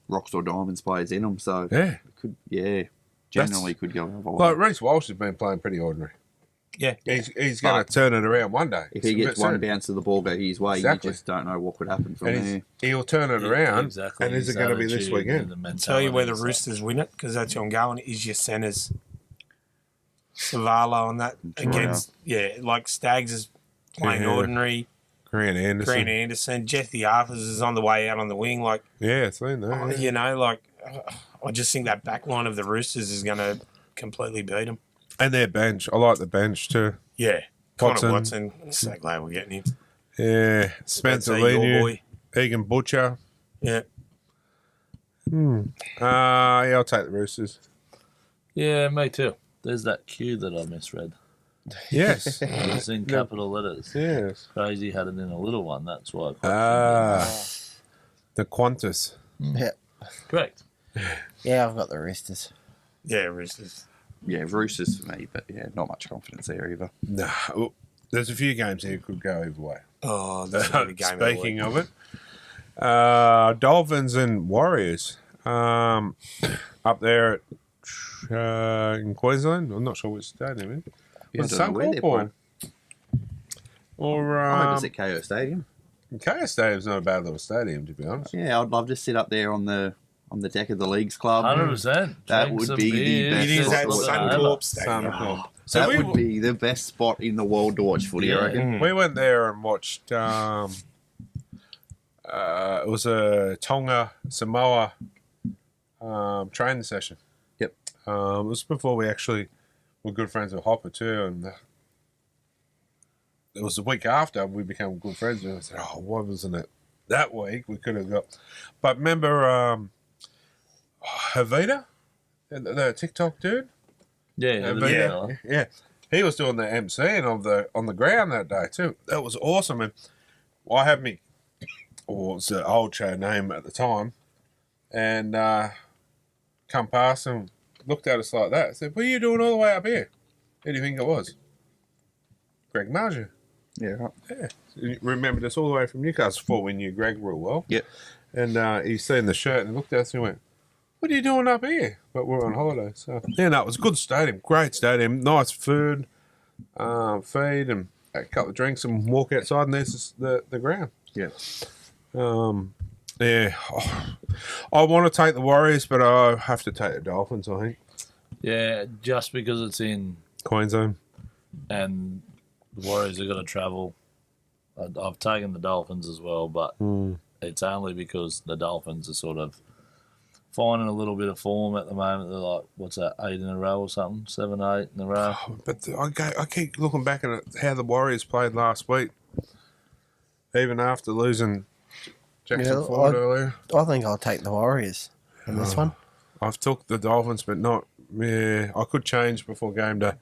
[SPEAKER 5] rocks or diamonds players in them. So
[SPEAKER 1] yeah,
[SPEAKER 5] generally could go over.
[SPEAKER 1] Like Reece Walsh has been playing pretty ordinary.
[SPEAKER 4] Yeah,
[SPEAKER 1] he's going to turn it around one day.
[SPEAKER 5] If he gets one bounce of the ball go his way, you just don't know what could happen from there.
[SPEAKER 1] He'll turn it around.
[SPEAKER 2] Exactly.
[SPEAKER 1] And is it going to be this weekend?
[SPEAKER 4] I'll tell you where the Roosters win it, because that's who I'm going, is your centres. Savala on that against, like Staggs is playing ordinary.
[SPEAKER 1] Grant
[SPEAKER 4] Anderson. Jesse Arthurs is on the way out on the wing. Like,
[SPEAKER 1] I've seen that.
[SPEAKER 4] I just think that back line of the Roosters is going to completely beat them.
[SPEAKER 1] And their bench. I like the bench too.
[SPEAKER 4] Yeah. Connor Watson. So glad we're getting him.
[SPEAKER 1] Yeah. Spencer Leniu. Egan Butcher.
[SPEAKER 4] Yeah.
[SPEAKER 1] I'll take the Roosters.
[SPEAKER 2] Yeah, me too. There's that Q that I misread.
[SPEAKER 1] Yes.
[SPEAKER 2] It's in capital letters.
[SPEAKER 1] Yes.
[SPEAKER 2] Crazy had it in a little one. That's why.
[SPEAKER 1] The Qantas.
[SPEAKER 6] Yeah.
[SPEAKER 2] Correct.
[SPEAKER 6] Yeah, I've got the Roosters.
[SPEAKER 4] Yeah, Roosters.
[SPEAKER 5] Yeah, Roosters for me, but not much confidence there either.
[SPEAKER 1] No. Well, there's a few games here that could go either way.
[SPEAKER 4] Oh, that's a game.
[SPEAKER 1] Speaking of it, Dolphins and Warriors up there in Queensland. I'm not sure which stadium it is.
[SPEAKER 5] Yeah,
[SPEAKER 1] Was
[SPEAKER 5] I don't know where they're playing.
[SPEAKER 1] Or
[SPEAKER 5] I hope it's at KO Stadium.
[SPEAKER 1] KO Stadium's not a bad little stadium, to be honest.
[SPEAKER 5] Yeah, I'd love to sit up there on the deck of the Leagues Club.
[SPEAKER 2] 100%.
[SPEAKER 5] That would be the best.
[SPEAKER 4] It is at
[SPEAKER 5] spot.
[SPEAKER 4] Suncorp Stadium.
[SPEAKER 1] So
[SPEAKER 5] that would be the best spot in the world to watch footy, I reckon.
[SPEAKER 1] We went there and watched. It was a Tonga Samoa training session.
[SPEAKER 5] Yep.
[SPEAKER 1] It was before we actually were good friends with Hopper too, and it was the week after we became good friends. And I said, "Oh, why wasn't it that week? We could have got." But remember, Havita, the TikTok dude.
[SPEAKER 2] Yeah,
[SPEAKER 1] yeah. He was doing the MCing on the ground that day too. That was awesome. And I had me, or it was the old show name at the time, and come past and looked at us like that. I said, "What are you doing all the way up here?" Who do you think it was? Greg Marger.
[SPEAKER 5] Yeah, right.
[SPEAKER 1] Yeah. He remembered us all the way from Newcastle before we knew Greg real well.
[SPEAKER 5] Yep.
[SPEAKER 1] And he seen the shirt and looked at us and went, "What are you doing up here?" But we're on holiday. So, it was a good stadium. Great stadium. Nice food, feed, and a couple of drinks and walk outside, and there's the ground.
[SPEAKER 5] Yeah.
[SPEAKER 1] I want to take the Warriors, but I have to take the Dolphins, I think.
[SPEAKER 2] Yeah, just because it's in
[SPEAKER 1] Queensland.
[SPEAKER 2] And the Warriors are going to travel. I've taken the Dolphins as well, but it's only because the Dolphins are sort of finding a little bit of form at the moment. They're like, what's that, 8 in a row or something? 7, 8 in a row.
[SPEAKER 1] But I keep looking back at how the Warriors played last week, even after losing Jackson Ford earlier.
[SPEAKER 6] I think I'll take the Warriors in this one.
[SPEAKER 1] I've took the Dolphins, but not. Yeah, I could change before game day.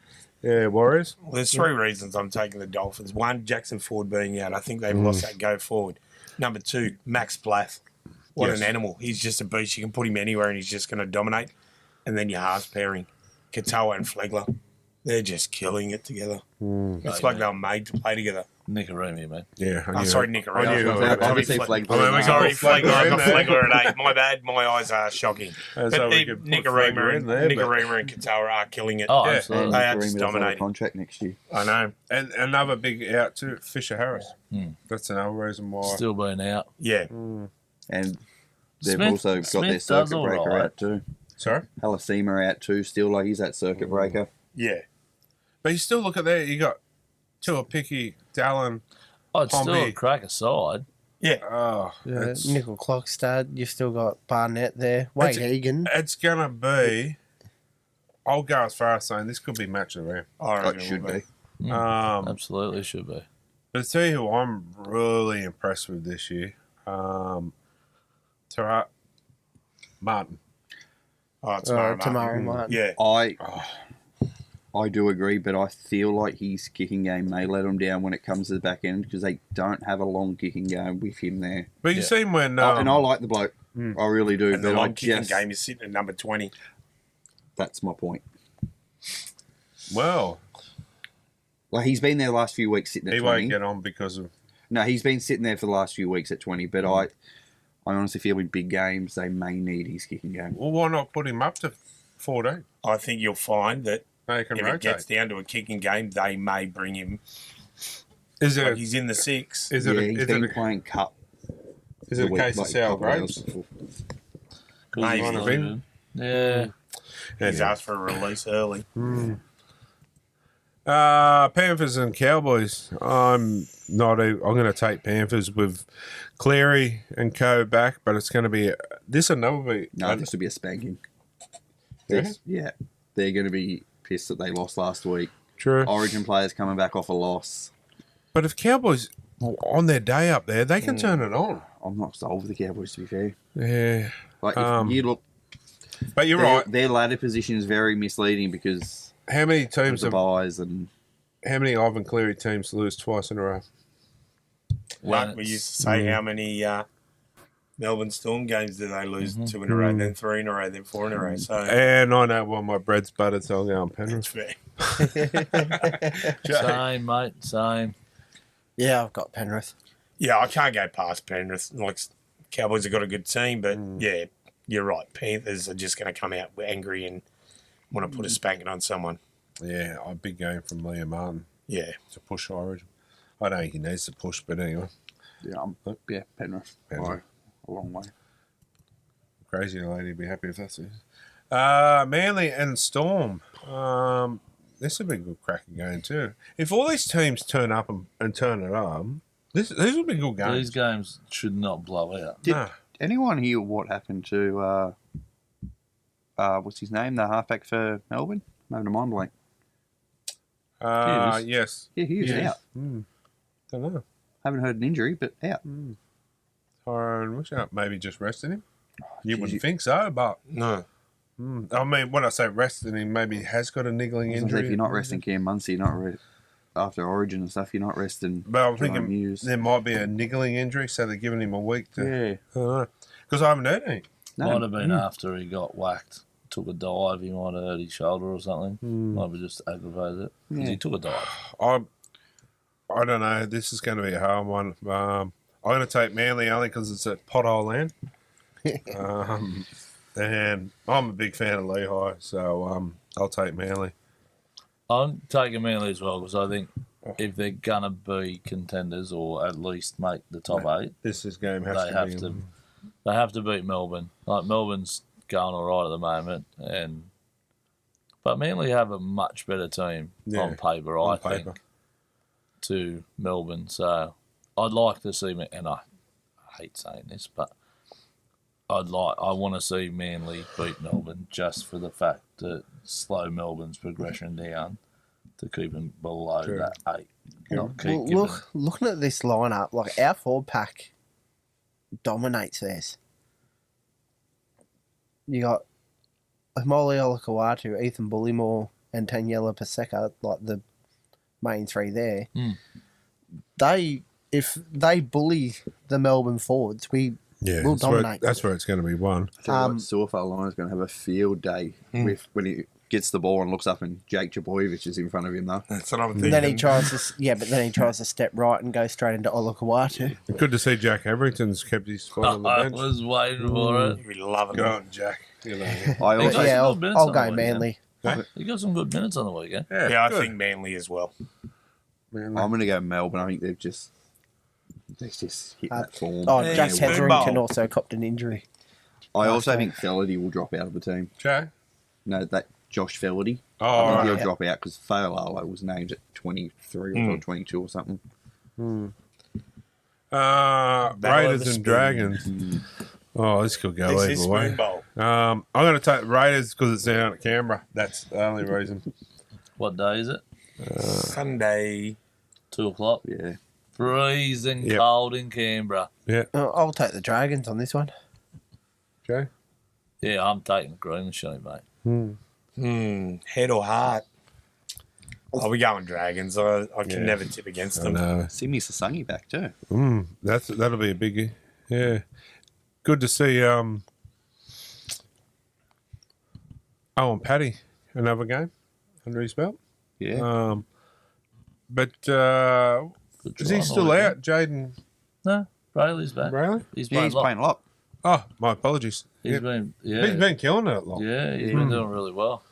[SPEAKER 1] Yeah, Warriors.
[SPEAKER 4] Well, there's 3 reasons I'm taking the Dolphins. 1, Jackson Ford being out. I think they've lost that go forward. Number 2, Max Blath. What an animal. He's just a beast. You can put him anywhere and he's just going to dominate. And then your halves pairing, Katoa and Flegler. They're just killing it together. It's like they were made to play together.
[SPEAKER 2] Nicaragua, man.
[SPEAKER 1] Yeah.
[SPEAKER 4] Sorry, Nicaragua.
[SPEAKER 5] Obviously, Flegler.
[SPEAKER 4] Sorry, Flegler. I got Flegler at 8. My bad. My eyes are shocking.
[SPEAKER 1] So
[SPEAKER 4] But
[SPEAKER 1] we could put
[SPEAKER 4] Nicaragua
[SPEAKER 1] Flegler in there, but-
[SPEAKER 4] and Katoa are killing it.
[SPEAKER 2] Oh,
[SPEAKER 4] Yeah.
[SPEAKER 2] absolutely.
[SPEAKER 4] They are just
[SPEAKER 5] Kareem does have a
[SPEAKER 4] dominating.
[SPEAKER 5] contract next year.
[SPEAKER 4] I know.
[SPEAKER 1] And another big out too, Fisher Harris. That's another reason why.
[SPEAKER 2] Still being out.
[SPEAKER 4] Yeah.
[SPEAKER 5] And they've
[SPEAKER 2] Smith-
[SPEAKER 5] also got
[SPEAKER 2] Smith
[SPEAKER 5] their
[SPEAKER 2] does
[SPEAKER 5] circuit
[SPEAKER 2] all
[SPEAKER 5] breaker
[SPEAKER 2] right.
[SPEAKER 5] out too.
[SPEAKER 1] Sorry?
[SPEAKER 5] Halasima out too still. Like he's that circuit breaker.
[SPEAKER 4] Yeah.
[SPEAKER 1] But you still look at there, you got Tua Picky, Dallin.
[SPEAKER 2] Oh, it's still
[SPEAKER 1] Pomby.
[SPEAKER 2] a crack aside.
[SPEAKER 4] Yeah.
[SPEAKER 1] Oh,
[SPEAKER 6] Yeah,
[SPEAKER 1] it's,
[SPEAKER 6] Nickel Clockstad. You've still got Barnett there. Wade Egan.
[SPEAKER 1] it's going to be... I'll go as far as saying this could be match of the round.
[SPEAKER 4] I reckon
[SPEAKER 5] It should be.
[SPEAKER 2] Absolutely should be.
[SPEAKER 1] But to tell you who I'm really impressed with this year, Martin.
[SPEAKER 4] Oh, it's Tamara
[SPEAKER 6] Tamara Martin.
[SPEAKER 4] Yeah.
[SPEAKER 5] I do agree, but I feel like his kicking game may let him down when it comes to the back end because they don't have a long kicking game with him there.
[SPEAKER 1] But you seen when...
[SPEAKER 5] and I like the bloke. I really do.
[SPEAKER 4] And the long kicking game is sitting at number 20.
[SPEAKER 5] That's my point.
[SPEAKER 1] Well...
[SPEAKER 5] Like, he's been there the last few weeks sitting at 20.
[SPEAKER 1] He won't get on because of...
[SPEAKER 5] No, he's been sitting there for the last few weeks at 20, but I honestly feel in big games they may need his kicking game.
[SPEAKER 1] Well, why not put him up to 14?
[SPEAKER 4] I think you'll find that
[SPEAKER 1] They can
[SPEAKER 4] if
[SPEAKER 1] rotate.
[SPEAKER 4] it gets down to a kicking game, they may bring him.
[SPEAKER 1] Is it?
[SPEAKER 4] Like he's in the 6.
[SPEAKER 1] Is it?
[SPEAKER 5] He's been playing cup.
[SPEAKER 1] Is it a case of sour grapes?
[SPEAKER 4] Maybe.
[SPEAKER 2] Yeah.
[SPEAKER 4] He's asked for a release early.
[SPEAKER 1] Panthers and Cowboys. I'm going to take Panthers with Cleary and Co back, but it's going to be this will be.
[SPEAKER 5] No, this will be a spanking.
[SPEAKER 1] Yeah?
[SPEAKER 5] Yeah, they're going to be pissed that they lost last week.
[SPEAKER 1] True.
[SPEAKER 5] Origin players coming back off a loss.
[SPEAKER 1] But if Cowboys on their day up there, they can turn it on.
[SPEAKER 5] I'm not sold with the Cowboys, to be fair.
[SPEAKER 1] Yeah.
[SPEAKER 5] Like, if you look...
[SPEAKER 1] But you're right.
[SPEAKER 5] Their ladder position is very misleading because...
[SPEAKER 1] How many teams
[SPEAKER 5] the buys and...
[SPEAKER 1] How many Ivan Cleary teams lose twice in a row?
[SPEAKER 4] Like we used to say, how many Melbourne Storm games do they lose? 2 in a row, then 3 in a row, then 4 in a row. So,
[SPEAKER 1] And I know why my bread's buttered, so I'll go on Penrith.
[SPEAKER 2] Same, mate. Same.
[SPEAKER 6] Yeah, I've got Penrith.
[SPEAKER 4] Yeah, I can't go past Penrith. Like, Cowboys have got a good team, but yeah, you're right. Panthers are just going to come out angry and want to put a spanking on someone.
[SPEAKER 1] Yeah, a big game from Liam Martin.
[SPEAKER 4] Yeah.
[SPEAKER 1] To push Origin. I don't think he needs to push, but anyway.
[SPEAKER 5] Yeah, Penrith.
[SPEAKER 1] Penrith.
[SPEAKER 5] A long way.
[SPEAKER 1] Crazy lady would be happy if that's it. Manly and Storm. This will be a good cracking game too. If all these teams turn up and turn it up, these will be good games.
[SPEAKER 2] These games should not blow out.
[SPEAKER 5] Did anyone hear what happened to what's his name? The halfback for Melbourne? I'm having a mind blank.
[SPEAKER 1] Yes.
[SPEAKER 5] Yeah, he was out.
[SPEAKER 1] Don't know.
[SPEAKER 5] Haven't heard an injury, but out.
[SPEAKER 1] Tyron, what's out? Maybe just resting him? You wouldn't think so, but...
[SPEAKER 4] No.
[SPEAKER 1] I mean, when I say resting him, maybe he has got a niggling injury.
[SPEAKER 5] If you're not resting Cam Muncie, you're not after Origin and stuff, you're not resting.
[SPEAKER 1] But I'm
[SPEAKER 5] Jerome
[SPEAKER 1] thinking
[SPEAKER 5] Hughes.
[SPEAKER 1] there might be a niggling injury, so they're giving him a week to...
[SPEAKER 5] Yeah.
[SPEAKER 1] Because I haven't heard any.
[SPEAKER 2] Might have been after he got whacked. Took a dive, he might have hurt his shoulder or something. Might have just aggravated it. 'Cause he took a dive.
[SPEAKER 1] I don't know. This is going to be a hard one. I'm going to take Manly only because it's at pothole land. And I'm a big fan of Lehigh, so I'll take Manly.
[SPEAKER 2] I'm taking Manly as well because I think if they're going to be contenders or at least make the top 8,
[SPEAKER 1] this game has
[SPEAKER 2] they have to beat Melbourne. Like, Melbourne's going all right at the moment, but Manly have a much better team on paper, I think, to Melbourne. So I'd like to see, and I hate saying this, but I want to see Manly beat Melbourne just for the fact that slow Melbourne's progression down to keep them below that 8.
[SPEAKER 6] Looking at this lineup, like our forward pack dominates theirs. You got Molly Olakawatu, Ethan Bullymore, and Taniela Paseka, like the main 3 there. If they bully the Melbourne forwards, we'll dominate.
[SPEAKER 1] That's where it's going to be won.
[SPEAKER 5] Suafa Line is going to have a field day with when he gets the ball and looks up and Jake Chaboyevich is in front of him though.
[SPEAKER 4] That's what I'm thinking.
[SPEAKER 6] Then he tries to step right and go straight into Olakawatu.
[SPEAKER 1] Good to see Jack Everington's kept his spot on the bench.
[SPEAKER 2] I was waiting for it.
[SPEAKER 4] We love it.
[SPEAKER 1] Go on, Jack.
[SPEAKER 6] I'll go Manly.
[SPEAKER 2] He got some good minutes on the weekend.
[SPEAKER 4] Yeah, I think Manly as well.
[SPEAKER 5] I'm going to go Melbourne. I think they've just hit that form.
[SPEAKER 6] Jack Hetherington also copped an injury.
[SPEAKER 5] I also think Felity will drop out of the team.
[SPEAKER 1] Jay?
[SPEAKER 5] No, that Josh Felity.
[SPEAKER 1] Oh,
[SPEAKER 5] I think he'll drop out because Failalo was named at 23 or 22 or something.
[SPEAKER 4] of
[SPEAKER 1] Raiders
[SPEAKER 4] the
[SPEAKER 1] and
[SPEAKER 4] Spoon.
[SPEAKER 1] Dragons. Oh, this could go
[SPEAKER 4] This is
[SPEAKER 1] either way.
[SPEAKER 4] Spoon Bowl.
[SPEAKER 1] I'm going to take the Raiders because it's down at Canberra. That's the only reason.
[SPEAKER 2] What day is it?
[SPEAKER 4] Sunday.
[SPEAKER 2] 2 o'clock.
[SPEAKER 5] Yeah.
[SPEAKER 2] Freezing
[SPEAKER 1] Yep.
[SPEAKER 2] cold in Canberra.
[SPEAKER 1] Yeah.
[SPEAKER 6] I'll take the Dragons on this one.
[SPEAKER 1] Okay.
[SPEAKER 2] Yeah, I'm taking green shot, mate.
[SPEAKER 4] Head or heart? Are we going Dragons? I can never tip against
[SPEAKER 1] I
[SPEAKER 4] them.
[SPEAKER 1] know.
[SPEAKER 5] Simi Sasangi back too.
[SPEAKER 1] That'll be a biggie. Yeah. Good to see Owen Paddy another game under his belt.
[SPEAKER 5] Yeah.
[SPEAKER 1] But
[SPEAKER 2] Good
[SPEAKER 1] is he
[SPEAKER 2] try,
[SPEAKER 1] still
[SPEAKER 2] Lloyd.
[SPEAKER 1] out, Jaden
[SPEAKER 2] No, Brayley's back.
[SPEAKER 1] Brayley?
[SPEAKER 2] He's
[SPEAKER 5] yeah,
[SPEAKER 2] playing
[SPEAKER 5] he's
[SPEAKER 2] lock.
[SPEAKER 5] playing lock.
[SPEAKER 1] Oh, my apologies.
[SPEAKER 2] He's been, yeah.
[SPEAKER 1] He's been killing it a lot.
[SPEAKER 2] Yeah, he's been doing really well.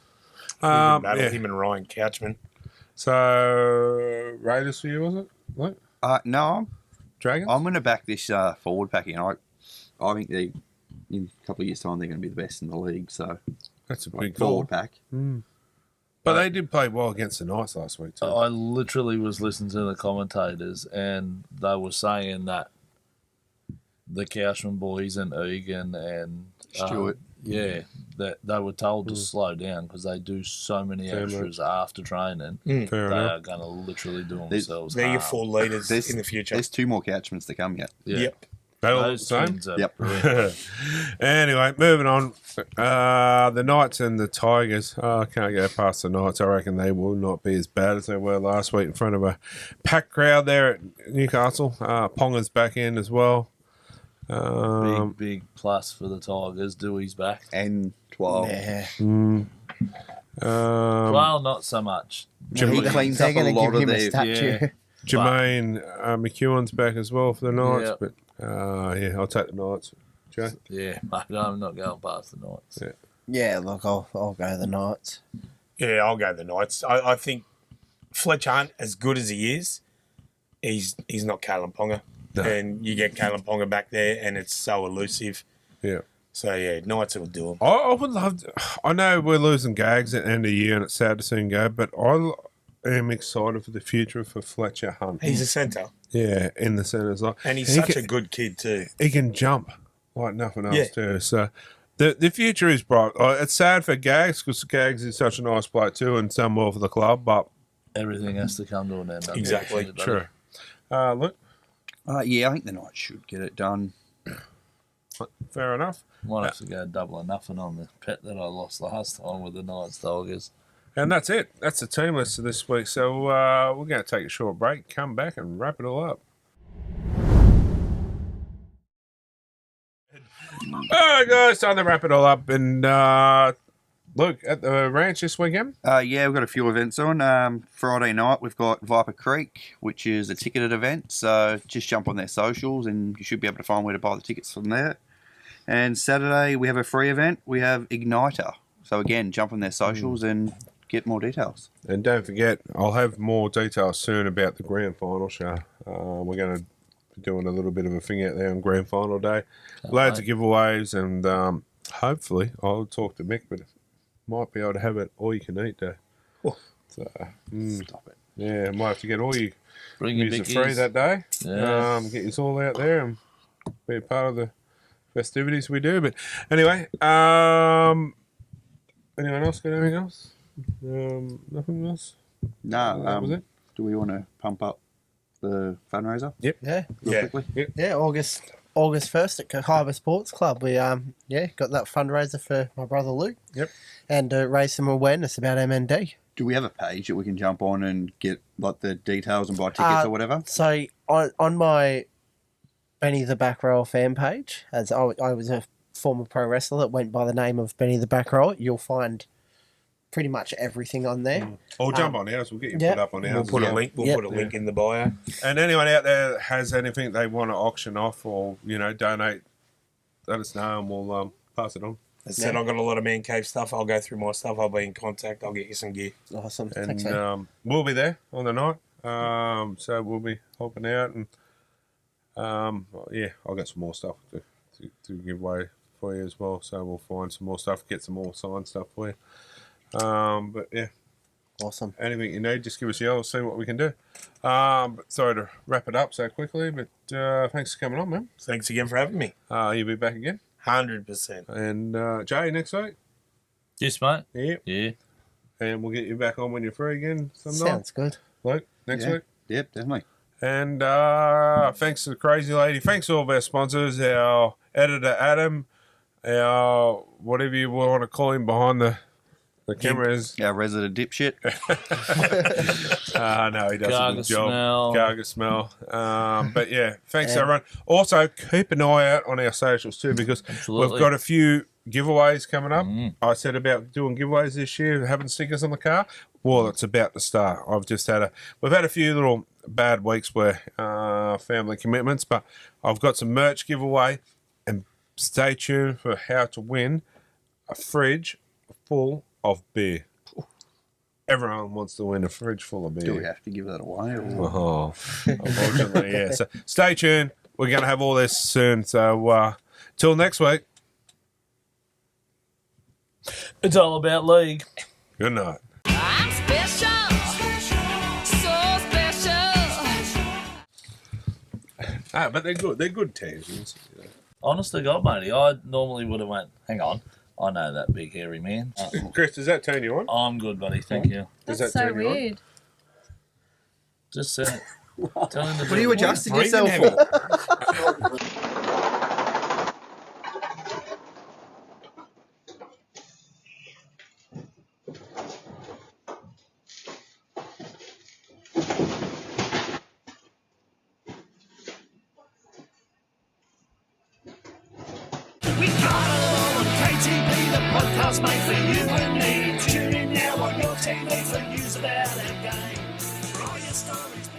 [SPEAKER 4] Battle
[SPEAKER 1] Yeah.
[SPEAKER 4] him and Ryan Couchman.
[SPEAKER 1] So Raiders for you, was it? What?
[SPEAKER 5] No,
[SPEAKER 1] Dragons?
[SPEAKER 5] I'm going to back this forward packing. I think they, in a couple of years' time, they're going to be the best in the league. So
[SPEAKER 1] That's a
[SPEAKER 5] like,
[SPEAKER 1] big call.
[SPEAKER 5] forward pack.
[SPEAKER 1] But they did play well against the Knights last week too.
[SPEAKER 2] I literally was listening to the commentators, and they were saying that the Couchman boys and Egan and
[SPEAKER 5] Stewart.
[SPEAKER 2] that they were told to slow down because they do so many
[SPEAKER 1] Fair
[SPEAKER 2] extras after training.
[SPEAKER 1] Fair
[SPEAKER 2] They
[SPEAKER 1] enough.
[SPEAKER 2] are going to literally do
[SPEAKER 5] There's-
[SPEAKER 2] themselves
[SPEAKER 4] They're your
[SPEAKER 2] harm.
[SPEAKER 4] 4 leaders
[SPEAKER 5] There's-
[SPEAKER 4] in the future.
[SPEAKER 5] There's 2 more Couchmans to come yet.
[SPEAKER 2] Yeah.
[SPEAKER 4] Yep.
[SPEAKER 1] They all the
[SPEAKER 2] Those
[SPEAKER 1] same?
[SPEAKER 2] twins are
[SPEAKER 5] Yep.
[SPEAKER 2] brilliant.
[SPEAKER 1] Anyway, moving on. The Knights and the Tigers. I can't go past the Knights. I reckon they will not be as bad as they were last week in front of a packed crowd there at Newcastle. Ponga's back in as well.
[SPEAKER 2] Big plus for the Tigers. Dewey's back.
[SPEAKER 5] And 12.
[SPEAKER 6] Yeah.
[SPEAKER 2] Well, not so much.
[SPEAKER 5] He cleans
[SPEAKER 6] They're
[SPEAKER 5] up a
[SPEAKER 6] going to
[SPEAKER 5] lot
[SPEAKER 6] give
[SPEAKER 5] of
[SPEAKER 6] him a
[SPEAKER 5] their...
[SPEAKER 6] statue.
[SPEAKER 2] Yeah.
[SPEAKER 1] Jermaine McEwen's back as well for the Knights.
[SPEAKER 2] Yep.
[SPEAKER 1] But yeah, I'll take the Knights. Jay?
[SPEAKER 2] Yeah, mate, I'm not going past the Knights.
[SPEAKER 1] Yeah.
[SPEAKER 6] Yeah, look, I'll go the Knights.
[SPEAKER 4] Yeah, I'll go the Knights. I think Fletcher Hunt, as good as he is, he's not Kalen Ponga.
[SPEAKER 1] No.
[SPEAKER 4] And you get Kalen Ponga back there, and it's so elusive.
[SPEAKER 1] Yeah.
[SPEAKER 4] So, yeah, Knights will do him.
[SPEAKER 1] I would love to, I know we're losing Gags at the end of the year and it's sad to see him go, but I am excited for the future for Fletcher Hunt.
[SPEAKER 4] He's a centre,
[SPEAKER 1] Yeah, in the centres.
[SPEAKER 4] and he's
[SPEAKER 1] He
[SPEAKER 4] such
[SPEAKER 1] can-
[SPEAKER 4] a good kid too.
[SPEAKER 1] He can jump like nothing else
[SPEAKER 4] Yeah.
[SPEAKER 1] too. So the future is bright. It's sad for Gags because Gags is such a nice player too and done well for the club, but
[SPEAKER 2] Everything has to come to an end.
[SPEAKER 4] Exactly.
[SPEAKER 2] unfortunately,
[SPEAKER 1] true. Look,
[SPEAKER 5] yeah, I think the Knights should get it done.
[SPEAKER 1] fair enough.
[SPEAKER 2] Might have to go double or nothing on the bet that I lost last time with the Knights Tigers.
[SPEAKER 1] And that's it. That's the team list for this week. So we're going to take a short break, come back and wrap it all up. All right, guys, time to wrap it all up. And look, at the ranch this weekend.
[SPEAKER 5] Yeah, we've got a few events on. Friday night, we've got Viper Creek, which is a ticketed event. So just jump on their socials and you should be able to find where to buy the tickets from there. And Saturday, we have a free event. We have Igniter. So again, jump on their socials and get more details.
[SPEAKER 1] And don't forget, I'll have more details soon about the grand final show. We're going to be doing a little bit of a thing out there on grand final day. Loads of giveaways, and hopefully I'll talk to Mick, but might be able to have it all you can eat day.
[SPEAKER 4] Oh.
[SPEAKER 1] So,
[SPEAKER 5] Stop it.
[SPEAKER 1] yeah, might have to get all you
[SPEAKER 2] Bring your
[SPEAKER 1] music
[SPEAKER 2] biggies.
[SPEAKER 1] free that day.
[SPEAKER 2] Yeah.
[SPEAKER 1] Get you all out there and be a part of the festivities we do. But anyway, anyone else got anything else? Nothing else?
[SPEAKER 5] No,
[SPEAKER 1] That was it?
[SPEAKER 5] do we want to pump up the fundraiser
[SPEAKER 6] Yeah.
[SPEAKER 5] real
[SPEAKER 4] Yeah.
[SPEAKER 5] quickly?
[SPEAKER 6] Yeah, August 1st at Harbour Sports Club. We got that fundraiser for my brother Luke.
[SPEAKER 1] Yep.
[SPEAKER 6] And raise some awareness about MND.
[SPEAKER 5] Do we have a page that we can jump on and get like the details and buy tickets or whatever?
[SPEAKER 6] So on my Benny the Back Row fan page, as I was a former pro wrestler that went by the name of Benny the Back Row, you'll find pretty much everything on there.
[SPEAKER 1] Or jump on ours. We'll get you
[SPEAKER 6] yeah.
[SPEAKER 1] put up on ours.
[SPEAKER 4] We'll put
[SPEAKER 1] as
[SPEAKER 4] a
[SPEAKER 1] well.
[SPEAKER 4] link. We'll
[SPEAKER 6] Yep.
[SPEAKER 4] put a link in the bio.
[SPEAKER 1] And anyone out there that has anything they want to auction off or, donate, let us know and we'll pass it on.
[SPEAKER 4] As I said, I've got a lot of man cave stuff. I'll go through my stuff. I'll be in contact. I'll get you some gear.
[SPEAKER 6] Awesome.
[SPEAKER 1] And
[SPEAKER 6] Thanks, man.
[SPEAKER 1] we'll be there on the night. So we'll be helping out. And I'll get some more stuff to give away for you as well. So we'll find some more stuff, get some more signed stuff for you. But yeah,
[SPEAKER 6] Awesome.
[SPEAKER 1] Anything you need, just give us a yell. We'll see what we can do. But sorry to wrap it up so quickly, but thanks for coming on, man.
[SPEAKER 4] Thanks again for having me.
[SPEAKER 1] You'll be back again.
[SPEAKER 4] 100%.
[SPEAKER 1] And Jay, next week?
[SPEAKER 2] Yes, mate.
[SPEAKER 1] Yeah.
[SPEAKER 2] Yeah.
[SPEAKER 1] And we'll get you back on when you're free again sometime.
[SPEAKER 6] Sounds good.
[SPEAKER 1] Luke, next week?
[SPEAKER 5] Yep, definitely.
[SPEAKER 1] And thanks to the crazy lady. Thanks to all of our sponsors, our editor, Adam, our whatever you want to call him behind the cameras.
[SPEAKER 5] Our resident dipshit.
[SPEAKER 1] No, he does a good job.
[SPEAKER 2] Smell.
[SPEAKER 1] Garga smell. But yeah, thanks everyone. Also, keep an eye out on our socials too, because
[SPEAKER 2] Absolutely.
[SPEAKER 1] we've got a few giveaways coming up. I said about doing giveaways this year, having stickers on the car. Well, it's about to start. We've had a few little bad weeks where family commitments, but I've got some merch giveaway, and stay tuned for how to win a fridge full of beer. Everyone wants to win a fridge full of beer.
[SPEAKER 5] Do we have to give that away? Or?
[SPEAKER 1] Oh, unfortunately, yeah. So stay tuned. We're going to have all this soon. So till next week.
[SPEAKER 2] It's all about league.
[SPEAKER 1] Good night.
[SPEAKER 7] I'm special, so special.
[SPEAKER 1] But they're good. They're good tangents.
[SPEAKER 2] Honest to God, matey, I normally would have went, hang on, I know that big hairy man.
[SPEAKER 1] Chris, does that turn you on?
[SPEAKER 2] I'm good, buddy, thank you.
[SPEAKER 1] Does
[SPEAKER 3] That's
[SPEAKER 1] that
[SPEAKER 3] so
[SPEAKER 1] turn you on?
[SPEAKER 3] weird.
[SPEAKER 2] Just said it. Tell him to
[SPEAKER 5] What are you
[SPEAKER 2] do it.
[SPEAKER 5] adjusting
[SPEAKER 1] breathing
[SPEAKER 5] yourself
[SPEAKER 1] habit.
[SPEAKER 5] for?
[SPEAKER 7] We got it all on KTP, the podcast made for you and me. Tune in now on your TV for news about our game. For all your stories.